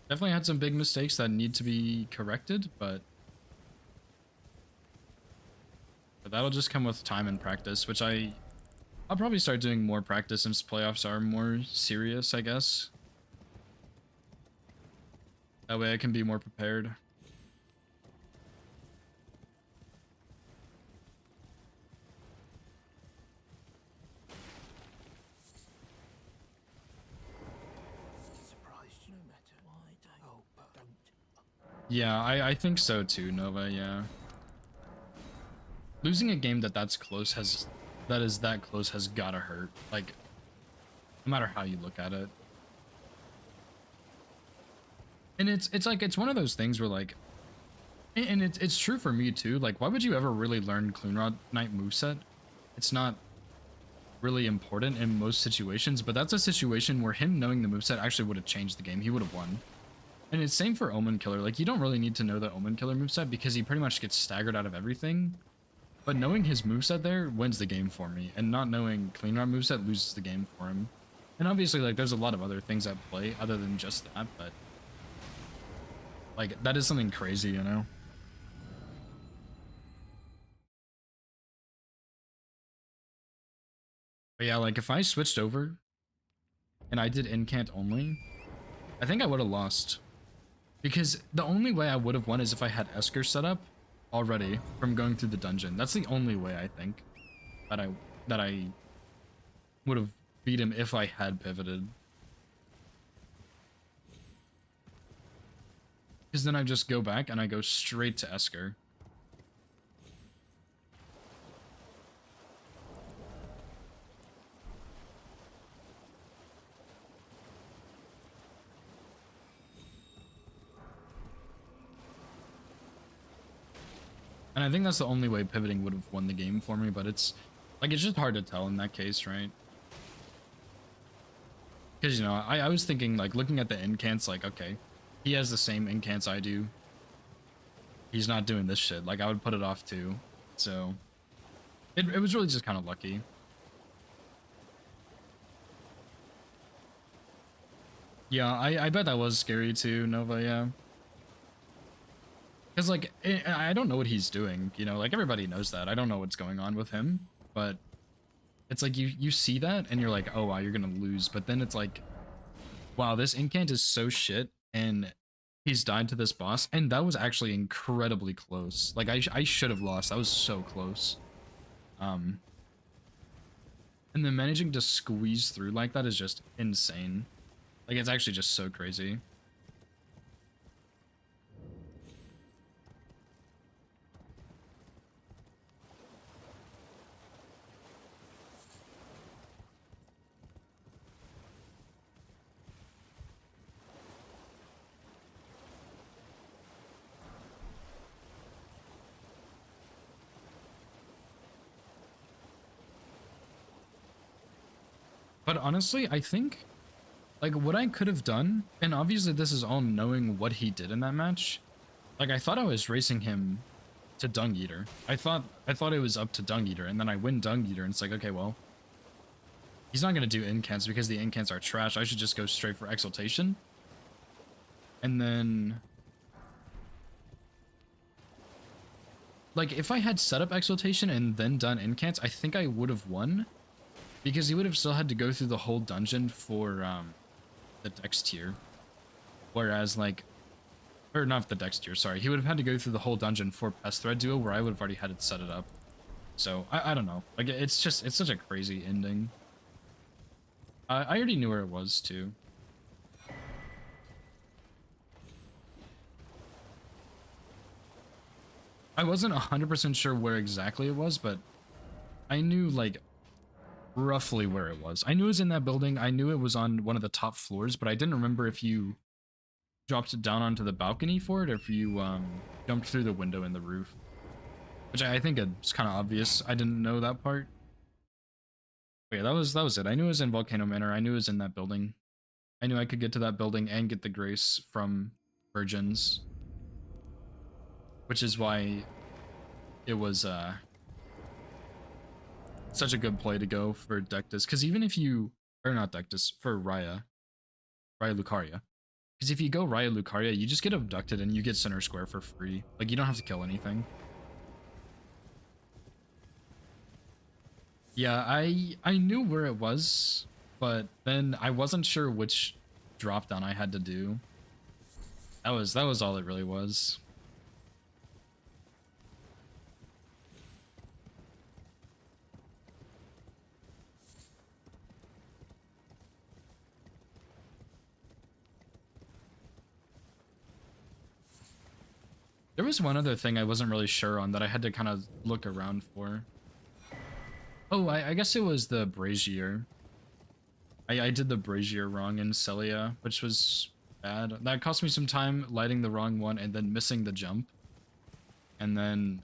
Definitely had some big mistakes that need to be corrected, but that'll just come with time and practice, which I'll probably start doing more practice since playoffs are more serious, I guess. That way I can be more prepared. Yeah, I think so too, Nova, yeah. Losing a game that's close has gotta hurt. Like, no matter how you look at it. And it's like, it's one of those things where, like, and it's true for me too, like, why would you ever really learn Clean Rot Knight moveset? It's not really important in most situations, but that's a situation where him knowing the moveset actually would have changed the game. He would have won. And it's same for Omen Killer. Like, you don't really need to know the Omen Killer moveset because he pretty much gets staggered out of everything. But knowing his moveset there wins the game for me. And not knowing Clean Rot moveset loses the game for him. And obviously, like, there's a lot of other things at play other than just that, but... like, that is something crazy, you know? But yeah, like, if I switched over and I did incant only, I think I would have lost. Because the only way I would have won is if I had Esker set up already from going through the dungeon. That's the only way I think that I would have beat him if I had pivoted. Because then I just go back and I go straight to Esker. And I think that's the only way pivoting would have won the game for me, but it's like, it's just hard to tell in that case, right? Because, you know, I was thinking, like, looking at the incants, like, okay, he has the same incants I do. He's not doing this shit. Like, I would put it off too. So, it was really just kind of lucky. Yeah, I bet that was scary too, Nova, yeah. Because, like, I don't know what he's doing, you know? Like, everybody knows that. I don't know what's going on with him, but it's like you see that and you're like, oh, wow, you're gonna lose. But then it's like, wow, this incant is so shit, and he's died to this boss, and that was actually incredibly close. Like, I should have lost. That was so close. And then managing to squeeze through like that is just insane. Like, it's actually just so crazy. But honestly, I think, like, what I could have done, and obviously this is all knowing what he did in that match, like, I thought I was racing him to Dung Eater. I thought it was up to Dung Eater, and then I win Dung Eater, and it's like, okay, well, he's not going to do incants because the incants are trash. I should just go straight for Exaltation. And then, like, if I had set up Exaltation and then done incants, I think I would have won. Because he would have still had to go through the whole dungeon for the Dex tier. Whereas, like, or not the Dex tier, sorry. He would have had to go through the whole dungeon for Pest Thread Duo, where I would have already had it set it up. So, I don't know. Like, it's such a crazy ending. I already knew where it was, too. I wasn't 100% sure where exactly it was, but I knew, like, roughly where it was. I knew it was in that building. I knew it was on one of the top floors, but I didn't remember if you dropped it down onto the balcony for it or if you jumped through the window in the roof. Which I think it's kind of obvious. I didn't know that part. But yeah, that was it. I knew it was in Volcano Manor. I knew it was in that building. I knew I could get to that building and get the Grace from Virgins. Which is why it was such a good play to go for Dectus, because even if you, or not Dectus, for Raya Lucaria, because if you go Raya Lucaria, you just get abducted and you get center square for free. Like, you don't have to kill anything. Yeah, I knew where it was, but then I wasn't sure which drop down I had to do. That was all it really was. There was one other thing I wasn't really sure on that I had to kind of look around for. Oh, I guess it was the Brazier. I did the Brazier wrong in Celia, which was bad. That cost me some time lighting the wrong one and then missing the jump. And then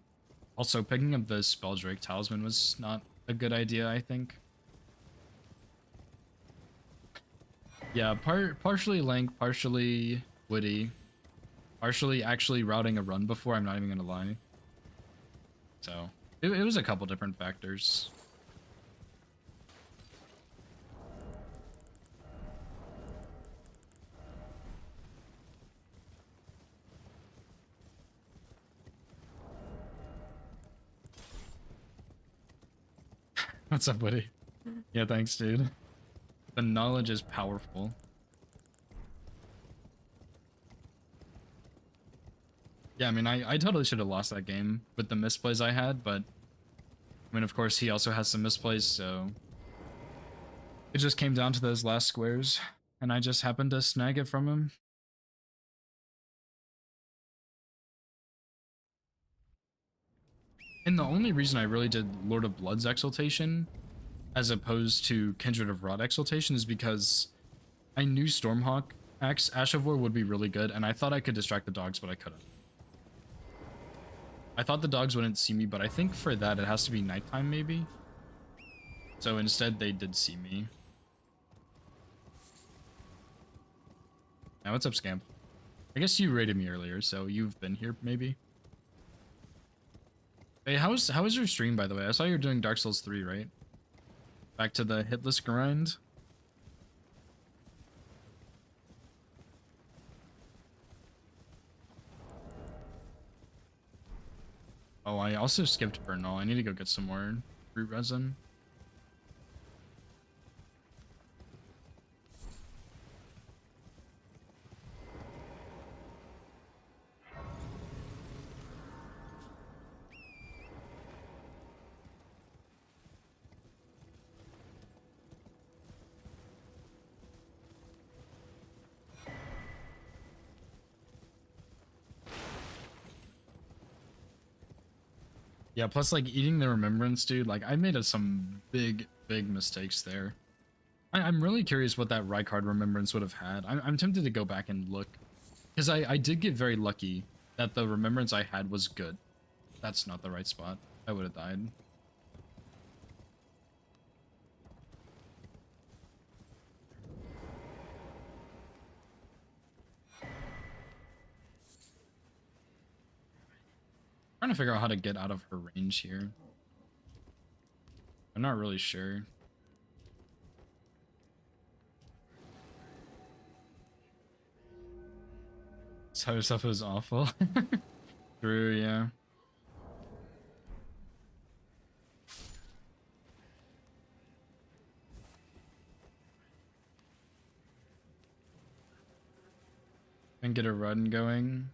also picking up the Spelldrake Talisman was not a good idea, I think. Yeah, partially Link, partially Witty. Partially actually routing a run before, I'm not even gonna lie. So, it was a couple different factors. What's up, Woody? Yeah, thanks, dude. The knowledge is powerful. Yeah, I mean, I totally should have lost that game with the misplays I had, but... I mean, of course, he also has some misplays, so... It just came down to those last squares, and I just happened to snag it from him. And the only reason I really did Lord of Blood's Exaltation, as opposed to Kindred of Rot Exaltation, is because I knew Stormhawk Ash of War would be really good, and I thought I could distract the dogs, but I couldn't. I thought the dogs wouldn't see me, but I think for that it has to be nighttime, maybe? So instead, they did see me. Now, what's up, Scamp? I guess you raided me earlier, so you've been here, maybe? Hey, how was your stream, by the way? I saw you were doing Dark Souls 3, right? Back to the hitless grind. Oh, I also skipped Bernal. I need to go get some more root resin. Yeah, plus like eating the remembrance, dude, like I made some big mistakes there. I'm really curious what that Rykard remembrance would have had. I'm tempted to go back and look, because I did get very lucky that the remembrance I had was good. That's not the right spot. I would have died. Trying to figure out how to get out of her range here. I'm not really sure. So stuff was awful. True, yeah. And get a run going.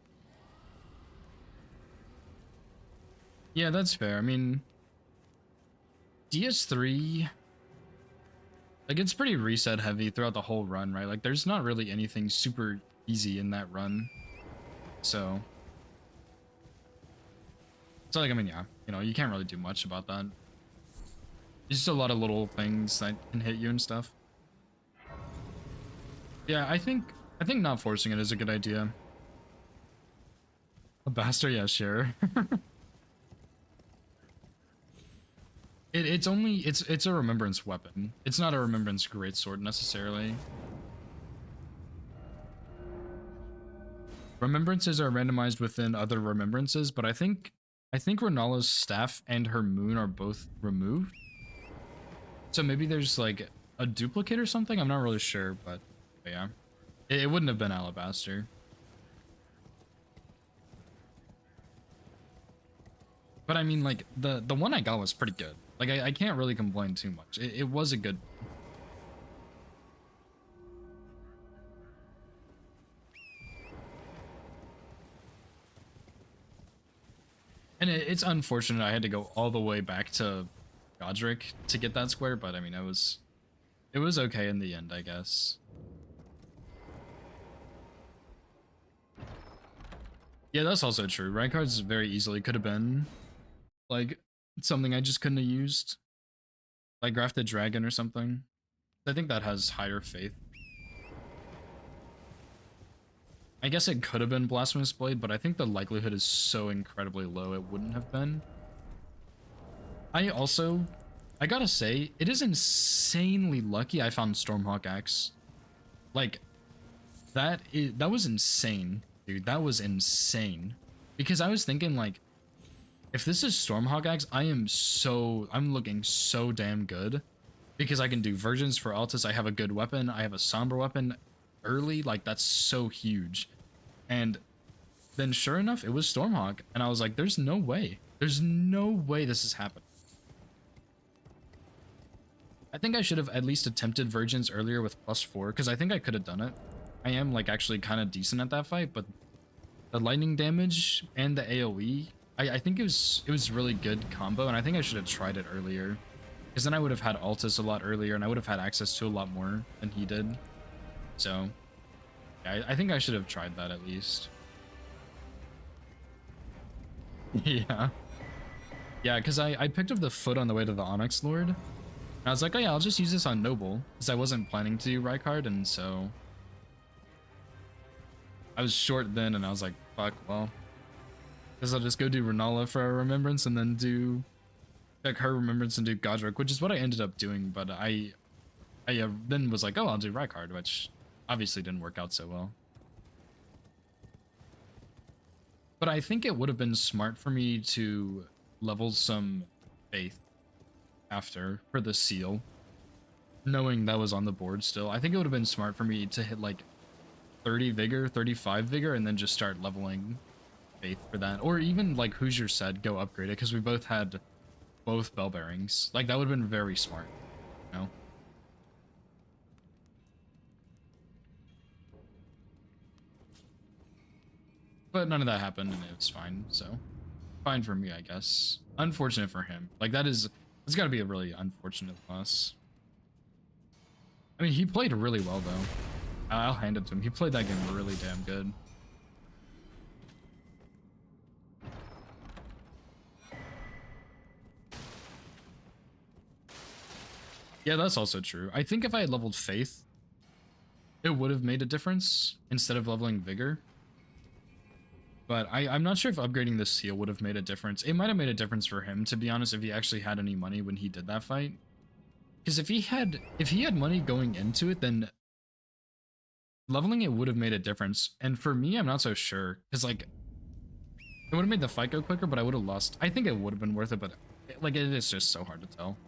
Yeah, that's fair. I mean, DS3, like, it's pretty reset heavy throughout the whole run, right? Like, there's not really anything super easy in that run. So, like, I mean, yeah, you know, you can't really do much about that. There's just a lot of little things that can hit you and stuff. Yeah, I think not forcing it is a good idea. A bastard, yeah, sure. It's a remembrance weapon. It's not a remembrance greatsword necessarily. Remembrances are randomized within other remembrances, but I think Renala's staff and her moon are both removed. So maybe there's like a duplicate or something. I'm not really sure, but yeah, it wouldn't have been Alabaster. But I mean, like the one I got was pretty good. Like, I can't really complain too much. It was a good... And it's unfortunate I had to go all the way back to Godric to get that square, but I mean, it was okay in the end, I guess. Yeah, that's also true. Rykard's very easily could have been, like, something I just couldn't have used. Like Grafted Dragon or something. I think that has higher faith. I guess it could have been Blasphemous Blade, but I think the likelihood is so incredibly low it wouldn't have been. I gotta say, it is insanely lucky I found Stormhawk Axe. Like, that was insane, dude. That was insane. Because I was thinking like, if this is Stormhawk Axe, I'm looking so damn good. Because I can do Virgins for Altus, I have a good weapon, I have a Somber weapon early, like that's so huge. And then sure enough, it was Stormhawk, and I was like, there's no way. There's no way this is happening. I think I should have at least attempted Virgins earlier with +4, because I think I could have done it. I am like actually kind of decent at that fight, but the lightning damage and the AoE, I think it was really good combo, and I think I should have tried it earlier. Because then I would have had Altus a lot earlier, and I would have had access to a lot more than he did. So, yeah, I think I should have tried that at least. Yeah. Yeah, because I picked up the foot on the way to the Onyx Lord. And I was like, oh yeah, I'll just use this on Noble. Because I wasn't planning to do Rykard, and so... I was short then, and I was like, fuck, well... Guess I'll just go do Renala for a Remembrance, and then do... Check her Remembrance and do Godric, which is what I ended up doing, but I then was like, oh, I'll do Rykard, which obviously didn't work out so well. But I think it would have been smart for me to level some Faith after for the seal, knowing that was on the board still. I think it would have been smart for me to hit like 30 Vigor, 35 Vigor, and then just start leveling Faith for that. Or even like Hoosier said, go upgrade it, because we both had both bell bearings. Like that would have been very smart, you know? But none of that happened, and it was fine, so fine for me, I guess. Unfortunate for him. Like it's gotta be a really unfortunate loss. I mean, he played really well though. I'll hand it to him. He played that game really damn good. Yeah, that's also true. I think if I had leveled Faith, it would have made a difference instead of leveling Vigor. But I'm not sure if upgrading the seal would have made a difference. It might have made a difference for him, to be honest, if he actually had any money when he did that fight. Because if he had money going into it, then leveling it would have made a difference. And for me, I'm not so sure. Because like, it would have made the fight go quicker, but I would have lost. I think it would have been worth it, but like it is just so hard to tell.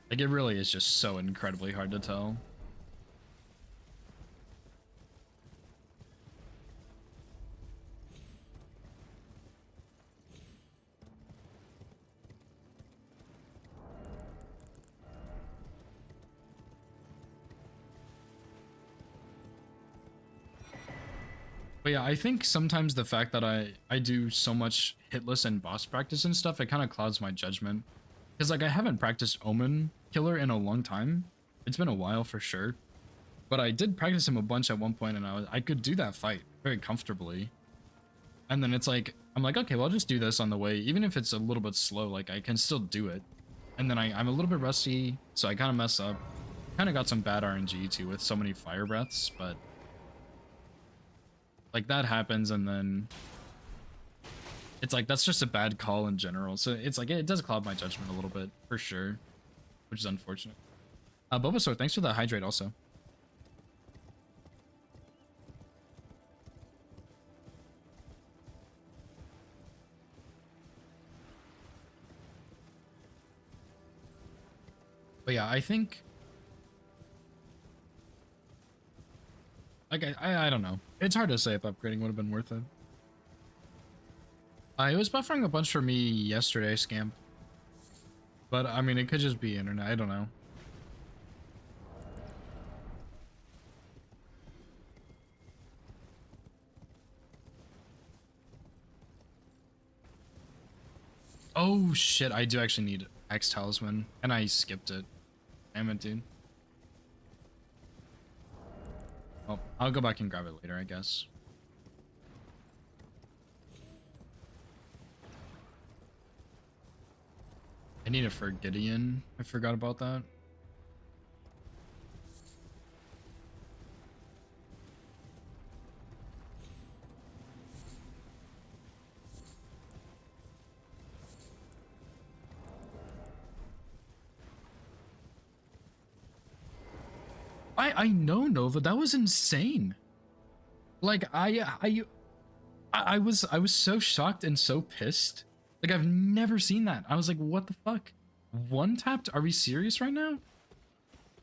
Like, it really is just so incredibly hard to tell. But yeah, I think sometimes the fact that I do so much hitless and boss practice and stuff, it kind of clouds my judgment. Because like I haven't practiced Omen Killer in a long time. It's been a while for sure. But I did practice him a bunch at one point, and I could do that fight very comfortably. And then it's like, I'm like, okay, well, I'll just do this on the way. Even if it's a little bit slow, like I can still do it. And then I'm a little bit rusty, so I kind of mess up. Kind of got some bad RNG too with so many fire breaths, but like that happens, and then it's like that's just a bad call in general. So it's like it does cloud my judgment a little bit for sure, which is unfortunate. Bulbasaur, thanks for the hydrate also. But yeah, I think like I don't know. It's hard to say if upgrading would have been worth it. It was buffering a bunch for me yesterday, Scamp. But I mean, it could just be internet. I don't know. Oh shit, I do actually need X Talisman, and I skipped it. Damn it, dude. Well, I'll go back and grab it later, I guess. I need it for Gideon. I forgot about that. I know, Nova. That was insane. Like I was so shocked and so pissed. Like I've never seen that. I was like, what the fuck? One tapped? Are we serious right now?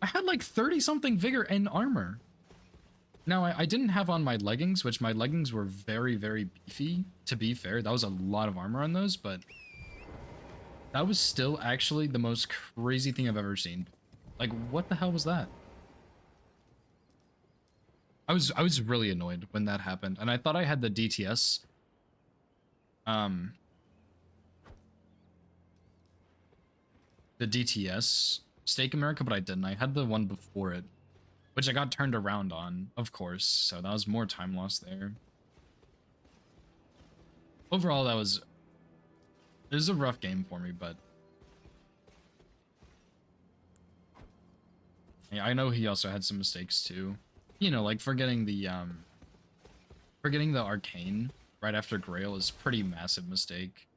I had like 30 something vigor and armor. Now I didn't have on my leggings, which my leggings were very, very beefy. To be fair, that was a lot of armor on those, but that was still actually the most crazy thing I've ever seen. Like, what the hell was that? I was really annoyed when that happened, and I thought I had the DTS. The DTS Stake America, but I didn't. I had the one before it, which I got turned around on, of course, so that was more time lost there. Overall, it was a rough game for me, but yeah, I know he also had some mistakes too. You know, like forgetting the arcane right after Grail is pretty massive mistake.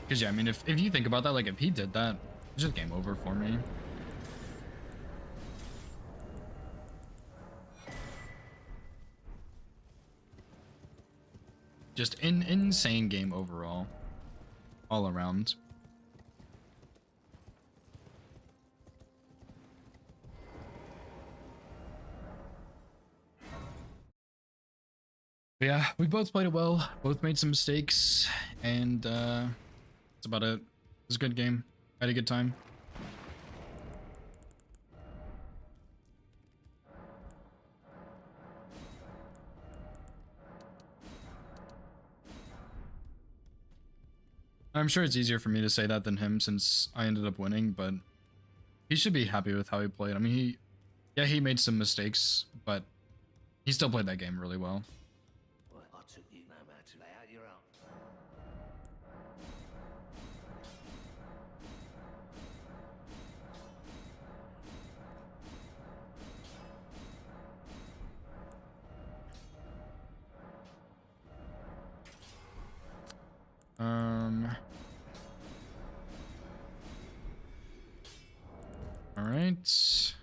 Because yeah, I mean, if you think about that, like if he did that, it's just game over for me. Just insane game overall, all around. But yeah, we both played it well, both made some mistakes, and that's about it. It was a good game. I had a good time. I'm sure it's easier for me to say that than him since I ended up winning, but he should be happy with how he played. I mean, he made some mistakes, but he still played that game really well. All right.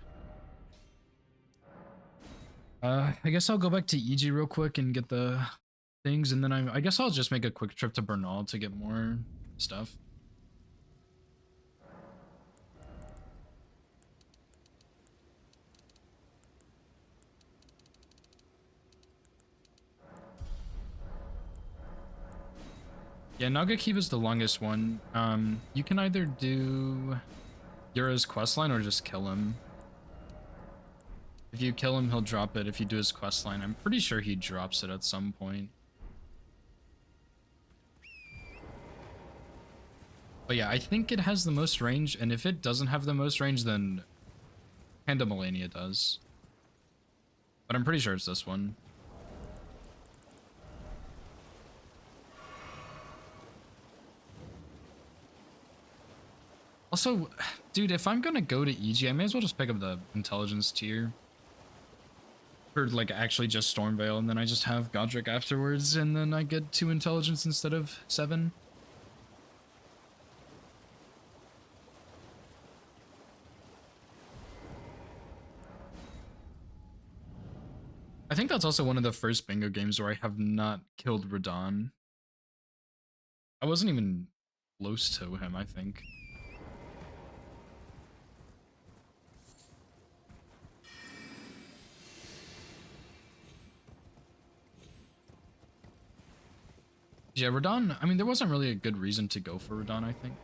I guess I'll go back to EG real quick and get the things, and then I guess I'll just make a quick trip to Bernal to get more stuff. Yeah, Nagakiba is the longest one. You can either do Yura's questline or just kill him. If you kill him, he'll drop it. If you do his questline, I'm pretty sure he drops it at some point. But yeah, I think it has the most range, and if it doesn't have the most range, then Pandamelania does. But I'm pretty sure it's this one. Also, dude, if I'm gonna go to EG, I may as well just pick up the intelligence tier. Or like actually just Stormveil, and then I just have Godric afterwards, and then I get 2 intelligence instead of 7. I think that's also one of the first bingo games where I have not killed Radahn. I wasn't even close to him, I think. Yeah, Radahn, I mean, there wasn't really a good reason to go for Radahn, I think.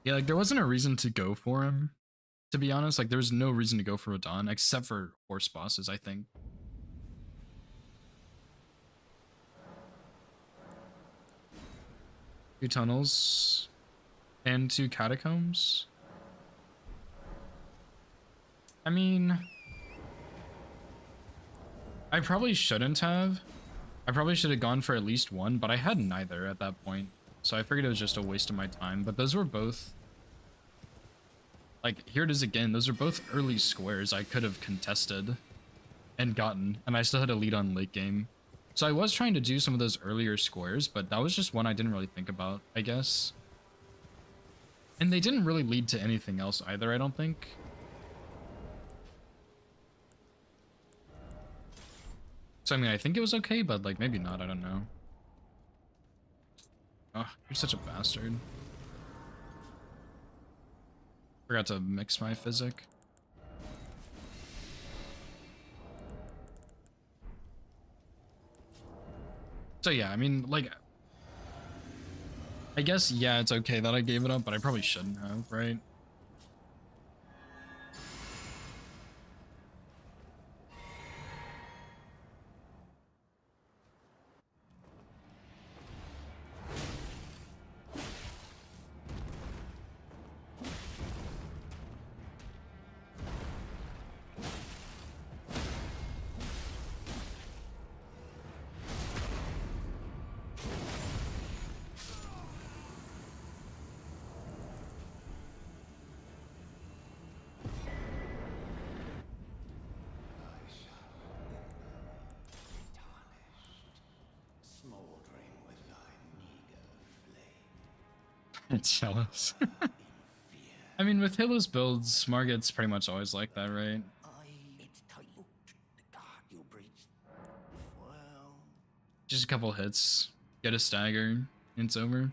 Yeah, like, there wasn't a reason to go for him, to be honest. Like, there was no reason to go for Radahn, except for horse bosses, I think. 2 tunnels and 2 catacombs. I mean, I probably shouldn't have. I probably should have gone for at least 1, but I had neither at that point. So I figured it was just a waste of my time, but those were both, like, here it is again, those are both early squares I could have contested and gotten, and I still had a lead on late game. So I was trying to do some of those earlier squares, but that was just one I didn't really think about, I guess. And they didn't really lead to anything else either, I don't think. So I mean, I think it was okay, but like maybe not, I don't know. Oh, you're such a bastard. Forgot to mix my physic. So yeah, I mean, like, I guess, yeah, it's okay that I gave it up, but I probably shouldn't have, right? It's jealous. I mean, with Halo's builds, Margit's pretty much always like that, right? Just a couple hits, get a stagger, and it's over.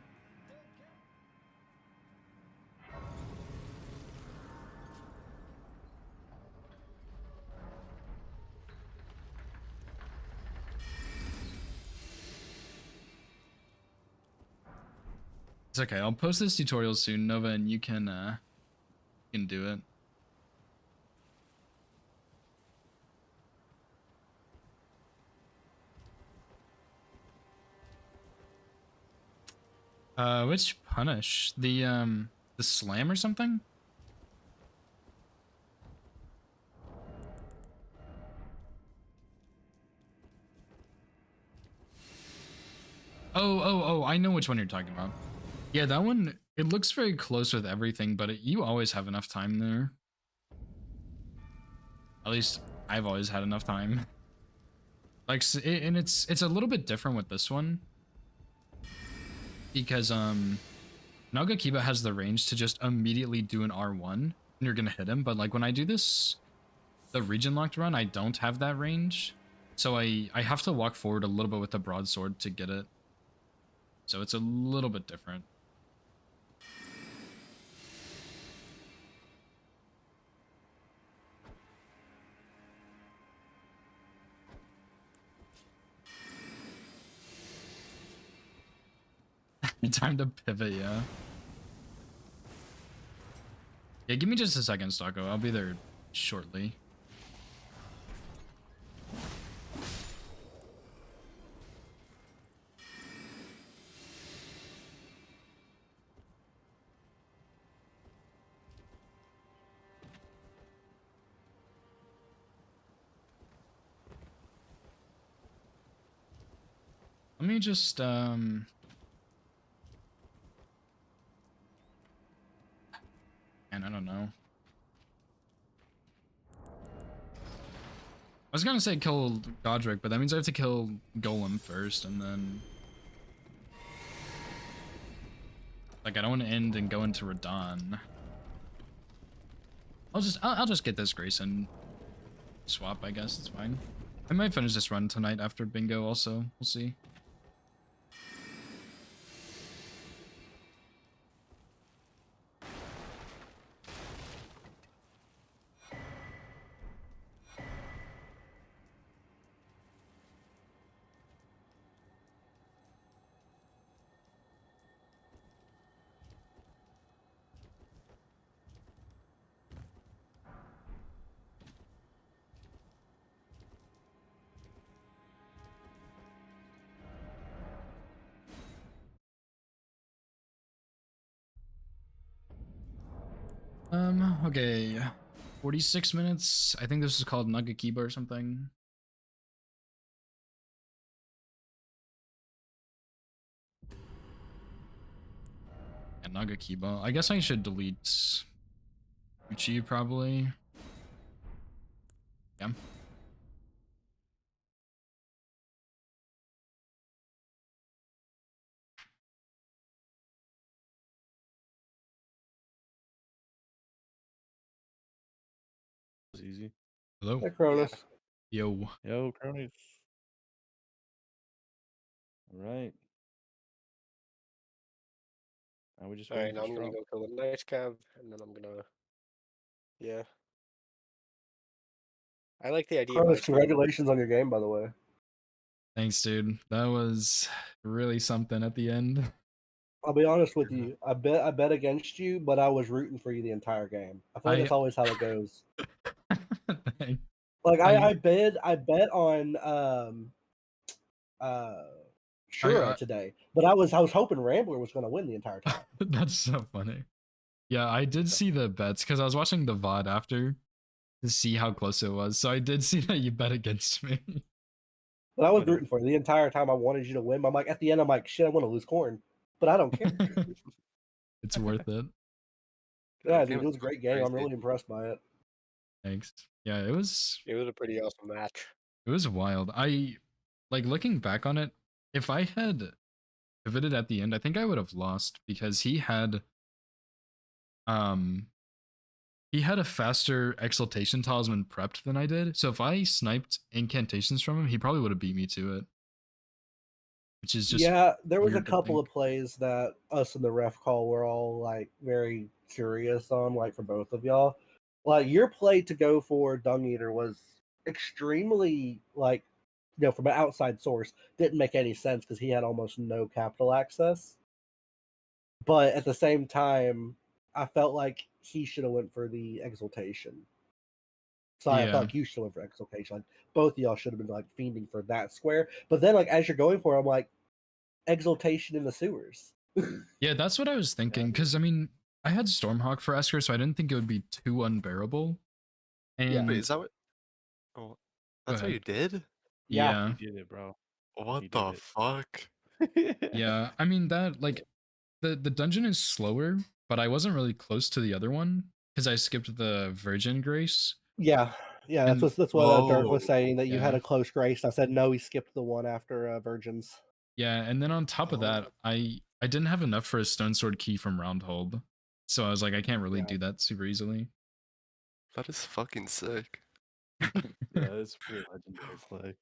It's okay, I'll post this tutorial soon, Nova, and you can do it. Which punish? The slam or something? Oh, I know which one you're talking about. Yeah, that one, it looks very close with everything, but you always have enough time there. At least I've always had enough time. Like, and it's a little bit different with this one. Because, Naga Kiba has the range to just immediately do an R1, and you're gonna hit him, but like when I do this, the region locked run, I don't have that range. So I have to walk forward a little bit with the broadsword to get it. So it's a little bit different. Time to pivot, yeah. Yeah, give me just a second, Stocko. I'll be there shortly. Let me just, and I don't know. I was gonna say kill Godric, but that means I have to kill Golem first, and then... Like, I don't want to end and go into Radahn. I'll just get this Grayson swap, I guess, it's fine. I might finish this run tonight after bingo also, we'll see. Okay, 46 minutes. I think this is called Naga Kiba or something. Nagakiba. I guess I should delete Uchi probably. Yeah. It was easy. Hello. Hey, Cronus. Yo. Yo, Cronus. All right. Now we just All right, waiting now for I'm gonna Strom. go kill the Nice Cab, and then I'm gonna. Yeah. I like the idea. Cronus, congratulations on your game, by the way. Thanks, dude. That was really something at the end. I'll be honest with you. I bet against you, but I was rooting for you the entire game. I feel like that's always how it goes. Like I bet on Shura today, but I was hoping Rambler was going to win the entire time. That's so funny. Yeah, I did see the bets because I was watching the VOD after to see how close it was. So I did see that you bet against me. But I was rooting for you the entire time. I wanted you to win. I'm like, at the end, I'm like, shit, I want to lose corn, but I don't care. It's worth it. Yeah, dude, it was a great game. I'm really impressed by it. Thanks. Yeah, it was a pretty awesome match. It was wild. I like looking back on it, if I had pivoted at the end, I think I would have lost because he had a faster exaltation talisman prepped than I did. So if I sniped incantations from him, he probably would have beat me to it. Which is just there was a weird to couple think. of plays that us and the ref call were all like very curious on, like for both of y'all. Like your play to go for Dung Eater was extremely like, from an outside source, didn't make any sense because he had almost no capital access. But at the same time, I felt like he should have went for the exaltation. So I felt like you should have went for exaltation. Like both of y'all should have been like fiending for that square. But then like as you're going for it, I'm like, exaltation in the sewers. Yeah, that's what I was thinking. Because I mean, I had Stormhawk for Esker, so I didn't think it would be too unbearable. And Wait, is that what? Oh, that's what you did? Yeah. You did it, bro. What the fuck? Yeah, I mean that like the dungeon is slower, but I wasn't really close to the other one because I skipped the Virgin Grace. Yeah, And- that's what Dirk was saying, that you had yeah. a close grace. I said no, he skipped the one after Virgins. Yeah, and then on top of that, I didn't have enough for a Stone Sword key from Roundhold, so I was like, I can't really do that super easily. That is fucking sick. Yeah, it's pretty legendary play.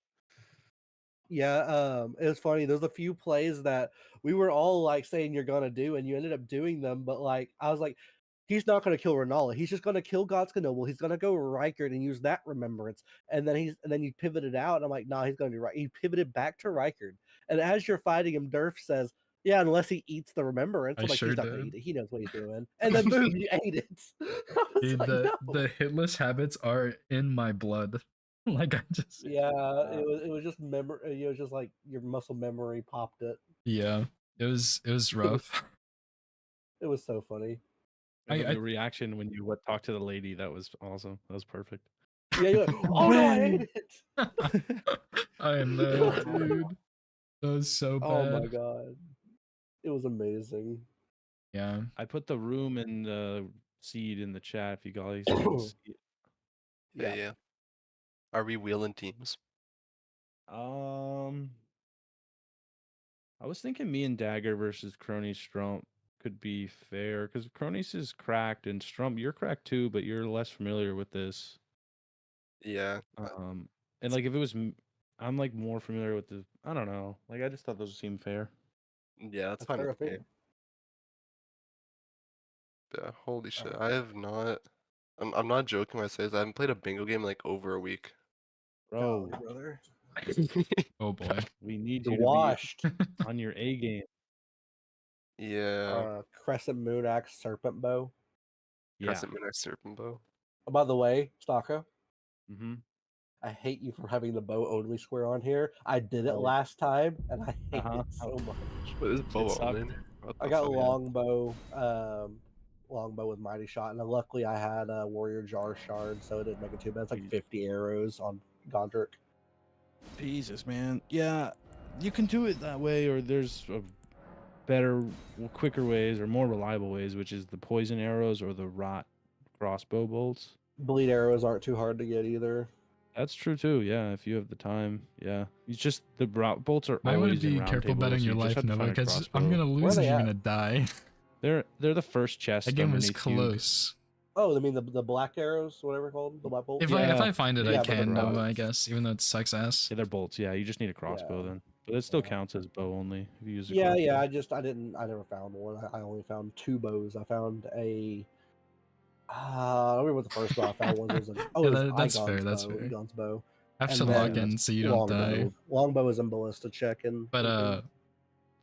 Yeah, it was funny. There's a few plays that we were all like saying you're gonna do, and you ended up doing them. But like, I was like, he's not gonna kill Renala. He's just gonna kill Godska Noble. He's gonna go Rykard and use that remembrance. And then you pivoted out. And I'm like, nah, he's gonna do right. He pivoted back to Rykard. And as you're fighting him, Durf says, yeah, unless he eats the remembrance. I'm I like, sure he's not gonna did. eat it. He knows what he's doing. And then boom, you ate it. I was Dude, like, the no. the hitless habits are in my blood. Like I just Yeah, it was just memory. It was just like your muscle memory popped it. yeah, it was rough. It was so funny. And then the reaction when you talked to the lady, that was awesome. That was perfect. Yeah, you're like, oh no, I ate it. I know, dude. That was so bad. Oh my god, it was amazing. Yeah, I put the room and the seed in the chat if you guys can see it. Yeah. Are we wheeling teams? I was thinking me and Dagger versus Crony Strump could be fair because Crony's is cracked and Strump, you're cracked too, but you're less familiar with this. Yeah. And like if it was, I'm like more familiar with the. I don't know. Like I just thought those seemed fair. Yeah, that's fine with me. Yeah, holy shit. I have not. I'm not joking when I say this. I haven't played a bingo game in like over a week. Bro, brother. Oh boy, we need You're you to washed. be on your A game. Yeah. Crescent Moon Axe Serpent Bow. Crescent Moon Axe Serpent Bow. Oh, by the way, Stocko, Mm-hmm. I hate you for having the bow only square on here. I did it Oh. last time, and I hate it so much. What is bow sucked. on in? I got longbow with mighty shot, and luckily I had a warrior jar shard, so it didn't make it too bad. It's like 50 arrows on Gondrick. Jesus, man. Yeah, you can do it that way, or there's better, quicker ways or more reliable ways, which is the poison arrows or the rot crossbow bolts. Bleed arrows aren't too hard to get either. That's true too. Yeah, if you have the time. Yeah, it's just the bolts are I want always to be in round careful tables, betting so your you just life, have to Nova, find a because I'm crossbow. gonna lose and they you're at? gonna die. They're the first chest. That game was underneath you. close. Oh, I mean the black arrows, whatever called, the black bolts. If I find it, I but can they're Nova, I bolts. guess, even though it sucks ass. Yeah, they're bolts. Yeah, you just need a crossbow then, but it still counts as bow only if you use a Yeah, crossbow. I never found one. I only found 2 bows. I found a. I don't remember what the first bow I found was. It was Yeah, it was that's fair. Igon's That's bow. fair. Egon's bow. Have And to then lock in so you don't die. Longbow is in ballista checking. But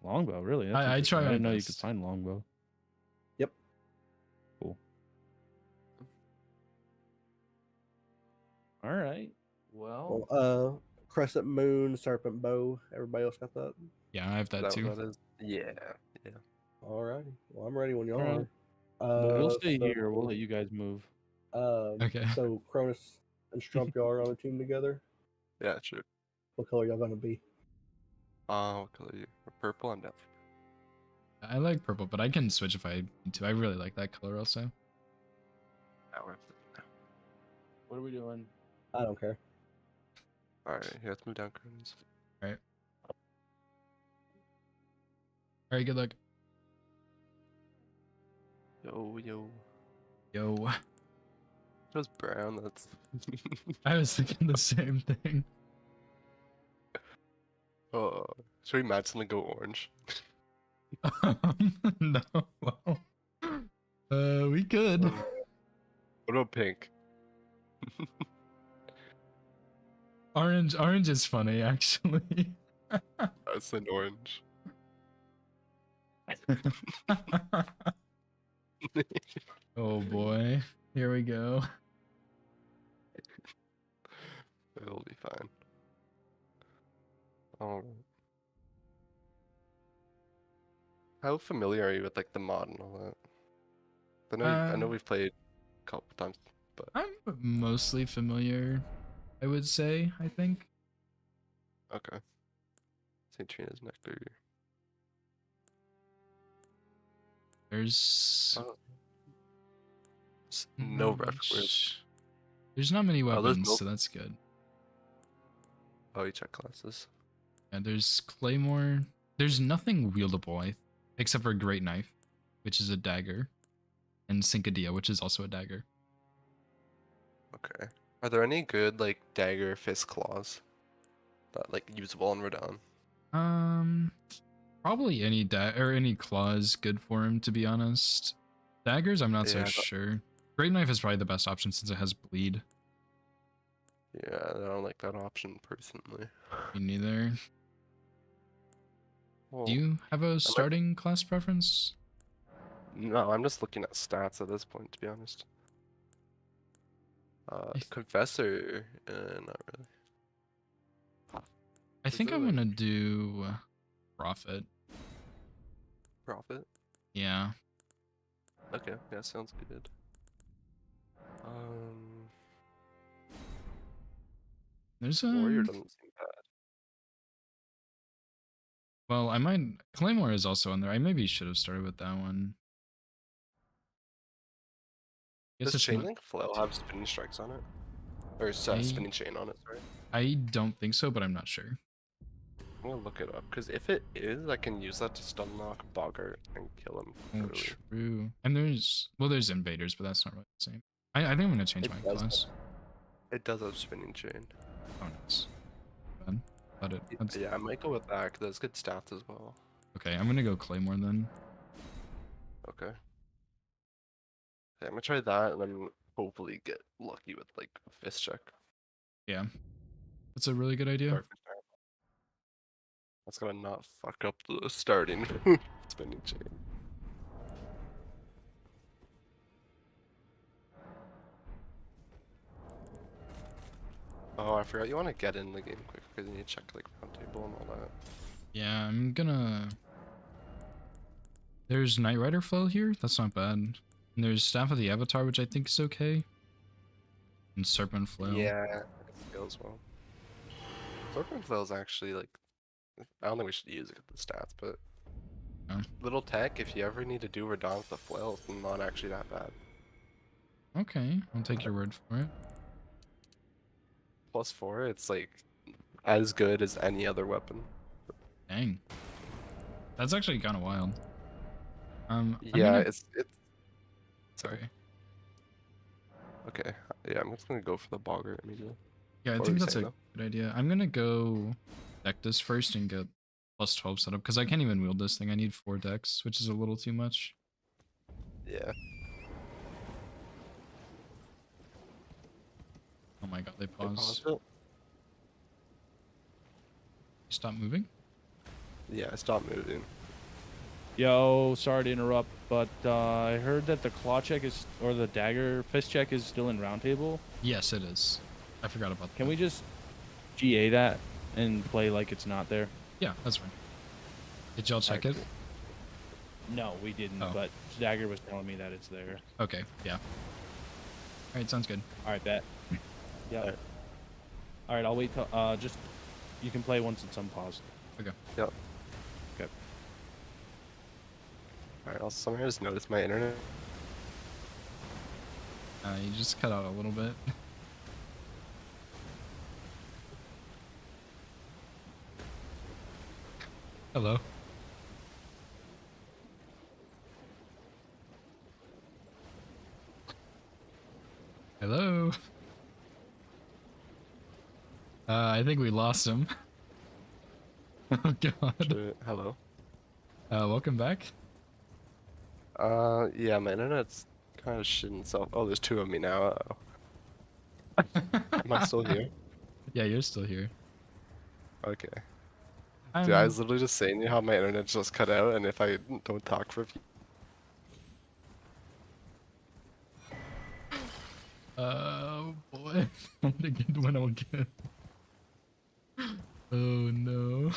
longbow, really? That's I interesting. try I my didn't know you best. could find longbow. Yep. Cool. All right. Well, Crescent Moon, Serpent Bow. Everybody else got that? Yeah, I have that too. That is, yeah. All right. Well, I'm ready when y'all All right. are. Well, we'll stay here. We'll let you guys move. Okay. So Cronus and Strump, y'all are on a team together. Yeah, sure. What color y'all gonna be? What color are you? Purple, I'm down. I like purple, but I can switch if I need to. I really like that color also. Now What are we doing? I don't care. Alright, here, let's move down, Cronus. Alright. Alright, good luck. Yo. It was brown, that's... I was thinking the same thing. Oh, should we match something go orange? No. Well, we could. What about pink? Orange is funny, actually. That's an orange. Oh boy. Here we go. It'll be fine. Alright. How familiar are you with like the mod and all that? I know we've played a couple times, but I'm mostly familiar, I would say, I think. okay. St. Trina's Nectar. There's no ref. There's not many Oh, there's weapons, no- so that's good. Oh, you check classes. Yeah, there's Claymore. There's nothing wieldable, except for Great Knife, which is a dagger, and Cincadia, which is also a dagger. Okay. Are there any good like dagger fist claws that like usable on Radon? Probably any any claws good for him, to be honest. Daggers, I'm not Yeah, so I thought- sure. Great Knife is probably the best option since it has bleed. Yeah, I don't like that option personally. Me neither. Well, Do you have a starting class preference? No, I'm just looking at stats at this point, to be honest. Confessor, not really. I think I'm gonna do Prophet. Prophet? Yeah. Okay, yeah, sounds good. There's Warrior doesn't seem bad. Well, I might. Claymore is also in there. I maybe should have started with that one. Guess Does it's not- Chainlink Flail have spinning strikes on it? Or I- spinning chain on it, sorry. I don't think so, but I'm not sure. I'm gonna look it up, because if it is, I can use that to stun lock Boggart and kill him Oh, early. true. And there's invaders, but that's not really the same. I think I'm gonna change It my does class. It does have spinning chain. Oh, nice. Bad. But that's Yeah, I might go with that, because that's good stats as well. okay. I'm gonna go Claymore then. Okay. Okay, I'm gonna try that, and then hopefully get lucky with, like, a fist check. Yeah, that's a really good idea. That's gonna not fuck up the starting spinning chain. Oh, I forgot you want to get in the game quick because you need to check like round table and all that. Yeah, I'm gonna. There's Knight Rider Flow here. That's not bad. And there's Staff of the Avatar, which I think is okay. And Serpent Flail. Yeah, it goes well. Serpent Flail is actually like, I don't think we should use it at the stats, but Little tech, if you ever need to do Radon with the flail, it's not actually that bad. Okay, I'll take your word for it. +4, it's like as good as any other weapon. Dang. That's actually kind of wild. Yeah, it's sorry. Okay, yeah, I'm just gonna go for the Boggart immediately. Yeah, I What were think you that's saying, a though? good idea. I'm gonna go deck this first and get +12 set up because I can't even wield this thing. I need 4 decks, which is a little too much. Yeah. Oh my god, they They paused. paused it? Stop moving? Yeah, I stopped moving. Yo, sorry to interrupt, but I heard that the claw check is, or the dagger fist check is still in roundtable. Yes, it is. I forgot about that. Can we just GA that and play like it's not there? Yeah, that's fine. Did y'all check it? No, we didn't, Oh. but Dagger was telling me that it's there. Okay, yeah. Alright, sounds good. Alright, bet. Yeah. Alright, I'll wait till, just, you can play once it's unpaused. Okay. Yep. Okay. Alright, also somehow just noticed my internet. You just cut out a little bit. Hello. Hello. I think we lost him. Oh god. Hello. Welcome back. Yeah, my internet's kind of shitting itself. Oh, there's 2 of me now. Am I still here? Yeah, you're still here. Okay. Dude, I I'm- was literally just saying how my internet just cut out, and if I don't talk for a few... Oh boy. I'm gonna get one again. Oh no.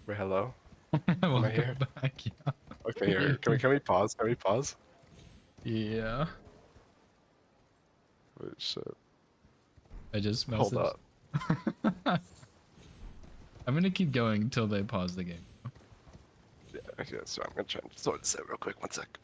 Wait, hello? Am I Welcome here? back, yeah. Okay, here. Can we pause? Can we pause? Yeah. Wait, shit. I just messaged. Hold up. I'm gonna keep going until they pause the game. Yeah, okay, so I'm gonna try and sort this out real quick. One sec.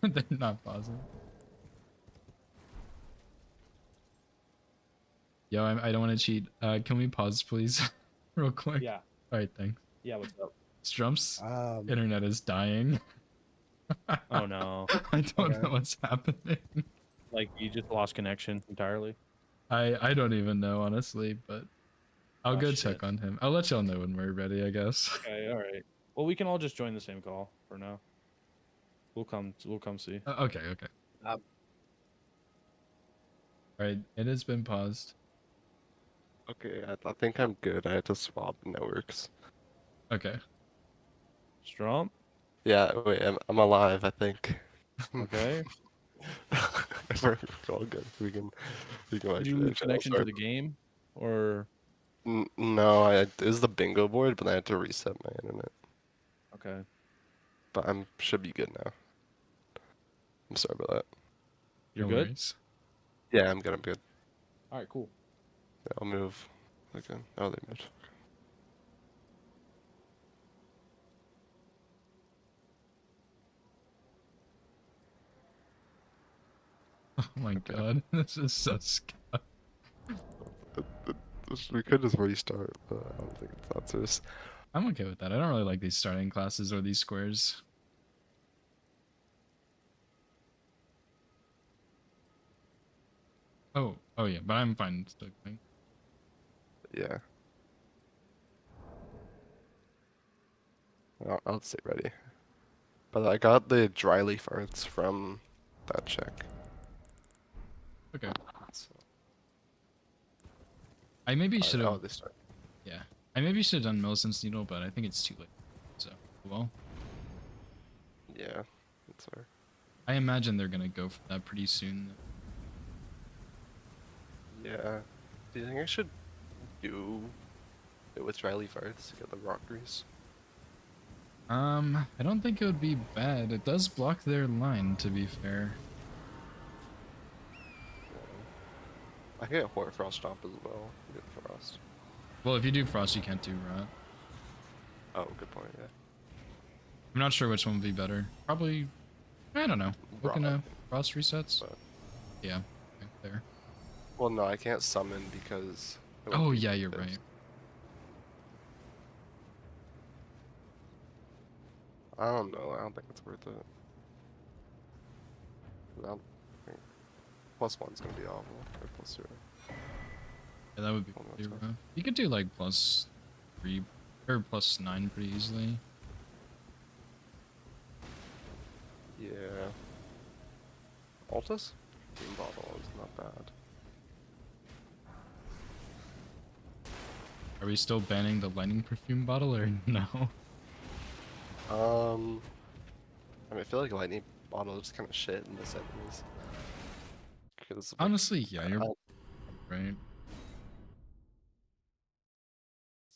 They're not pausing. Yo, I don't want to cheat. Can we pause, please? Real quick. Yeah. Alright, thanks. Yeah, what's up? Strump's internet is dying. Oh no. I don't know what's happening. Like, you just lost connection entirely? I don't even know, honestly, but I'll Oh, go shit. check on him. I'll let y'all know when we're ready, I guess. Okay, alright. Well, we can all just join the same call for now. We'll come see. Okay. Alright, it has been paused. Okay, I think I'm good. I had to swap networks. Okay. Strom? Yeah, wait, I'm alive, I think. Okay. we're all good. We can Did you actually lose connection to sorry. the game? Or No, it was the bingo board, but I had to reset my internet. okay. But should be good now. I'm sorry about that. You're No good? worries. Yeah, I'm good. Alright, cool. Yeah, I'll move. Okay. Oh, they moved. Oh my god, this is so scary. We could just restart, but I don't think it's that serious. I'm okay with that. I don't really like these starting classes or these squares. Oh yeah, but I'm fine still going. Yeah. I'll stay ready. But I got the dry leaf arts from that check. Okay. So, I maybe should oh, have. they start. Yeah, I maybe should have done Millicent's Needle, but I think it's too late. So, well, Yeah, that's fair. I imagine they're gonna go for that pretty soon. Yeah. Do you think I should do it with dry leaf arts to get the rock grease? I don't think it would be bad. It does block their line, to be fair. I can get Hoarfrost Stomp as well. Good Frost. Well, if you do Frost, you can't do Rot. Oh, good point, yeah. I'm not sure which one would be better. Probably, I don't know. Looking at Frost resets? But... Yeah, okay, there. Well, no, I can't summon because... Oh, yeah, you're right. I don't know. I don't think it's worth it. I don't think... +1's gonna be awful. Or +0. Yeah, that would be pretty rough. You could do like +3 or +9 pretty easily. Yeah. Altus? Green bottle is not bad. Are we still banning the lightning perfume bottle or no? I mean, I feel like lightning bottle is kind of shit in this anyways. Because honestly, yeah, you're right.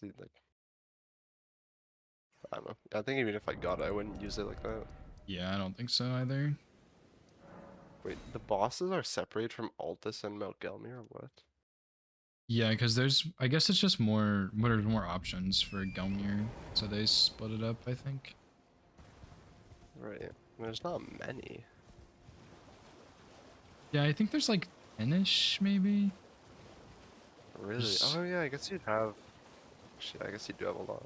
See, like, I don't know. I think even if I got it, I wouldn't use it like that. Yeah, I don't think so either. Wait, the bosses are separated from Altus and Mount Gelmir, or what? Yeah, because I guess it's just more options for Gelmir, so they split it up, I think. Right. I mean, there's not many. Yeah, I think there's like 10-ish, maybe? Really? Oh yeah, I guess you'd have... Shit, I guess you do have a lot.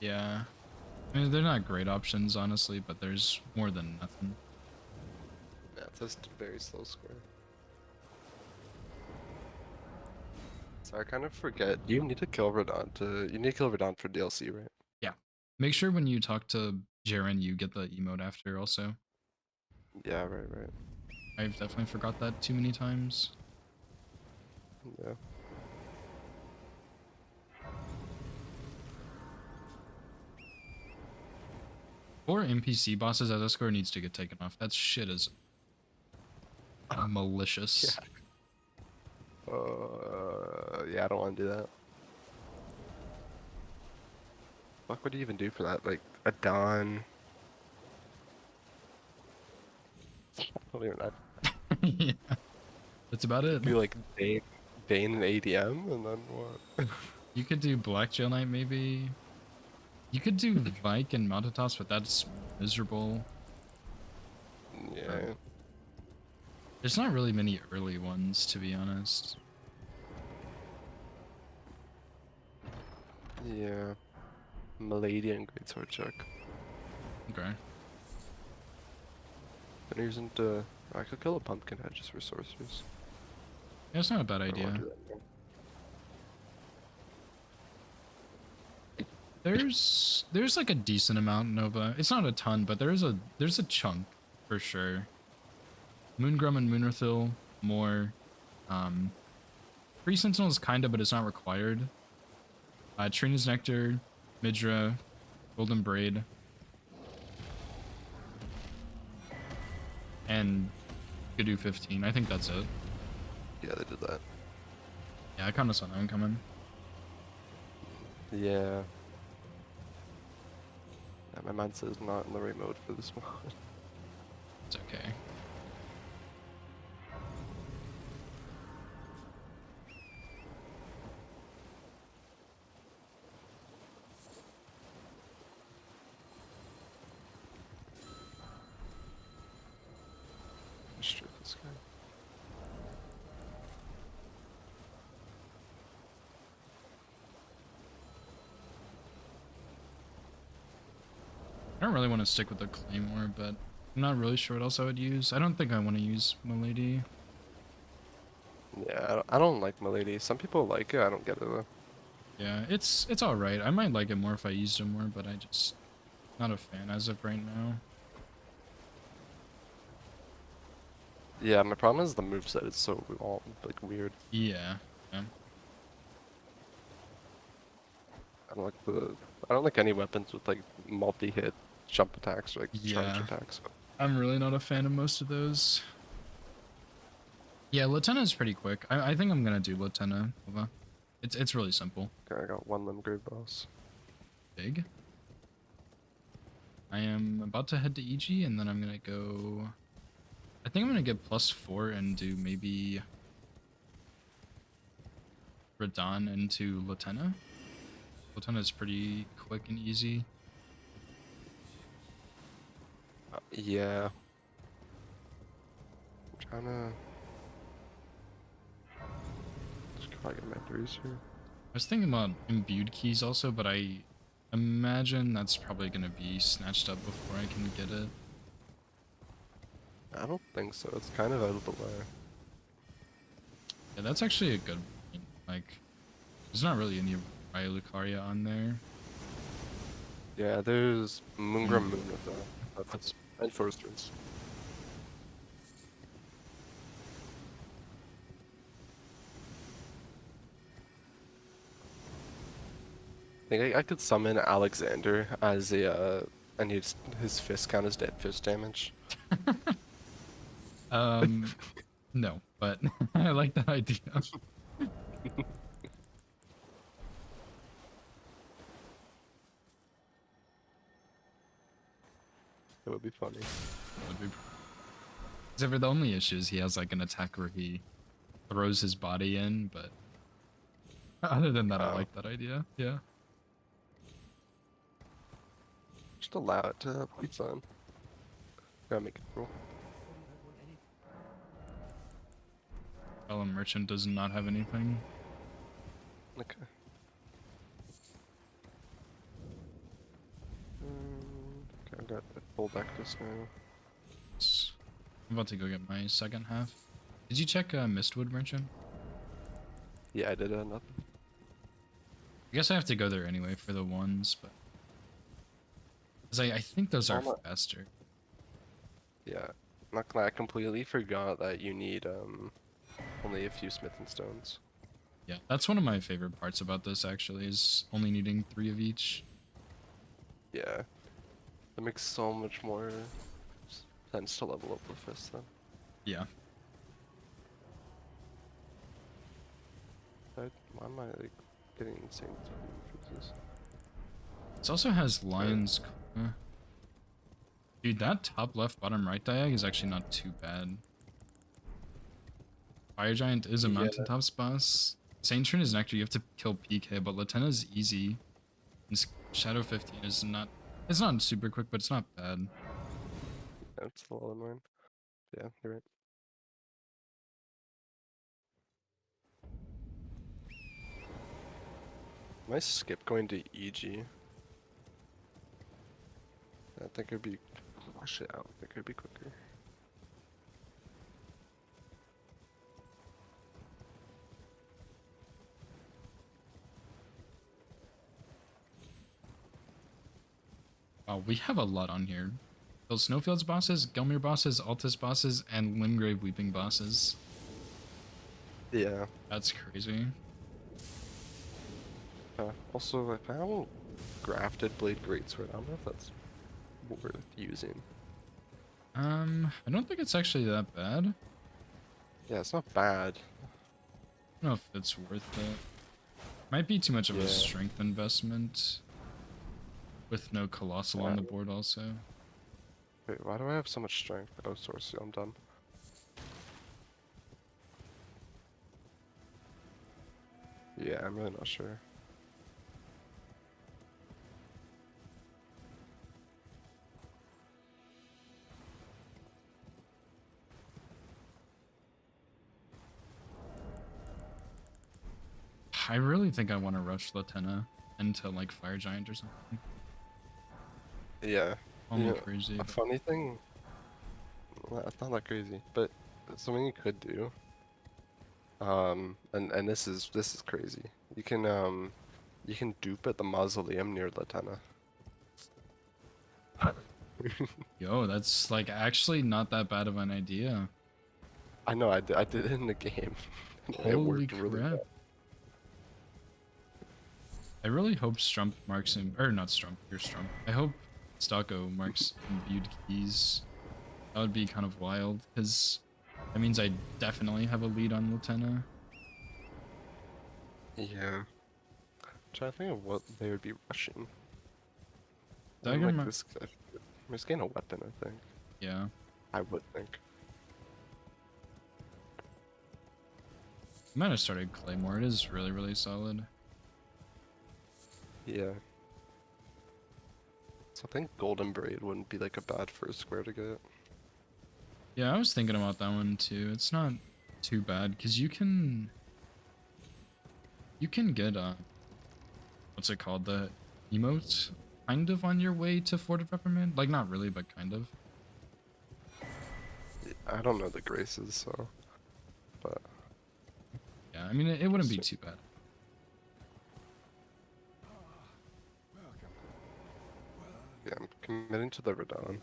Yeah. I mean, they're not great options, honestly, but there's more than nothing. Yeah, it's just a very slow square. So I kind of forget, you need to kill Radon you need to kill Radon for DLC, right? Yeah. Make sure when you talk to Jaren, you get the emote after also. Yeah, right. I've definitely forgot that too many times. Yeah. Or NPC bosses, as a score needs to get taken off. That shit is malicious. Yeah. Yeah, I don't want to do that. What would you even do for that? Like, a Dawn? I don't even know. Yeah. That's about it. Do like Bane and ADM, and then what? You could do Black Jail Knight, maybe. You could do Vike and Mountaintops, but that's miserable. Yeah. There's not really many early ones, to be honest. Yeah. Milady and Greatsword check. Okay. Then isn't I could kill a Pumpkinhead just for sorcerers. Yeah, it's not a bad idea. There's like a decent amount, Nova. It's not a ton, but there's a chunk for sure. Moongrum and Moonrathil, more. Free Sentinels kinda, but it's not required. Trina's Nectar, Midra, Golden Braid. And could do 15. I think that's it. Yeah, they did that. Yeah, I kinda saw that one coming. Yeah. Yeah, my mindset is not in the right mode for this one. It's okay. Shoot this guy. I don't really want to stick with the Claymore, but I'm not really sure what else I would use. I don't think I want to use Milady. Yeah, I don't like Milady. Some people like it, I don't get it though. Yeah, it's alright. I might like it more if I used it more, but I just not a fan as of right now. Yeah, my problem is the moveset is so all like weird. Yeah. I don't like any weapons with like multi-hit jump attacks or like charge Yeah. attacks. I'm really not a fan of most of those. Yeah, Latenna is pretty quick. I think I'm gonna do Latenna. It's really simple. Okay, I got one Limgrave boss. Big. I am about to head to EG, and then I'm gonna go. I think I'm gonna get +4 and do maybe Radahn into Latenna. Latenna is pretty quick and easy. Yeah. I'm trying to. Just probably get my 3s here. I was thinking about imbued keys also, but I imagine that's probably gonna be snatched up before I can get it. I don't think so. It's kind of out of the way. Yeah, that's actually a good point. Like, there's not really any Raya Lucaria on there. Yeah, there's Moongra Moon with that. That's and Foresters. I think I could summon Alexander as a and his fist count as dead fist damage. No, but I like that idea. It would be funny. Except for the only issue is he has like an attack where he throws his body in, but other than that, I like that idea. Yeah. Just allow it to be fun. Gotta make it cool. Ellen Merchant does not have anything. Okay. Okay, I've got the full deck just now. I'm about to go get my second half. Did you check Mistwood Merchant? Yeah, I did nothing. I guess I have to go there anyway for the ones, but because I think those are faster. Yeah, not gonna. I completely forgot that you need only a few Smith and Stones. Yeah, that's one of my favorite parts about this actually, is only needing 3 of each. Yeah, that makes so much more sense to level up with Fist then. Yeah. Why am I like getting insane for this? This also has lines. Dude, that top left, bottom right diag is actually not too bad. Fire Giant is a mountaintops boss. Saintron is actually, you have to kill PK, but Latenna is easy. And Shadow 15 is not, it's not super quick, but it's not bad. That's a lot annoying. Yeah, you're right. Am I skip going to EG? I think it'd be. Actually, I don't think it'd be quicker. Wow, we have a lot on here. Those Snowfields bosses, Gelmir bosses, Altus bosses, and Limgrave Weeping bosses. Yeah. That's crazy. Also, I found Grafted Blade Greatsword. I don't know if that's worth using. I don't think it's actually that bad. Yeah, it's not bad. I don't know if it's worth it. Might be too much of a strength investment. With no Colossal on the board also. Wait, why do I have so much strength? Oh, Source, I'm done. Yeah, I'm really not sure. I really think I want to rush Latenna into like Fire Giant or something. Yeah. Almost crazy. A funny thing. Well, it's not that crazy, but something you could do. And this is crazy. You can dupe at the mausoleum near Latenna. Yo, that's like actually not that bad of an idea. I know, I did it in the game. It Holy worked crap. really well. I really hope Strump marks him, or not Strump, you're Strump. I hope Stocko marks imbued keys. That would be kind of wild, because that means I definitely have a lead on Latenna. Yeah. I'm trying to think of what they would be rushing. Dagger Like this guy. just gain a weapon, I think. Yeah. I would think. I might have started Claymore. It is really, really solid. Yeah. So I think Golden Braid wouldn't be like a bad first square to get. Yeah, I was thinking about that one too. It's not too bad because you can get what's it called, the emote kind of on your way to Fort of Reprimand. Like not really, but kind of. I don't know the graces, so, but yeah, I mean it wouldn't be too bad. Yeah, I'm committing to the Radon.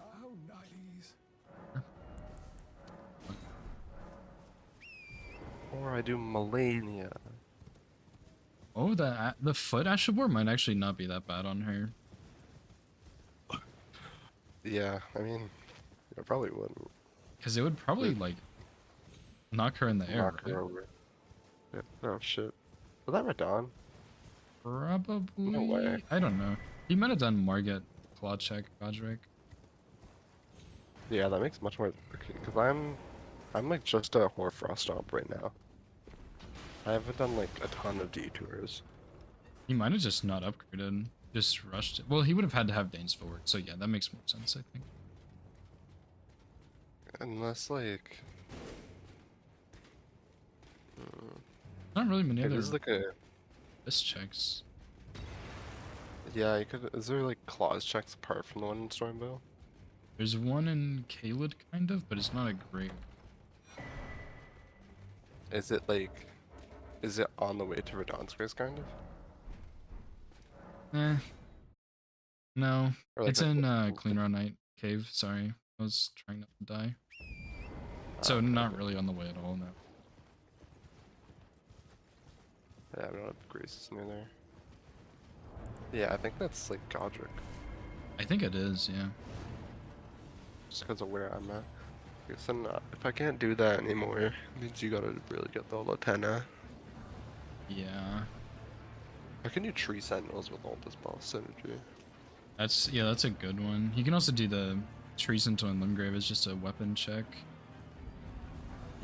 Or I do Melania. Oh, the foot Ashtabor might actually not be that bad on her. Yeah, I mean, I probably wouldn't. Because it would probably like knock her in the air. Knock her over. Yeah. Oh shit. Was that Radon? Probably. No way. I don't know. He might have done Margit, Claw check, Godric. Yeah, that makes much more. Because I'm like just a Hoarfrost Stomp right now. I haven't done like a ton of detours. He might have just not upgraded, just rushed it. Well, he would have had to have Dane's forward, so yeah, that makes more sense, I think. Unless like, Not really many it other is like a. fist checks. Yeah, you could. Is there like claws checks apart from the one in Stormbow? There's one in Caelid, kind of, but it's not a great. Is it like? Is it on the way to Radon Squares, kind of? No. Or like It's a- in Clean Raw Night Cave, sorry. I was trying not to die. So not really on the way at all, no. Yeah, we don't have graces near there. Yeah, I think that's like Godric. I think it is, yeah. Just because of where I'm at. I guess then, if I can't do that anymore, it means you gotta really get the Latena. Yeah. I can do Tree Sentinels with all this boss synergy. That's a good one. You can also do the Tree Sentinel and Limgrave as just a weapon check.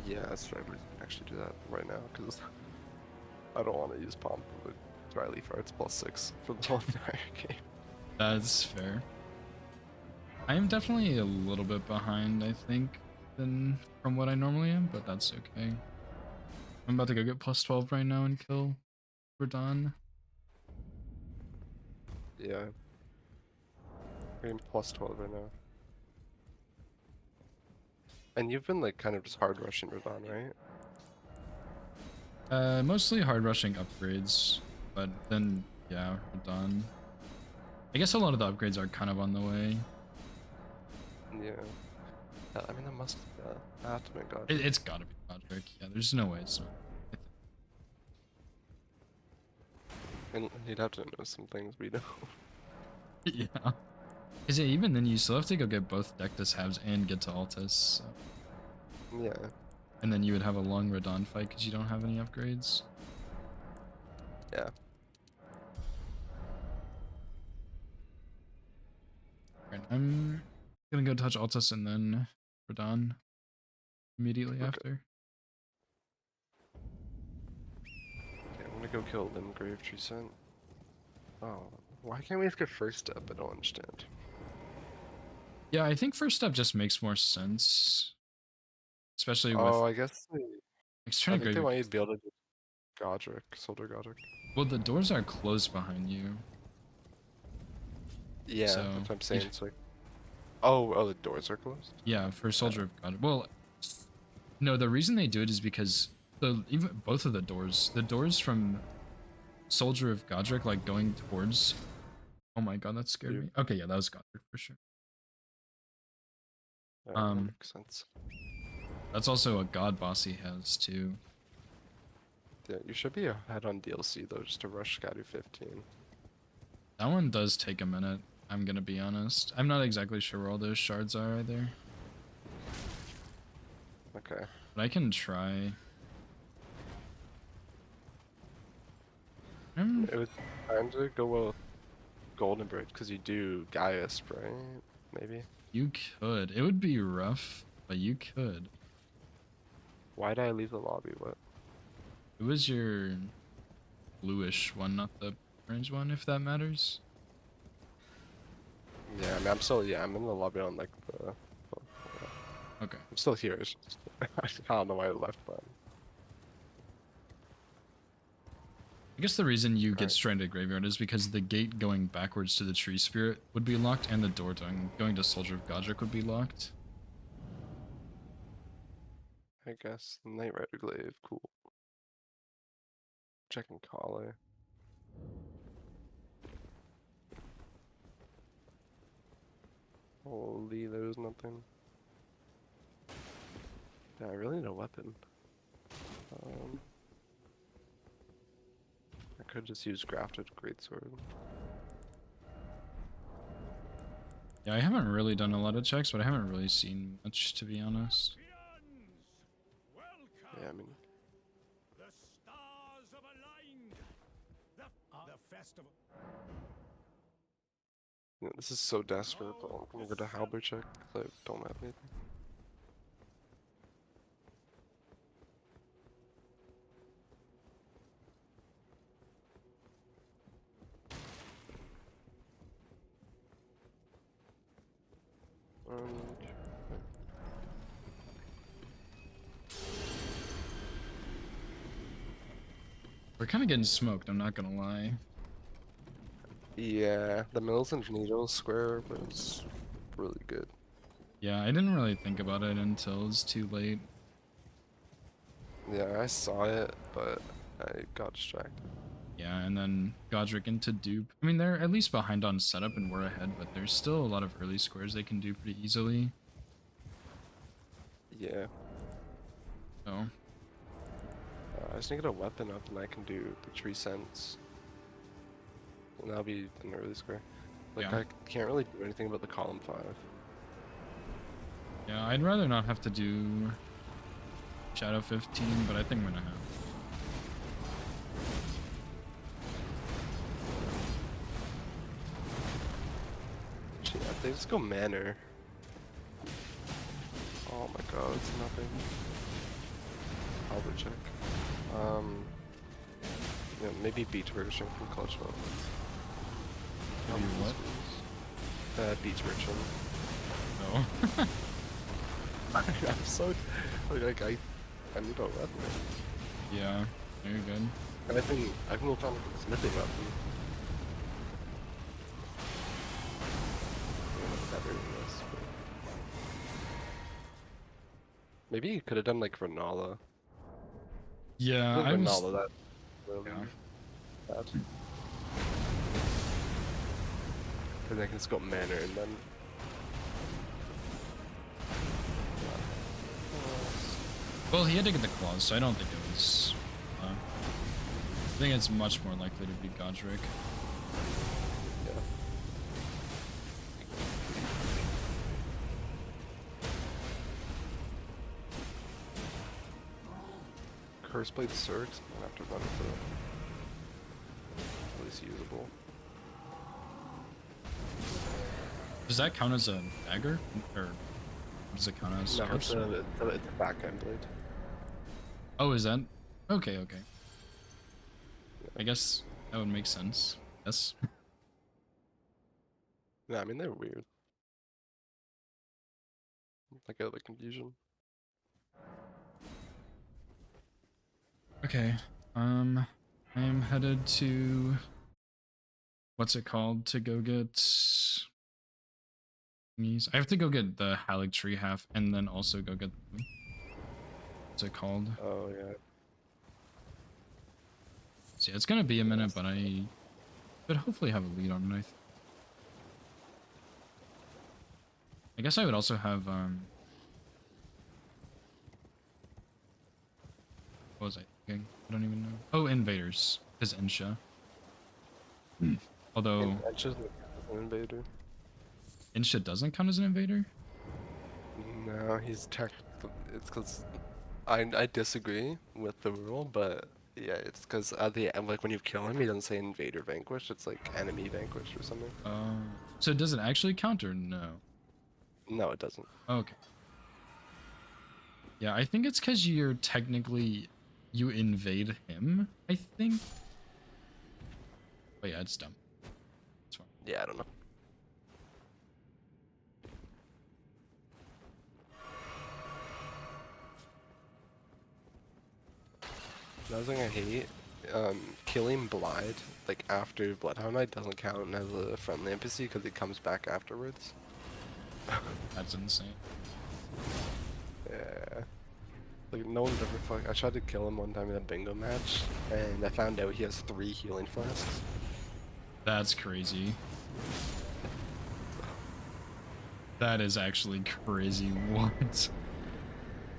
Yeah, that's right. I would actually do that right now because I don't want to use Pomp with Dry Leaf Arts +6 for the whole entire game. That's fair. I am definitely a little bit behind, I think, than from what I normally am, but that's okay. I'm about to go get +12 right now and kill Radon. Yeah. I'm +12 right now. And you've been like kind of just hard rushing Radon, right? Mostly hard rushing upgrades, but then yeah, Radon. I guess a lot of the upgrades are kind of on the way. Yeah. I mean, that must have to be God. It's gotta be Godric. Yeah, there's no way it's not. And you'd have to know some things we know. Yeah. Because yeah, even then you still have to go get both Dectus halves and get to Altus. So. Yeah. And then you would have a long Radon fight because you don't have any upgrades. Yeah. Right, I'm gonna go touch Altus and then Radon immediately after. Okay, I'm gonna go kill Limgrave Tree Scent. Oh, why can't we just get first step? I don't understand. Yeah, I think first step just makes more sense. Especially with... Oh, I guess I think they want you to be able to do Godric, Soldier Godric. Well, the doors are closed behind you. Yeah, So, that's what I'm saying. It's like, oh, the doors are closed. Yeah, for Soldier of God. Well, no, the reason they do it is because even both of the doors from Soldier of Godric, like going towards. Oh my god, that scared me. Okay, yeah, that was Godric for sure. That makes sense. That's also a god boss he has too. Yeah, you should be ahead on DLC though, just to rush Scadu 15. That one does take a minute, I'm gonna be honest. I'm not exactly sure where all those shards are either. Okay. But I can try. It would kind of go well with Golden Braid because you do Gaius, right? maybe. You could. It would be rough, but you could. Why did I leave the lobby? What? It was your bluish one, not the orange one, if that matters. Yeah, I mean, I'm still, yeah, I'm in the lobby on like the. Okay. I'm still here. It's just, I don't know why I left, but. I guess the reason you get straight into Graveyard is because the gate going backwards to the Tree Spirit would be locked, and the door going to Soldier of Godric would be locked. I guess Knight Rider Glaive, cool. Checking collar. Holy, there's nothing. Yeah, I really need a weapon. I could just use Grafted Greatsword. Yeah, I haven't really done a lot of checks, but I haven't really seen much, to be honest. Yeah, I mean, The festival. yeah, this is so desperate, but I'm gonna go to Halberd check because I don't have anything. We're kind of getting smoked, I'm not gonna lie. Yeah, the Millicent Needle square was really good. Yeah, I didn't really think about it until it's too late. Yeah, I saw it, but I got distracted. Yeah, and then Godric into dupe. I mean, they're at least behind on setup and we're ahead, but there's still a lot of early squares they can do pretty easily. Yeah. So. I just need to get a weapon up and I can do the tree sense. And that'll be an early square. Like, Yeah. I can't really do anything about the column 5. Yeah, I'd rather not have to do Shadow 15, but I think I'm gonna have. Actually, yeah, if they just go manor. Oh my god, it's nothing. Albert check. Yeah, maybe beach version from Clutch Mode. Maybe what? Beach version. No. I'm so like I need a weapon. Yeah, very good. And I can go find a smithing weapon. Yeah, better than this, but... Maybe you could have done like Renala. Yeah, I was... Renala, that really bad. And I can just go manor and then. Well, he had to get the claws, so I don't think it was... I think it's much more likely to be Godric. Yeah. Curseblade Cirques, I'm gonna have to run for at least usable. Does that count as a dagger? Or does it count as... No, it's a backhand blade. Oh, is that? Okay, okay. I guess that would make sense. Yes. Yeah, I mean, they're weird. Like out of confusion. Okay. I am headed to... What's it called? To go get... I have to go get the Hallig Tree half and then also go get... What's it called? Oh, yeah. So yeah, it's gonna be a minute, but I could hopefully have a lead on it, I guess I would also have, what was I thinking? I don't even know. Oh, Invaders, because Insha. Although... Insha's an invader. Insha doesn't count as an invader? No, he's it's because I disagree with the rule, but yeah, it's because at the end, like when you kill him, he doesn't say invader vanquished. It's like enemy vanquished or something. So does it actually count or no? No, it doesn't. Okay. Yeah, I think it's because you're technically you invade him. I think. Oh yeah, it's dumb. It's fine. Yeah, I don't know. Another thing I hate, killing Blide, like after Bloodhound Knight doesn't count as a friendly NPC because he comes back afterwards. That's insane. Yeah. Like no one's ever fuck. I tried to kill him one time in a bingo match, and I found out he has 3 healing flasks. That's crazy. That is actually crazy. What?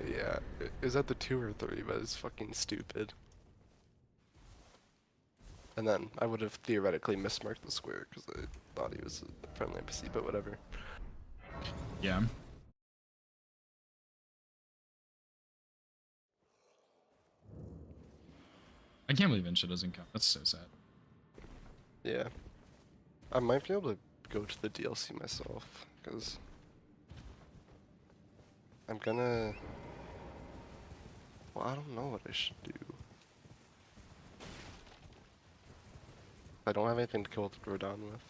Yeah, is that the 2 or 3? But it's fucking stupid. And then I would have theoretically mismarked the square because I thought he was a friendly NPC, but whatever. Yeah. I can't believe Insha doesn't count. That's so sad. Yeah. I might be able to go to the DLC myself, because I'm gonna... Well, I don't know what I should do. I don't have anything to kill Rodon with.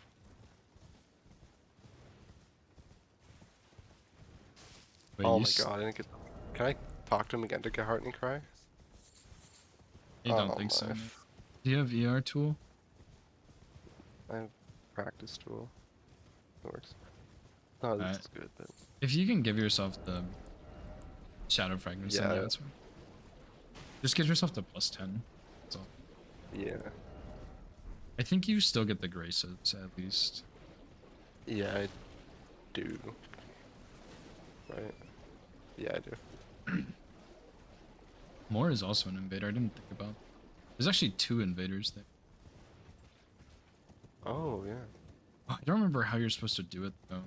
Wait, oh my god, I didn't get... Can I talk to him again to get Heartening Cry? I don't think so. Do you have ER tool? I have practice tool. It works. Oh, this is good, but... If you can give yourself the Shadow Fragments, then yeah, that's fine. Just give yourself the +10. That's all. Yeah. I think you still get the Graces, at least. Yeah, I do. Right? Yeah, I do. Moore is also an invader. I didn't think about. There's actually 2 invaders there. Oh, yeah. Oh, I don't remember how you're supposed to do it, though.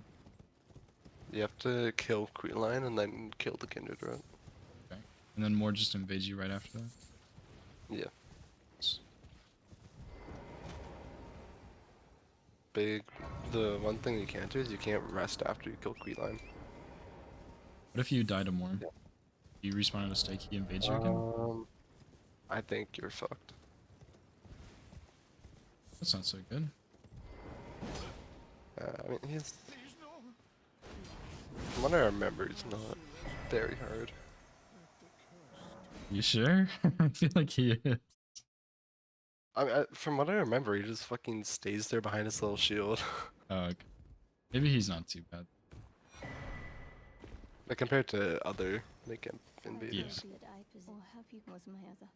You have to kill Queenline and then kill the Kindred Rat. Okay. And then Moore just invades you right after that? Yeah. The one thing you can't do is you can't rest after you kill Queenline. What if you die to Moore? Yeah. You respawn at a stake, he invades you again? I think you're fucked. That's not so good. I mean, he's... From what I remember, he's not very hard. You sure? I feel like he is. I mean, from what I remember, he just fucking stays there behind his little shield. Oh, okay. Maybe he's not too bad. Like, compared to other, like, invaders. Yeah. Or have you was my other?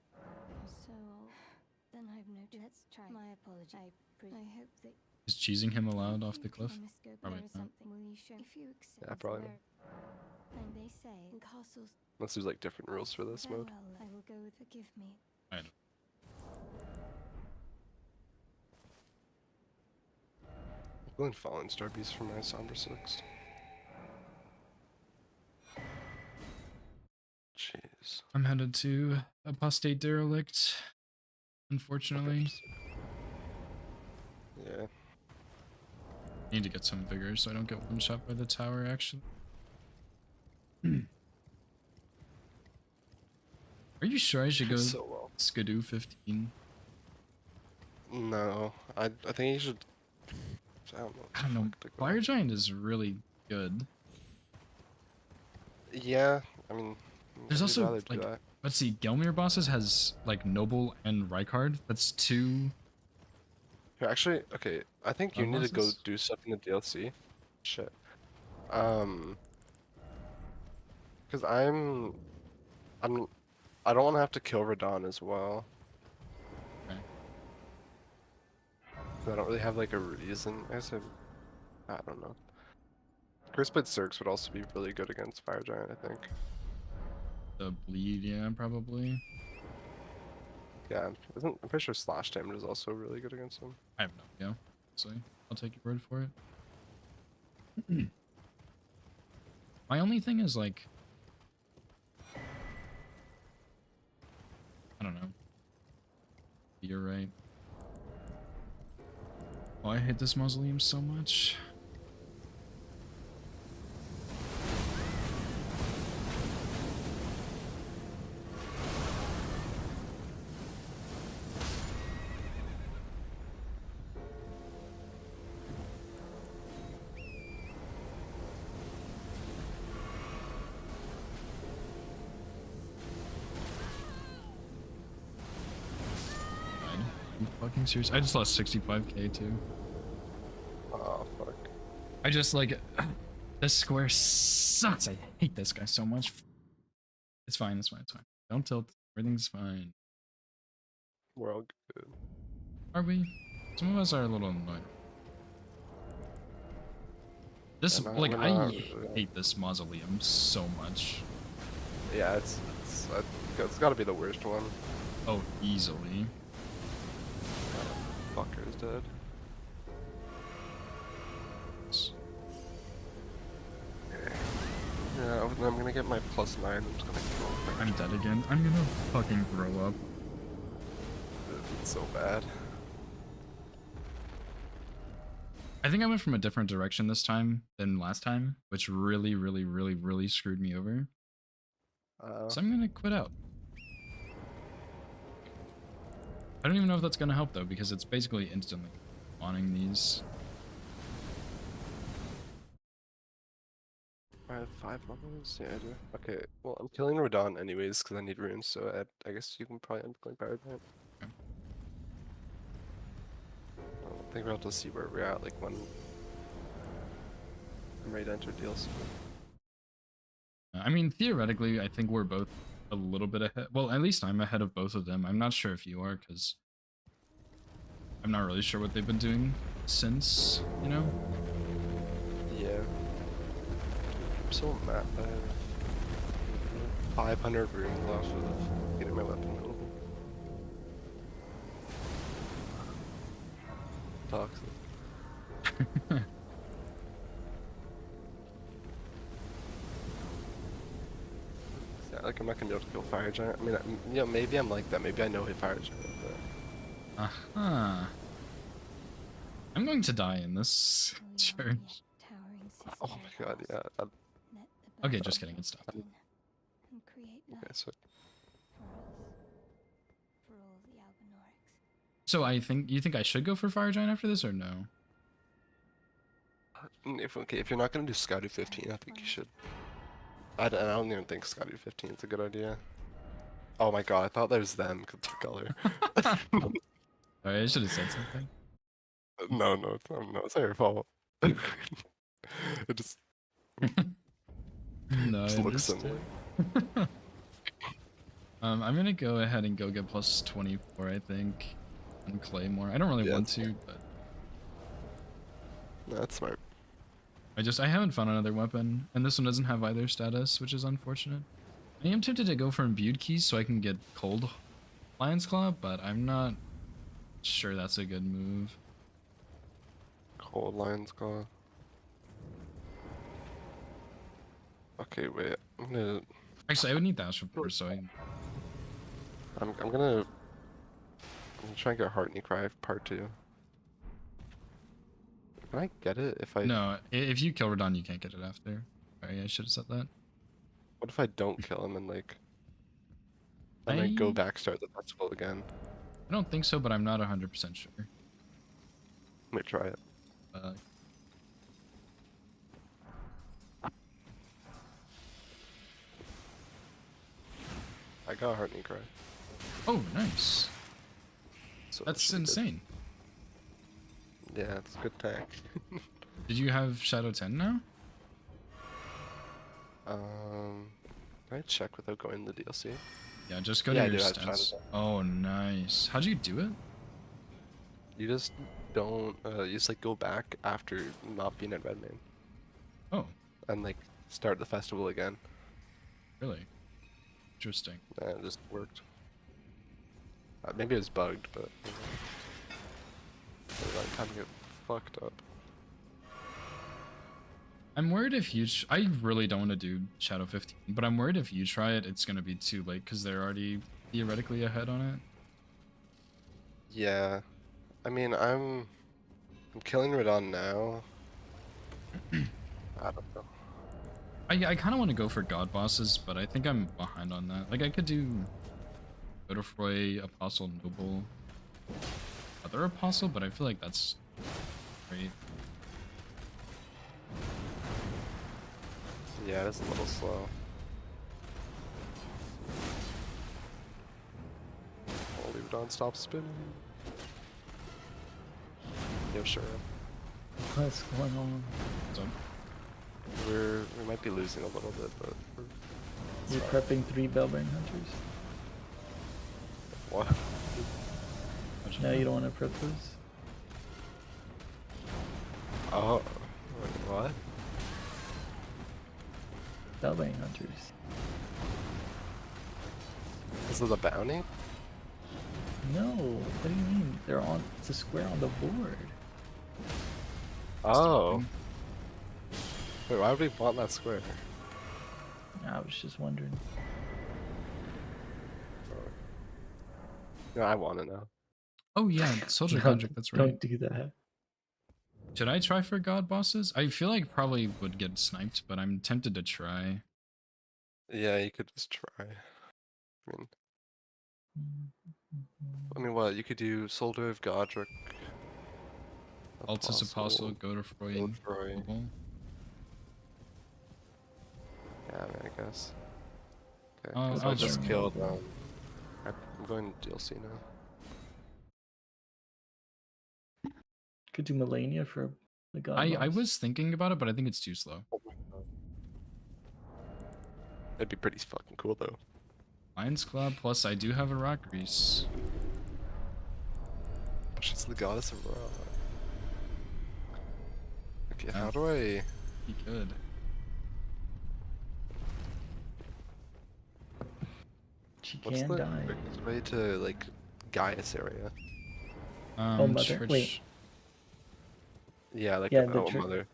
So then I've no. Let's try. My apology. I hope that. Is cheesing him allowed off the cliff? Probably not. Will you show? If you accept. Yeah, probably. And they say in castles. Unless there's like different rules for this mode. I will go with forgive me. I know. I'm going Fallen Star Beast for my Sombra 6. Jeez. I'm headed to Apostate Derelict, unfortunately. Yeah. I need to get some vigor so I don't get one shot by the tower, actually. Are you sure I should go Skidoo 15? No, I think you should... I don't know. Fire Giant is really good. Yeah, I mean... There's also, like, let's see, Gelmir bosses has, like, Noble and Rykard. That's 2... Here, actually, okay, I think you need to go do stuff in the DLC. Shit. Because I don't want to have to kill Radon as well. Okay. I don't really have, like, a reason. I guess I don't know. Curseblade Zergs would also be really good against Fire Giant, I think. The bleed, yeah, probably. Yeah, I'm pretty sure slash damage is also really good against him. I have no idea. So I'll take your word for it. My only thing is like, I don't know. You're right. Oh, I hate this mausoleum so much. fucking serious? I just lost 65k too. Oh fuck. I just like this square sucks. I hate this guy so much. It's fine. It's fine. It's fine. Don't tilt. Everything's fine. We're all good. Are we? Some of us are a little annoyed. This Yeah, like we're I not- hate this mausoleum so much. Yeah, it's got to be the worst one. Oh, easily. Fucker is dead. Yeah, I'm gonna get my +9. I'm just gonna kill him. I'm dead again. I'm gonna fucking throw up. It's so bad. I think I went from a different direction this time than last time, which really, really, really, really screwed me over. So I'm gonna quit out. I don't even know if that's gonna help though, because it's basically instantly spawning these. I have 5 levels? Yeah, I do. Okay, well, I'm killing Rodon anyways, because I need runes, so I guess you can probably end up going Power Plant. Okay. I think we'll have to see where we're at, like, when I'm ready to enter DLC. I mean, theoretically, I think we're both a little bit ahead. Well, at least I'm ahead of both of them. I'm not sure if you are, because I'm not really sure what they've been doing since, you know? Yeah. I'm so mad. I have 500 runes left of getting my weapon buildable. Toxic. Yeah, like I'm not gonna be able to kill Fire Giant. I mean, you know, maybe I'm like that. Maybe I know hit Fire Giant, but... Uh-huh. I'm going to die in this church. Oh my god, yeah. Okay, just kidding. It's stopped. Okay, so... So you think I should go for Fire Giant after this, or no? If you're not gonna do Scouty 15, I think you should. I don't even think Scouty 15 is a good idea. Oh my god, I thought that was them because of the color. Sorry, I should have said something. No, it's not your fault. It just, No, just I looks similar. understand. I'm gonna go ahead and go get plus 24, I think, on Claymore. I don't really want to, but no, that's smart. I haven't found another weapon, and this one doesn't have either status, which is unfortunate. I am tempted to go for imbued keys so I can get cold Lion's Claw, but I'm not sure that's a good move. Cold Lion's Claw. Okay, wait. Actually, I would need that first, so I'm gonna try and get Heartney Cry part 2. Can I get it if I... No, if you kill Radon, you can't get it after. Sorry, I should have said that. What if I don't kill him and like... And I go back, start the festival again? I don't think so, but I'm not 100% sure. Let me try it. I got Heartney Cry. Oh, nice. So That's insane. Yeah, it's a good tank. Did you have Shadow 10 now? Can I check without going to the DLC? Yeah, just go Yeah, to I your do have Shadow stats. 10. Oh, nice. How'd you do it? You just don't, you just like go back after not being at Redmane. Oh. And like start the festival again. Really? Interesting. Yeah, it just worked. Maybe it was bugged, but... I kind of get fucked up. I'm worried if you... I really don't want to do Shadow 15, but I'm worried if you try it, it's going to be too late, because they're already theoretically ahead on it. Yeah. I mean, I'm killing Radon now. I don't know. I kind of want to go for God bosses, but I think I'm behind on that. Like, I could do Godofroy, Apostle, Noble, other Apostle, but I feel like that's great. Yeah, it's a little slow. Holy Radon, stop spinning. Yo, sure. What's going on? We might be losing a little bit, but You're prepping 3 Bellbrain Hunters? what? No, you don't want to prep those? Oh, wait, what? Bellbrain Hunters. Is it a bounty? No, what do you mean? They're on. It's a square on the board. Oh. Wait, why would we want that square? I was just wondering. No, I want to know. Oh yeah, soldier Don't- contract. That's right. Don't do that. Should I try for god bosses? I feel like probably would get sniped, but I'm tempted to try. Yeah, you could just try. I mean, what? You could do Soldier of Godric. Altus Apostle, Godefroy. Godefroy. Yeah, I mean, I guess. Okay, Oh, 'cause I'll I just join. killed. I'm going to DLC now. Could do Melania for the god. I boss. was thinking about it, but I think it's too slow. That'd be pretty fucking cool though. Lions Club, plus I do have a rock grease. She's the goddess of rock. Okay, Yeah. how do I? He could. She What's can the die. quickest way to like Gaius area? Oh, mother. Wait. Yeah, like Yeah, the the oh, chur- mother.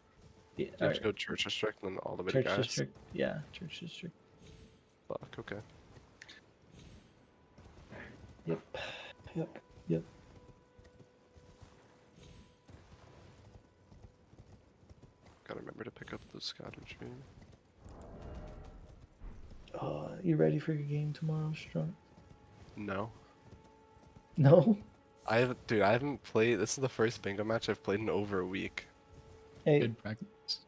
Yeah, You have to go Church District and then all the way Church to Gaius. District. Yeah, Church District. Fuck. Okay. Yep. Yep. Yep. Gotta remember to pick up the scatter tree. You ready for your game tomorrow, Strong? No. No? I haven't played. This is the first bingo match I've played in over a week. Hey, Good practice.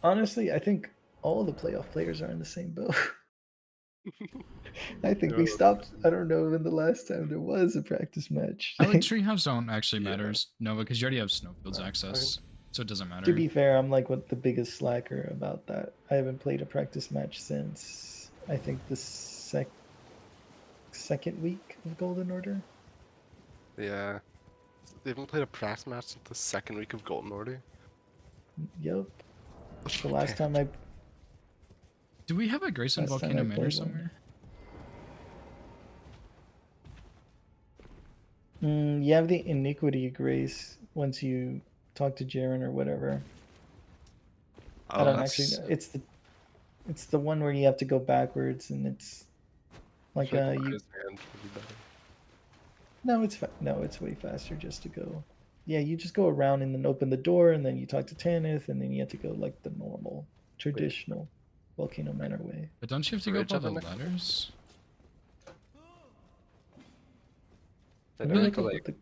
honestly, I think all the playoff players are in the same boat. I think we No. stopped. I don't know when the last time there was a practice match. I like treehouse don't actually matters, no, because you already have Snowfields access, so it doesn't matter. To be fair, I'm like what the biggest slacker about that. I haven't played a practice match since I think the second week of Golden Order. Yeah. They haven't played a practice match since the second week of Golden Order. Yep. The last time I Do we have a Grayson Last time Volcano I Manor played somewhere? you have the Iniquity Grace once you talk to Jaren or whatever. I Oh, don't that's- actually know. It's the one where you have to go backwards and it's like I feel like you Mario's hand would be better. no, it's way faster just to go. Yeah, you just go around and then open the door and then you talk to Tanith and then you have to go like the normal traditional Volcano Manor way. But don't you have to go Bridge up all the of Iniquity? ladders? I What don't do you think, think like, about the-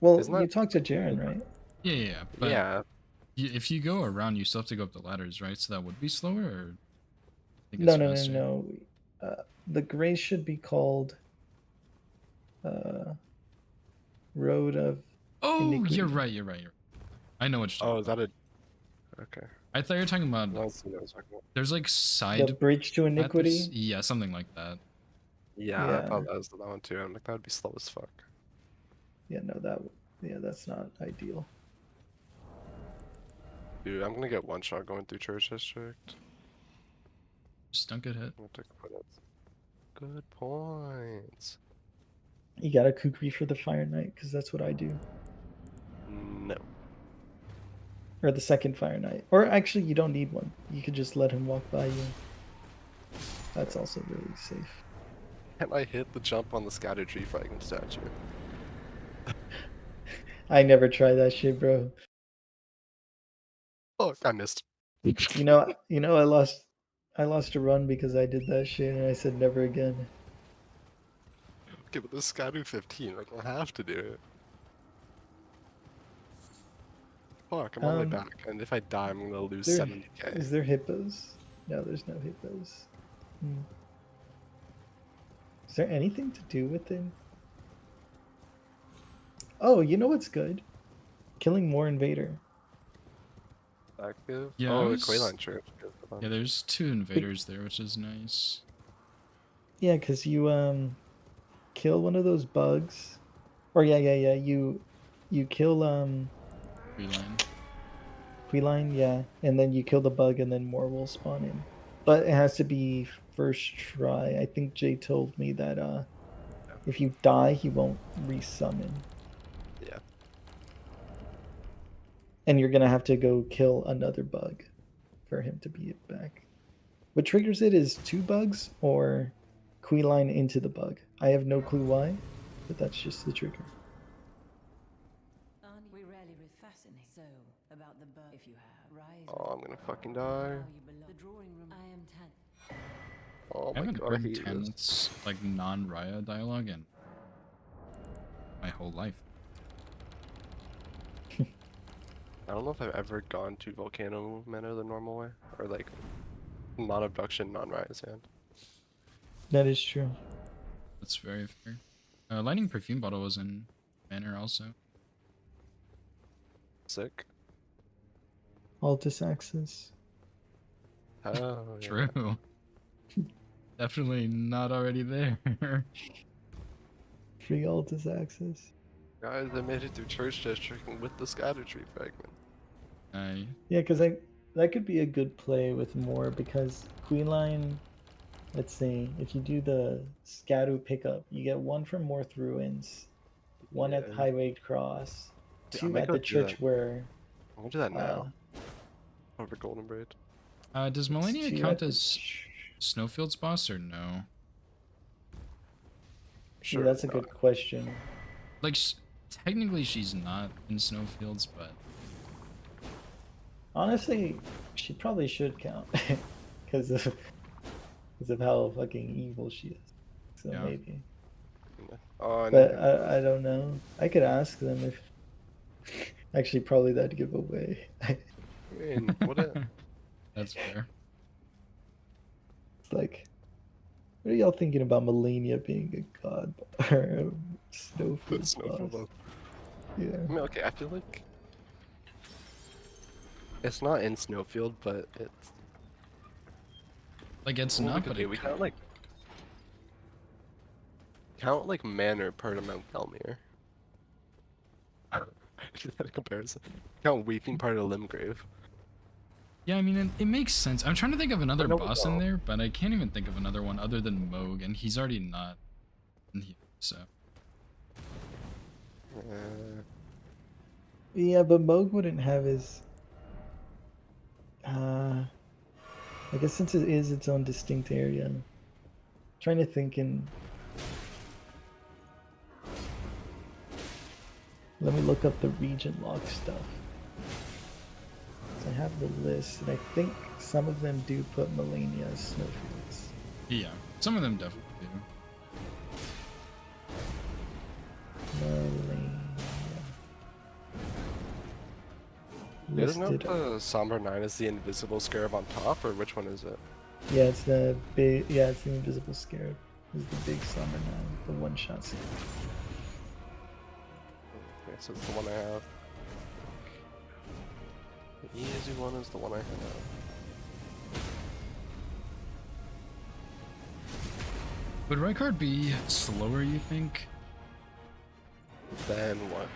Well, Isn't you that- talk to Jaren, right? Yeah, yeah, yeah. But yeah. if you go around, you still have to go up the ladders, right? So that would be slower, or? I think No, it's no, faster? no, no. The grace should be called Road of Oh, Iniquity. you're right. You're right. You're right. I know what you're talking Oh, is that a? Okay. I thought you were talking about. No, I see what I was talking about. There's like side. The Bridge to Iniquity. paths? Yeah, something like that. Yeah, I Yeah. thought that was that one too. I'm like, that would be slow as fuck. Yeah, no, that's not ideal. Dude, I'm gonna get one shot going through Church District. Just don't get hit. I'm gonna take a minute. Good points. You got a kukri for the Fire Knight because that's what I do, No. or the second Fire Knight. Or actually, you don't need one. You could just let him walk by you. That's also really safe. Can I hit the jump on the scattered tree fragment statue? I never try that shit, bro. Oh, I missed. You know, I lost a run because I did that shit, and I said never again. Okay, but this scattered 15, like, I'll have to do it. Fuck, I'm on my back, and if I die, I'm gonna lose There- 70k. Is there hippos? No, there's no hippos. Is there anything to do with it? Oh, you know what's good? killing more invader. Active? Yeah, I oh, the was- Quayline church. Good for them. Yeah, there's 2 invaders there, which is nice. Yeah, because you kill one of those bugs, or yeah, you kill Quayline. Quayline, yeah, and then you kill the bug, and then more will spawn in. But it has to be first try. I think Jay told me that if you die, he won't resummon, Yeah. and you're gonna have to go kill another bug for him to be back. What triggers it is 2 bugs or Quayline into the bug. I have no clue why, but that's just the trigger. We rarely fascinate. So about the bird, if you have rise. Oh, I'm gonna fucking die. The drawing room. I am 10. Oh I my haven't god, I heard hate this. Ten's like non-Raya dialogue in my whole life. I don't know if I've ever gone to Volcano Movement the normal way, or like non-abduction, non-Riot Sand. That is true. That's very fair. Lightning Perfume Bottle was in Manor also. Sick. Altus Axis. Oh, yeah. True. Definitely not already there. Free Altus Axis. Guys, I made it through Church District with the Scatter Tree fragment. Yeah, because that could be a good play with more, because Quayline, let's see, if you do the Scadu pickup, you get 1 from Morth Ruins, 1 at Yeah. Highway Cross, Yeah, I 2 might at go the do church that. where... I'm gonna do that now. Over Golden Braid. Does Melania 2 count at the as Snowfield's boss or no? Yeah, that's a good question. Like, technically she's not in Snowfields, but Honestly, she probably should count, because of how fucking evil she is. So Yeah. maybe. Oh, I But know. I don't know. I could ask them if... Actually, probably that'd give away. I mean, what a... that's fair. It's like, what are y'all thinking about Melania being a god or a Snowfield Snowfield boss? boss. Yeah. I mean, okay, I feel like it's not in Snowfield, but it's Like, it's well, not, we, but okay, it we count like Manor part of Mount Gelmir. Is that a comparison? Count Weeping part of Limgrave. Yeah, I mean, it makes sense. I'm trying to think of another no, we boss in don't. there, but I can't even think of another one other than Moog, and he's already not in here, so. Yeah, but Moog wouldn't have his... I guess since it is its own distinct area. I'm trying to think in... Let me look up the region lock stuff. 'Cause I have the list, and I think some of them do put Melania as Snowfields. Yeah, some of them definitely do. Melania. Isn't Listed. the Somber 9 is the invisible scarab on top, or which one is it? Yeah, it's the big. Yeah, it's the invisible scarab. It's the big summer now, the one-shot scarab. Okay, so it's the one I have. The easy one is the one I have. Would Rykard be slower, you think? Then what?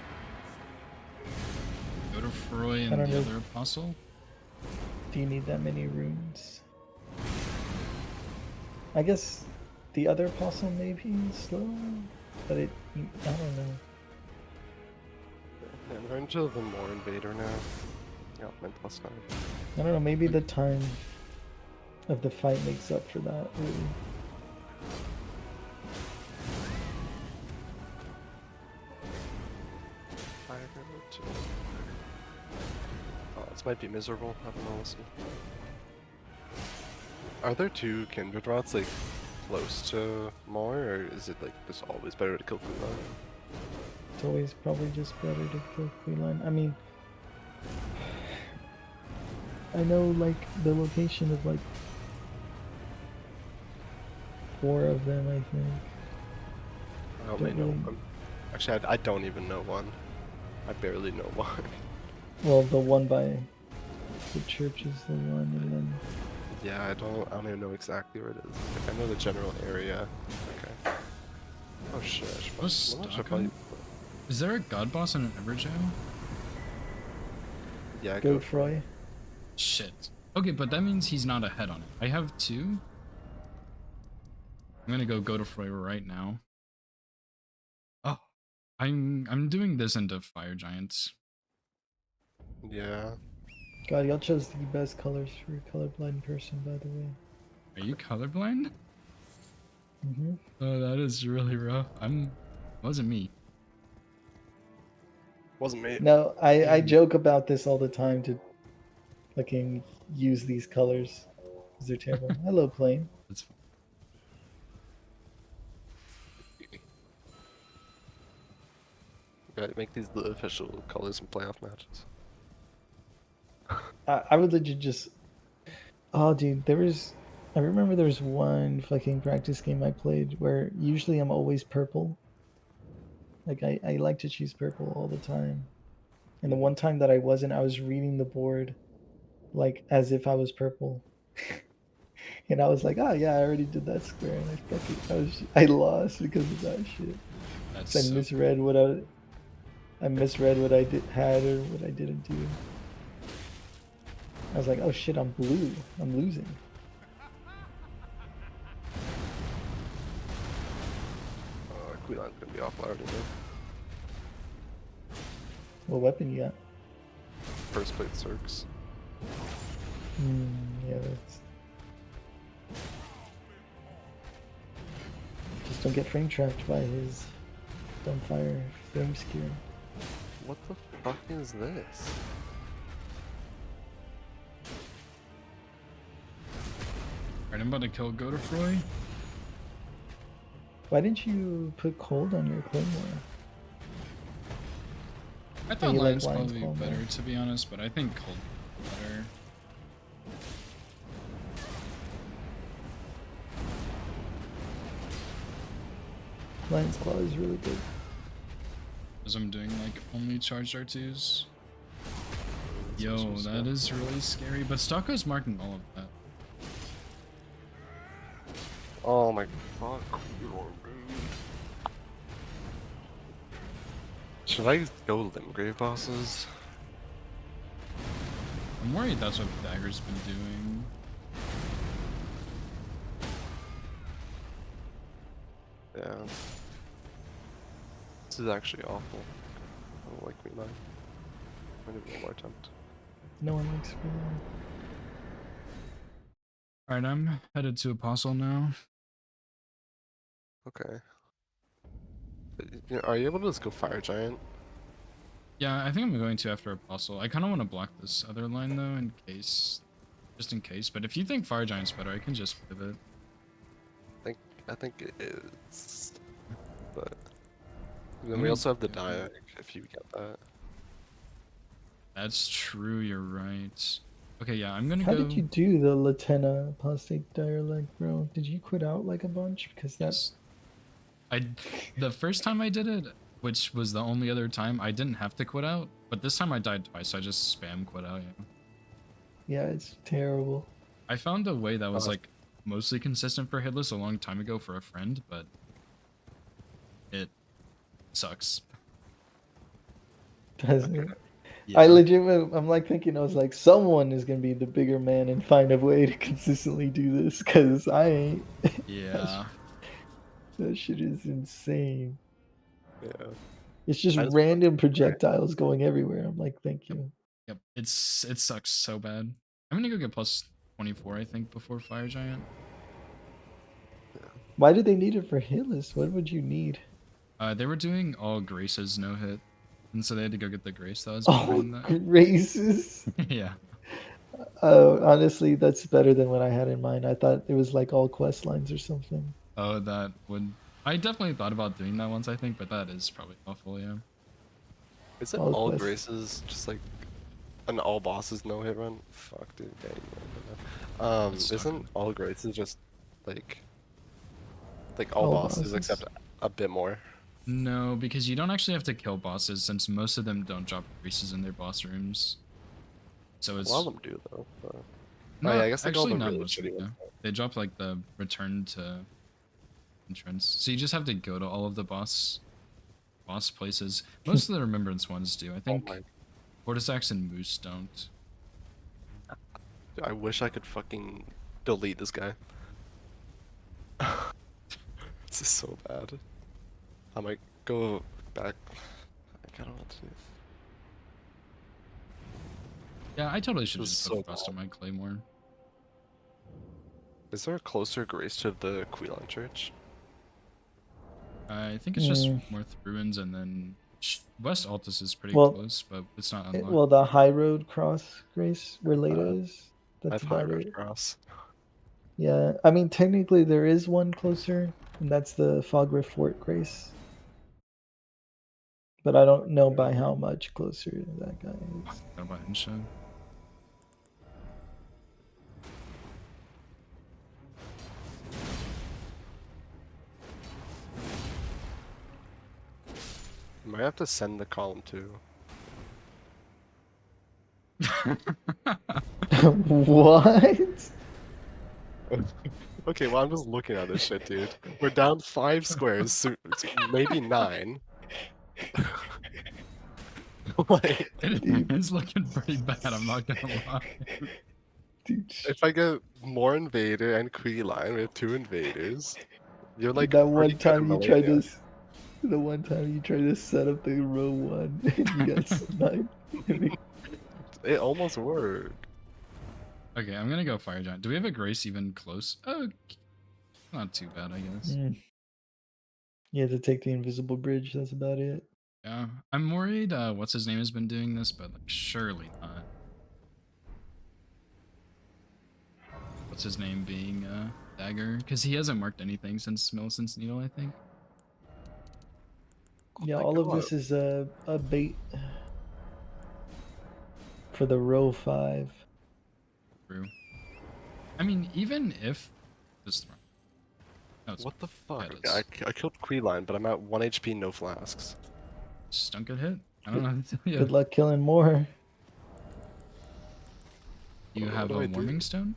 Go to Froy I and don't the know. other apostle? Do you need that many runes? I guess the other apostle may be slow, but I don't know. Yeah, I'm going to the more invader now. Yeah, I'm +9. I don't know. Maybe the time of the fight makes up for that. Really. Oh, this might be miserable. I don't know. We'll see. Are there 2 kindred rots like close to more, or is it like just always better to kill Quayline? It's always probably just better to kill Quayline. I mean, I know like the location of like 4 of them, I think. I don't Don't know. really- Actually, I don't even know one. I barely know one. Well, the one by the church is the one, and then Yeah, I don't even know exactly where it is. Like, I know the general area. Okay. Oh shit. I should probably... Is there a god boss in an Everjail? Yeah, Godfroy. Shit. Okay, but that means he's not ahead on it. I have 2. I'm gonna go Godfroy right now. Oh, I'm doing this into Fire Giants. Yeah. God, y'all chose the best colors for a colorblind person, by the way. Are you colorblind? Mm-hmm. Oh, that is really rough. Wasn't me. Wasn't me. No, I joke about this all the time to fucking use these colors because they're terrible. I love playing. That's fine. Gotta make these the official colors in playoff matches. I would legit just. Oh, dude, I remember there was one fucking practice game I played where usually I'm always purple. Like, I like to choose purple all the time. And the one time that I wasn't, I was reading the board like as if I was purple. And I was like, oh yeah, I already did that square, and I lost because of that shit. That's I misread what I misread what I had or what I didn't do. I was like, oh shit, I'm blue. I'm losing. Queenline's gonna be off already, man. What weapon you got? First plate Cirques. Yeah, that's... Just don't get frame trapped by his dumbfire frame skewer. What the fuck is this? Alright, I'm about to kill Godfroy. Why didn't you put cold on your claymore? I thought you Lion's like Lion's probably Claw more? better, to be honest, but I think Cold is better. Lion's Claw is really good. Because I'm doing like only charged R2s. Yo, that is really scary, but Stocko's marking all of that. Oh my fuck. Should I go Limgrave bosses? I'm worried that's what Dagger's been doing. Yeah. This is actually awful. I don't like Queenline. I need one more attempt. No one likes Queenline. Alright, I'm headed to Apostle now. Okay. Are you able to just go Fire Giant? Yeah, I think I'm going to after Apostle. I kind of want to block this other line though, in case, just in case. But if you think Fire Giant's better, I can just pivot. I think it is, but then we also have the Diag if you get that. That's true. You're right. Okay, yeah, I'm gonna How go. did you do the Latenna Apostate Dialect, bro? Did you quit out like a bunch? Because that's... The first time I did it, which was the only other time, I didn't have to quit out. But this time I died twice, so I just spam quit out, yeah. Yeah, it's terrible. I found a way that was like mostly consistent for Hitless a long time ago for a friend, but it sucks. Doesn't it? Yeah. I I'm like thinking, I was like, someone is gonna be the bigger man and find a way to consistently do this, because I ain't. Yeah. That shit is insane. Yeah. It's just random projectiles going everywhere. I'm like, thank you. Yep, it sucks so bad. I'm gonna go get plus 24, I think, before Fire Giant. Why did they need it for hitless? What would you need? They were doing all Graces no hit, and so they had to go get the Grace that was Oh, behind that. Graces. Yeah. Honestly, that's better than what I had in mind. I thought it was like all quest lines or something. Oh, that would. I definitely thought about doing that once, I think, but that is probably awful, yeah. Is it All all quests. Graces just like an all bosses no hit run? Fuck, dude. Yeah, isn't all Graces just like all All bosses bosses. except a bit more? No, because you don't actually have to kill bosses since most of them don't drop greases in their boss rooms. So it's A lot of them do though. But... no, oh, yeah, I guess like all actually the not really most of shitty them. ones. They drop like the return to entrance. So you just have to go to all of the boss places. Most of the remembrance ones do. I think Vortisax and Moose don't. I wish I could fucking delete this guy. This is so bad. I might go back. I don't know what to do. Yeah, I totally should This just is put so Frost on my Claymore. Is there a closer grace to the Queelan Church? I think it's just North Ruins and then West Altus is pretty Well, close, but it's not unlocked. Well, the High Road Cross, Grace, where Leda is. That's I've High about Road it. Cross. Yeah, I mean, technically there is one closer, and that's the Fogriff Fort, Grace. But I don't know by how much closer that guy is. How about Insha? Might have to send the column too. What? Okay, well I'm just looking at this shit, dude. We're down 5 squares, so maybe 9. Like, It's looking pretty bad, I'm not gonna lie. if I get more invader and Queeline, we have 2 invaders. You're like that one pretty good at time you tried Malenia. to, the one time you tried to set up the row 1, and you got sniped. It almost worked. Okay, I'm gonna go Fire Giant. Do we have a Grace even close? Oh, not too bad, I guess. You have to take the invisible bridge. That's about it. Yeah, I'm worried. What's his name has been doing this, but like surely not. What's his name being Dagger? Because he hasn't marked anything since Millicent's Needle, I think. Yeah, all of this is a bait for the row 5. True. I mean, even if just What the fuck? I killed Queeline, but I'm at 1 HP, no flasks. Just don't get hit. I don't know how to tell you. Good luck killing more. You What have do a I do? Warming Stone?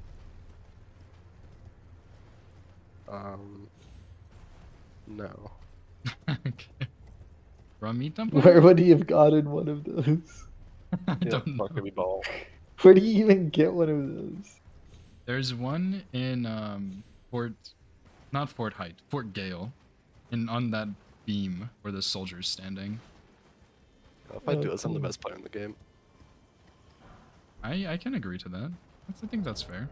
No. Okay. Raw meat dump? Where would he have gotten one of those? I don't know. Fucking ball. Where do you even get one of those? There's one in not Fort Height, Fort Gale, on that beam where the soldier's standing. If I do this, I'm the best player in the game. I can agree to that. I think that's fair.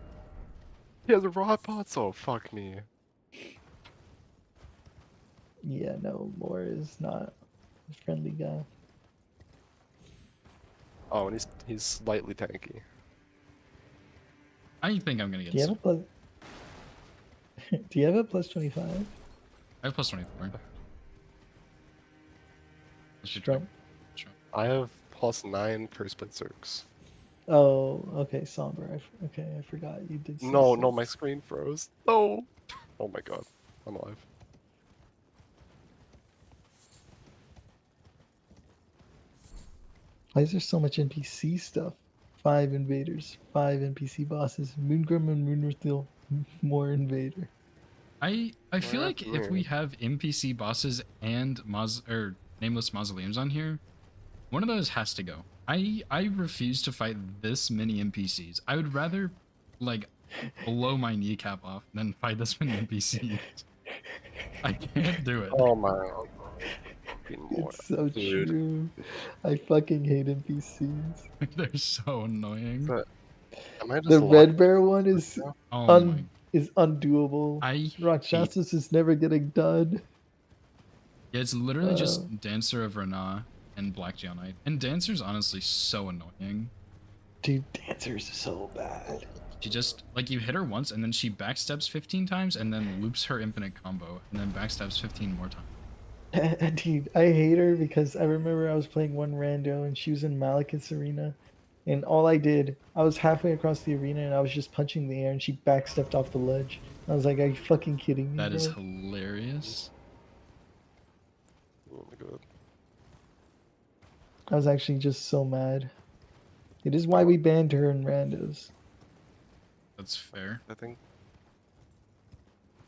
He has a raw pots. Oh fuck me. Yeah, no, Moore is not a friendly guy. Oh, and he's slightly tanky. I think I'm gonna get. Do you have a plus? Do you have a plus 25? I have plus 24. Strong. I have plus 9 first plate circs. Oh, okay, somber. Okay, I forgot you did. say No, so. no, my screen froze. No. Oh my god, I'm alive. Why is there so much NPC stuff? 5 invaders, 5 NPC bosses, Moongrim and Moonrithil, more invader. I feel like if we have NPC bosses and nameless mausoleums on here, one of those has to go. I refuse to fight this many NPCs. I would rather like blow my kneecap off than fight this many NPCs. I can't do it. Oh my god. It's so dude. true. I fucking hate NPCs. They're so annoying. But am I just The locked Red Bear one is Oh my- is undoable. Rakshasas is never getting done. Yeah, it's literally just Dancer of Rana and Black Geonite. And Dancer's honestly so annoying. Dude, Dancer's so bad. She just, like, you hit her once and then she backstabs 15 times and then loops her infinite combo and then backstabs 15 more times. Dude, I hate her because I remember I was playing one rando and she was in Malekith's arena. And all I did, I was halfway across the arena and I was just punching the air and she backstepped off the ledge. I was like, are you fucking kidding me? That is bro? hilarious. Oh my god. I was actually just so mad. It is why we banned her in randos. That's fair. I think.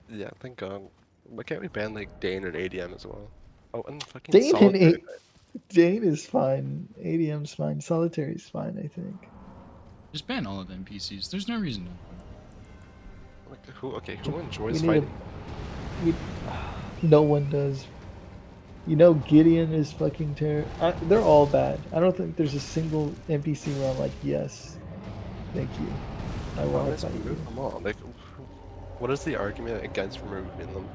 Yeah, thank God. Why can't we ban like Dane and ADM as well? Oh, and fucking Dane and Solitaire. Dane is fine. ADM's fine. Solitary's fine, I think. Just ban all of the NPCs. There's no reason to. Like, who enjoys We need fighting? No one does. You know, Gideon is fucking terrible. They're all bad. I don't think there's a single NPC where I'm like, yes, thank you. I want to Let's fight you. remove them all. Like, what is the argument against removing them?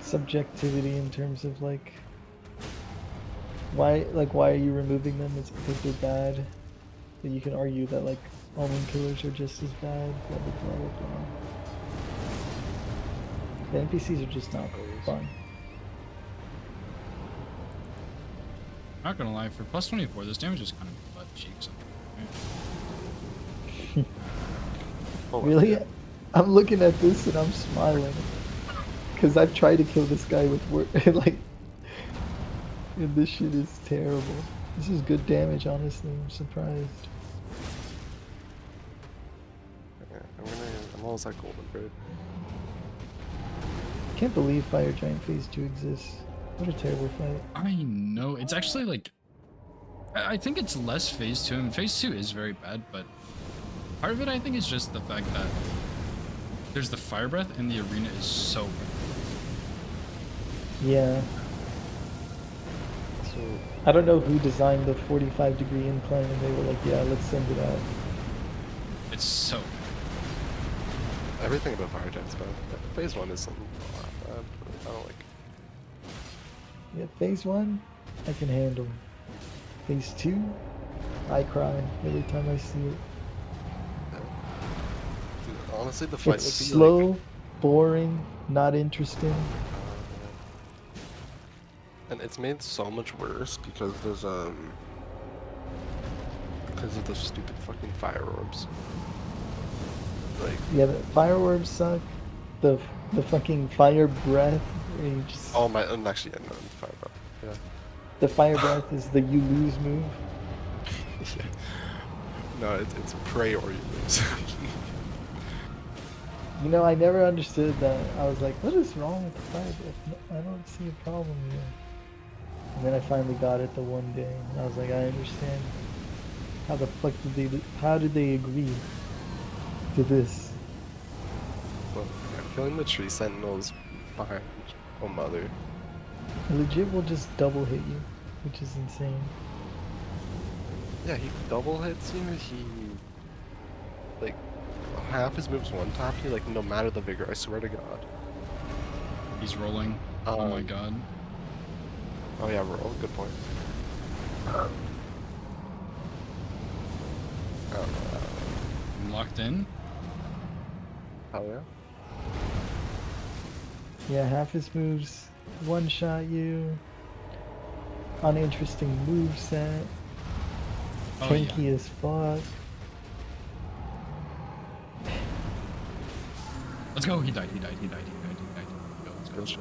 Subjectivity in terms of like why are you removing them? It's because they're bad. But you can argue that like almond killers are just as bad. Blah blah blah blah blah. The NPCs are just not fun. Not gonna lie, for plus 24, this damage is kind of butt cheeks. Really? I'm looking at this and I'm smiling. Because I've tried to kill this guy with work like and this shit is terrible. This is good damage, honestly. I'm surprised. Yeah, I'm almost at Golden Bird. I can't believe Fire Giant Phase 2 exists. What a terrible fight. I know. It's actually like... I think it's less Phase 2, and Phase 2 is very bad, but part of it I think is just the fact that there's the Fire Breath and the arena is so bad. Yeah. So I don't know who designed the 45-degree incline and they were like, yeah, let's send it out. It's so bad. Everything about Fire Giant's bad. Phase 1 is something bad. I don't like. Yeah, Phase 1, I can handle. Phase 2, I cry every time I see it. Dude, honestly, the fight It's would be slow, like... boring, not interesting. And it's made so much worse because there's because of the stupid fucking fire orbs. Like Yeah, the fire orbs suck. The fucking fire breath, where you just... oh my, and actually yeah, no, fire breath. Yeah. The fire breath is the you lose move. Yeah. No, it's pray or you lose. You know, I never understood that. I was like, what is wrong with the fire breath? I don't see a problem here. And then I finally got it the one day, and I was like, I understand. How the fuck did they agree to this? Well, yeah, killing the tree sentinels behind oh mother. Legit will just double hit you, which is insane. Yeah, he double hits you, he like half his moves one tap you, like no matter the vigor, I swear to God. He's rolling. Oh my god. Oh yeah, roll, good point. I'm locked in. Hell yeah. Yeah, half his moves one-shot you. Uninteresting moveset. Oh, Tanky as fuck. Let's go. He died. Let's go.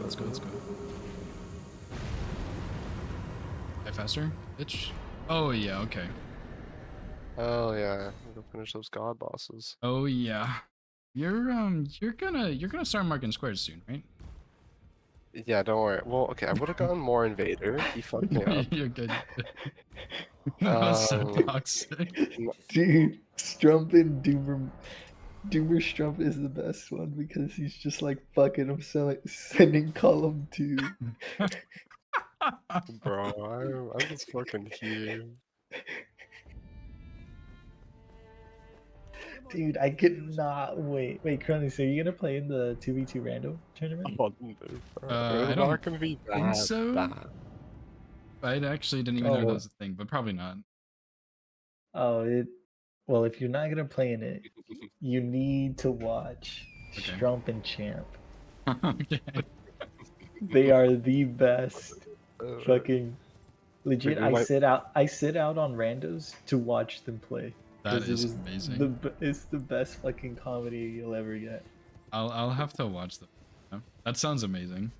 Die faster, bitch. Oh yeah, okay. Oh yeah, go finish those god bosses. Oh yeah. You're gonna start marking squares soon, right? Yeah, don't worry. Well, okay, I would have gotten more Invader. He fucked me up. You're good. That's so toxic. Dude, Strump and Doomer Strump is the best one because he's just like, fucking, I'm sending column 2. Bro, I'm just fucking here. Dude, I could not wait. Wait, Crony, so are you gonna play in the 2v2 random tournament? I don't gonna be think so. bad. I actually didn't even know that was a thing, but probably not. Oh, well, if you're not gonna play in it, you need to watch Strump and Champ. Okay. They are the best. Fucking legit. we might- I sit out on randos to watch them play. That 'Cause it is is amazing. It's the best fucking comedy you'll ever get. I'll have to watch that. That sounds amazing.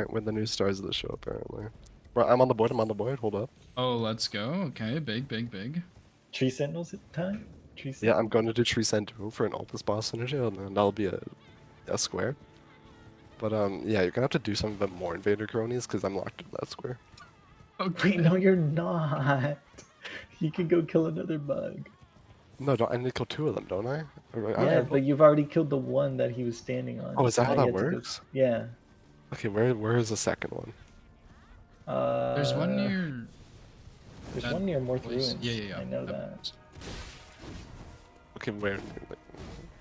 When the new stars of the show, apparently. Well, I'm on the board. I'm on the board. Hold up. Oh, let's go. Okay, big. Tree Sentinels time? Yeah, I'm going to do Tree Sentinel for an Altus boss synergy, and then that'll be a square. But yeah, you're gonna have to do some of the more Invader Cronies because I'm locked in that square. Wait, no, you're not. You can go kill another bug. No, I need to kill 2 of them, don't I? Yeah, but you've already killed the one that he was standing on. Oh, is that how Now that you have to go- works? Yeah. Okay, where is the second one? There's one near. There's that one near Morth place. Ruins. Yeah. I know that. Okay, where?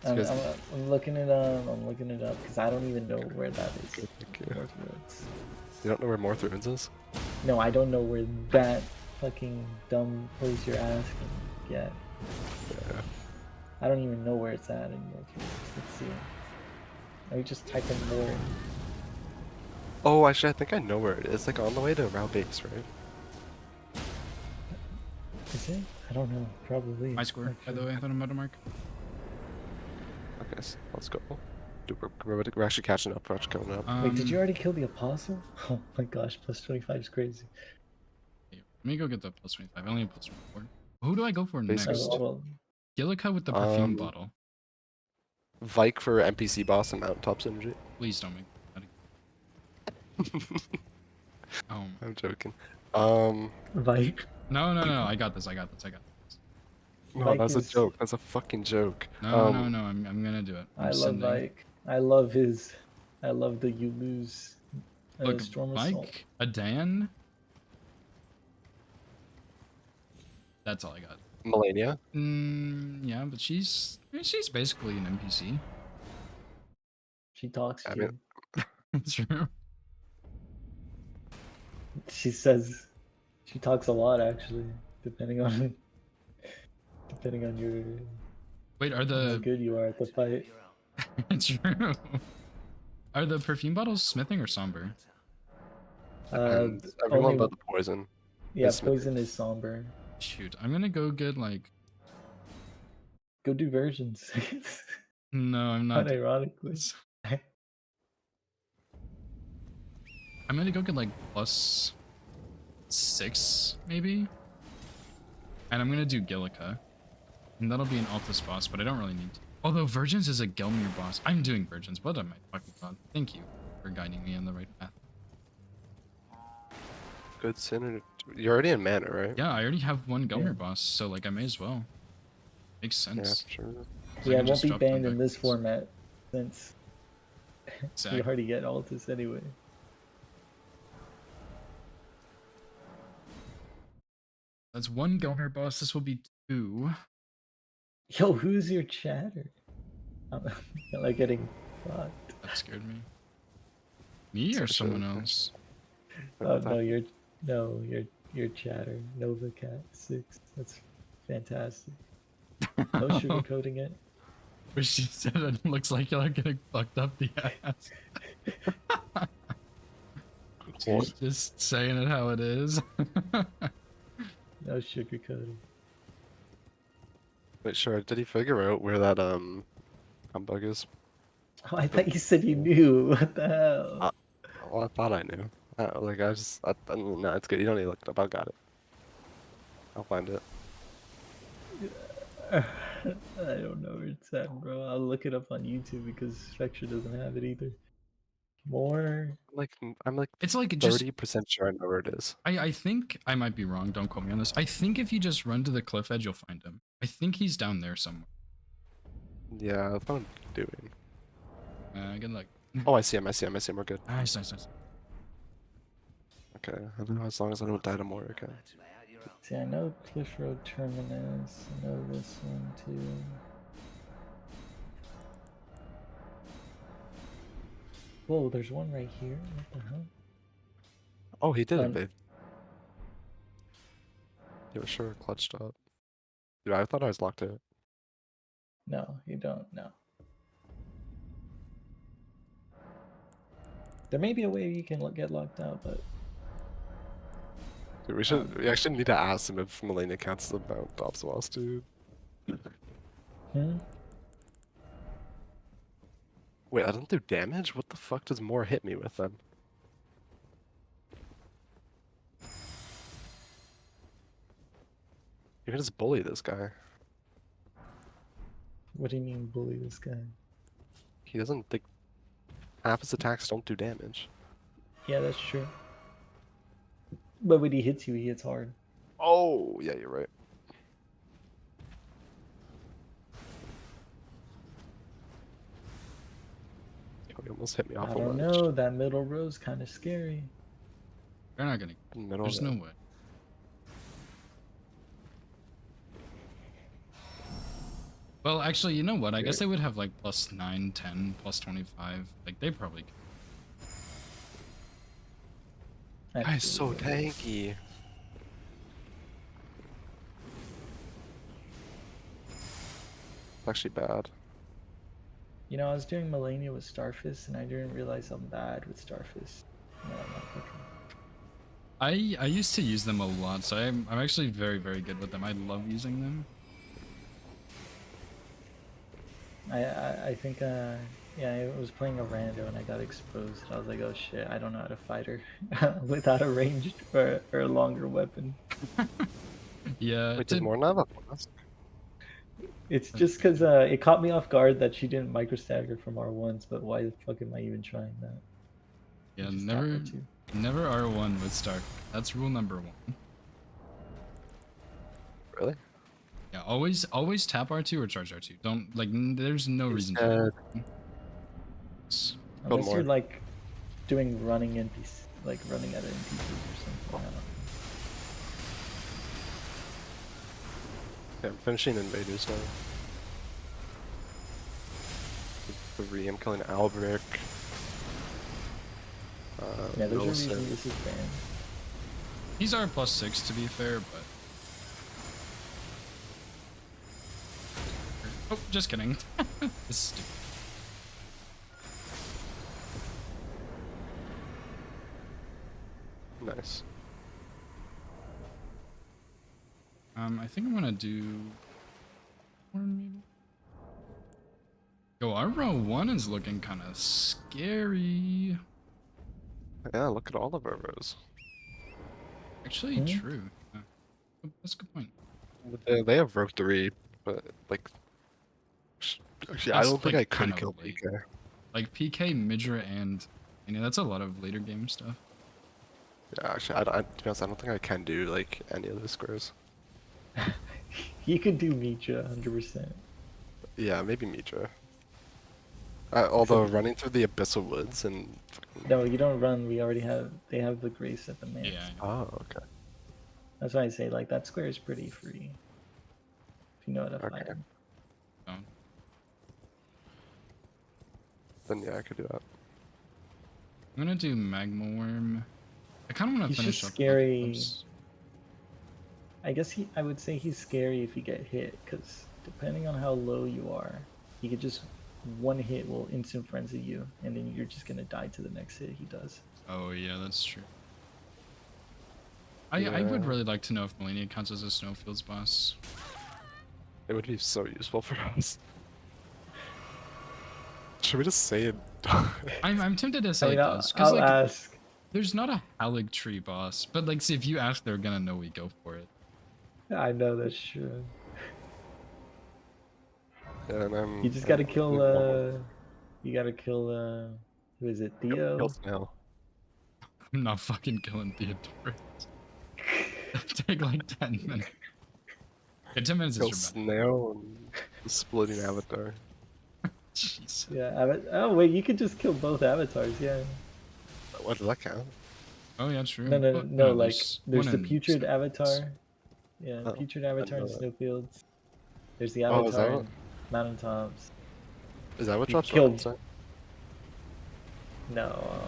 I'm looking it up. I'm looking it up because I don't even know where that is. Morth Ruins. You don't know where Morth Ruins is? No, I don't know where that fucking dumb place you're asking yet. Yeah. I don't even know where it's at in Morth Ruins. Let's see. Let me just type in more. Oh, actually, I think I know where it is. Like on the way to Rao Base, right? Is it? I don't know. Probably. My score, by the way, that I'm about to mark. Okay, so let's go. Dude, we're actually catching up. We're actually coming up. Wait, did you already kill the Apostle? Oh my gosh, plus 25 is crazy. Let me go get the plus 25. I only have plus 24. Who do I go for next? Basically. well, Gillica with the perfume bottle. Vike for NPC boss and Mountaintop synergy. Please don't make that again. I'm joking. Vike? No. I got this. No, Vike that's is- a joke. That's a fucking joke. No. I'm gonna do it. I love sending- Vike. I love the you lose Look, Storm Assault. Mike, Adan. That's all I got. Melania? Yeah, but she's basically an NPC. She talks to you. It's true. She says she talks a lot actually, depending on your Wait, are how the good you are at the fight. it's true. Are the perfume bottles smithing or somber? Everyone only- but the poison. Yeah, is smithing. poison is somber. Shoot, I'm gonna go get like. Go do versions. No, I'm not. Unironically. I'm gonna go get like plus 6 maybe, and I'm gonna do Gillica, and that'll be an Altus boss, but I don't really need to. Although Virgins is a Gelmir boss. I'm doing Virgins. What am I fucking god? Thank you for guiding me on the right path. Good synergy. You're already in mana, right? Yeah, I already have one Gelmir boss, so like I may as well. Makes sense. Yeah, sure. So I Yeah, can it won't just be drop them banned in back. this format since Exactly. you already get Altus anyway. That's one Gelmir boss. This will be 2. Yo, who's your chatter? I'm like getting fucked. That scared me. Me or someone else? Oh no, your chatter. Nova Cat 6. That's fantastic. No sugarcoating it. Where she said it looks like you're getting fucked up the ass. She's just saying it how it is. No sugarcoating. Wait, sure. Did he figure out where that humbug is? Oh, I thought you said you knew. What the hell? Well, I thought I knew. No, it's good. You don't need to look it up. I got it. I'll find it. I don't know where it's at, bro. I'll look it up on YouTube because Spectre doesn't have it either. More. I'm like It's like just 30% sure I know where it is. I think I might be wrong. Don't quote me on this. I think if you just run to the cliff edge, you'll find him. I think he's down there somewhere. Yeah, that's what I'm doing. Good luck. Oh, I see him. We're good. Nice. Okay. I don't know, as long as I don't die to more, okay. See, I know Cliff Road Terminus. I know this one too. Whoa, there's one right here. What the hell? Oh, he did it, babe. You were sure clutched up. Dude, I thought I was locked out. No, you don't. No. There may be a way you can get locked out, but Dude, we actually need to ask him if Malenia counts as a mount Dobswas, dude. Wait, I don't do damage? What the fuck does more hit me with then? You can just bully this guy. What do you mean bully this guy? He doesn't think half his attacks don't do damage. Yeah, that's true. But when he hits you, he hits hard. Oh, yeah, you're right. Oh, he almost hit me off I a don't ledge. know. That middle row's kind of scary. They're not gonna. There's no way. Well, actually, you know what? I guess they would have like plus 9, 10, plus 25. Like they probably. Guy's so tanky. It's actually bad. You know, I was doing Malenia with Starfist, and I didn't realize I'm bad with Starfist. No, I'm not cooking. I used to use them a lot, so I'm actually very, very good with them. I love using them. I think yeah, I was playing a rando and I got exposed. I was like, oh shit, I don't know how to fight her without a ranged or a longer weapon. Yeah. Wait, there's more now? It's just because it caught me off guard that she didn't micro stagger from R1s, but why the fuck am I even trying that? Yeah, Just tap never R1 with Stark. That's rule number 1. Really? Yeah, always tap R2 or charge R2. Don't like. There's no reason to. Unless you're like doing running NPC, like running at NPCs or something. I don't know. Yeah, I'm finishing Invaders now. 3, I'm killing Albrecht. Yeah, there's a Wilson. reason this is banned. He's our plus 6 to be fair, but. Oh, just kidding. This is stupid. Nice. I think I'm gonna do. Yo, our row 1 is looking kind of scary. Yeah, look at all of our rows. Actually, true. Yeah. That's a good point. They have row 3, but like. Actually, I That's, don't think like, I kind could kill of late. PK. Like PK, Midra, and you know that's a lot of later game stuff. Yeah, actually, to be honest, I don't think I can do like any of the squares. You could do Mitra 100%. Yeah, maybe Mitra. Although running through the Abyssal Woods and. No, you don't run. We already have. They have the Grace at the main. Yeah. Oh, okay. That's why I say like that square is pretty free. If you know how to fight Okay. him. Then yeah, I could do that. I'm gonna do Magma Worm. I kind of want to He's finish just up. scary. I guess I would say he's scary if you get hit, because depending on how low you are, he could just one hit will instant frenzy you, and then you're just gonna die to the next hit he does. Oh yeah, that's true. I would Yeah. really like to know if Malenia counts as a Snowfields boss. It would be so useful for us. Should we just say it? I'm tempted to say mean, it I'll- does, 'cause, I'll like, ask. there's not a Halig Tree boss, but like, see, if you ask, they're gonna know we go for it. I know that's true. Yeah, and I'm. You just gotta kill. You gotta kill. Who is it? Theo. Kill Snail. I'm not fucking killing Theodore. Take like 10 minutes. Yeah, 10 minutes Kill is your Snail and the splitting avatar. Jeez. Yeah. Oh wait, you could just kill both avatars. Yeah. What does that count? Oh yeah, true. No, no, But, no. Like one there's the in putrid Snowfields. avatar. Yeah, Oh, putrid avatar in know that. Snowfields. There's the Oh, is that avatar what- in Mountaintops. Is that what You drops killed- weapons then? No,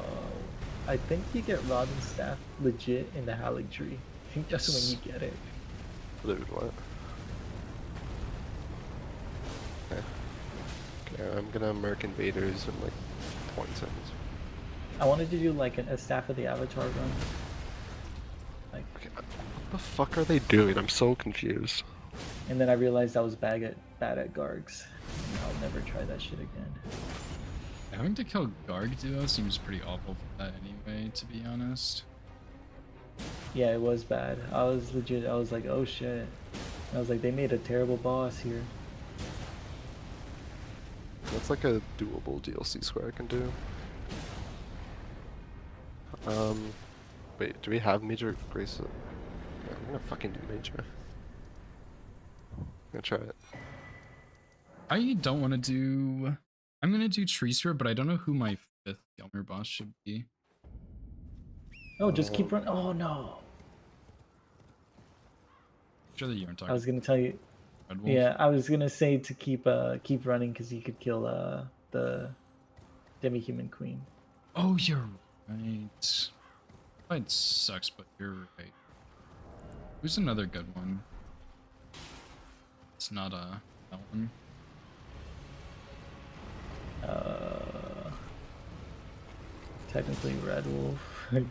I think you get Robin's staff legit in the Halig Tree. I think that's when you get it. Dude, what? Okay. Okay, I'm gonna Merc Invaders in like 20 seconds. I wanted to do like a staff of the avatar run. Like the fuck are they doing? I'm so confused. And then I realized I was bad at Gargs. And I'll never try that shit again. Having to kill Garg duo seems pretty awful for that anyway, to be honest. Yeah, it was bad. I was like, oh shit. I was like, they made a terrible boss here. That's like a doable DLC square I can do. Wait, do we have Major Grace? Yeah, I'm gonna fucking do Major. I'm gonna try it. I don't want to do... I'm gonna do Tree Spirit, but I don't know who my 5th Gelmir boss should be. Oh, just keep running. Oh no. Sure that you aren't talking. I was gonna tell you. Red Wolf? Yeah, I was gonna say to keep running because you could kill the demi-human queen. Oh, you're right. It sucks, but you're right. Who's another good one? It's not that one. Technically Red Wolf, I guess.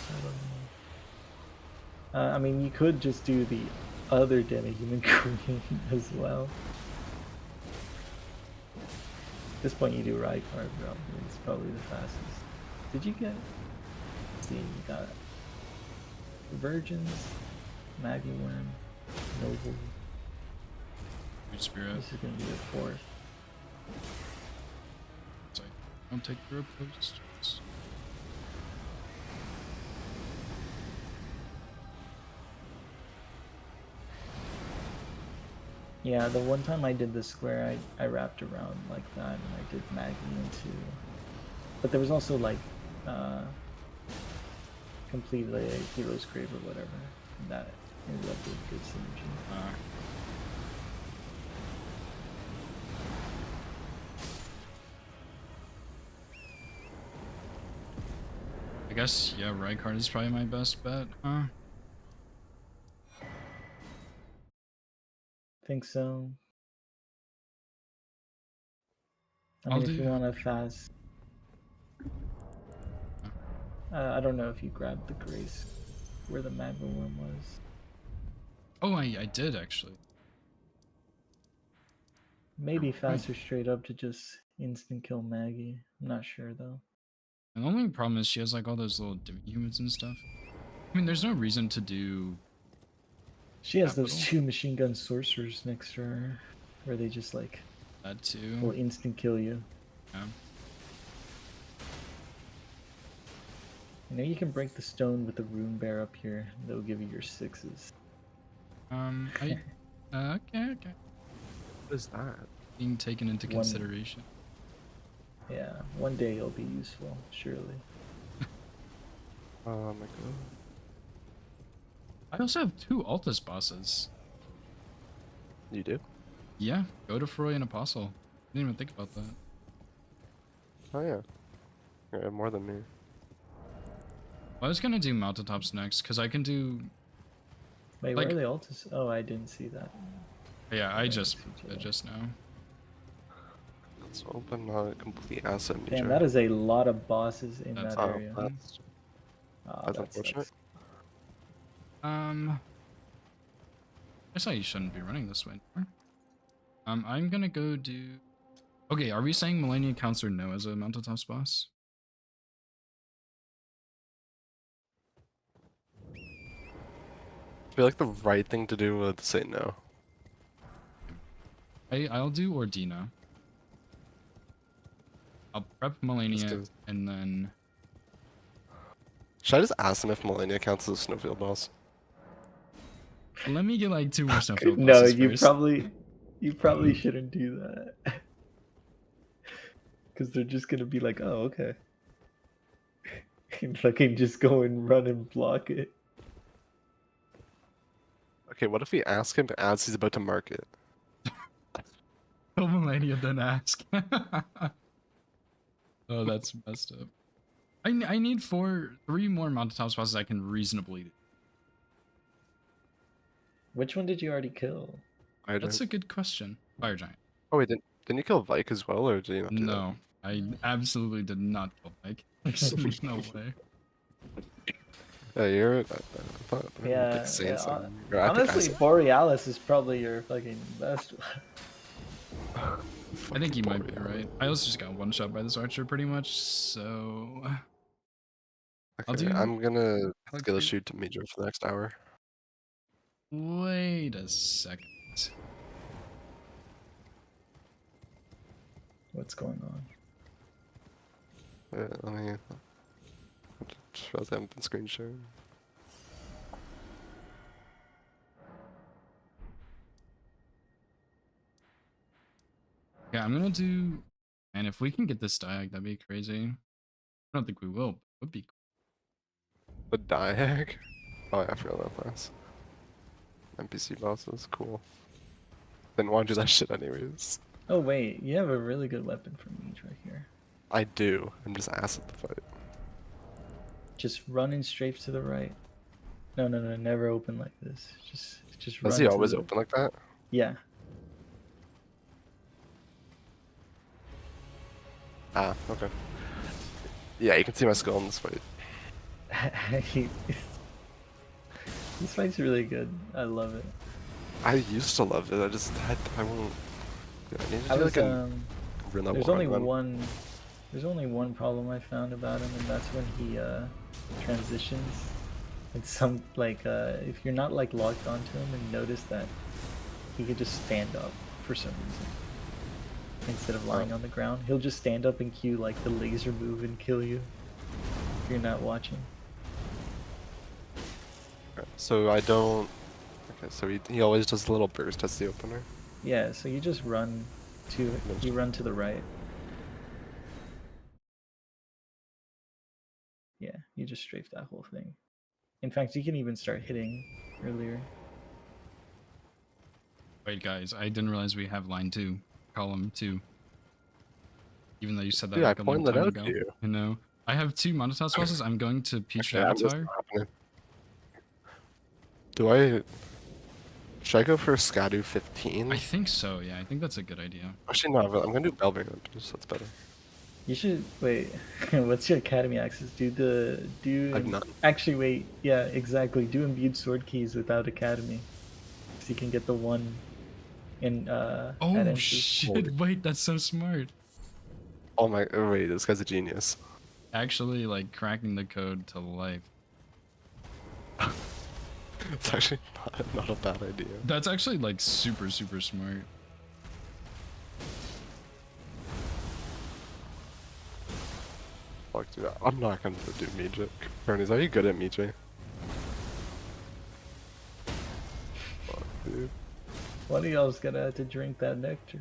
I don't know. I mean, you could just do the other demi-human queen as well. At this point, you do Rykard, probably. It's probably the fastest. Did you get? Let's see, you got Virgins, Magmaworm, Noble. Tree Spirit. This is gonna be the 4th. Sorry, don't take the post. Yeah, the one time I did the square, I wrapped around like that, and I did Maggie into. But there was also like, completely a Hero's Grave or whatever. And that ended up with good synergy. I guess, yeah, Rykard is probably my best bet, huh? Think so. I I'll mean, if do- you want to fast. I don't know if you grabbed the Grace where the Magma Worm was. Oh, I did actually. Maybe faster straight up to just instant kill Maggie. I'm not sure though. The only problem is she has like all those little demi-humans and stuff. I mean, there's no reason to do... She has those Capital. 2 machine gun sorcerers next to her, where they just like That too. will instant kill you. Yeah. You know, you can break the stone with the rune bear up here. They'll give you your 6s. Okay. What is that? Being taken into One- consideration. Yeah, one day it'll be useful, surely. Oh my god. I also have 2 Altus bosses. You do? Yeah, Godefroy and Apostle. Didn't even think about that. Oh yeah. You have more than me. Oh, I was gonna do mountaintops next, because I can do... Wait, Like- where are they Altus? Oh, I didn't see that. Yeah, I just now. Let's open a complete asset Damn, meter. that is a lot of bosses in That's- that Oh, area. that's Oh, that's that unfortunate. sucks. I guess I shouldn't be running this way anymore. I'm gonna go do... Okay, are we saying Millennia counts or no as a mountaintops boss? I feel like the right thing to do would say no. I'll do Ordina. I'll prep Millennia, 'cause- and then... Should I just ask him if Millennia counts as a snowfield boss? Let me get like 2 more snowfield No, bosses you first. probably shouldn't do that. Because they're just gonna be like, oh, okay. And fucking just go and run and block it. Okay, what if we ask him as he's about to mark it? Tell Millennia, then ask. Oh, that's messed up. I need 3 more mountaintops bosses I can reasonably do. Which one did you already kill? Fire That's a giant. good question. Fire Giant. Oh wait, didn't you kill Vike as well, or did you not do No, I absolutely did not kill Mike. There's no way. Yeah, you're. I thought Yeah, Saints yeah, and your epic honestly, asset. Borealis is probably your fucking best I think you might be right. I also just got one shot by this archer pretty much, so I'll Okay, do. I'm gonna like skill three- shoot to Midra for the next hour. Wait a second. What's going on? Let me. Just realized I haven't been screen sharing. Yeah, I'm gonna do. And if we can get this diag, that'd be crazy. I don't think we will, but it would be. The Diag? Oh, yeah, I forgot about this. NPC bosses, cool. Didn't want to do that shit anyways. Oh wait, you have a really good weapon for Mage right here. I do. I'm just ass at the fight. Just run in strafe to the right. No, never open like this. Just run. Does he to always the- open like that? Yeah. Ah, okay. Yeah, you can see my skill in this fight. This fight's really good. I love it. I used to love it. I won't. I need to do like a run up there's one only run. one. There's only one problem I found about him, and that's when he transitions. It's some if you're not like locked onto him and notice that he could just stand up for some reason instead of lying on the ground. He'll just stand up and cue like the laser move and kill you if you're not watching. So I don't. Okay, so he always does a little burst as the opener. Yeah, so you just run to the right. Yeah, you just strafe that whole thing. In fact, you can even start hitting earlier. Wait, guys, I didn't realize we have line 2, column 2. Even though you said that Yeah, like I a long pointed that time out ago. to you. I know. I have 2 Monotas bosses. I'm going to Peach Okay, I'm just Avatar. happening. Do I? Should I go for Scadu 15? I think so. Yeah, I think that's a good idea. Actually, no. I'm gonna do Belberg. So that's better. You should wait. What's your academy access? I've not. Actually, wait. Yeah, exactly. Do imbued sword keys without academy, so you can get the one in at Oh entry. shit! Wait, that's so smart. Oh my! Oh, wait, this guy's a genius. Actually, like cracking the code to life. It's actually not a bad idea. That's actually like super smart. Fuck, dude, I'm not gonna do Mijay. Bernies, are you good at Mijay? Fuck, dude. One of y'all's gonna have to drink that nectar.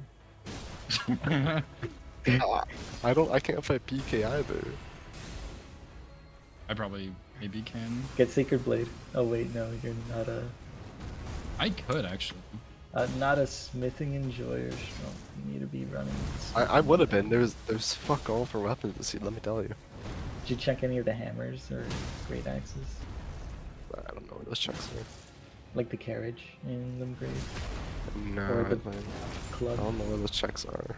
I can't fight PK either. I probably maybe can. Get Sacred Blade. Oh wait, no, you're not a. I could actually. Not a smithing enjoyer. Strong. You need to be running. I would have been. There's fuck all for weapons to see. Let me tell you. Did you check any of the hammers or great axes? I don't know where those checks are. Like the carriage in the grave? No, Or the I club? don't know where those checks are.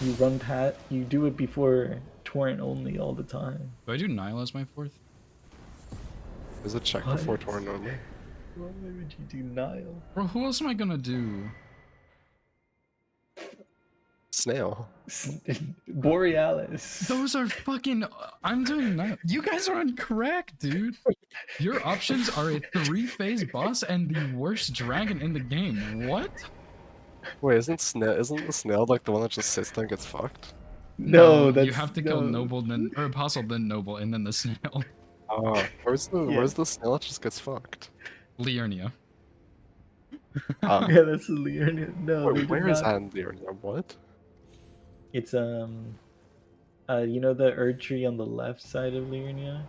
You run pat. You do it before torrent only all the time. Do I do Nile as my 4th? There's a check What? before Torn normally. Why would you do Nile? Bro, who else am I gonna do? Snail. Borealis. Those are fucking. I'm doing Nile. You guys are on crack, dude. Your options are a 3-phase boss and the worst dragon in the game. What? Wait, isn't the snail like the one that just sits there and gets fucked? No, that's you have to kill Noble, then or Apostle, then Noble, and then the snail. Oh, where's the snail that just gets fucked? Liurnia. Yeah, that's the Liurnia. No, Wait, they did where is not- that in Liurnia? What? It's you know the Erd tree on the left side of Liurnia?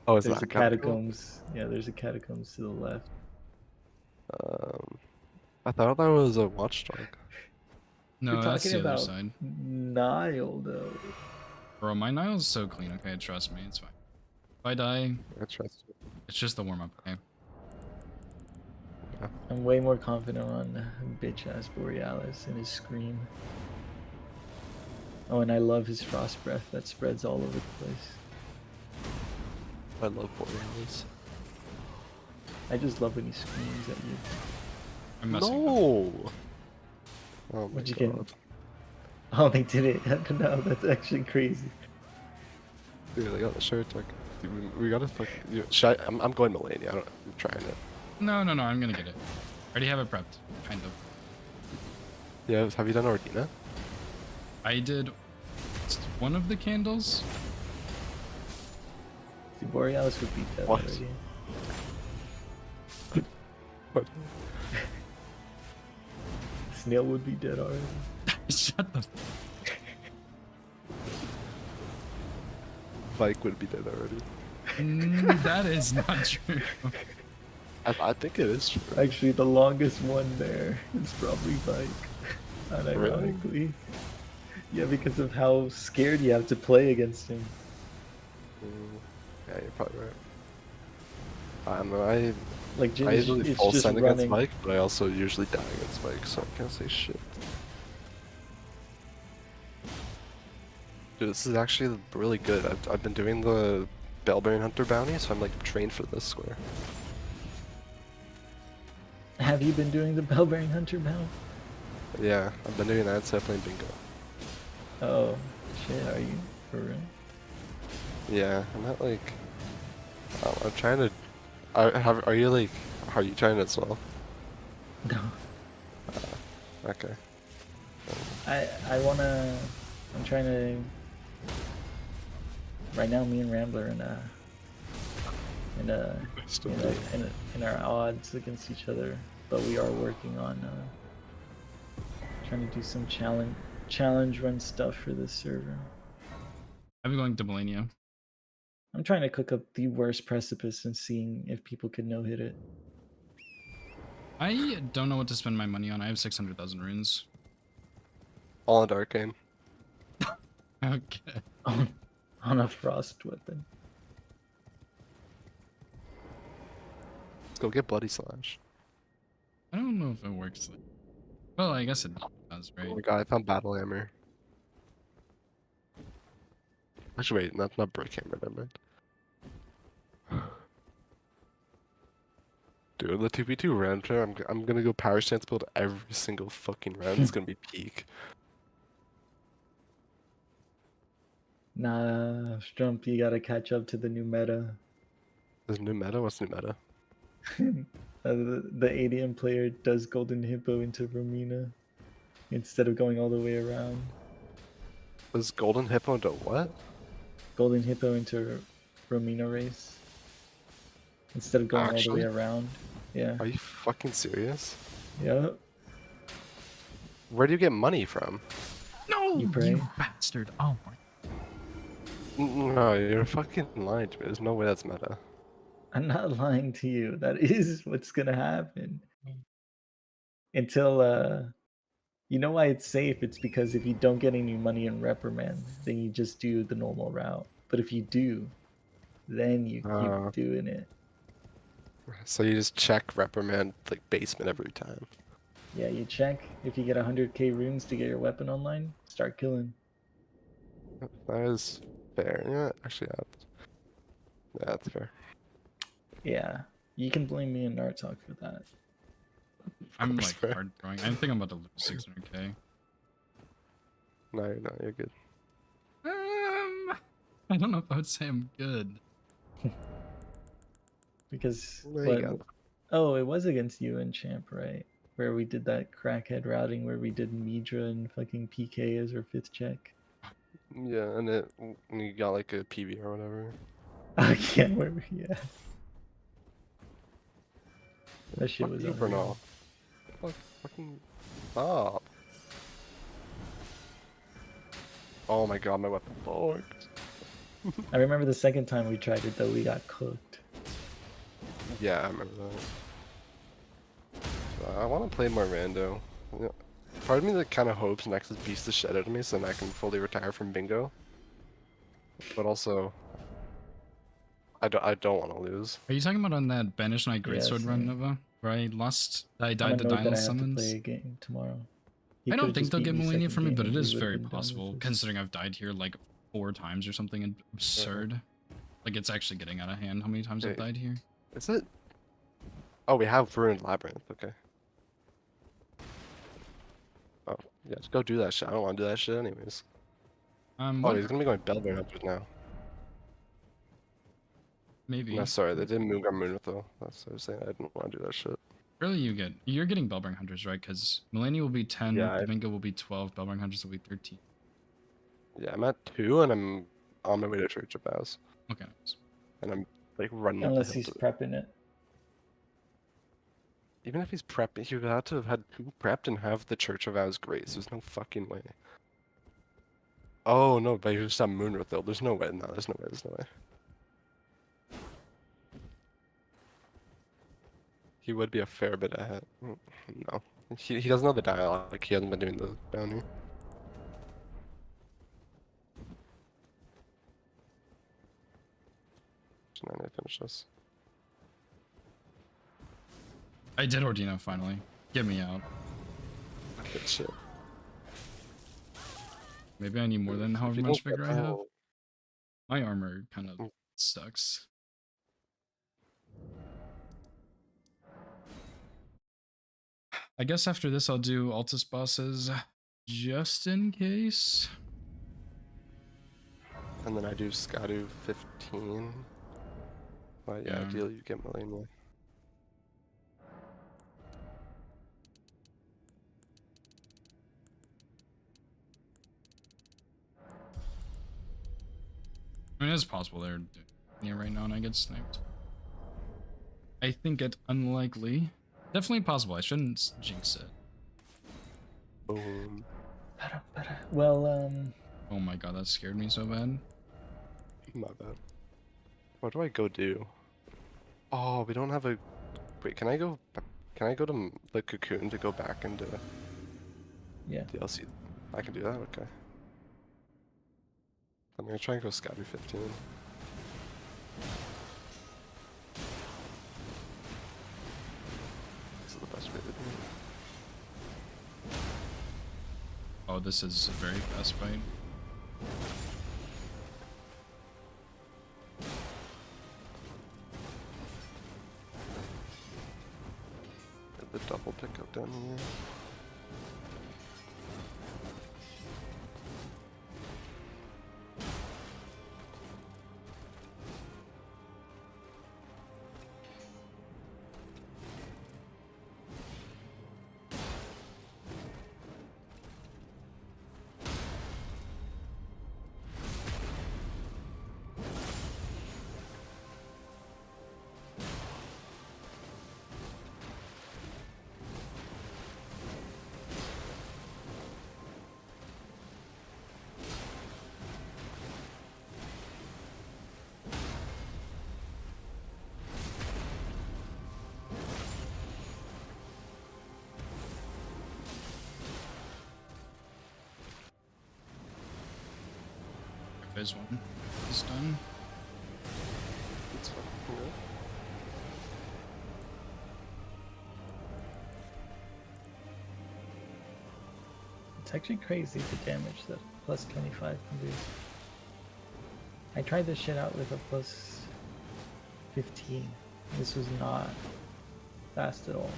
Oh, is there's that a a catacomb? catacombs. Yeah, there's a catacombs to the left. I thought that was a watchdog. No, You're that's talking the other about side. Nile, though. Bro, my Nile's so clean. Okay, trust me, it's fine. If I die, I trust you. it's just the warm up. Okay. I'm way more confident on bitch ass Borealis and his scream. Oh, and I love his frost breath that spreads all over the place. I love Borealis. I just love when he screams at you. I'm messing No! Oh my What'd you god. get? Oh, they did it. No, that's actually crazy. Dude, I got the shirt. Like, dude, we gotta fuck. Should I'm going Melania. I'm trying it. No, I'm gonna get it. Already have it prepped, kind of. Yeah, have you done Ordina? I did one of the candles. See, Borealis would beat that What? already. What? Snail would be dead already. Shut the. Mike would be dead already. That is not true. I think it is true. Actually, the longest one there is probably Mike. Unironically. Yeah, because of how scared you have to play against him. Yeah, you're probably right. I don't know. Like, I usually it's full just send against running. Mike, but I also usually die against Mike, so I can't say shit. Dude, this is actually really good. I've been doing the Bellbearing Hunter bounty, so I'm like trained for this square. Have you been doing the Bellbearing Hunter now? Yeah, I've been doing that instead of playing bingo. Oh, shit, are you? For real? Yeah, I'm not like. I'm trying to. Are you like? Are you trying as well? No. Okay. I wanna. I'm trying to. Right now, me and Rambler in our odds against each other, but we are working on trying to do some challenge run stuff for this server. I'm going to Melania. I'm trying to cook up the worst precipice and seeing if people could no hit it. I don't know what to spend my money on. I have 600,000 runes. All in Arcane. Okay. On a frost weapon. Let's go get Bloody Slash. I don't know if it works. Well, I guess it does, right? Oh my god, I found Battle Hammer. Actually, wait, that's not Brick Hammer, never mind. Dude, the 2v2 round, I'm gonna go Power Stance build every single fucking round. It's gonna be peak. Nah, Strump, you gotta catch up to the new meta. There's new meta? What's new meta? The ADM player does Golden Hippo into Romina instead of going all the way around. Does Golden Hippo into what? Golden Hippo into Romina race instead of going all the Actually? way around. Yeah. Are you fucking serious? Yep. Where do you get money from? No, You pray. you bastard! Oh my. No, you're fucking lying to me. There's no way that's meta. I'm not lying to you. That is what's gonna happen. Until you know why it's safe? It's because if you don't get any money in reprimand, then you just do the normal route. But if you do, then you keep doing it. So you just check reprimand like basement every time. Yeah, you check. If you get 100k runes to get your weapon online, start killing. That is fair. Yeah, actually, that's fair. Yeah, you can blame me and Nartok for that. I'm course, like fair. hard drawing. I think I'm about to lose 600k. No, you're not. You're good. I don't know if I would say I'm good. Because There you go. oh, it was against you and Champ, right? Where we did that crackhead routing where we did Midra and fucking PK as our 5th check. Yeah, and you got like a PB or whatever. I can't remember. Yeah. That shit was you, unreal. Bernal. Fucking stop. Oh my god, my weapon bugged. I remember the second time we tried it though, we got cooked. Yeah, I remember that. I want to play more rando. You know, part of me that kind of hopes Nexus beats the shit out of me so then I can fully retire from bingo. But also, I don't want to lose. Are you talking about on that Banish Knight Yeah, Greatsword run, same. Nova? Where I lost, I I'm died to annoyed that Dial I have to summons? play a game tomorrow. I don't think they'll get Millennia from me, but it is very possible, considering I've died here like 4 times or something absurd. Like it's actually getting out of hand. How many times I've Wait. died here? Is it? Oh, we have Ruined Labyrinth. Okay. Oh, yeah, just go do that shit. I don't want to do that shit anyways. Oh, What? he's gonna be going Bellbear Hunters now. Maybe. No, sorry, they didn't move our Moonwrath though. That's what I was saying. I didn't want to do that shit. Surely you're getting Bellbring Hunters, right? Because Millennia will be 10, Yeah, Domingo will be 12, Bellbring Hunters will be 13. Yeah, I'm at 2 and I'm on my way to Church of Boughs. Okay. And I'm like running Unless up the he's hill to... prepping it. Even if he's prepping, he would have to have had 2 prepped and have the Church of Vows Grace. There's no fucking way. Oh no, but he just have Moonwrath though. There's no way. No, there's no way. There's no way. He would be a fair bit ahead. No. He doesn't know the dialogue. Like, he hasn't been doing the bounty. Should I finish this? I did Ordino finally. Get me out. Good shit. Maybe I need more than however you much don't get vigor I have. all- My armor kind of sucks. I guess after this I'll do Altus bosses just in case. And then I do Scadu 15. But yeah, ideally you get Millennia. I mean, it's possible they're doing it right now and I get sniped. I think it unlikely. Definitely possible. I shouldn't jinx it. Boom. Well, Oh my god, that scared me so bad. My bad. What do I go do? Oh, we don't have a... Wait, can I go to the Cocoon to go back into... Yeah. DLC? I can do that? Okay. I'm gonna try and go Scadu 15. This is the best way to do it. Oh, this is a very fast fight. Get the double pickup down here. Phase 1 is done. It's fucking good. it's actually crazy the damage that plus 25 can do. I tried this shit out with a plus 15. This was not fast at all.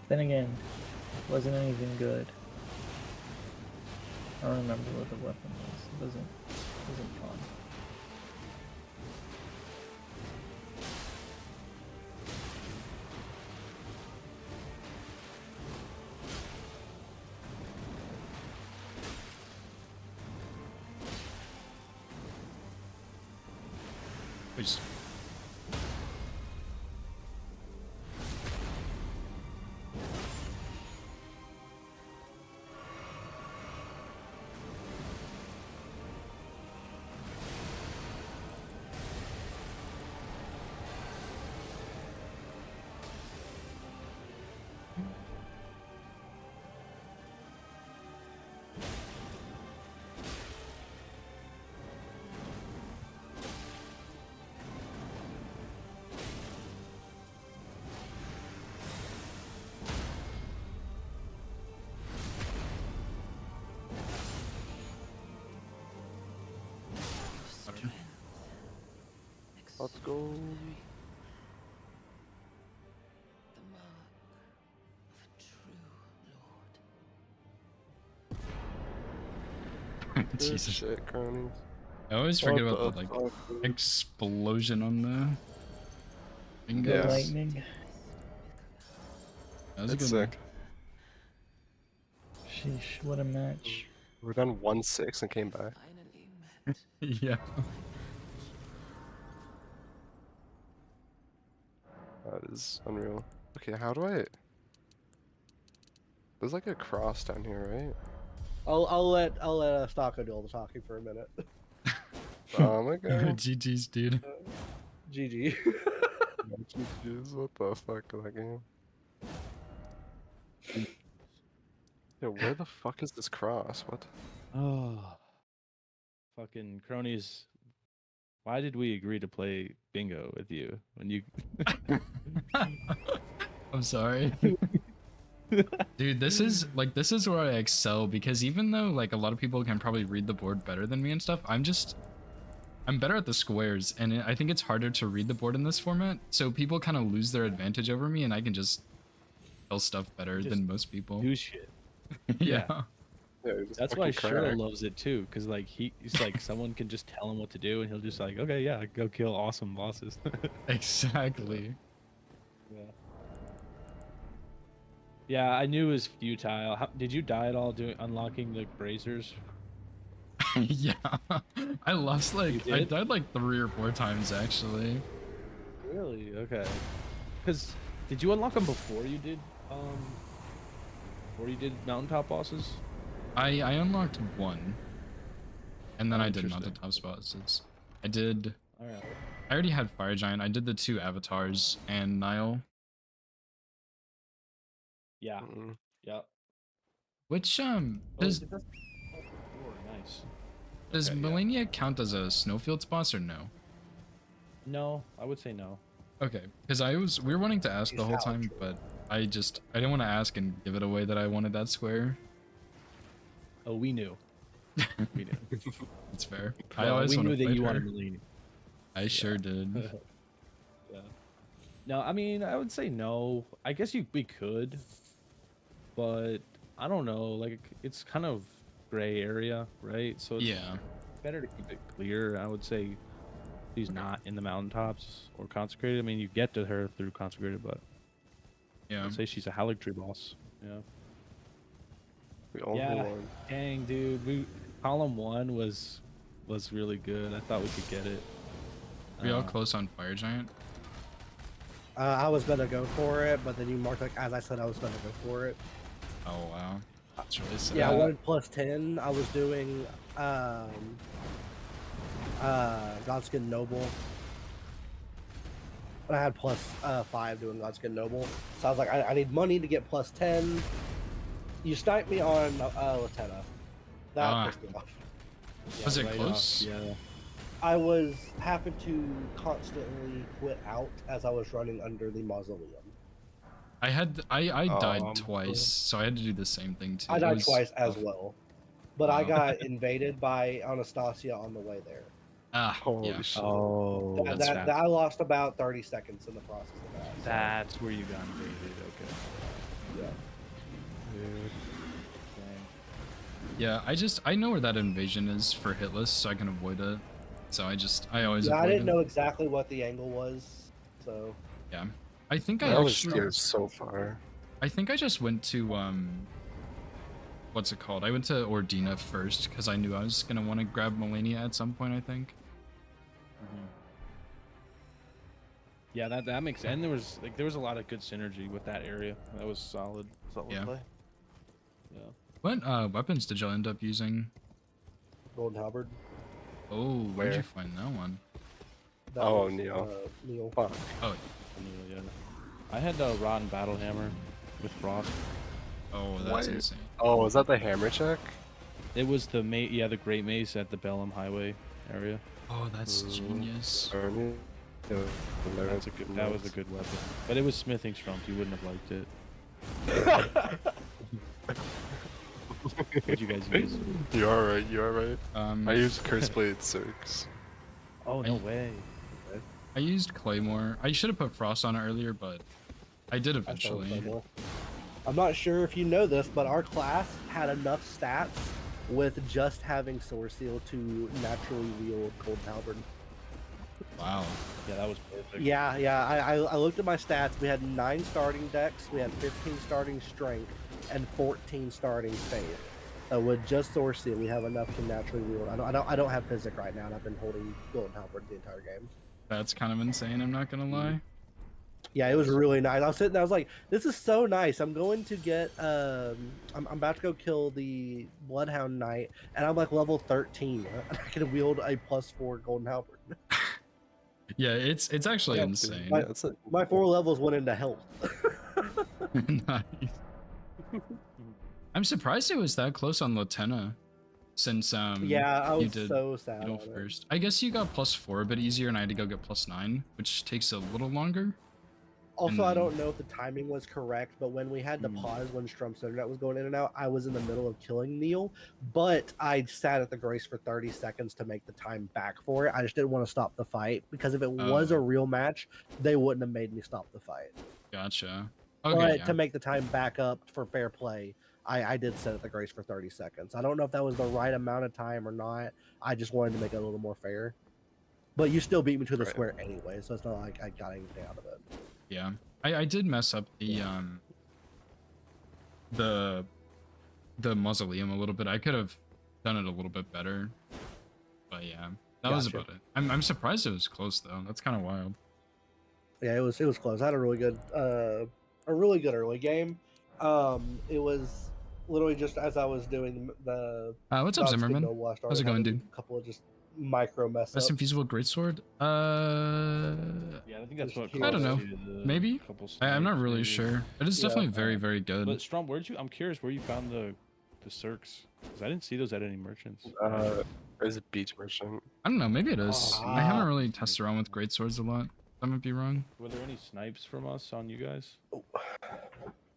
Then again, it wasn't anything good. I don't remember what the weapon was. It wasn't fun. Please. Let's go. Good Jesus. shit, cronies. I always forget What about the the like fuck, dude? explosion on the The fingers. lightning. That was a That's good one. sick. Sheesh, what a match. We're done 1-6 and came back. Yeah. That is unreal. Okay, how do I... There's like a cross down here, right? I'll let Stocko do all the talking for a minute. Oh my god. GG's, dude. GG. GG's, what the fuck to that game? Yo, where the fuck is this cross? What? Oh, fucking cronies. Why did we agree to play bingo with you when you? I'm sorry. Dude, this is where I excel, because even though like a lot of people can probably read the board better than me and stuff, I'm better at the squares, and I think it's harder to read the board in this format, so people kind of lose their advantage over me, and I can just tell stuff better than most people. Do shit. Yeah. Yeah, you're just That's why fucking Shiro cracked. loves it too, because like he's like someone can just tell him what to do, and he'll just like, okay, yeah, go kill awesome bosses. Exactly. Yeah. Yeah, I knew it was futile. Did you die at all doing unlocking the bracers? Yeah. I lost like You I did? died like 3 or 4 times actually. Really? Okay. Because did you unlock them before you did mountaintop bosses? I unlocked 1, and then I did Interesting. mountaintop bosses. I did. All right. I already had Fire Giant. I did the 2 avatars and Nile. Yeah. Yeah. Which Oh, does did that- oh, nice. does Okay, yeah. Melania count as a snowfields boss or no? No, I would say no. Okay, because we were wanting to ask the whole time, but I didn't want to ask and give it away that I wanted that square. Oh, we knew. We knew. It's fair. I Well, always we wanted knew to that play you her. wanted Melania. I sure did. Yeah. No, I mean, I would say no. I guess we could, but I don't know. Like, it's kind of gray area, right? So it's Yeah. better to keep it clear. I would say she's not in the mountaintops or consecrated. I mean, you get to her through consecrated, but yeah, I'd say she's a Haligtree boss. Yeah. We all Yeah. won. Dang, dude. Column 1 was really good. I thought we could get it. We all close on Fire Giant. I was gonna go for it, but then you marked like as I said I was gonna go for it. Oh wow, that's really sad. Yeah, I wanted +10. I was doing Godskin Noble. But I had +5 doing Godskin Noble. So I was like, I need money to get +10. You sniped me on Latenna. That pissed me off. Was it right close? off, yeah. I was having to constantly quit out as I was running under the mausoleum. I died twice, so I had to do the same thing too. I It died was twice as tough. well. But I Wow. got invaded by Anastasia on the way there. Ah, yeah. Oh, that's That I lost about 30 seconds in the process of that. so- That's where you got invaded. Okay. Yeah. Dude. Yeah, I know where that invasion is for hitless, so I can avoid it. So I always Yeah, I avoid didn't it. know exactly what the angle was, so. Yeah, I think I That was actually. scared so far. I think I just went to what's it called? I went to Ordina first because I knew I was gonna want to grab Melania at some point. I think. Yeah, that makes sense. And there was a lot of good synergy with that area. That was solid Yeah. play. Yeah. What weapons did y'all end up using? Golden Halberd. Oh, where'd Where? you find that one? That Oh, was, Neil. Neil. Fuck. Oh, Yeah. I had Rotten Battle Hammer with Frost. oh, that's Wait. insane. Oh, was that the hammer check? It was the the Great Mace at the Bellum Highway area. Oh, that's genius. Ernie? Yeah, That was a good weapon. But it was smithing strump. You wouldn't have liked it. What'd you guys use? You are right. You are right. Um, I used Curse Blade 6. Oh, no way. I used Claymore. I should have put Frost on it earlier, but I did I started with eventually. Claymore. I'm not sure if you know this, but our class had enough stats with just having Sword Seal to naturally wield Golden Halberd. Wow. Yeah, that was perfect. Yeah, I looked at my stats. We had 9 starting decks. We had 15 starting strength and 14 starting faith. With just Sword Seal, we have enough to naturally wield. I don't have Physic right now, and I've been holding Golden Halberd the entire game. That's kind of insane. I'm not gonna lie. Yeah, it was really nice. I was sitting there, I was like, this is so nice. I'm going to get, I'm about to go kill the Bloodhound Knight, and I'm like level 13, and I can wield a +4 Golden Halberd. Yeah, it's actually insane. My 4 levels went into health. Nice. I'm surprised it was that close on Latenna, since Yeah, I you was did so sad Beetle on it. first. I guess you got +4 a bit easier, and I had to go get +9, which takes a little longer. Also, And I don't know if the timing was correct, but when we had to pause when Strump's internet was going in and out, I was in the middle of killing Neil, but I sat at the Grace for 30 seconds to make the time back for it. I just didn't want to stop the fight, because if it was a real match, they wouldn't have made me stop the fight. Gotcha. Okay, But yeah. to make the time back up for fair play, I did sit at the Grace for 30 seconds. I don't know if that was the right amount of time or not. I just wanted to make it a little more fair. But you still beat me to the square anyway, so it's not like I got anything out of it. Yeah, I did mess up the mausoleum a little bit. I could have done it a little bit better, but yeah, that was Gotcha. about it. I'm surprised it was close though. That's kind of wild. Yeah, it was close. I had a really good early game. It was literally just as I was doing the What's up, Dog Skin Zimmerman? Noble, I started How's it going, having dude? A couple of just micro mess Best ups. infeasible greatsword? Yeah, I think that's what. I don't know. caused you the Maybe. couple I'm not snipes, really maybe. sure. It is definitely very, very good. But Strom, I'm curious where you found the Cirques, because I didn't see those at any merchants. There's a beach merchant. I don't know. Maybe it is. I haven't really tested around with greatswords a lot. I might be wrong. Were there any snipes from us on you guys?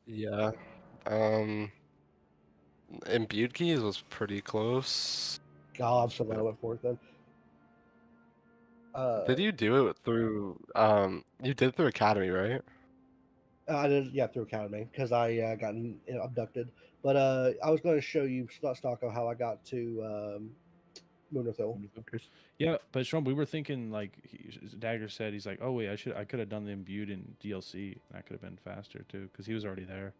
Yeah. Imbued keys was pretty close. God, I'm so glad I went for it then. Did you do it through you did it through Academy, right? I did, yeah, through Academy, because I got abducted. But I was going to show you, Stocko, how I got to Lunar Hill. Yeah, but Strom, we were thinking like Dagger said, he's like, oh wait, I could have done the imbued in DLC. That could have been faster too, because he was already there.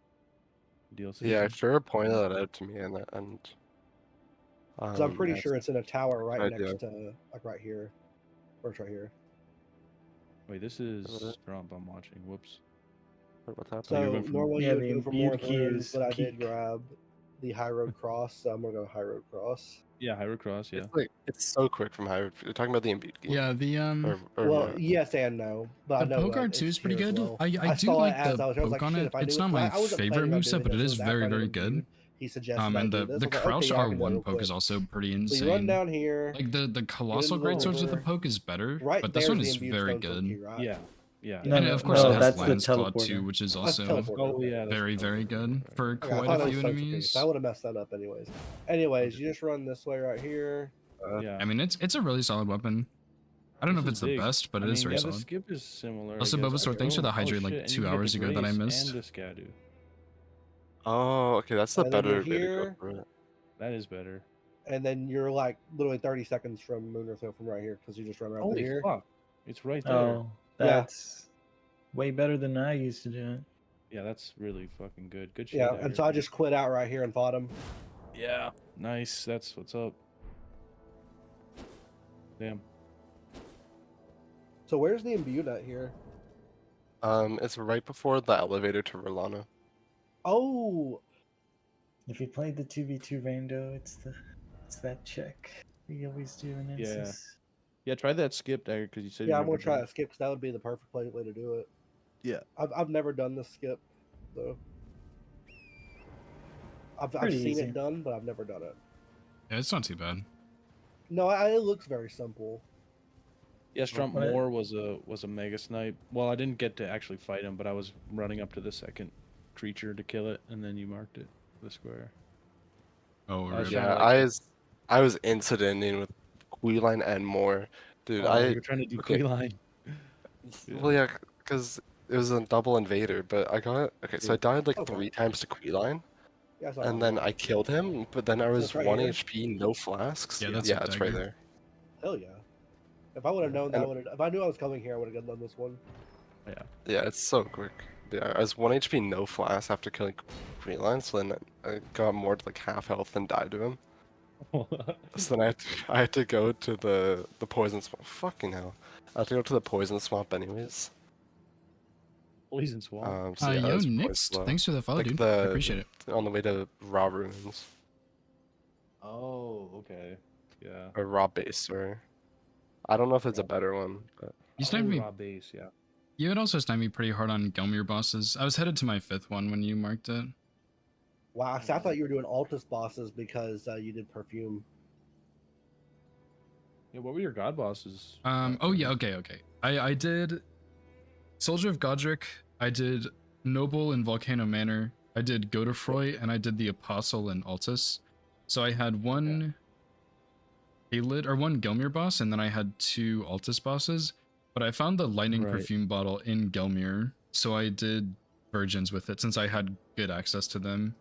DLC. Yeah, sure pointed that out to me and Because I'm pretty yeah, sure it's in a tower right idea. next to, like right here. Or it's right here. Wait, this is Strom I'm watching. Whoops. What's happening? So normally Yeah, you would the go for more imbued key thorns, is but I did peak. grab the High Road Cross, so I'm gonna go High Road Cross. Yeah, Hyrule Cross. Yeah. It's like it's so quick from Hyrule. You're talking about the imbued key. Yeah, the Or Well, what? yes and no, but I the know Bogart 2 is it's pretty here as good. well. I do saw like it as the I was like, poke on shit, it. if I It's knew not it- my I wasn't favorite planning on moveset, doing but it this, is so very, that's why I very didn't do good. it. He suggested I And do the this. I was like, crouch okay, I R1 can do it real poke is quick. also pretty So you run insane. down here. Like the colossal into the greatswords with the river. poke is better, Right but this there's one the is imbued very stone soul good. key, right? Yeah. Yeah. And No, of course no, it has that's the Lance Claw teleporter. too, which is That's also teleporter. Oh yeah. that's very, very good for Okay, I quite thought a it few was Stone Soul Key, enemies. so I would have messed that up anyways. Anyways, you just run this way right here. Yeah. I mean, it's a really solid weapon. I don't know if This it's is the big. best, but I it is mean, very yeah, solid. the skip is similar. I Also, guess. Bulbasaur, thanks for the hydrate shit, like and you 2 can get hours the ago that I Grace missed. And the Scadu. Oh, okay, that's the And then you're better way to here. go through it. That is better. And then you're like literally 30 seconds from Lunar Hill from right here because you just run right Holy through here. fuck! It's right there. Oh, that's way better than I used to do it. Yeah, that's really fucking good. Good shit. Yeah, Dagger. and so I just quit out right here and fought him. Yeah. Nice. That's what's up. Damn. So where's the imbued at here? It's right before the elevator to Verlana. Oh, If you played the 2v2 Rando, it's that check we always do in Yeah. Insis. Yeah, try that skip Dagger because you said. yeah, you I'm gonna never try done that skip because that would be the perfect way to do it. Yeah. I've never done this skip though. I've Pretty seen easy. it done, but I've never done it. Yeah, it's not too bad. No, it looks very simple. Yeah, Strump What? Moore was a mega snipe. Well, I didn't get to actually fight him, but I was running up to the second creature to kill it, and then you marked it, the square. Oh, I was really? trying Yeah, to, like, I was incidenting with Queeline and more. Dude, oh, I you were trying to do okay. Queeline. Well, yeah, because it was a double invader, but I got okay. So I died like 3 times to Queeline, Yeah, it's not and wrong. then I killed him. But then I So was it's right 1 here? HP, no flasks. Yeah, that's yeah, a it's right dagger. there. Hell yeah. If I would have known that, And- would if I knew I was coming here, I would have done this one. Yeah. Yeah, it's so quick. Yeah, I was 1 HP, no flasks after killing Queeline, so then I got more to like half health and died to him. So then I had to go to the poison swamp. Fucking hell. I had to go to the poison swamp anyways. Poison swamp. So yeah, yo, that's Nixed. poison swamp. Thanks for the follow, Like dude. I appreciate it. On the way to Raw Ruins. Oh, okay. Yeah. Or Raw Base, sorry. I don't know if it's a better one, but... You sniped me. Raw base, yeah. You had also sniped me pretty hard on Gelmir bosses. I was headed to my 5th one when you marked it. Wow, so I thought you were doing Altus bosses because you did perfume. Yeah, what were your god bosses? Oh yeah, okay. I did Soldier of Godric, I did Noble in Volcano Manor, I did Godefroy, and I did the Apostle in Altus. So I had one Halid or one Gelmir boss, and then I had 2 Altus bosses. But I found the lightning perfume bottle in Gelmir, so I did Virgins with it since I had good access to them.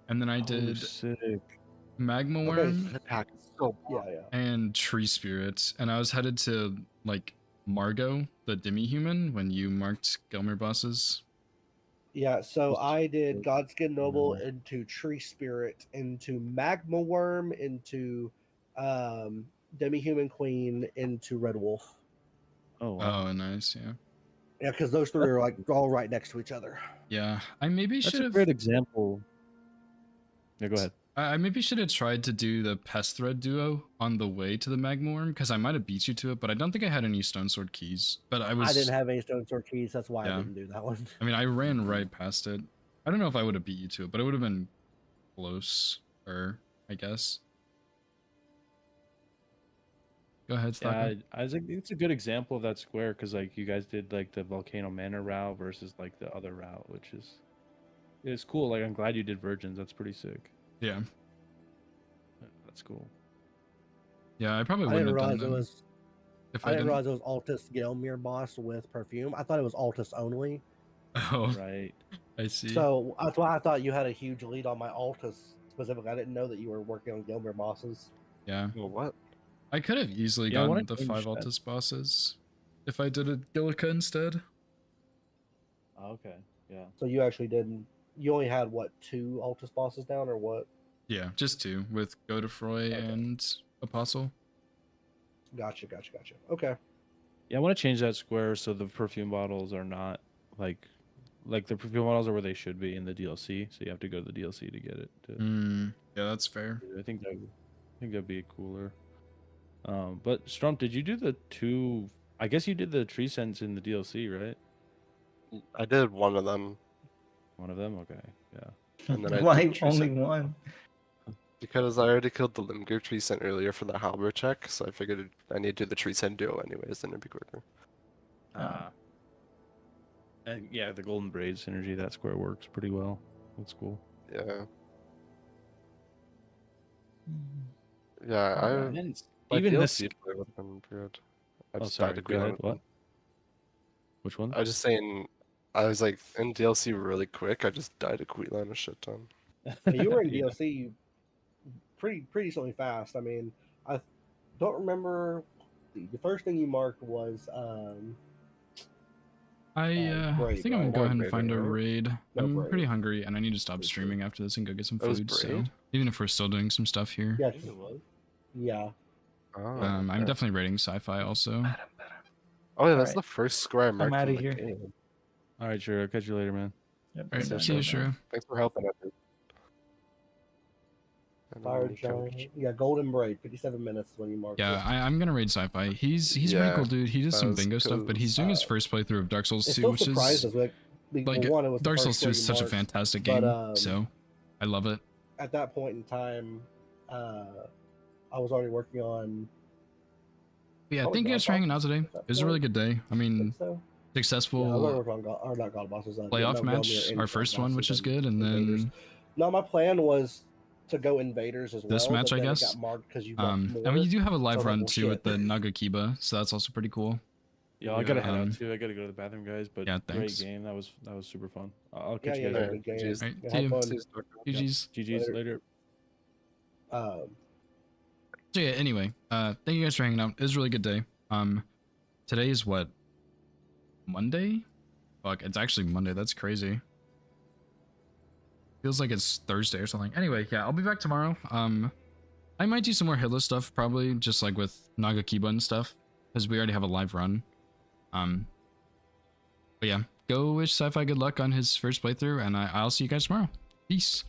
And then I did Magma Worm and Tree Spirit, and I was headed to like Margot, the demi-human, when you marked Gelmir bosses. Yeah, so I did Godskin Noble into Tree Spirit, into Magma Worm, into Demi-Human Queen, into Red Wolf. Oh, wow. Oh, nice, yeah. Yeah, because those 3 are like all right next to each other. Yeah, I maybe That's should a have. great example. Yeah, go ahead. I maybe should have tried to do the Pest Thread duo on the way to the Magma Worm, because I might have beat you to it, but I don't think I had any Stone Sword keys. But I was. I didn't have any Stone Sword keys, that's why Yeah. I didn't do that one. I mean, I ran right past it. I don't know if I would have beat you to it, but it would have been closer, I guess. Go ahead, Yeah, Stalker. I was like, it's a good example of that square because like you guys did like the Volcano Manor route versus like the other route, which is it's cool. Like I'm glad you did Virgins. That's pretty sick. Yeah. That's cool. Yeah, I probably I wouldn't didn't have realize done it that. was. If I didn't realize it was Altus Gelmir boss with perfume. I thought it was Altus only. Oh, right. I see. So that's why I thought you had a huge lead on my Altus specifically. I didn't know that you were working on Gelmir bosses. Yeah. Well, what? I could have easily Yeah, I wanna gotten the change 5 that. Altus bosses if I did a Gillica instead. Oh, okay. Yeah. So you actually didn't. You only had what 2 Altus bosses down, or what? Yeah, just 2 with Godefroy and Apostle. Gotcha. Okay. Yeah, I want to change that square so the perfume bottles are not like the perfume bottles are where they should be in the DLC. So you have to go to the DLC to get it. Yeah, that's fair. I think that'd be cooler. But Strump, did you do the 2? I guess you did the tree sense in the DLC, right? I did one of them. One of them, okay, yeah. And then I Why did tree only scent. one? Because I already killed the Limger tree scent earlier for the Halberd check, so I figured I need to do the tree scent duo anyways, then it'd be quicker. And yeah, the golden braid synergy, that square works pretty well. That's cool. Yeah. Yeah, And then my even this. DLC play would have been good. I Oh, just sorry. died to Go ahead. Queen What? Which one? I was just saying, I was like in DLC really quick. I just died to Queenline a shit ton. Yeah, you were in Yeah. DLC pretty decently fast. I mean, I don't remember. The first thing you marked was I Braid, think I'm gonna right? go ahead and Braid, find a right? raid. No, I'm Braid. pretty hungry, and I need to stop streaming after this and go get some It was food. So Braid? even if we're still doing some stuff here, Yes. Yeah. Oh, I'm okay. definitely rating sci-fi also. Oh yeah, that's Alright. the first square I marked outta in the here. game. All right, sure. I'll catch you later, man. Yep, Alright, I'm see you, done. sure. Thanks for helping out, dude. And then Fire you can- Giant. Yeah, Golden Braid. 57 minutes when you marked Yeah, it. I'm gonna raid sci-fi. He's pretty Yeah, cool, dude. He does some that's bingo stuff, but he's doing his first playthrough of Dark Souls It 2, still which is surprises me. like Well, one, it was the Dark first Souls 2 is square such you a marked, fantastic but, game. So I love it. At that point in time, I was already working on. But yeah, Probably thank you guys for God hanging out Bosses, today. is that It was a really good day. I mean, so. Yeah, I was successful already working on God, or not God Bosses. playoff no, match, Gelmir our and first God one, Bosses which is and good, and Invaders. then No, my plan was to go Invaders as well. this match, but I then it guess. got marked because you marked more. I mean, you do have a so I live was like, run well, too with shit. the Nagakiba, so that's also pretty cool. Yeah, I gotta head Um, out too. I gotta go to the bathroom, guys. But yeah, great thanks. game. That was super fun. I'll catch Yeah, you yeah, guys good later. game. Alright, Yeah, see have you. fun. GG's. GG's later. Um, So yeah, anyway, thank you guys for hanging out. It was a really good day. Today is what? Monday? Fuck, it's actually Monday. That's crazy. Feels like it's Thursday or something. Anyway, yeah, I'll be back tomorrow. I might do some more hitless stuff, probably, just like with Naga Kiba and stuff, because we already have a live run. But yeah, go wish Sci-Fi good luck on his first playthrough, and I'll see you guys tomorrow. Peace.